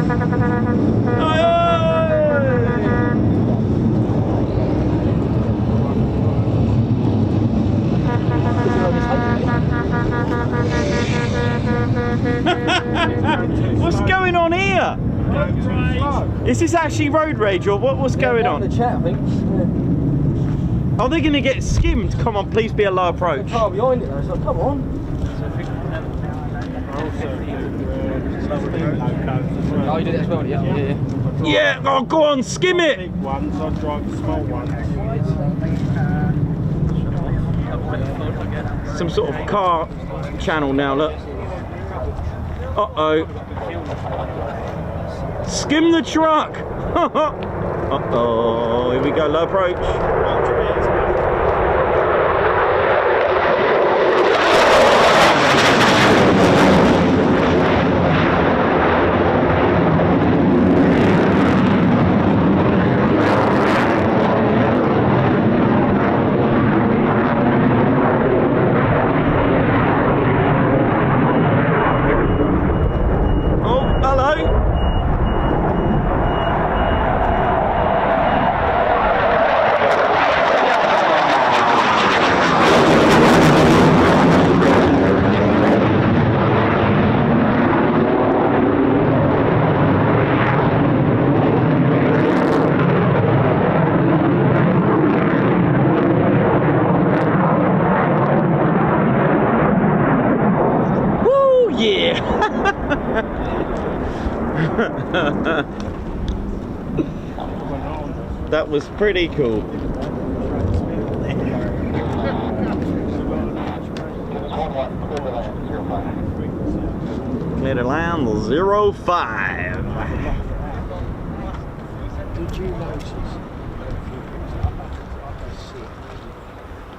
What's going on here? Is this actually road rage or what's going on? The chat, I think. Yeah. Are they going to get skimmed? Come on, please be a low approach. The car behind it though, so come on. Oh, you did it as well, yeah. Yeah, oh, go on, skim it. Big ones, I drive the small ones. Some sort of car channel now, look. Uh-oh. Skim the truck! Uh-oh, here we go, low approach. That was pretty cool. Clear to land 05. Did you notice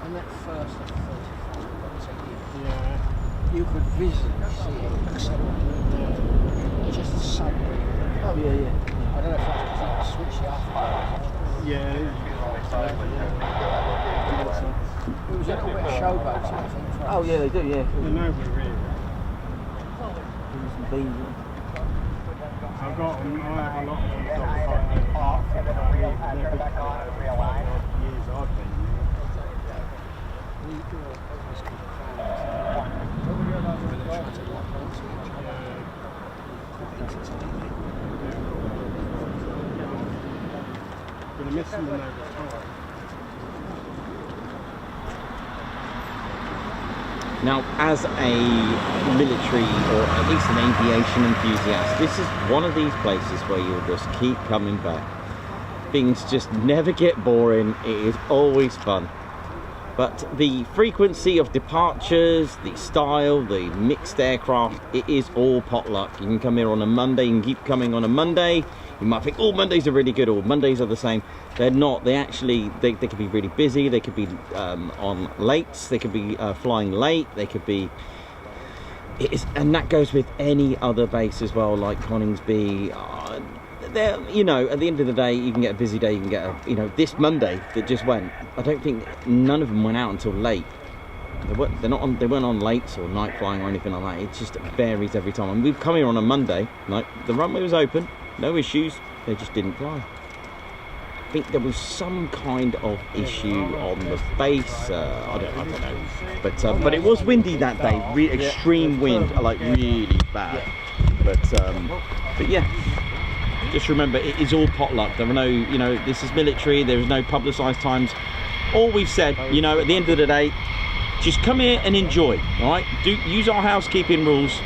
on that first F-35, you could visibly see it except just the submarine. Oh yeah, yeah. I don't know if that's because you can switch it up. Yeah. It was a little bit of showboat, I think. Oh yeah, they do, yeah. Nobody really. I've got a lot of them apart from years I've been Gonna miss them over time. Now, as a military or at least an aviation enthusiast, this is one of these places where you'll just keep coming back. Things just never get boring. It is always fun. But the frequency of departures, the style, the mixed aircraft, it is all potluck. You can come here on a Monday and keep coming on a Monday. You might think, oh, Mondays are really good, or Mondays are the same. They're not. They actually, they could be really busy. They could be on lates. They could be flying late. They could be, and that goes with any other base as well, like Coningsby. They're, you know, at the end of the day, you can get a busy day. You can get a, you know, this Monday that just went. I don't think none of them went out until late. They weren't on lates or night flying or anything like that. It just varies every time. And we've come here on a Monday, like the runway was open. No issues, they just didn't fly. I think there was some kind of issue on the base, I don't know. But it was windy that day, extreme wind, like really bad. But yeah, just remember, it is all potluck. There are no, you know, this is military, there is no publicised times. All we've said, you know, at the end of the day, just come here and enjoy, all right? Use our housekeeping rules.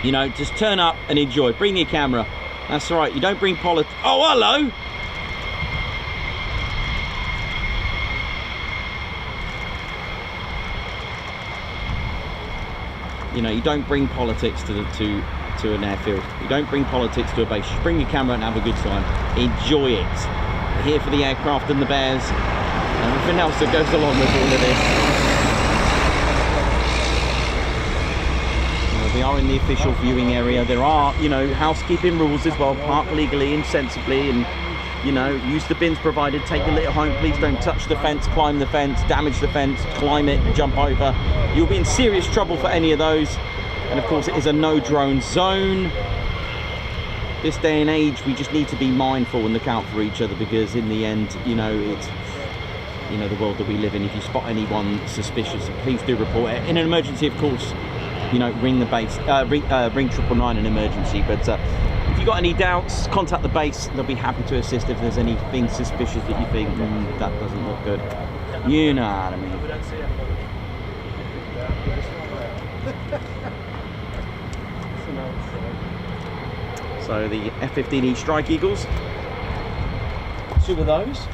You know, just turn up and enjoy. Bring your camera. That's right, you don't bring politics. Oh, hello! You know, you don't bring politics to an airfield. You don't bring politics to a base. Just bring your camera and have a good time. Enjoy it. We're here for the aircraft and the bears and everything else that goes along with all of this. We are in the official viewing area. There are, you know, housekeeping rules as well. Park legally and sensibly, and, you know, use the bins provided. Take your litter home. Please don't touch the fence, climb the fence, damage the fence, climb it, jump over. You'll be in serious trouble for any of those. And of course, it is a no drone zone. This day and age, we just need to be mindful and look out for each other, because in the end, you know, it's, you know, the world that we live in. If you spot anyone suspicious, please do report it. In an emergency, of course, you know, ring the base, ring 999 in emergency. But if you've got any doubts, contact the base. They'll be happy to assist if there's anything suspicious that you think that doesn't look good. You know what I mean. So the F-15E Strike Eagles, 2 of those.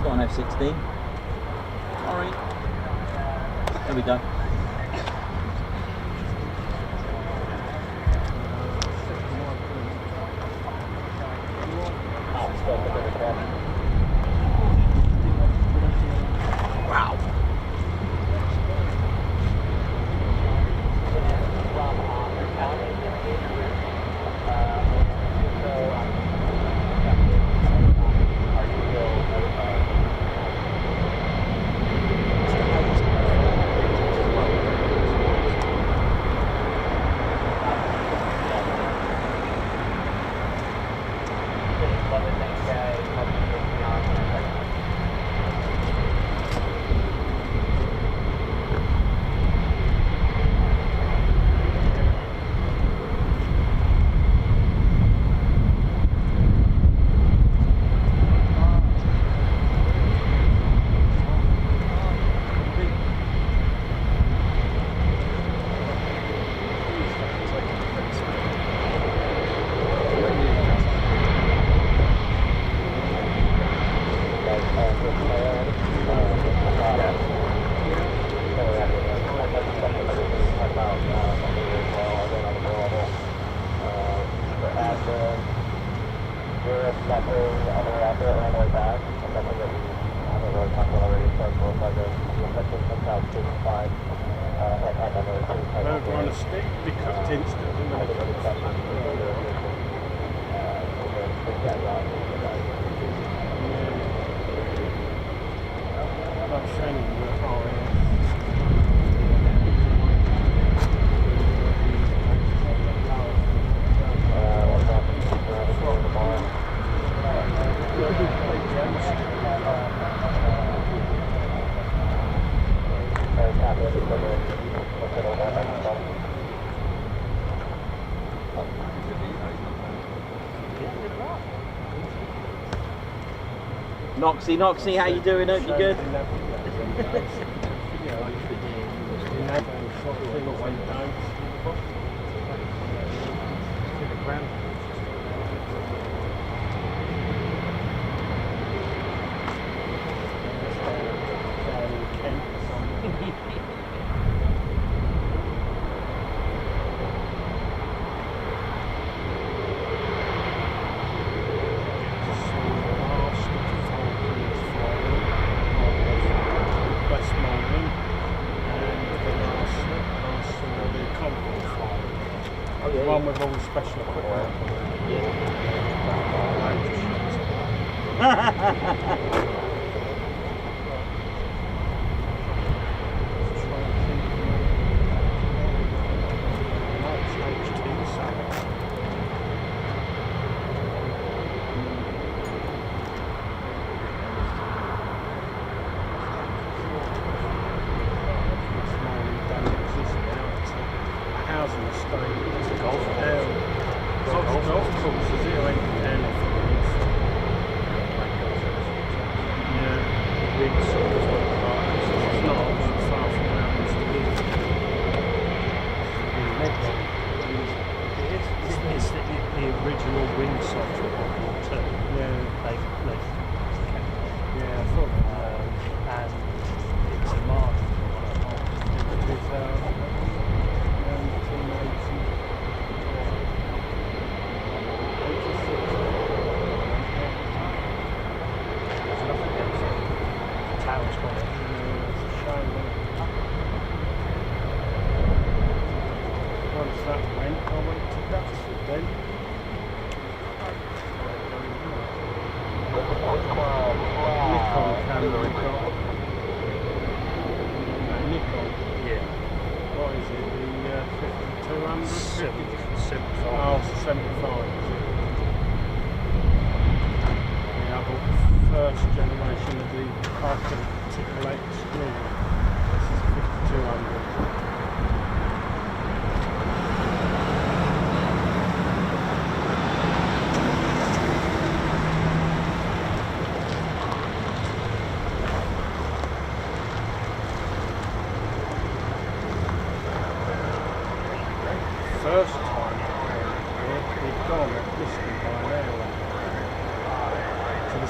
got an F-16. Sorry. There we go. Wow. Noxie, how you doing? Hope you're good. One with all the special equipment.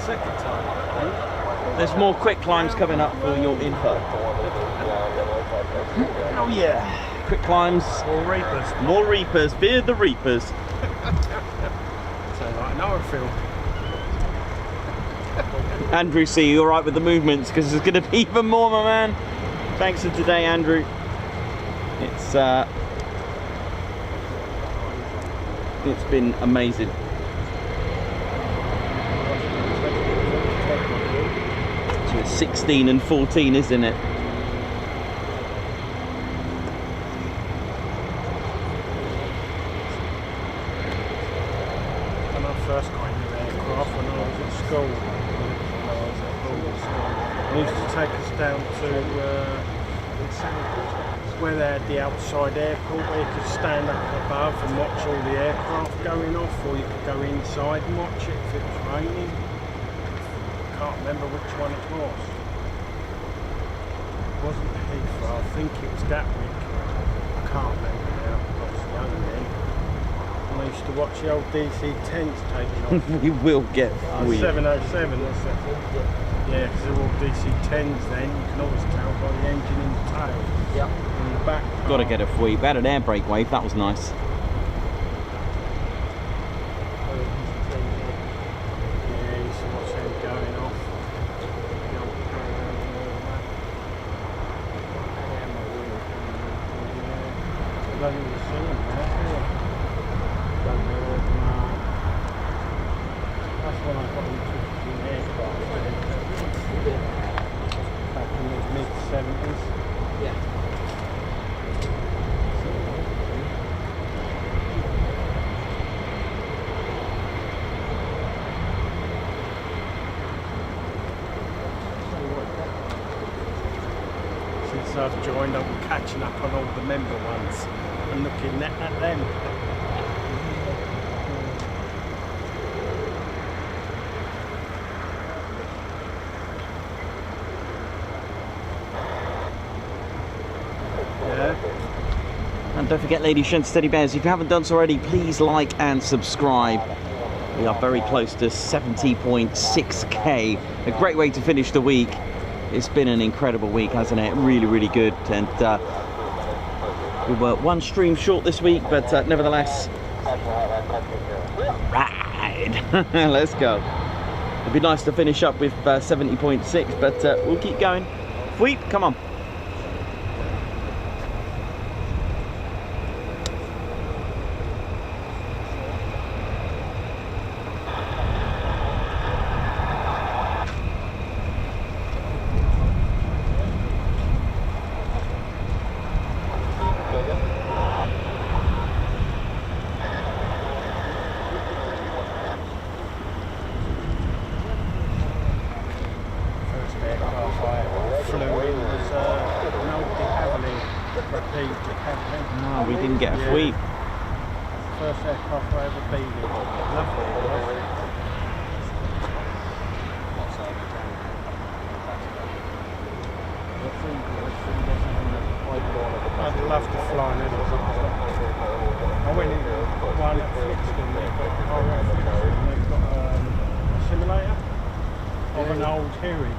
second time, I think. There's more quick climbs coming up for your info. Oh yeah. Quick climbs. More reapers. More reapers. Fear the reapers. So like an Airfield. Andrew, see you all right with the movements? Because there's going to be even more, my man. Thanks for today, Andrew. It's been amazing. So it's 16 and 14, isn't it? When I first got into aircraft when I was at school, they used to take us down to where they had the outside airport where you could stand up above and watch all the aircraft going off, or you could go inside and watch it if it was raining. I can't remember which one it was. It wasn't Heathrow, I think it was Gatwick. I can't remember now, I was young then. And I used to watch the old DC-10s taking off. We will get weird. 707, that's it. Yeah, because they're all DC-10s then, you can always tell by the engine in the tail. Yep. And the back. Got to get a sweep. We had an air brake wave, that was nice. Yeah, you see what's them going off. The old program and all that. I don't even see them now, do you? Don't know. That's when I got interested in aircraft. Back in the mid-70s. Yeah. Since I've joined, I'm catching up on all the member ones and looking at them. And don't forget, ladies, gents, teddy bears, if you haven't done so already, please like and subscribe. We are very close to 70.6k. A great way to finish the week. It's been an incredible week, hasn't it? Really, really good. And we were one stream short this week, but nevertheless, ride. Let's go. It'd be nice to finish up with 70.6, but we'll keep going. Sweep, come on. We didn't get a sweep. First aircraft I ever been in. Lovely. I'd love to fly an helicopter. I went in one at Flixton, they've got a simulator of an old Huey.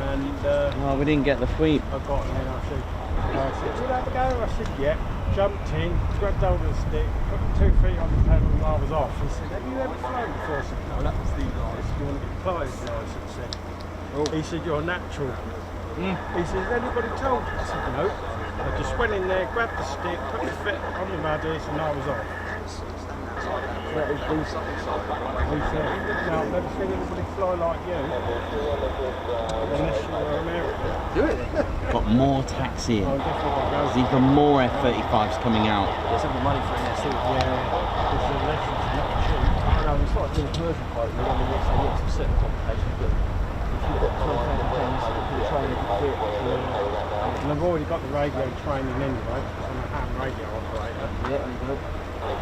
And well, we didn't get the sweep. I got in and I said, "Did you have a go?" I said, "Yeah." Jumped in, grabbed hold of the stick, put 2 feet on the pedal and I was off. He said, "Have you ever flown before?" I said, "No, that was the license. Do you want to get a pilot's license then?" He said, "You're natural." He said, "Has anybody told you?" I said, "No." I just went in there, grabbed the stick, put the foot on the rudders and I was off. That was decent. He said, "No, I've never seen anybody fly like you. Unless you were American." Do it then. Got more taxiing. Oh, definitely. There's even more F-35s coming out. Get some money for it too. Yeah, because the lessons are not cheap. No, it's like doing commercial piloting. I mean, yes, they get some certain complications, but if you've got 12,000 pounds for the training, you can do it. And I've already got the radio training anyway, because I'm a ham radio operator. Yeah, there you go. So,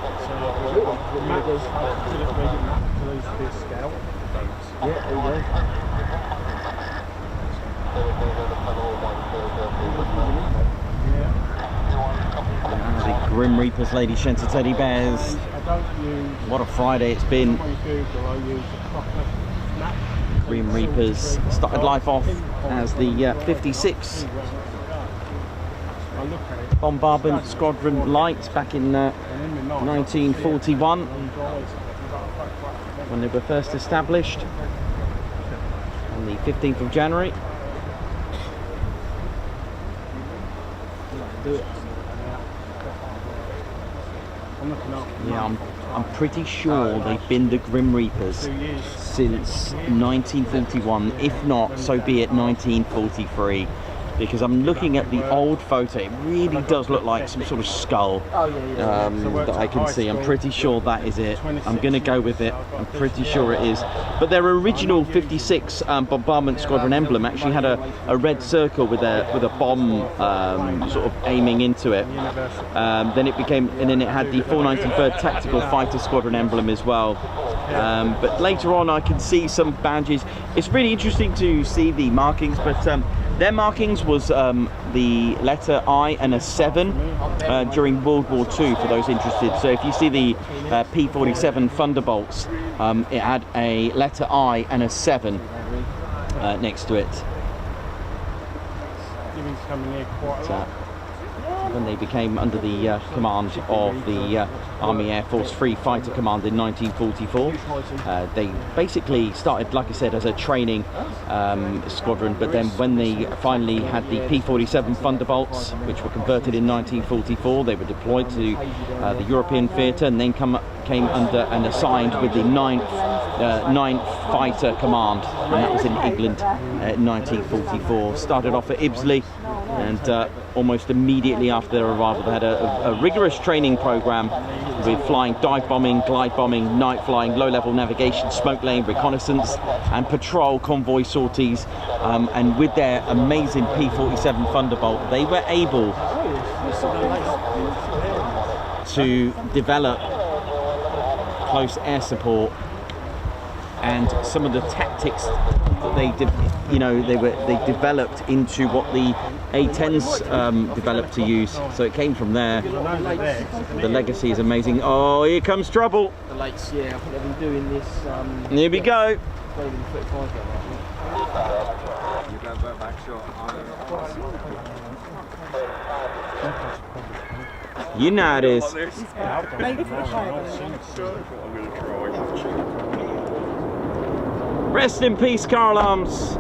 maps, I'm good at reading maps to lose a bit of scale. Yeah, there you go. The Grim Reapers, lady Shenta teddy bears. I don't use... What a Friday it's been. On Google, I use a proper map. Grim Reapers started life off as the 56 Bombardment Squadron Light back in 1941 when they were first established on the 15th of January. Yeah, I'm pretty sure they've been the Grim Reapers since 1941, if not, so be it 1943. Because I'm looking at the old photo, it really does look like some sort of skull that I can see. I'm pretty sure that is it. I'm going to go with it. I'm pretty sure it is. But their original 56 Bombardment Squadron emblem actually had a red circle with a bomb sort of aiming into it. Then it became, and then it had the 493rd Tactical Fighter Squadron emblem as well. But later on I can see some badges. It's really interesting to see the markings, but their markings was the letter I and a 7 during World War II, for those interested. So if you see the P-47 Thunderbolts, it had a letter I and a 7 next to it. When they became under the command of the Army Air Force Free Fighter Command in 1944. They basically started, like I said, as a training squadron, but then when they finally had the P-47 Thunderbolts, which were converted in 1944, they were deployed to the European theatre and then came under and assigned with the 9th Fighter Command, and that was in England in 1944. Started off at Ibsley, and almost immediately after their arrival they had a rigorous training program with flying dive bombing, glide bombing, night flying, low-level navigation, smoke lane reconnaissance and patrol convoy sorties, and with their amazing P-47 Thunderbolt they were able to develop close air support and some of the tactics that they did, they developed into what the A-10s developed to use. So it came from there. The legacy is amazing. Oh, here comes trouble. The lakes, yeah, I think they've been doing this. Here we go. You know it is. Rest in peace, Carl Arms.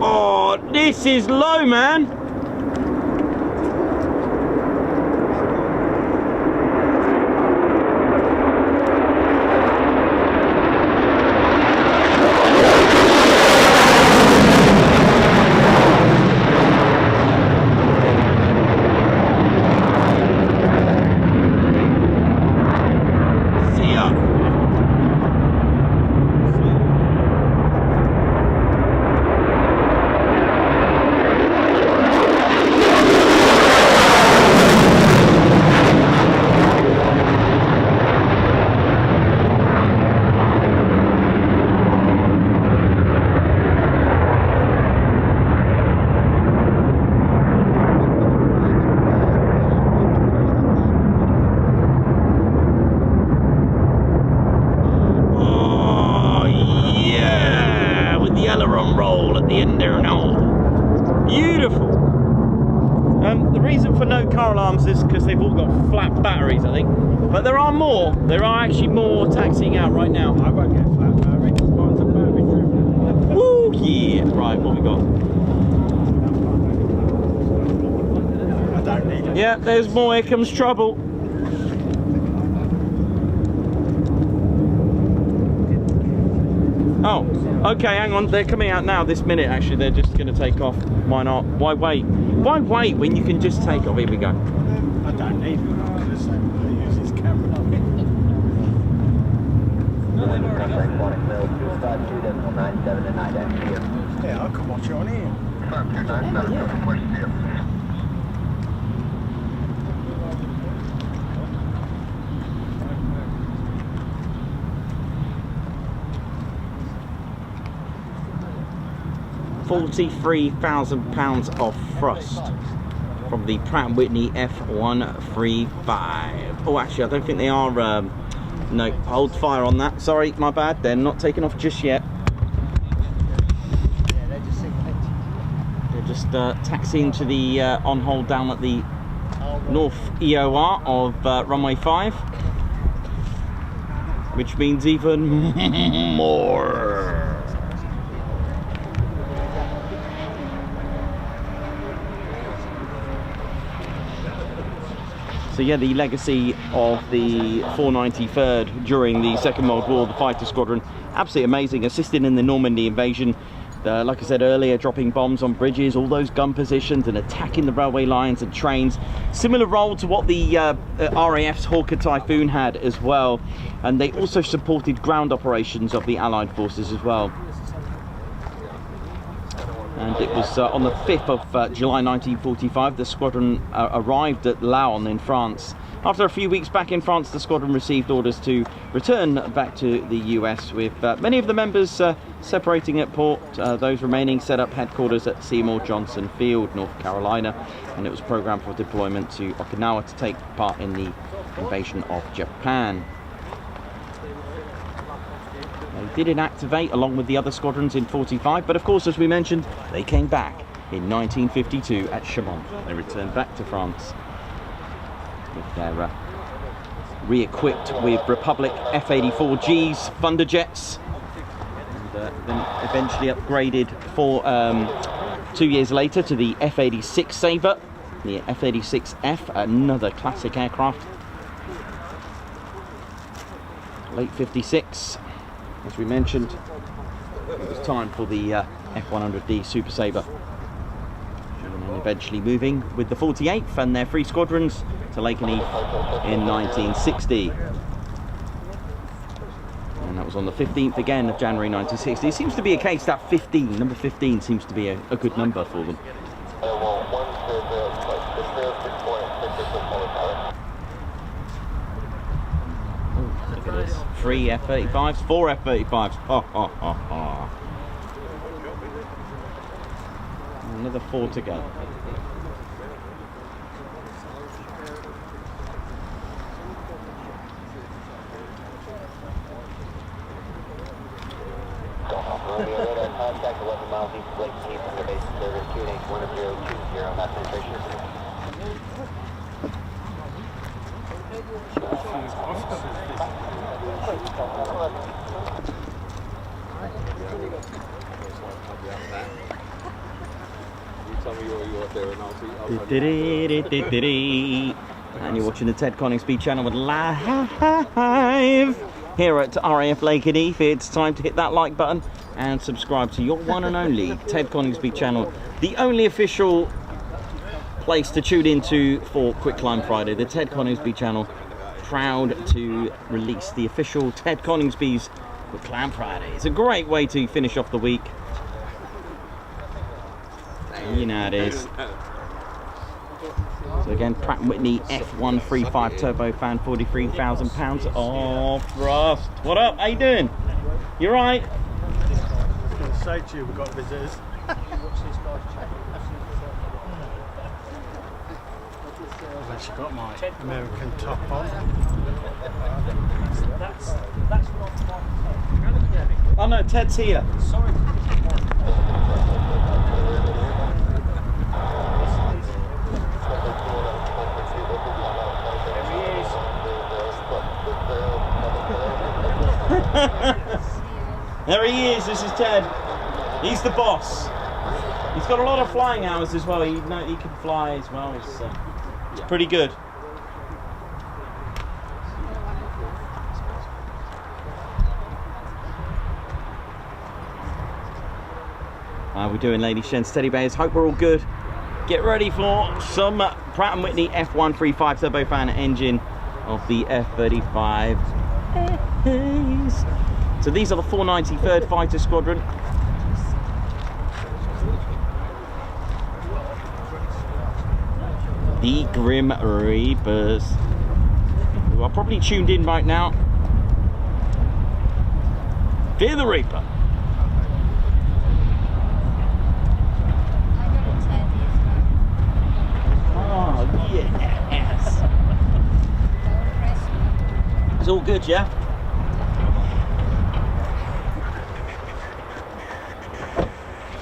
Oh, this is low, man. Is because they've all got flat batteries, I think, but there are more. There are actually more taxiing out right now. I won't get flat batteries. Mine's a battery driven. Woo, yeah. Right, what we got? I don't need it. Yeah, there's more. Here comes trouble. Oh, okay, hang on. They're coming out now this minute, actually. They're just going to take off. Why not? Why wait? Why wait when you can just take off? Here we go. I don't need it. I use his camera. Yeah, I can watch it on here. £43,000 of thrust from the Pratt & Whitney F-135. Oh, actually, I don't think they are No, hold fire on that. Sorry, my bad. They're not taking off just yet. They're just taxiing to the on-hold down at the North EOR of runway 5, which means even more. So yeah, the legacy of the 493rd during the Second World War, the Fighter Squadron, absolutely amazing, assisting in the Normandy invasion. Like I said earlier, dropping bombs on bridges, all those gun positions, and attacking the railway lines and trains. Similar role to what the RAF's Hawker Typhoon had as well. And they also supported ground operations of the Allied forces as well. And it was on the 5th of July 1945, the squadron arrived at Laon in France. After a few weeks back in France, the squadron received orders to return back to the US, with many of the members separating at port. Those remaining set up headquarters at Seymour Johnson Field, North Carolina, and it was programmed for deployment to Okinawa to take part in the invasion of Japan. They did inactivate along with the other squadrons in 45, but of course, as we mentioned, they came back in 1952 at Chaumont. They returned back to France with their re-equipped with Republic F-84Gs, Thunderjets, and then eventually upgraded for 2 years later to the F-86 Sabre, the F-86F, another classic aircraft. Late 56. As we mentioned, it was time for the F-100D Super Sabre. And then eventually moving with the 48th and their 3 squadrons to Lakenheath in 1960. And that was on the 15th again of January 1960. It seems to be a case that number 15 seems to be a good number for them. Look at this. 3 F-35s, 4 F-35s. Another 4 to go. Contact 11 miles east of Lakenheath from the base service QNH1020, not penetration. And you're watching the Ted Coningsby channel with live here at RAF Lakenheath. It's time to hit that like button and subscribe to your one and only Ted Coningsby channel, the only official place to tune into for Quick Climb Friday. The Ted Coningsby channel, proud to release the official Ted Coningsby's Quick Climb Friday. It's a great way to finish off the week. You know it is. So again, Pratt & Whitney F-135 turbofan, £43,000 of thrust. What up? How you doing? You right? I was going to say to you, we've got visitors. I've actually got my American top on. Oh no, Ted's here. Sorry. There he is. This is Ted. He's the boss. He's got a lot of flying hours as well. He can fly as well. It's pretty good. How are we doing, ladies, gents, teddy bears? Hope we're all good. Get ready for some Pratt & Whitney F-135 turbofan engine of the F-35. So these are the 493rd Fighter Squadron. The Grim Reapers, who are probably tuned in right now. Fear the Reaper. Oh, yes. guys all good, yeah?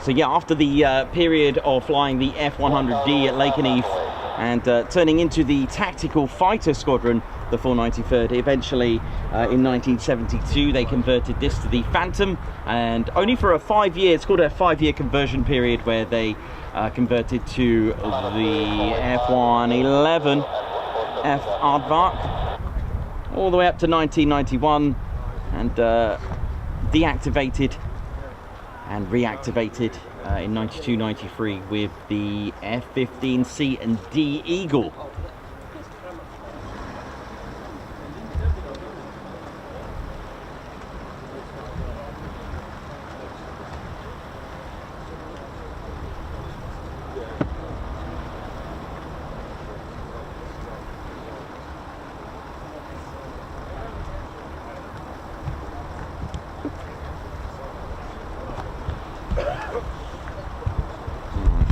So yeah, after the period of flying the F-100D at Lakenheath and turning into the tactical fighter squadron, the 493rd, eventually in 1972 they converted this to the Phantom, and only for a 5-year, it's called a 5-year conversion period, where they converted to the F-111 F Aardvark all the way up to 1991, and deactivated and reactivated in 92-93 with the F-15C and D Eagle.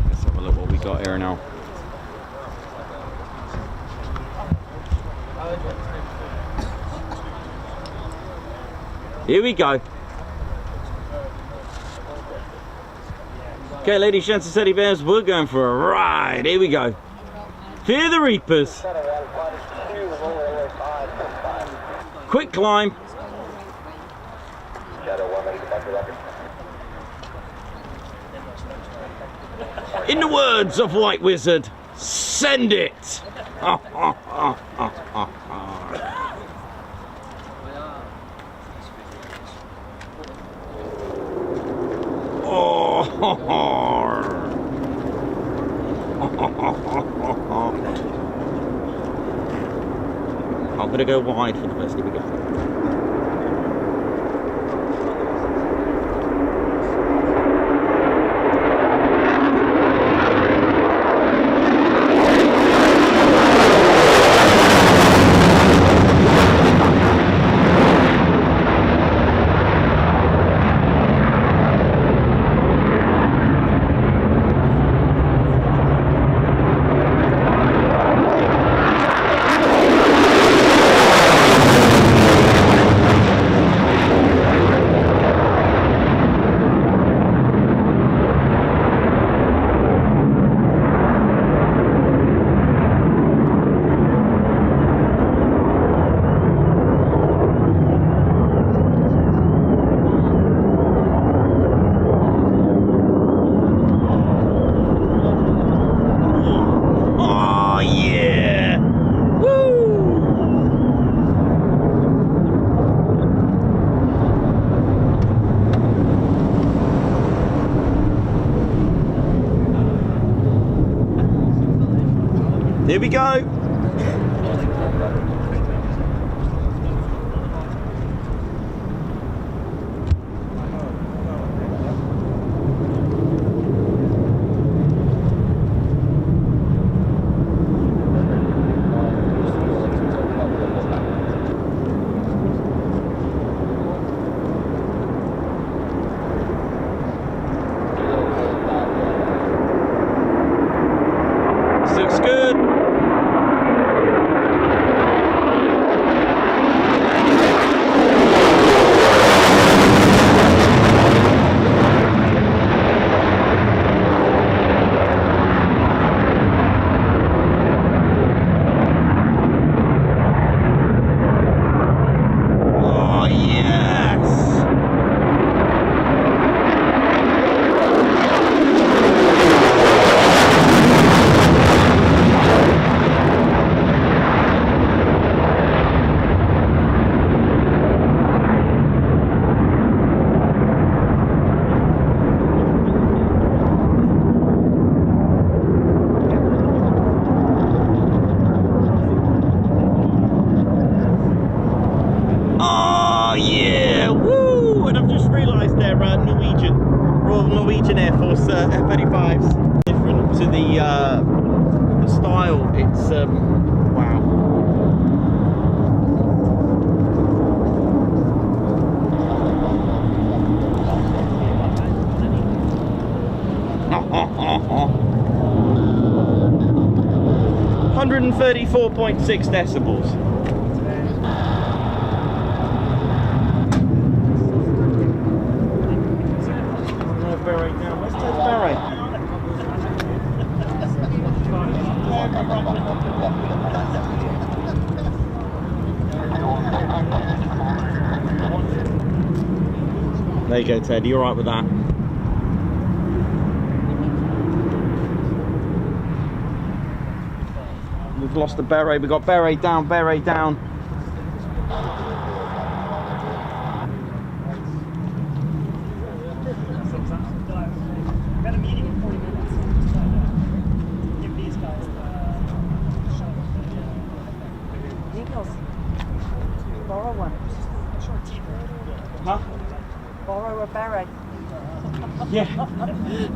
Let's have a look what we got here now. Here we go. Okay, ladies, gents, and teddy bears, we're going for a ride. Here we go. Fear the Reapers. Quick climb. In the words of White Wizard, send it. I'm gonna go wide for the first. Here we go. Here we go. This looks good. Norwegian, Royal Norwegian Air Force F-35s. Different to the style. It's wow. $134.6 decibels. There you go, Ted. You all right with that? We've lost the beret. We've got beret down, beret down. Got a meeting in 40 minutes. Give these guys Nichols, borrow one. short teeth. Huh? Borrow a beret. Yeah.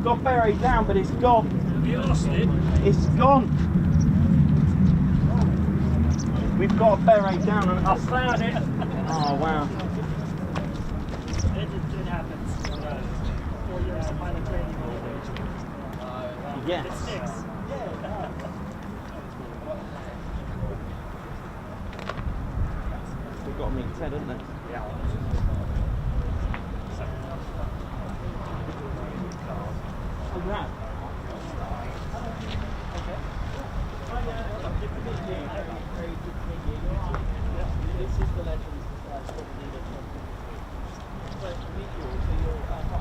Got beret down, but it's gone. You lost it. It's gone. We've got a beret down and I found it. oh wow. It happens. 4 years of pilot training. Yes. It sticks. We've got to meet Ted, haven't they? Yeah. Oh, wow. This is the Legends squadron leader. Pleasure to meet you. So you're part of the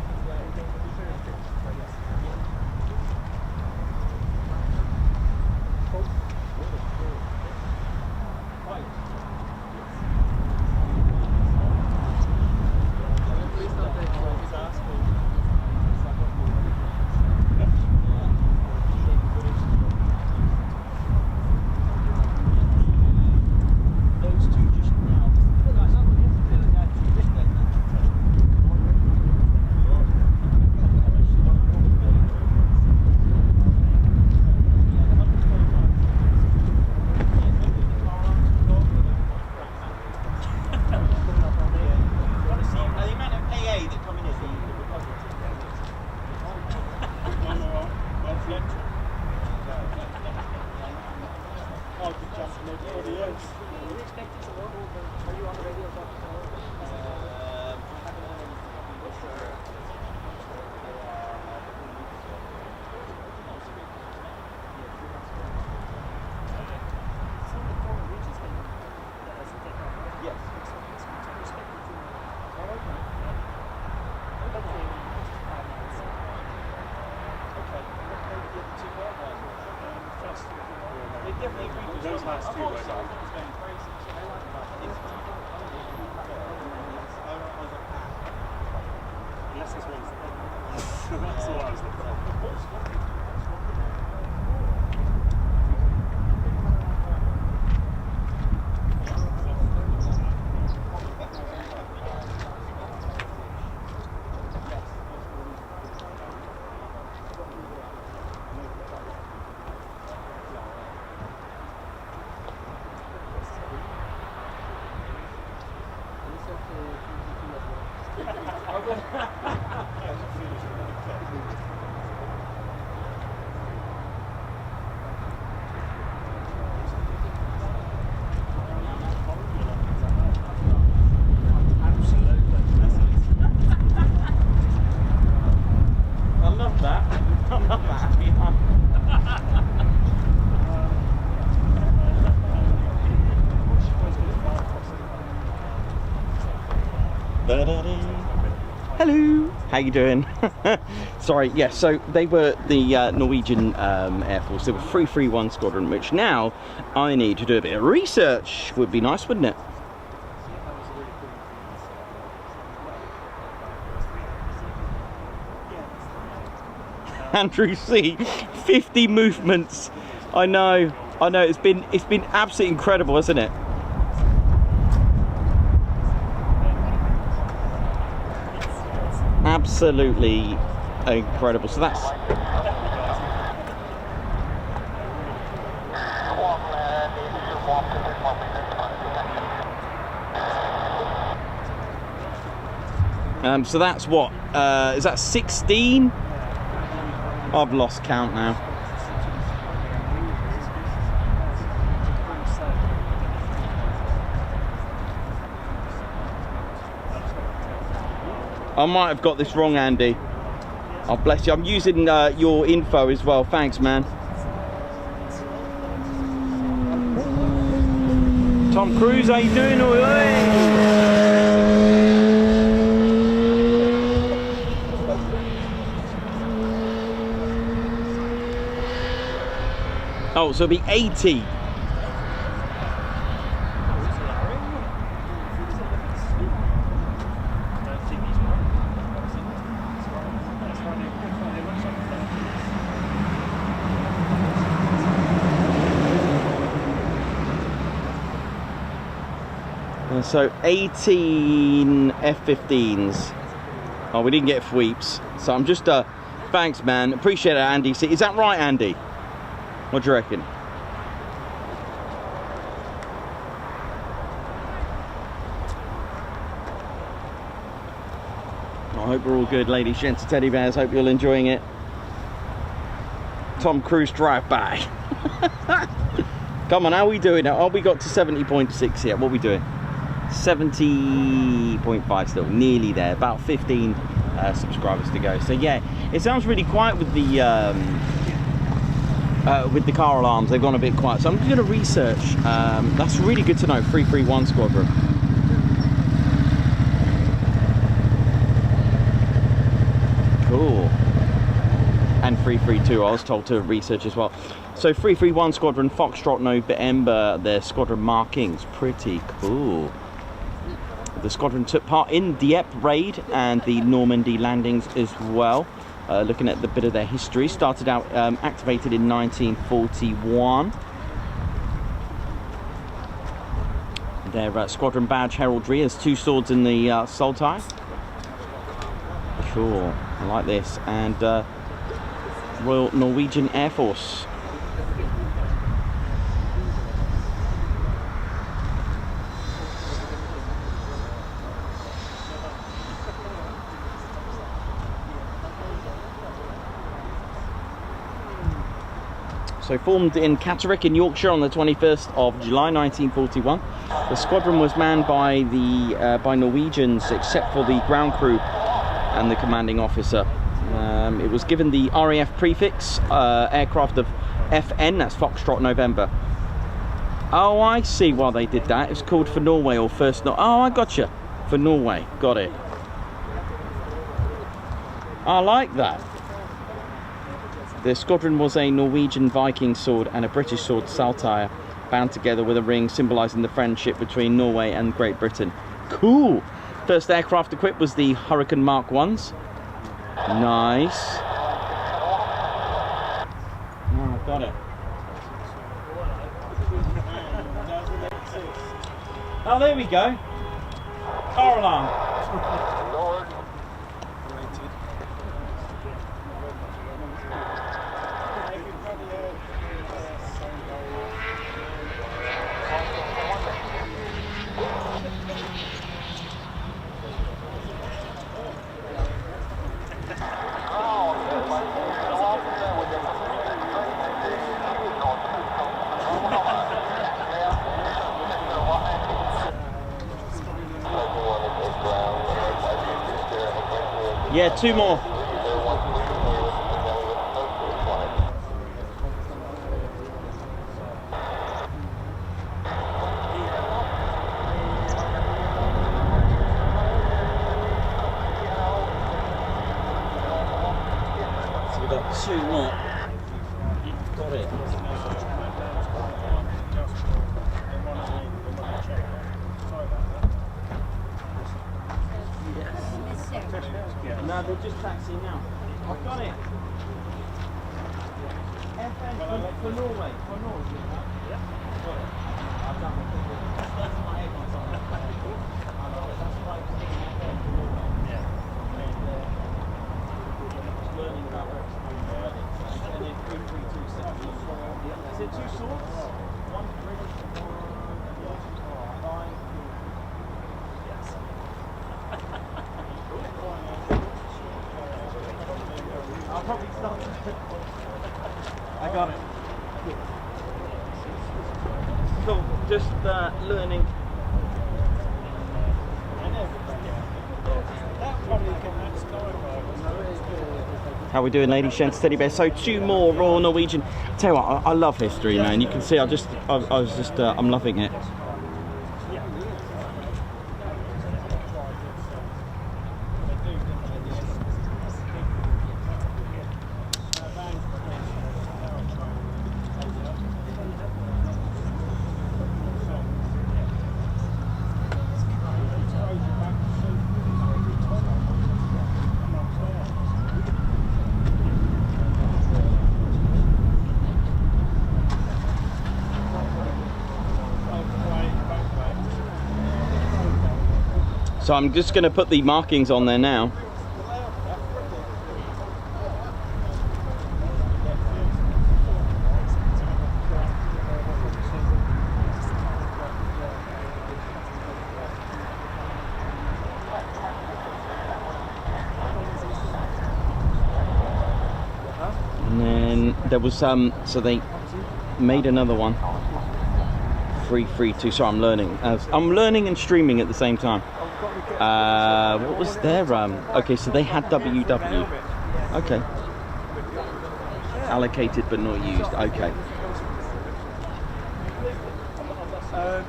Those last two, unless this one's that's all I was looking for. Hello, how you doing? Sorry, yeah, so they were the Norwegian Air Force. They were 331 Squadron, which now I need to do a bit of research. Would be nice, wouldn't it? Andrew C, 50 movements. I know, it's been absolutely incredible, hasn't it? Absolutely incredible. So that's so that's what is that 16? I've lost count now. I might have got this wrong, Andy. Oh, bless you. I'm using your info as well. Thanks, man. Tom Cruise, how you doing? Oh, so it'll be 80. So 18 F-15s. Oh, we didn't get sweeps. So I'm just, thanks man, appreciate it, Andy. Is that right, Andy? What do you reckon? I hope we're all good, ladies, gents, teddy bears. Hope you're all enjoying it. Tom Cruise drive-by. Come on, how are we doing now? Oh, we got to 70.6 here. What are we doing? 70.5 still, nearly there. About 15 subscribers to go. So yeah, it sounds really quiet with the car alarms. They've gone a bit quiet. So I'm going to research. That's really good to know. 331 Squadron. Cool. And 332, I was told to research as well. So 331 Squadron, Foxtrot, November, their squadron markings. Pretty cool. The squadron took part in Dieppe raid and the Normandy landings as well. Looking at the bit of their history, started out activated in 1941. Their squadron badge heraldry has 2 swords in the saltire. Cool, I like this. And Royal Norwegian Air Force. So formed in Catterick in Yorkshire on the 21st of July 1941. The squadron was manned by by Norwegians except for the ground crew and the commanding officer. It was given the RAF prefix, aircraft of FN, that's Foxtrot November. Oh, I see why they did that. It's called for Norway or first Oh, I gotcha. For Norway, got it. I like that. The squadron was a Norwegian Viking sword and a British sword saltire, bound together with a ring symbolising the friendship between Norway and Great Britain. Cool! First aircraft equipped was the Hurricane Mark 1s. Nice. Oh, got it. Oh, there we go. Car alarm. Yeah, 2 more. So we've got 2 more. Got it. No, they're just taxiing now. I've got it. FN for Norway. For Norway. Yeah. Got it. I've done it. That's my head on something. That's why I'm saying FN for Norway. Yeah. And learning about where it's and then 3327. Is it 2 swords? 1 British, 1 Fine. Yes. I'll probably start. I got it. Cool. Just learning. How we doing, ladies, gents, teddy bear? So 2 more Royal Norwegian. Tell you what, I love history, man. You can see I'm loving it. So I'm just going to put the markings on there now. And then there was so they made another one. 332. Sorry, I'm learning. I'm learning and streaming at the same time. What was their okay, so they had WW. Okay. Allocated but not used. Okay.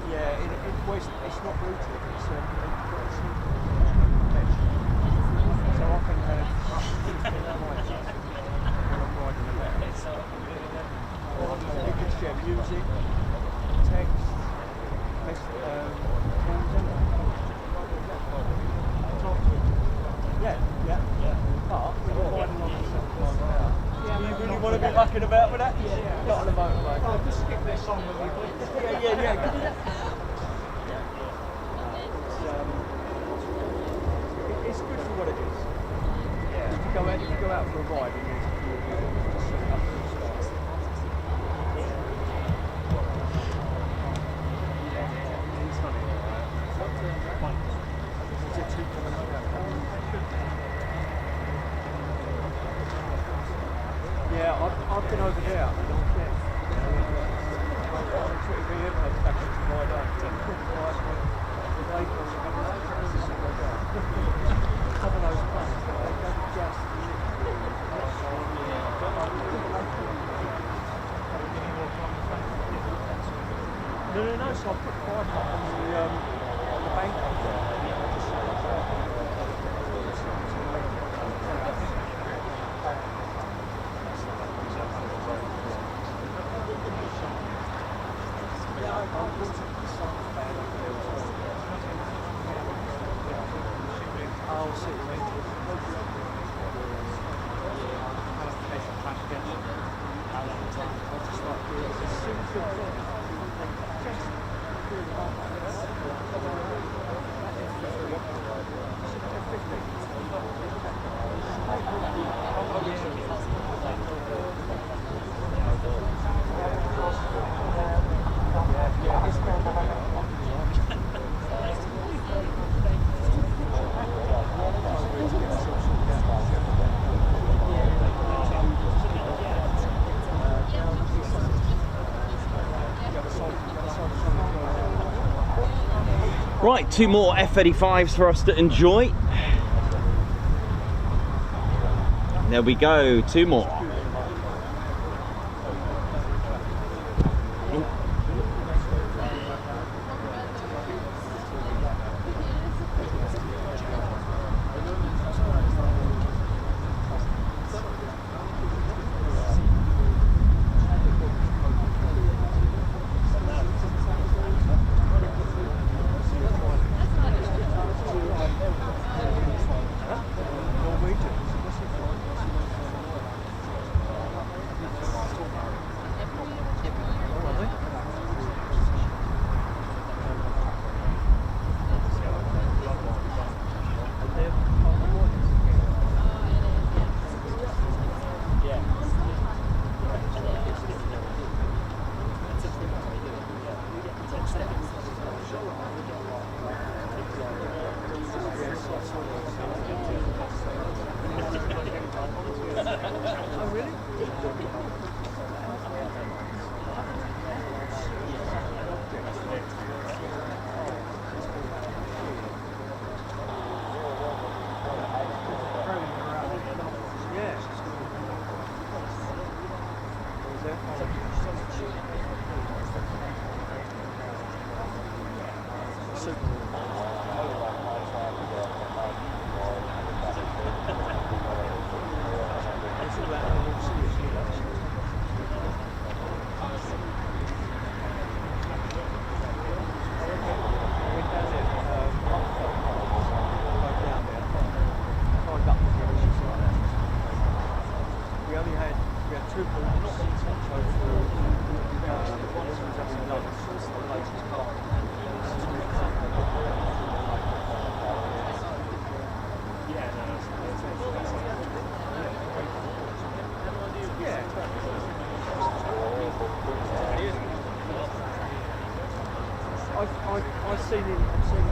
Yeah, it's not Bluetooth. It's mesh. So I can have you can share music, text, yeah. But we're riding on the second line now. Do you really want to be mucking about with that? Yeah. Not on the motorbike. Oh, just skip this song with me, please. Yeah. Can do that? It's good for what it is. Yeah. If you go out for a ride and you're set up for a start. It's funny. Yeah, I've been over there. I don't care. No, so I put 5 up on the bank up there. Right, 2 more F-35s for us to enjoy. There we go, 2 more. seen it. I've seen it.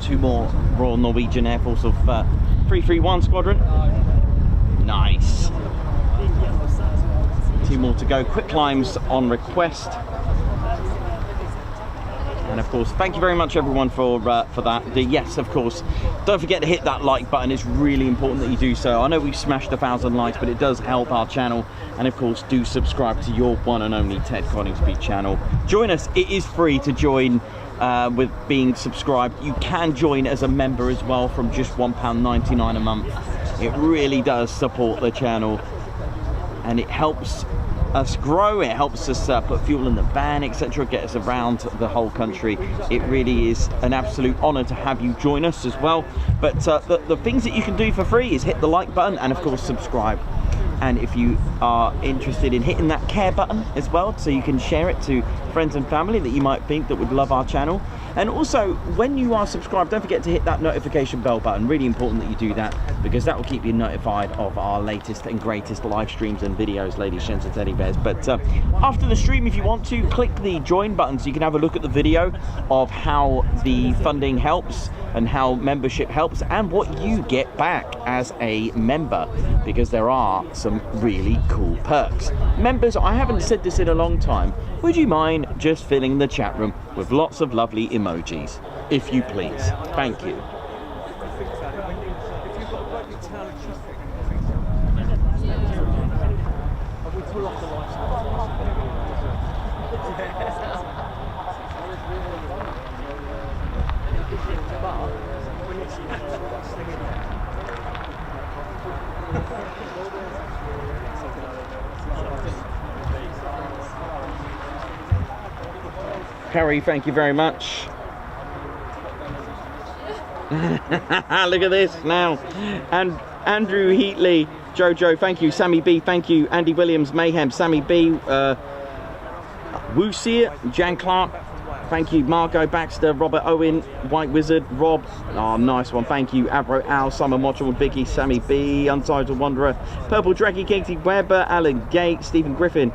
Two more Royal Norwegian Air Force of 331 Squadron. Nice. Two more to go. Quick climbs on request. And of course, thank you very much everyone for that. Yes, of course, don't forget to hit that like button. It's really important that you do so. I know we've smashed 1,000 likes, but it does help our channel. And of course, do subscribe to your one and only Ted Coningsby channel. Join us. It is free to join with being subscribed. You can join as a member as well from just £1.99 a month. It really does support the channel, and it helps us grow. It helps us put fuel in the van, etc., get us around the whole country. It really is an absolute honor to have you join us as well. But the things that you can do for free is hit the like button and of course subscribe. And if you are interested in hitting that care button as well, so you can share it to friends and family that you might think that would love our channel. And also, when you are subscribed, don't forget to hit that notification bell button. Really important that you do that, because that will keep you notified of our latest and greatest live streams and videos, ladies, gents and teddy bears. But after the stream, if you want to, click the join button so you can have a look at the video of how the funding helps and how membership helps and what you get back as a member, because there are some really cool perks. Members, I haven't said this in a long time, would you mind just filling the chat room with lots of lovely emojis, if you please? Thank you. Harry, thank you very much. Look at this now. And Andrew Heatley, Jojo, thank you. Sammy B, thank you. Andy Williams, Mayhem, Sammy B, Woosier, Jan Clark, thank you. Margot Baxter, Robert Owen, White Wizard, Rob, oh, nice one, thank you. Avro Al, Simon Watchell, Vicky, Sammy B, Untitled Wanderer, Purple Draggy, Katie Webber, Alan Gate, Stephen Griffin,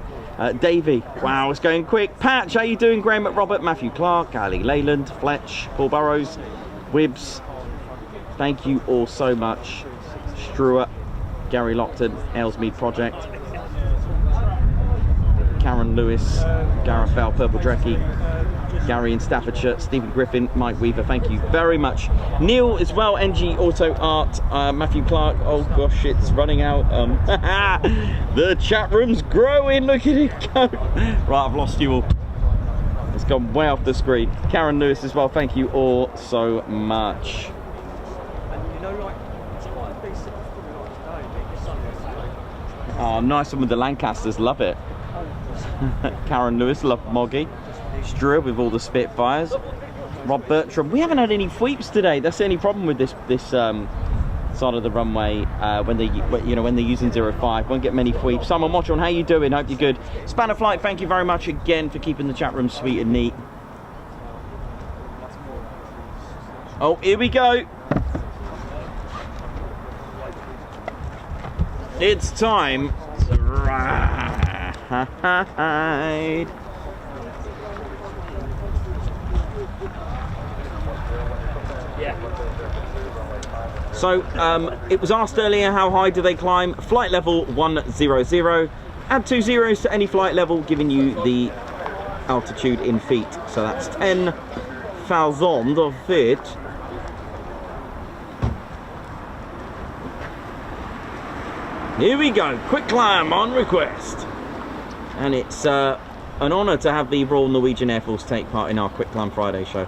Davey, wow, it's going quick. Patch, how you doing? Graham McRobert, Matthew Clark, Ali Leyland, Fletch, Paul Burrows, Wibbs, thank you all so much. Struart, Gary Lockton, Aylesmead Project, Karen Lewis, Gareth Bell, Purple Drecky, Gary in Staffordshire, Stephen Griffin, Mike Weaver, thank you very much. Neil as well, NG Auto Art, Matthew Clark, oh gosh, it's running out. The chat room's growing, look at it go. Right, I've lost you all. It's gone way off the screen. Karen Lewis as well, thank you all so much. Oh, nice one with the Lancasters, love it. Karen Lewis, love Moggy. Struart with all the Spitfires. Rob Bertram, we haven't had any sweeps today. That's the only problem with this side of the runway when they're using 05. Won't get many sweeps. Simon Mottron, how you doing? Hope you're good. Spanner Flight, thank you very much again for keeping the chat room sweet and neat. Oh, here we go. It's time to ride. So it was asked earlier, how high do they climb? Flight level 100, Add 2 zeros to any flight level, giving you the altitude in feet. So that's 10,000 feet. Here we go, quick climb on request. And it's an honour to have the Royal Norwegian Air Force take part in our Quick Climb Friday show.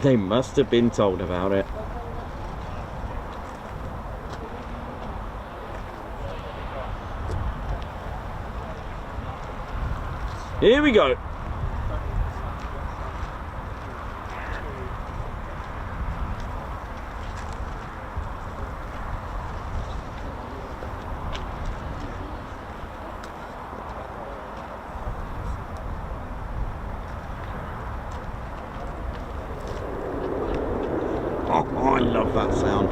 They must have been told about it. Here we go. Oh, I love that sound.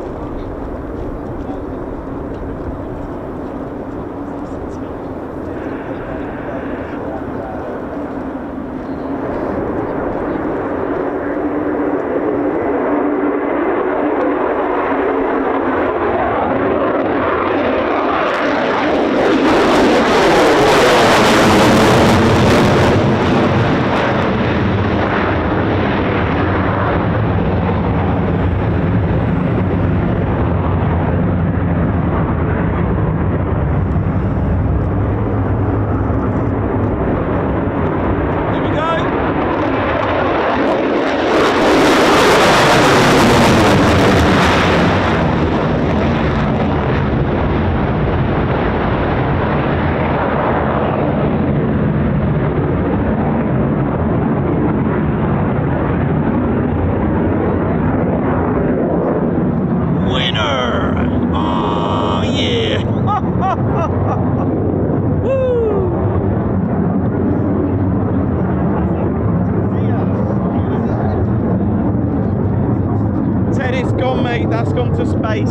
Ted, it's gone, mate. That's gone to space.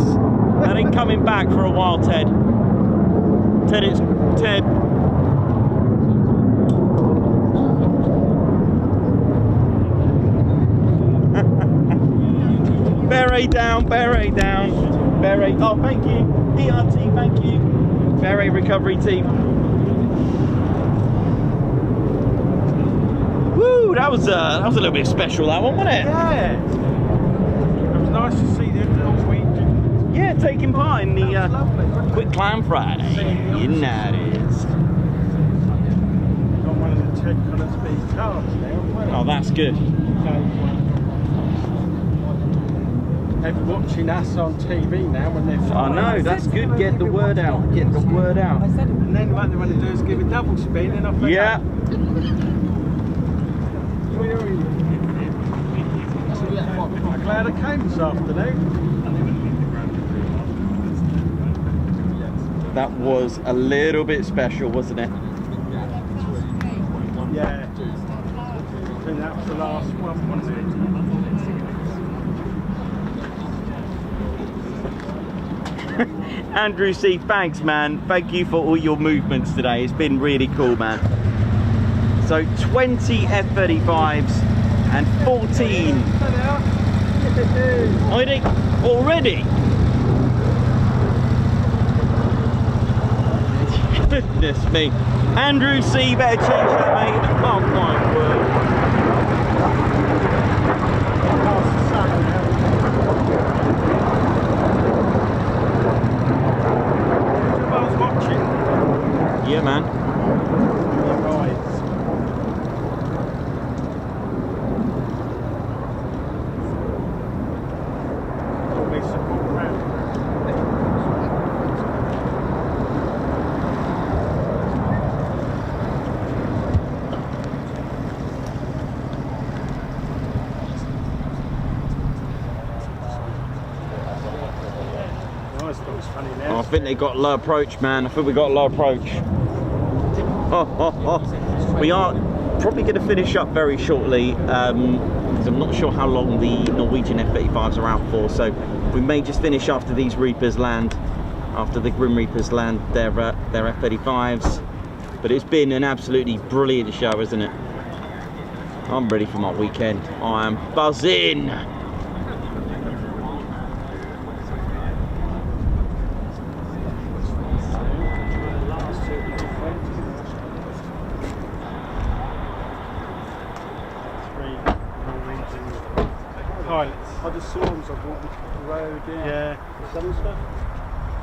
That ain't coming back for a while, Ted. Ted, it's Ted. Beret down, beret down, beret. Oh, thank you. DRT, thank you. Beret recovery team. Woo, that was a little bit special, that one, wasn't it? Yeah. It was nice to see the Norwegian. Yeah, taking part in the Quick Climb Friday. You know it is. Got one of the Ted Coningsby cars now. Oh, that's good. They're watching us on TV now when they're flying. I know, that's good. Get the word out. Get the word out. And then what they want to do is give a double spin and off they Yeah. go. I'm glad I came this afternoon. That was a little bit special, wasn't it? Yeah. I think that was the last one, wasn't it? Andrew C, thanks, man. Thank you for all your movements today. It's been really cool, man. So 20 F-35s and 14. Already? Goodness me. Andrew C, better change that, mate. Oh my word. Yeah, man. Oh, I think they got low approach, man. I think we got low approach. We are probably going to finish up very shortly because I'm not sure how long the Norwegian F-35s are out for, so we may just finish after these Reapers land, after the Grim Reapers land their F-35s. But it's been an absolutely brilliant show, isn't it? I'm ready for my weekend. I am buzzing. pilots. Oh, the swarms of walking the road, yeah. Some stuff?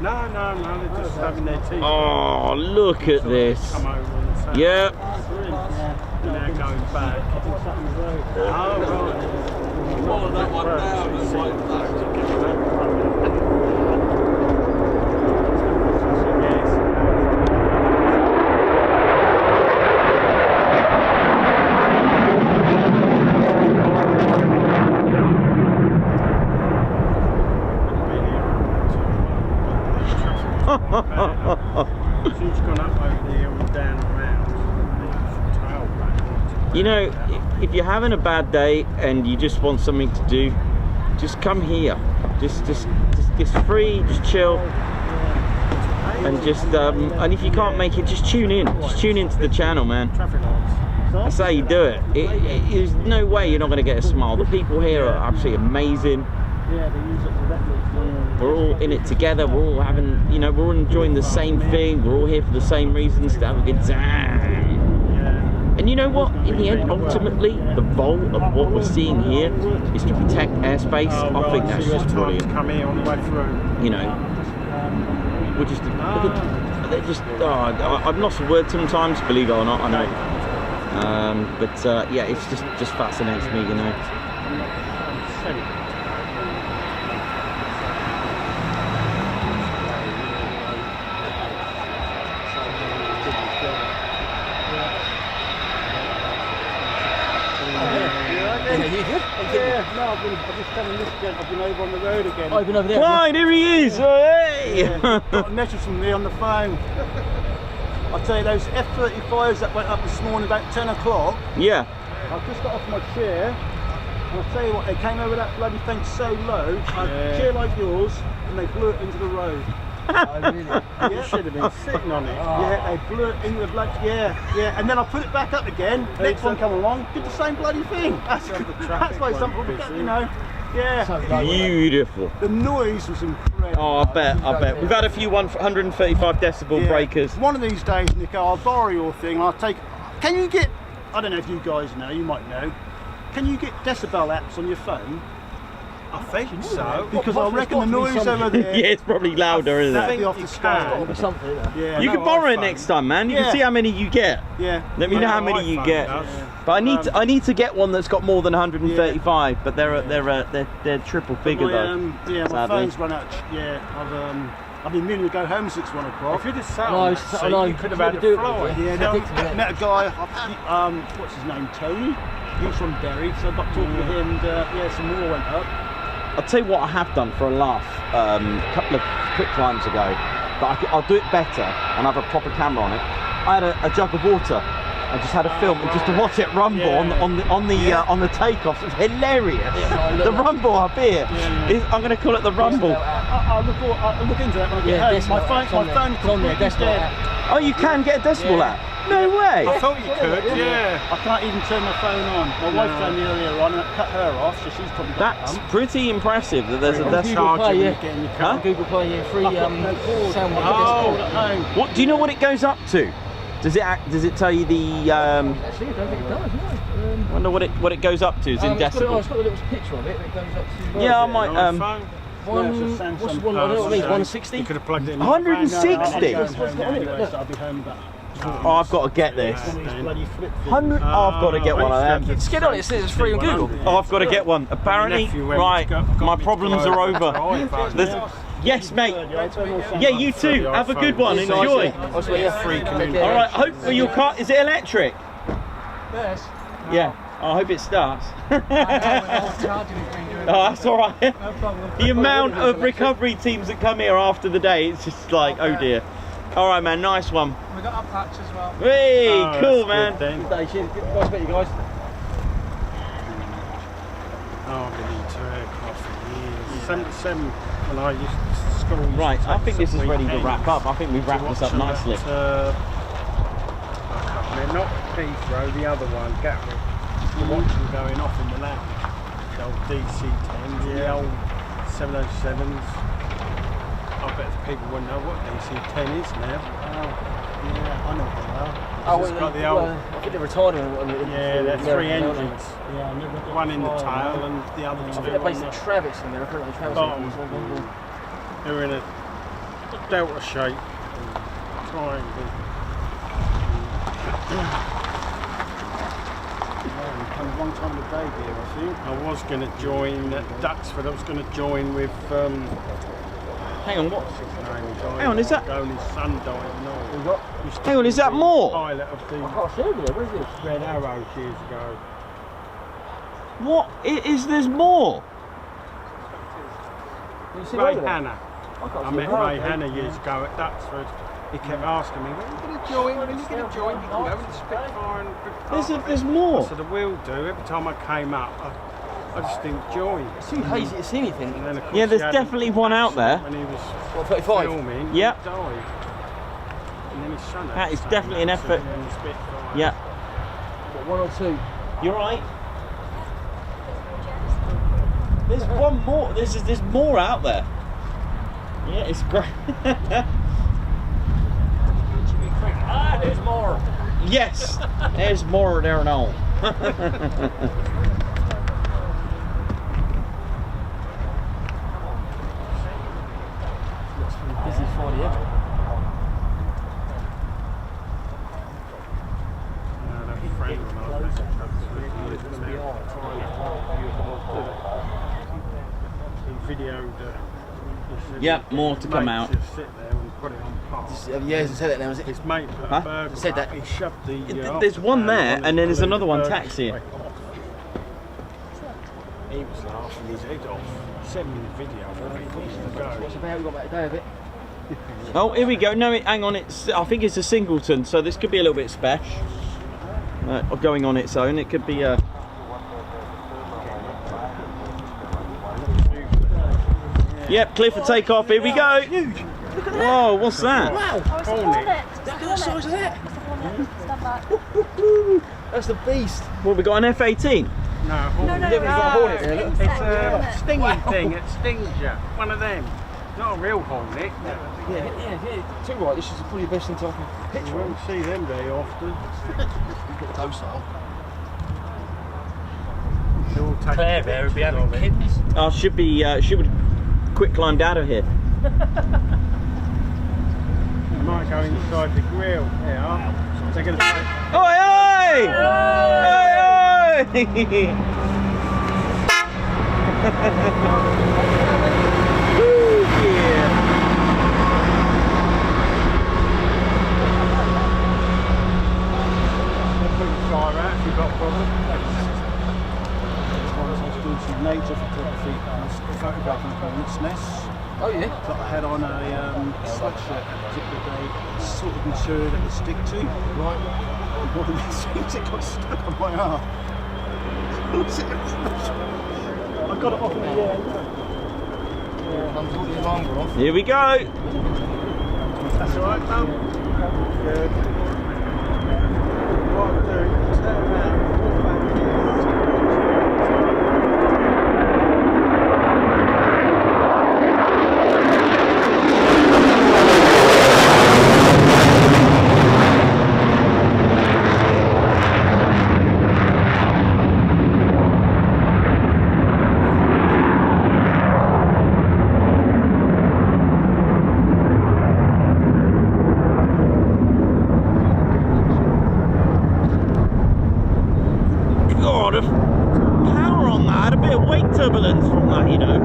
No, they're just having their tea. Oh, look at this. Come over on the side. Yep. And now going back. Oh, right. Follow that one down and like that. She's gone up over the hill and down around. You know, if you're having a bad day and you just want something to do, just come here. Just it's free, just chill. And just and if you can't make it, just tune in. Just tune into the channel, man. That's how you do it. There's no way you're not going to get a smile. The people here are absolutely amazing. We're all in it together. We're all having, you know, we're all enjoying the same thing. We're all here for the same reasons, to have a good time. And you know what? In the end, ultimately, the goal of what we're seeing here is to protect airspace. I think that's just brilliant. You know, we're just, they're just. I've lost the word sometimes, believe it or not. I know. But yeah, it's just fascinates me, you know. Yeah, no, I've just telling this gent, I've been over on the road again. Oh, you've been over there? Clyde, here he is! Oh, hey! Got a message from me on the phone. I'll tell you, those F-35s that went up this morning about 10 o'clock. Yeah. I just got off my chair, and I'll tell you what, they came over that bloody thing so low, a chair like yours, and they blew it into the road. Oh, really? You should have been sitting on it. Oh. Yeah, they blew it into the blood. Yeah. And then I put it back up again. Next one come along, did the same bloody thing. That's why some people get, you know. Yeah. Beautiful. The noise was incredible. Oh, I bet. We've had a few 135 decibel breakers. One of these days, Nico, I'll borrow your thing. I'll take. Can you get? I don't know if you guys know. You might know. Can you get decibel apps on your phone? I think so. Because I reckon the noise over there. Yeah, it's probably louder, isn't That'd it? be off the scale. Yeah. You can borrow it next time, man. You can see how many you get. Yeah. Let me know how many you get. But I need to get one that's got more than 135. But they're triple figure though. Yeah, my phone's run out. Yeah, I've been meaning to go home since 1 o'clock. If you'd have sat on that seat, you could have had a fly. Yeah, no, I met a guy, what's his name, Tony? He's from Derry, so I got talking to him and yeah, some more went up. I'll tell you what I have done for a laugh a couple of quick climbs ago, but I'll do it better and have a proper camera on it. I had a jug of water. I just had a film and just to watch it rumble on the takeoffs. It was hilarious. The rumble up here. I'm going to call it the rumble. I'll look into that when I get home. My phone's on there. Oh, you can get a decibel app? No way. I thought you could, yeah. I can't even turn my phone on. My wife phoned me earlier on and it cut her off, so she's probably got That's pretty impressive that there's a Google Play, Huh? Google Play, free sound. What do you know what it goes up to? Does it tell you the Actually, I don't think it does, no. I wonder what it goes up to is in decibels. It's got a little picture of it that goes up to. Yeah, I might what's one? I don't know what it means. 160. You could have plugged it in. 160. I'll be home about. Oh, I've got to get this. 100. Oh, I've got to get one of them. Just get on it. It's free on Google. Oh, I've got to get one. Apparently, right. My problems are over. Yes, mate. Yeah, you too. Have a good one. Enjoy. All right. Hopefully your car is it electric? Yes. Yeah. I hope it starts. Oh, that's all right. No problem. The amount of recovery teams that come here after the day, it's just like, oh dear. All right, man. Nice one. We got our patch as well. Hey, cool, man. Good day, cheers. Nice to meet you guys. Oh, I've been into aircraft for years. 77 when I used to school. Right, I think this is ready to wrap up. I think we've wrapped this up nicely. Not Heathrow, the other one, Gatwick. To watch them going off in the lounge. The old DC-10s, the old 707s. I bet people wouldn't know what DC-10 is now. Yeah, I know what they are. Oh, It's well, got the old. I think they're retired on the Yeah, they're three American, aren't they? engines. Yeah, one in the tail and the other I two. think they're based on at the Travis in America, aren't they? Travis bottom. engines. They're in a delta shape triangle. Kind of wrong time of the day here, I think. I was going to join at Duxford. I was going to join with. Hang on, what? What's his name? Hang on, is that? Going, his son died. No. Hang on, is that more? Pilot of the Where is this? Red Arrow years ago. What? Is there's more? Ray Hanna. I met Ray Hanna years ago at Duxford. He kept asking me, when are you going to join? When are you going to join? You can go in the Spitfire and There's more. I said, I will do. Every time I came up, I just didn't join. It's too hazy to see anything. And then, of course, Yeah, there's he had definitely one out there. When he was What, 35? filming, Yep. he died. And then his son had That is the same definitely an effort. accident in the Spitfire. Yeah. What, one or two? You're right. There's one more. There's more out there. Yeah, it's great. Ah, there's more. Yes, there's more there now. Looks pretty busy for you. He videoed. Yep, more to come out. Sit there and put it on par. Yeah, he said that now, is it? His mate put Huh? a burger Said that. He shoved the. There's one there, and then there's blew another the one burger taxiing. straight off. He was laughing his head off. He sent me the video when he used to go. What's about? We've got about a day of it. Oh, here we go. No, hang on. I think it's a singleton, so this could be a little bit special. Going on its own, it could be a. Yep, clear for takeoff. Here we go. Whoa, what's that? Oh, it's a Hornet. Look at the size of that. Stand back. That's the beast. Well, we got an F-18. No, No, Hornet. no, We've got a Hornet there, look. It's insect a Hornet. stinging thing. It stings you. One of them. Not a real Hornet. Yeah. Too right. This is probably the best thing to have a You picture won't of. see them very often. Got docile. They're all taking Claire there would be having pictures of it. Oh, should be quick climbed out of here. You might go inside the grill. They are. They're going to say, Oi, oi! Oi, oi! Woo, yeah. they'll put your fire out if you've got a problem. Once I was doing some nature photography, I was photographing hornets' nests. Oh yeah. But I had on a sweatshirt that particular day, sort of material that would stick to. Right. And one of these things, it got stuck on my arm. I got it off in the air. Comes all the alarm gone off. Here we go. That's all right, Tom? Good. What I'll do, turn around, walk back here. God, power on that, a bit of weight turbulence from that, you know.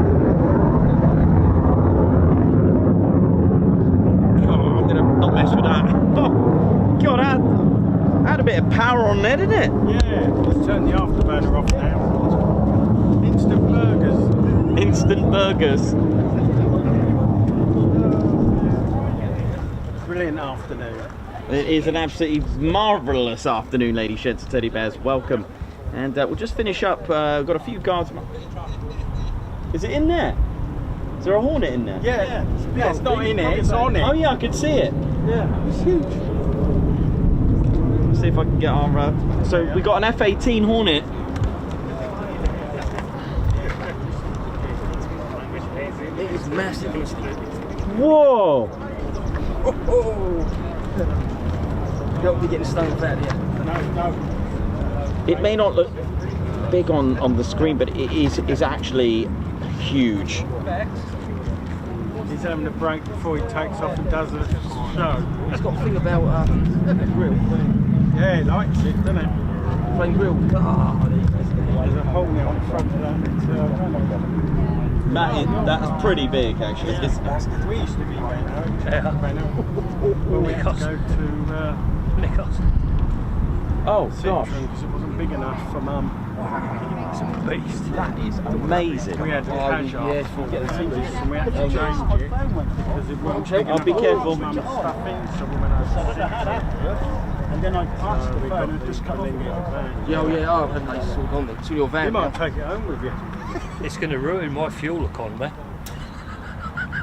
God, I'm gonna not mess with that. Oh, God, I had a bit of power on there, didn't it? Yeah, let's turn the afterburner off now. Instant burgers. Instant burgers. Brilliant afternoon. It is an absolutely marvellous afternoon, ladies, sheds and teddy bears. Welcome. And we'll just finish up. We've got a few guards. Is it in there? Is there a Hornet in there? Yeah, it's not in it, it's on it. Oh yeah, I could see it. Yeah, it's huge. Let's see if I can get our... so we got an F-18 Hornet. It is massive, isn't it? Whoa! Help me get the stones out here. It may not look big on the screen, but it is actually huge. He's having a break before he takes off and does the show. It's got a thing about the grill. Yeah, he likes it, doesn't it? Plain grill. There's a hole now on the front of that. That's pretty big, actually. We used to be Renault. Well, we had to go to Nikos. Oh, gosh. because it wasn't big enough for Mum. It's a beast. That is amazing. We had to cash off and we had to change it because it wasn't big enough. Be careful. Mum's stuff in, so we went over to And then I passed the phone and just come in. Yeah, oh yeah, I've had nice all on there. It's in your van. You might now. take it home with you. It's going to ruin my fuel economy.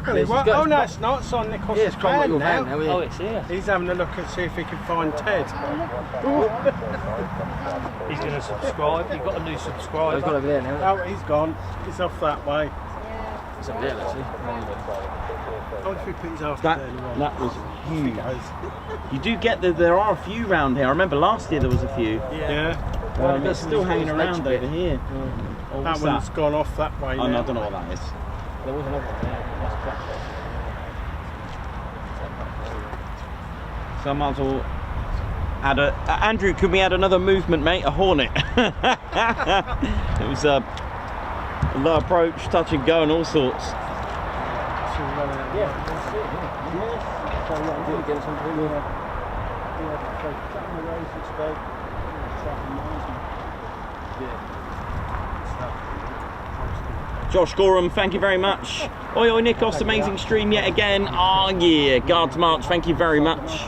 Well, Yes, oh it's got- no, it's not. It's on Nichols' Yeah, it's come with your van now. now, yeah. Oh, it's here. He's having a look and see if he can find Ted. He's going to subscribe. You've got a new subscriber. He's got over there now. Oh, he's gone. He's off that way. It's over there, actually. Oh, if he put his after That there, that was huge. You do get there are a few round here. I remember last year there was a few. Yeah. They're still hanging around over here. Oh, That what's one's gone off that way Oh, now. no, I don't know what that is. There was another one there. That's crap. So I might as well add a... Andrew, can we add another movement, mate? A Hornet. It was a low approach, touch and go and all sorts. Josh Gorham, thank you very much. Oi, oi, Nikos, amazing stream yet again. Oh, yeah. Guards March, thank you very much.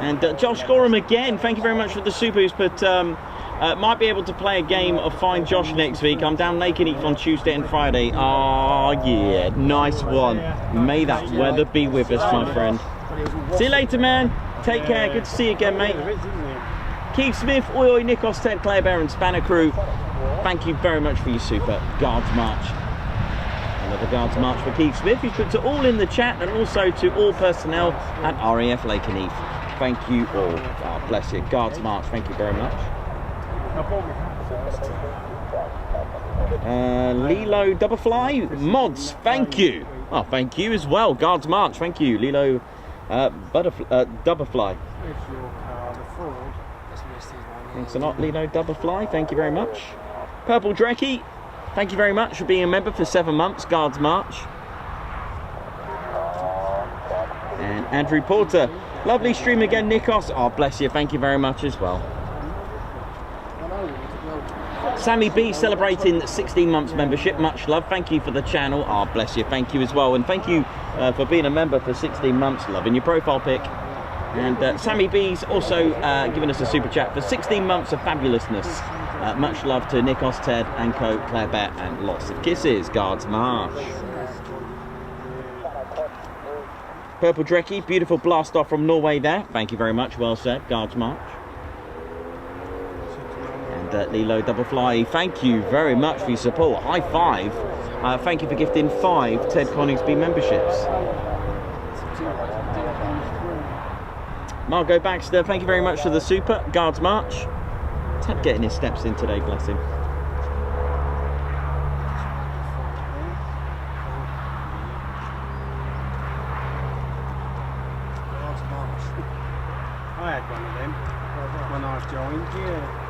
And Josh Gorham again, thank you very much for the supers, but might be able to play a game of Find Josh next week. I'm down Lakenheath on Tuesday and Friday. Oh, yeah. Nice one. May that weather be with us, my friend. See you later, man. Take care. Good to see you again, mate. Keith Smith, oi oi, Nikos, Ted, Claire Bear and Spanner crew. Thank you very much for your super. Guards March. Another Guards March for Keith Smith. He's put to all in the chat and also to all personnel at RAF Lakenheath. Thank you all. Oh, bless you. Guards March, thank you very much. Lilo Doublefly, mods, thank you. Oh, thank you as well. Guards March, thank you. Lilo Doublefly. Thanks a lot, Lino Doublefly. Thank you very much. Purple Drecky, thank you very much for being a member for 7 months. Guards March. And Andrew Porter, lovely stream again, Nikos. Oh, bless you. Thank you very much as well. Sammy B celebrating 16 months membership. Much love. Thank you for the channel. Oh, bless you. Thank you as well. And thank you for being a member for 16 months. Loving your profile pic. And Sammy B's also giving us a super chat for 16 months of fabulousness. Much love to Nikos, Ted, Anko, Claire Bet, and lots of kisses. Guards March. Purple Drecky, beautiful blast off from Norway there. Thank you very much. Well said. Guards March. And Lilo Doublefly, thank you very much for your support. High five. Thank you for gifting 5 Ted Coningsby memberships. Margot Baxter, thank you very much for the super. Guards March. Ted getting his steps in today, bless him. I had one of them when I joined, yeah.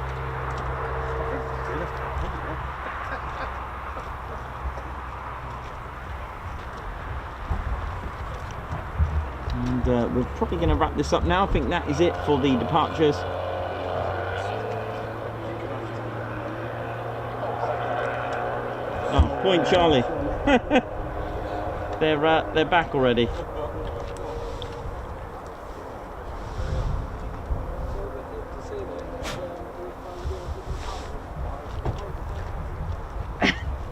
And we're probably going to wrap this up now. I think that is it for the departures. Oh, Point Charlie. They're back already.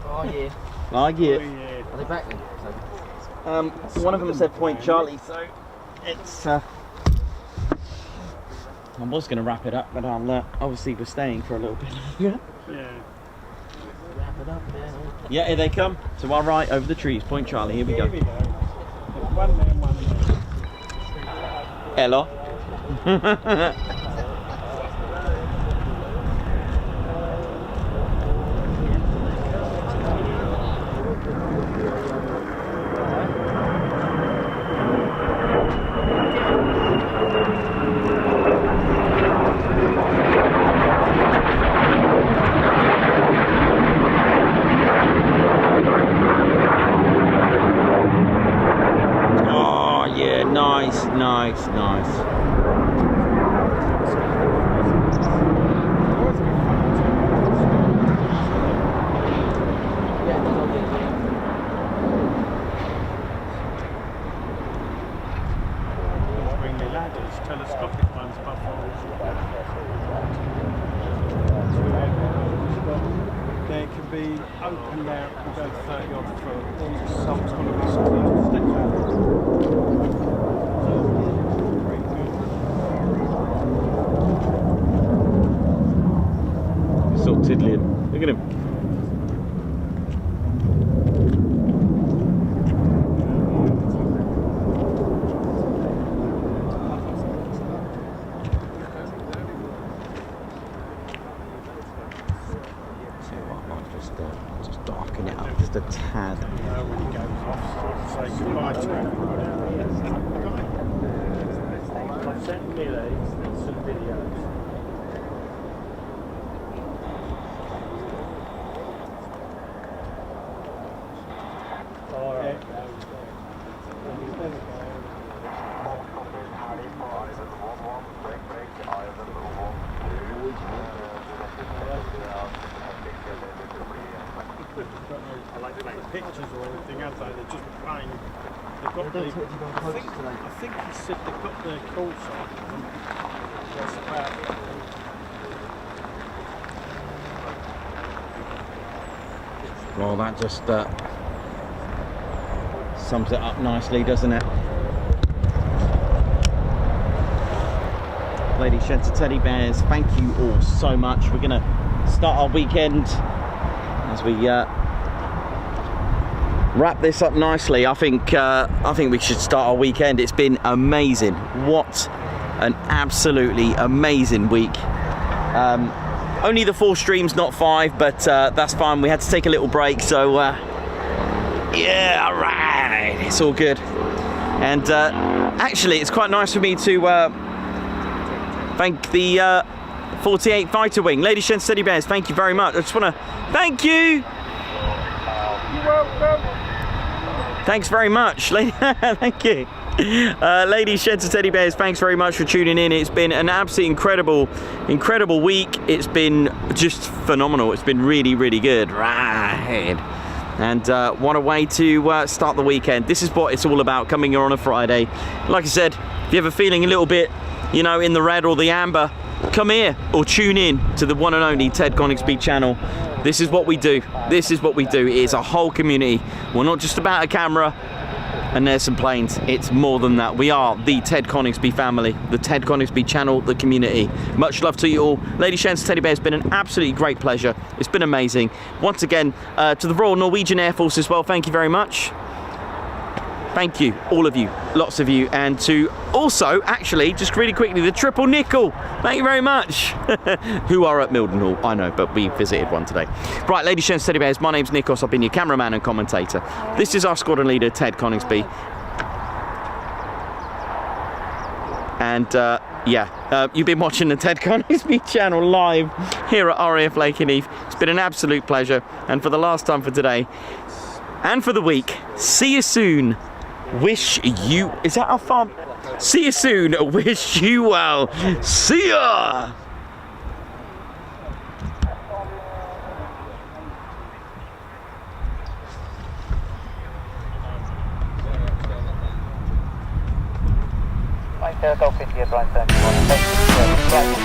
Oh yeah. Oh yeah. Are they back then? One of them said Point Charlie, so it's. I was going to wrap it up, but I'll obviously we're staying for a little bit longer. Yeah. Wrap it up there. Yeah, here they come. To our right, over the trees, Point Charlie. Here we go. One there, one there. Hello. Nice. Bring the ladders, telescopic ones, they can be opened out and go 30 odd foot, or someone's going to be something Sort of tiddling. Look at him. Just darken it up just a tad. when he goes off, sort of say goodbye to everybody. I've sent Millie some videos. Pictures or anything, have they? They're just plain. They've got the, I think he said they've got their call sign. That's about it. Well, that just sums it up nicely, doesn't it? Ladies, gents, teddy bears, thank you all so much. We're going to start our weekend as we wrap this up nicely. I think we should start our weekend. It's been amazing. What an absolutely amazing week. Only the 4 streams, not 5, but that's fine. We had to take a little break, so yeah, all right, it's all good. And actually, it's quite nice for me to thank the 48 Fighter Wing. Ladies, gents, teddy bears, thank you very much. I just want to thank you. You're welcome. Thanks very much. Thank you. Ladies, gents and teddy bears, thanks very much for tuning in. It's been an absolutely incredible week. It's been just phenomenal. It's been really, really good. Right. And what a way to start the weekend. This is what it's all about, coming here on a Friday. Like I said, if you're ever feeling a little bit, you know, in the red or the amber, come here or tune in to the one and only Ted Coningsby channel. This is what we do. This is what we do. It's a whole community. We're not just about a camera and there's some planes. It's more than that. We are the Ted Coningsby family, the Ted Coningsby channel, the community. Much love to you all. Ladies, gents, teddy bears, it's been an absolutely great pleasure. It's been amazing. Once again, to the Royal Norwegian Air Force as well, thank you very much. Thank you, all of you, lots of you, and to also, actually, just really quickly, the Triple Nickel. Thank you very much. Who are at Mildenhall, I know, but we visited one today. Right, ladies, gents, teddy bears, my name's Nikos. I've been your cameraman and commentator. This is our squadron leader, Ted Coningsby. And yeah, you've been watching the Ted Coningsby channel live here at RAF Lakenheath. It's been an absolute pleasure. And for the last time for today, and for the week, see you soon. Wish you, is that our farm? See you soon, wish you well. See ya! Right, go 50 at right 31.